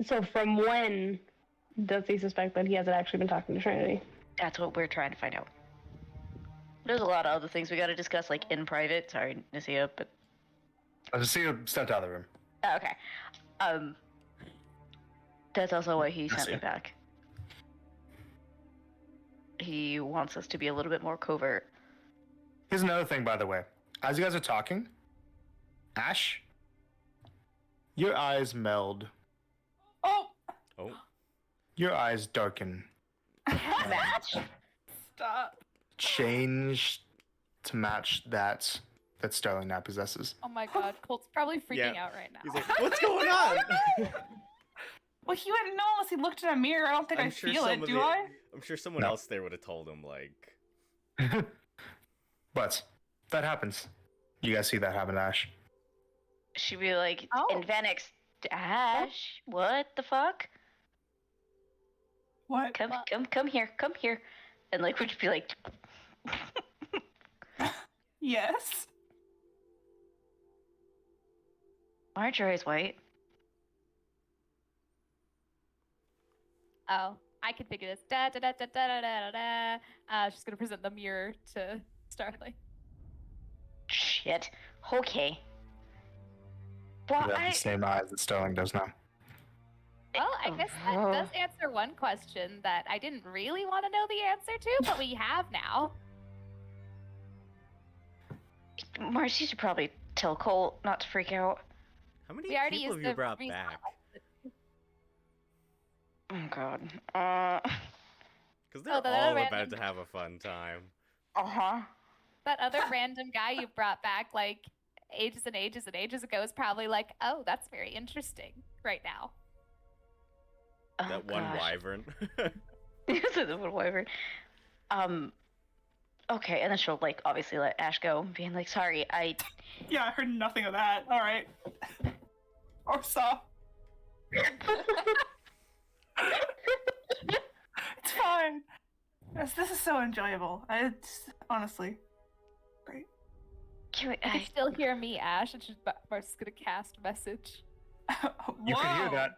so from when does he suspect that he hasn't actually been talking to Trinity? That's what we're trying to find out. There's a lot of other things we got to discuss, like in private. Sorry, Nasia, but Nasia stepped out of the room. oh, okay. That's also why he sent me Nasia. back. he wants us to be a little bit more covert. Here's another thing, by the way. As you guys are talking, Ash, your eyes meld. Oh, Oh, Your eyes darken. Match? stop. Change to match that Starling now possesses. Oh my god, Colt's probably freaking Yeah. out right now. he's like, what's going on? Well, he wouldn't know unless he looked in a mirror. I don't think I feel it, do I? I'm sure someone No. else there would have told him, like, But that happens. You guys see that happen, Ash. She'd be like, Oh. in Vanix, Ash, what the fuck? What? Come here, come here. And like, would you be like, Yes. why aren't your eyes white? Oh, I can figure this. Da da da da da da da da. She's gonna present the mirror to Starling. Shit. Okay. You Well, have the same eyes that Starling does now. Well, I guess that does answer one question that I didn't really want to know the answer to, but we have now. Marcy should probably tell Cole not to freak out. how many We already people have used you the brought reason- back? Oh god. Because they're Oh, the all other about random- to have a fun time. Uh-huh. That other random guy you brought back like ages and ages and ages ago is probably like, oh, that's very interesting right now. Oh, That one gosh. wyvern. The one wyvern. Okay, and then she'll like obviously let Ash go, being like, sorry, I Yeah, I heard nothing of that. All right. Or saw. It's fine. This is so enjoyable. It's honestly great. can we, You can still hear me, Ash, and she's just gonna cast message. You can hear that.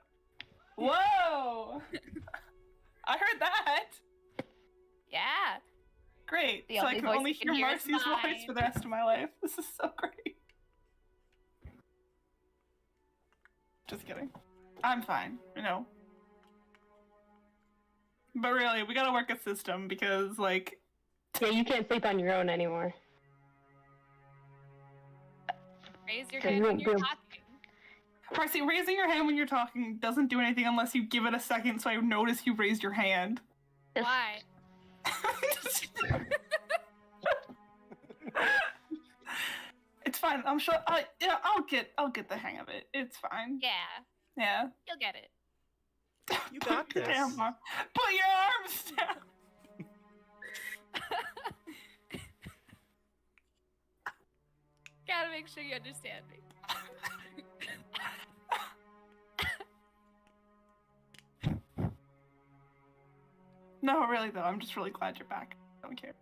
Whoa! I heard that. Yeah. Great. The So I only can voice only you can hear hear is Marcy's voice mine. for the rest of my life. This is so great. Just kidding. I'm fine, you know. But really, we gotta work a system because, like, Yeah, you can't sleep on your own anymore. Raise your Okay, hand when you you're won't be- talking. Marcy, raising your hand when you're talking doesn't do anything unless you give it a second so I notice you raised your hand. Why? It's fine. I'm sure. I'll get the hang of it. It's fine. Yeah, Yeah. you'll get it. You got Put your this. damn arm- Put your arms down. Gotta make sure you understand me. No, really though. I'm just really glad you're back. I don't care.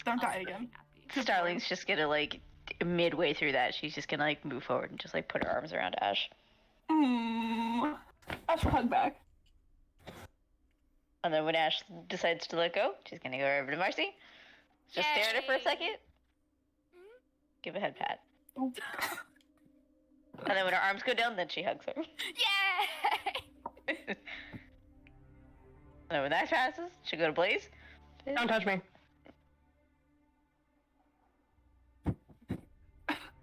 Don't die Also again. really happy. Starling's just gonna like midway through that, she's just gonna like move forward and just like put her arms around Ash. Ash will hug back. And then when Ash decides to let go, she's gonna go over to Marcy. Just stare at her for a Yay. second. Give a head pat. Oh. And then when her arms go down, then she hugs her. Yay! And then when that passes, she'll go to Blaze. Don't touch me.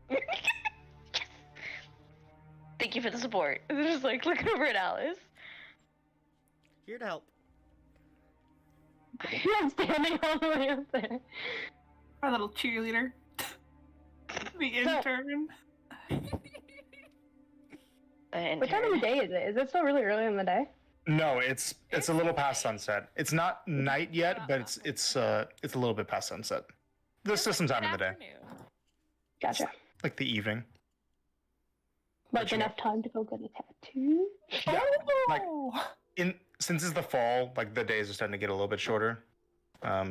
Yes. Thank you for the support. And they're just like looking over at Alice. Here to help. I'm standing all the way up there. Our little cheerleader. The intern. What time of the day is it? Is it still really early in the day? No, it's a little past sunset. It's not night yet, but it's a little bit past sunset. There's still some time in the day, Gotcha. like the evening. Like enough time to go get a tattoo? Yeah, like Oh! since it's the fall, like the days are starting to get a little bit shorter.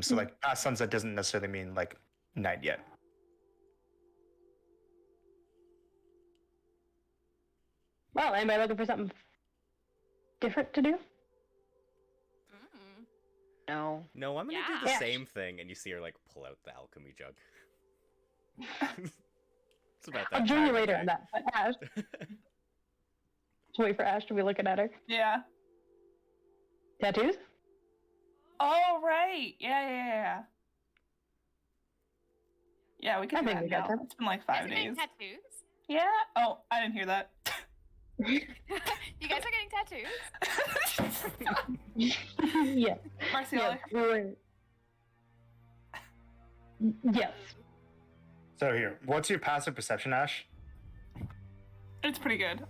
So like past sunset doesn't necessarily mean like night yet. Well, anybody looking for something different to do? Mm. No. No, I'm gonna do the Yeah. same thing, and you see her like pull out the alchemy jug. It's about that I'll join you time of later day. on that. But Ash, just wait for Ash to be looking at her. Yeah. Tattoos? Oh, right. Yeah. Yeah, we I can do think that we got now. them. It's been like You guys 5 are getting days. tattoos? Yeah. Oh, I didn't hear that. You guys are getting tattoos? Yes. Marciela. Yes, we were. Yes. So here, what's your passive perception, Ash? It's pretty good.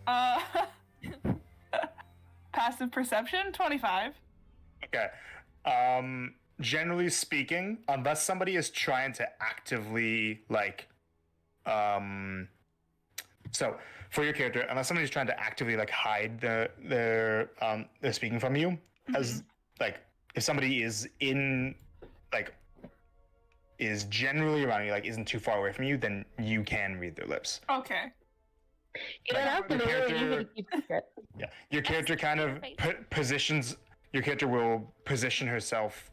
Passive perception, 25. Okay. Generally speaking, unless somebody is trying to actively so for your character, unless somebody's trying to actively hide their speaking from you, as if somebody is in is generally around you, isn't too far away from you, then you can read their lips. Okay. You don't have to be really easy to keep secret. Yeah, your character kind of positions. Your character will position herself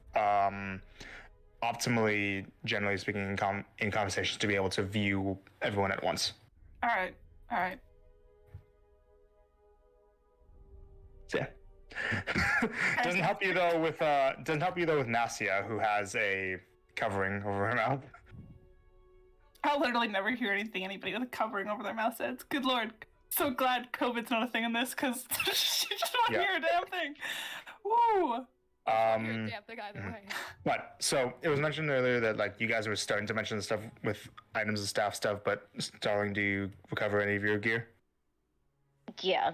optimally, generally speaking, in conversations to be able to view everyone at once. All right. So, yeah. doesn't help you though with Nasia, who has a covering over her mouth. I'll literally never hear anybody with a covering over their mouth says. Good lord. So glad COVID's not a thing in this, because she just won't hear a damn thing. Woo! You're a damn thing either way. But so it was mentioned earlier that you guys were starting to mention the stuff with items and staff stuff, but Starling, do you recover any of your gear? Yeah,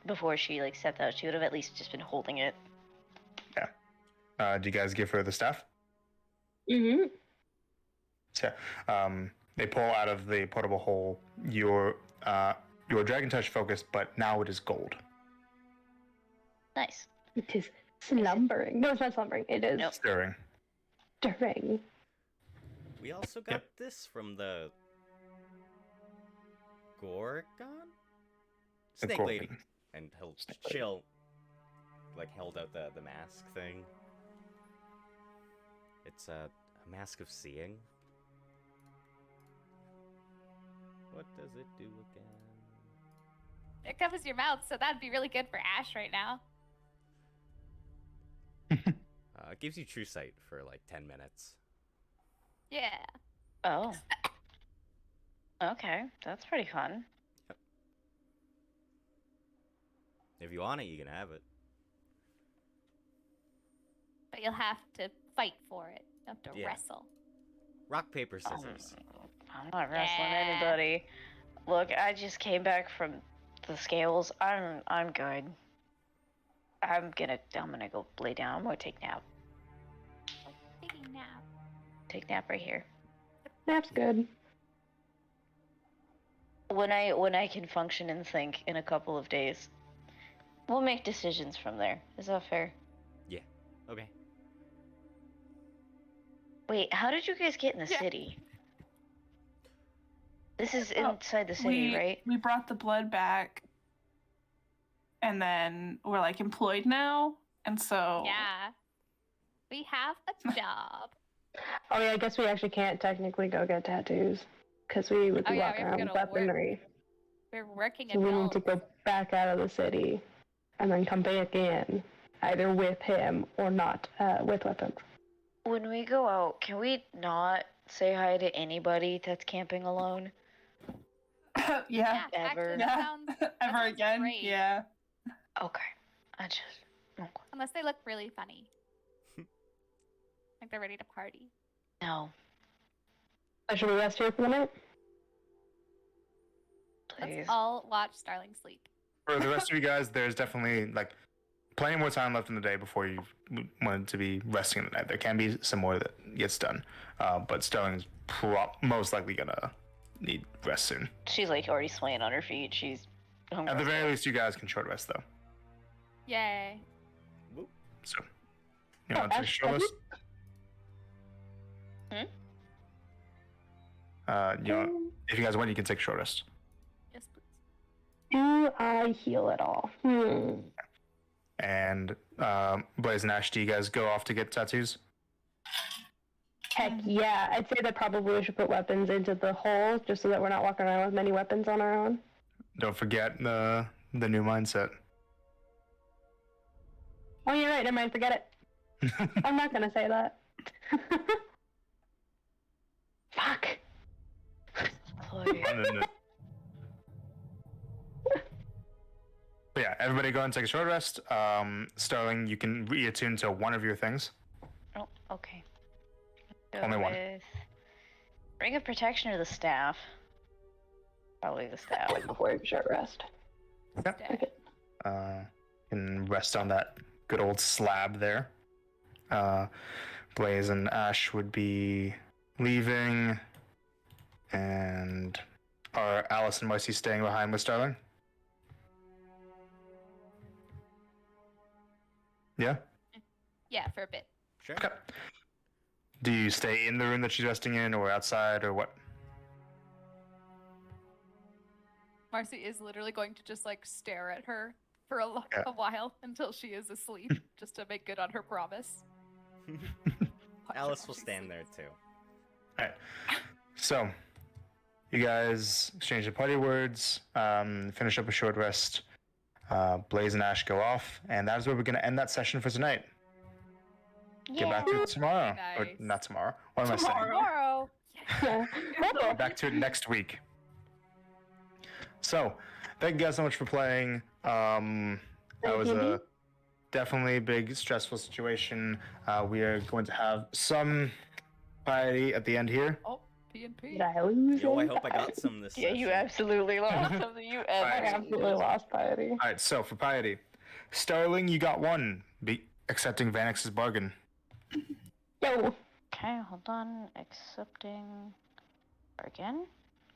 before she stepped out, she would have at least just been holding it. Yeah. Do you guys give her the staff? Mm-hmm. So, they pull out of the portable hole your Dragon Touch focus, but now it is gold. Nice. It is slumbering. No, it's not slumbering. It is Nope. Stirring. stirring. We also got this from the Gorgon? The Snake Gorgon. Lady. And Snake Lady. she'll held out the mask thing. It's a mask of seeing. What does it do again? It covers your mouth, so that'd be really good for Ash right now. It gives you true sight for 10 minutes. Yeah. Oh. Okay, that's pretty fun. If you want it, you can have it. But you'll have to fight for it. You have to Yeah. wrestle. Rock, paper, scissors. I'm not wrestling Yeah. anybody. Look, I just came back from the scales. I'm good. I'm gonna go lay down. I'm gonna take a nap. Taking a nap. Take a nap right here. That's good. When I can function and think in a couple of days, we'll make decisions from there. Is that fair? Yeah. Okay. Wait, how did you guys get in the Yeah. city? This is Oh, inside the city, right? We brought the blood back, and then we're employed now, and so Yeah. We have a job. Oh yeah, I guess we actually can't technically go get tattoos because we would Oh, be yeah, walking we have around to with go to work. weaponry. We're working So we need to adults. go back out of the city and then come back in, either with him or not with weapons. When we go out, can we not say hi to anybody that's camping alone? yeah. Yeah, Ever. actually, that Yeah. sounds, that Ever sounds again? great. Yeah. Okay. Okay. Unless they look really funny. Like they're ready to party. No, So should we rest here for the night? please. Let's all watch Starling sleep. For the rest of you guys, there's definitely plenty more time left in the day before you wanted to be resting at night. There can be some more that gets done, but Sterling's most likely gonna need rest soon. She's already swaying on her feet. She's hungry. At the very least, you guys can short rest though. Yay. Whoop. So, you want to take a Ash, short have rest? If you guys want, you can take a short rest. Yes, please. Do I heal at all? And Blaze and Ash, do you guys go off to get tattoos? Heck yeah, I'd say that probably we should put weapons into the hole just so that we're not walking around with many weapons on our own. Don't forget the new mindset. Oh, you're right. Never mind. Forget it. I'm not gonna say that. Fuck. Chloe. No. But yeah, everybody go and take a short rest. Sterling, you can reattune to one of your things. Oh, okay. Go Only one. with Ring of Protection or the staff? Probably the staff. Like before your short rest. Stay. Can rest on that good old slab there. Blaze and Ash would be leaving, and are Alice and Moisey staying behind with Sterling? Yeah? Yeah, for a bit. Sure. Okay. Do you stay in the room that she's resting in, or outside, or what? Marcy is literally going to just like stare at her for Yeah. a while until she is asleep, just to make good on her promise. Watch her Alice while will she stand there sleeps. too. Alright. So, you guys exchange the party words, finish up a short rest. Blaze and Ash go off, and that is where we're going to end that session for tonight. Get back to it tomorrow. Or Nice. not tomorrow. What am I saying? Tomorrow. Tomorrow. Yeah. Back to it next week. So, thank you guys so much for playing. That was a definitely big, stressful situation. We are going to have some piety at the end here. Oh, P&P. Did I lose Yo, I it? hope I got some this Yeah, session. you absolutely lost something. You I Alright. absolutely lost piety. All right, so for piety, Starling, you got one. Accepting Vanix's bargain. Yo. Okay, hold on. Accepting again.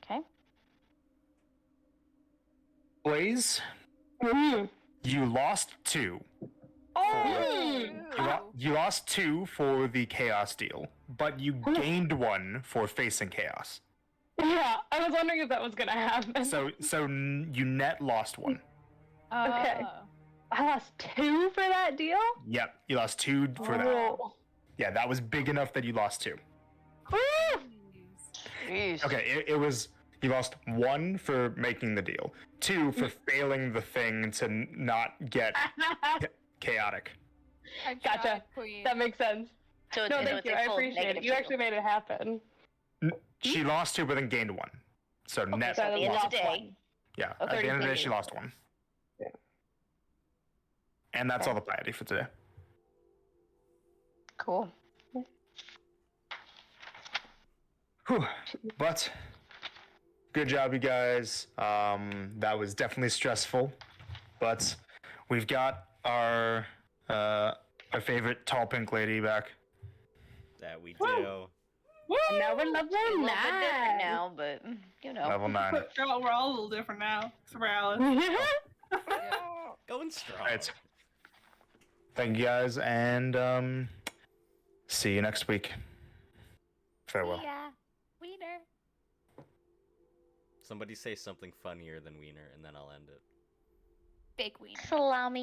Okay. Blaze, Mm. you lost 2. You lost 2 for the chaos deal, but you gained 1 for facing chaos. Yeah, I was wondering if that was gonna happen. So you net lost 1. Okay. Oh. I lost 2 for that deal? Yep, you lost 2 for that. Oh. Yeah, that was big enough that you lost 2. Woo! Jeez. Okay, it was you lost 1 for making the deal, 2 for failing the thing to not get chaotic. I Gotcha. tried, Queen. That makes sense. So No, so thank it's you. a I full appreciate it. negative You actually made it happen. She lost 2, but then gained 1. So net so at the end of lost the day, 1. Yeah, Oh, at the end of the day, 30 she lost 1. Yeah. And that's all the piety for today. cool. Whew. But good job, you guys. That was definitely stressful, but we've got our favorite tall pink lady back. That we do. And now we're A level little bit different 9. now, but you know. Level 9. Girl, we're all a little different now. Except for Alice. Going strong. Right. Thank you guys, and see you next week. Farewell. Yeah. Wiener. Somebody say something funnier than Wiener, and then I'll end it. Big wiener. Salami.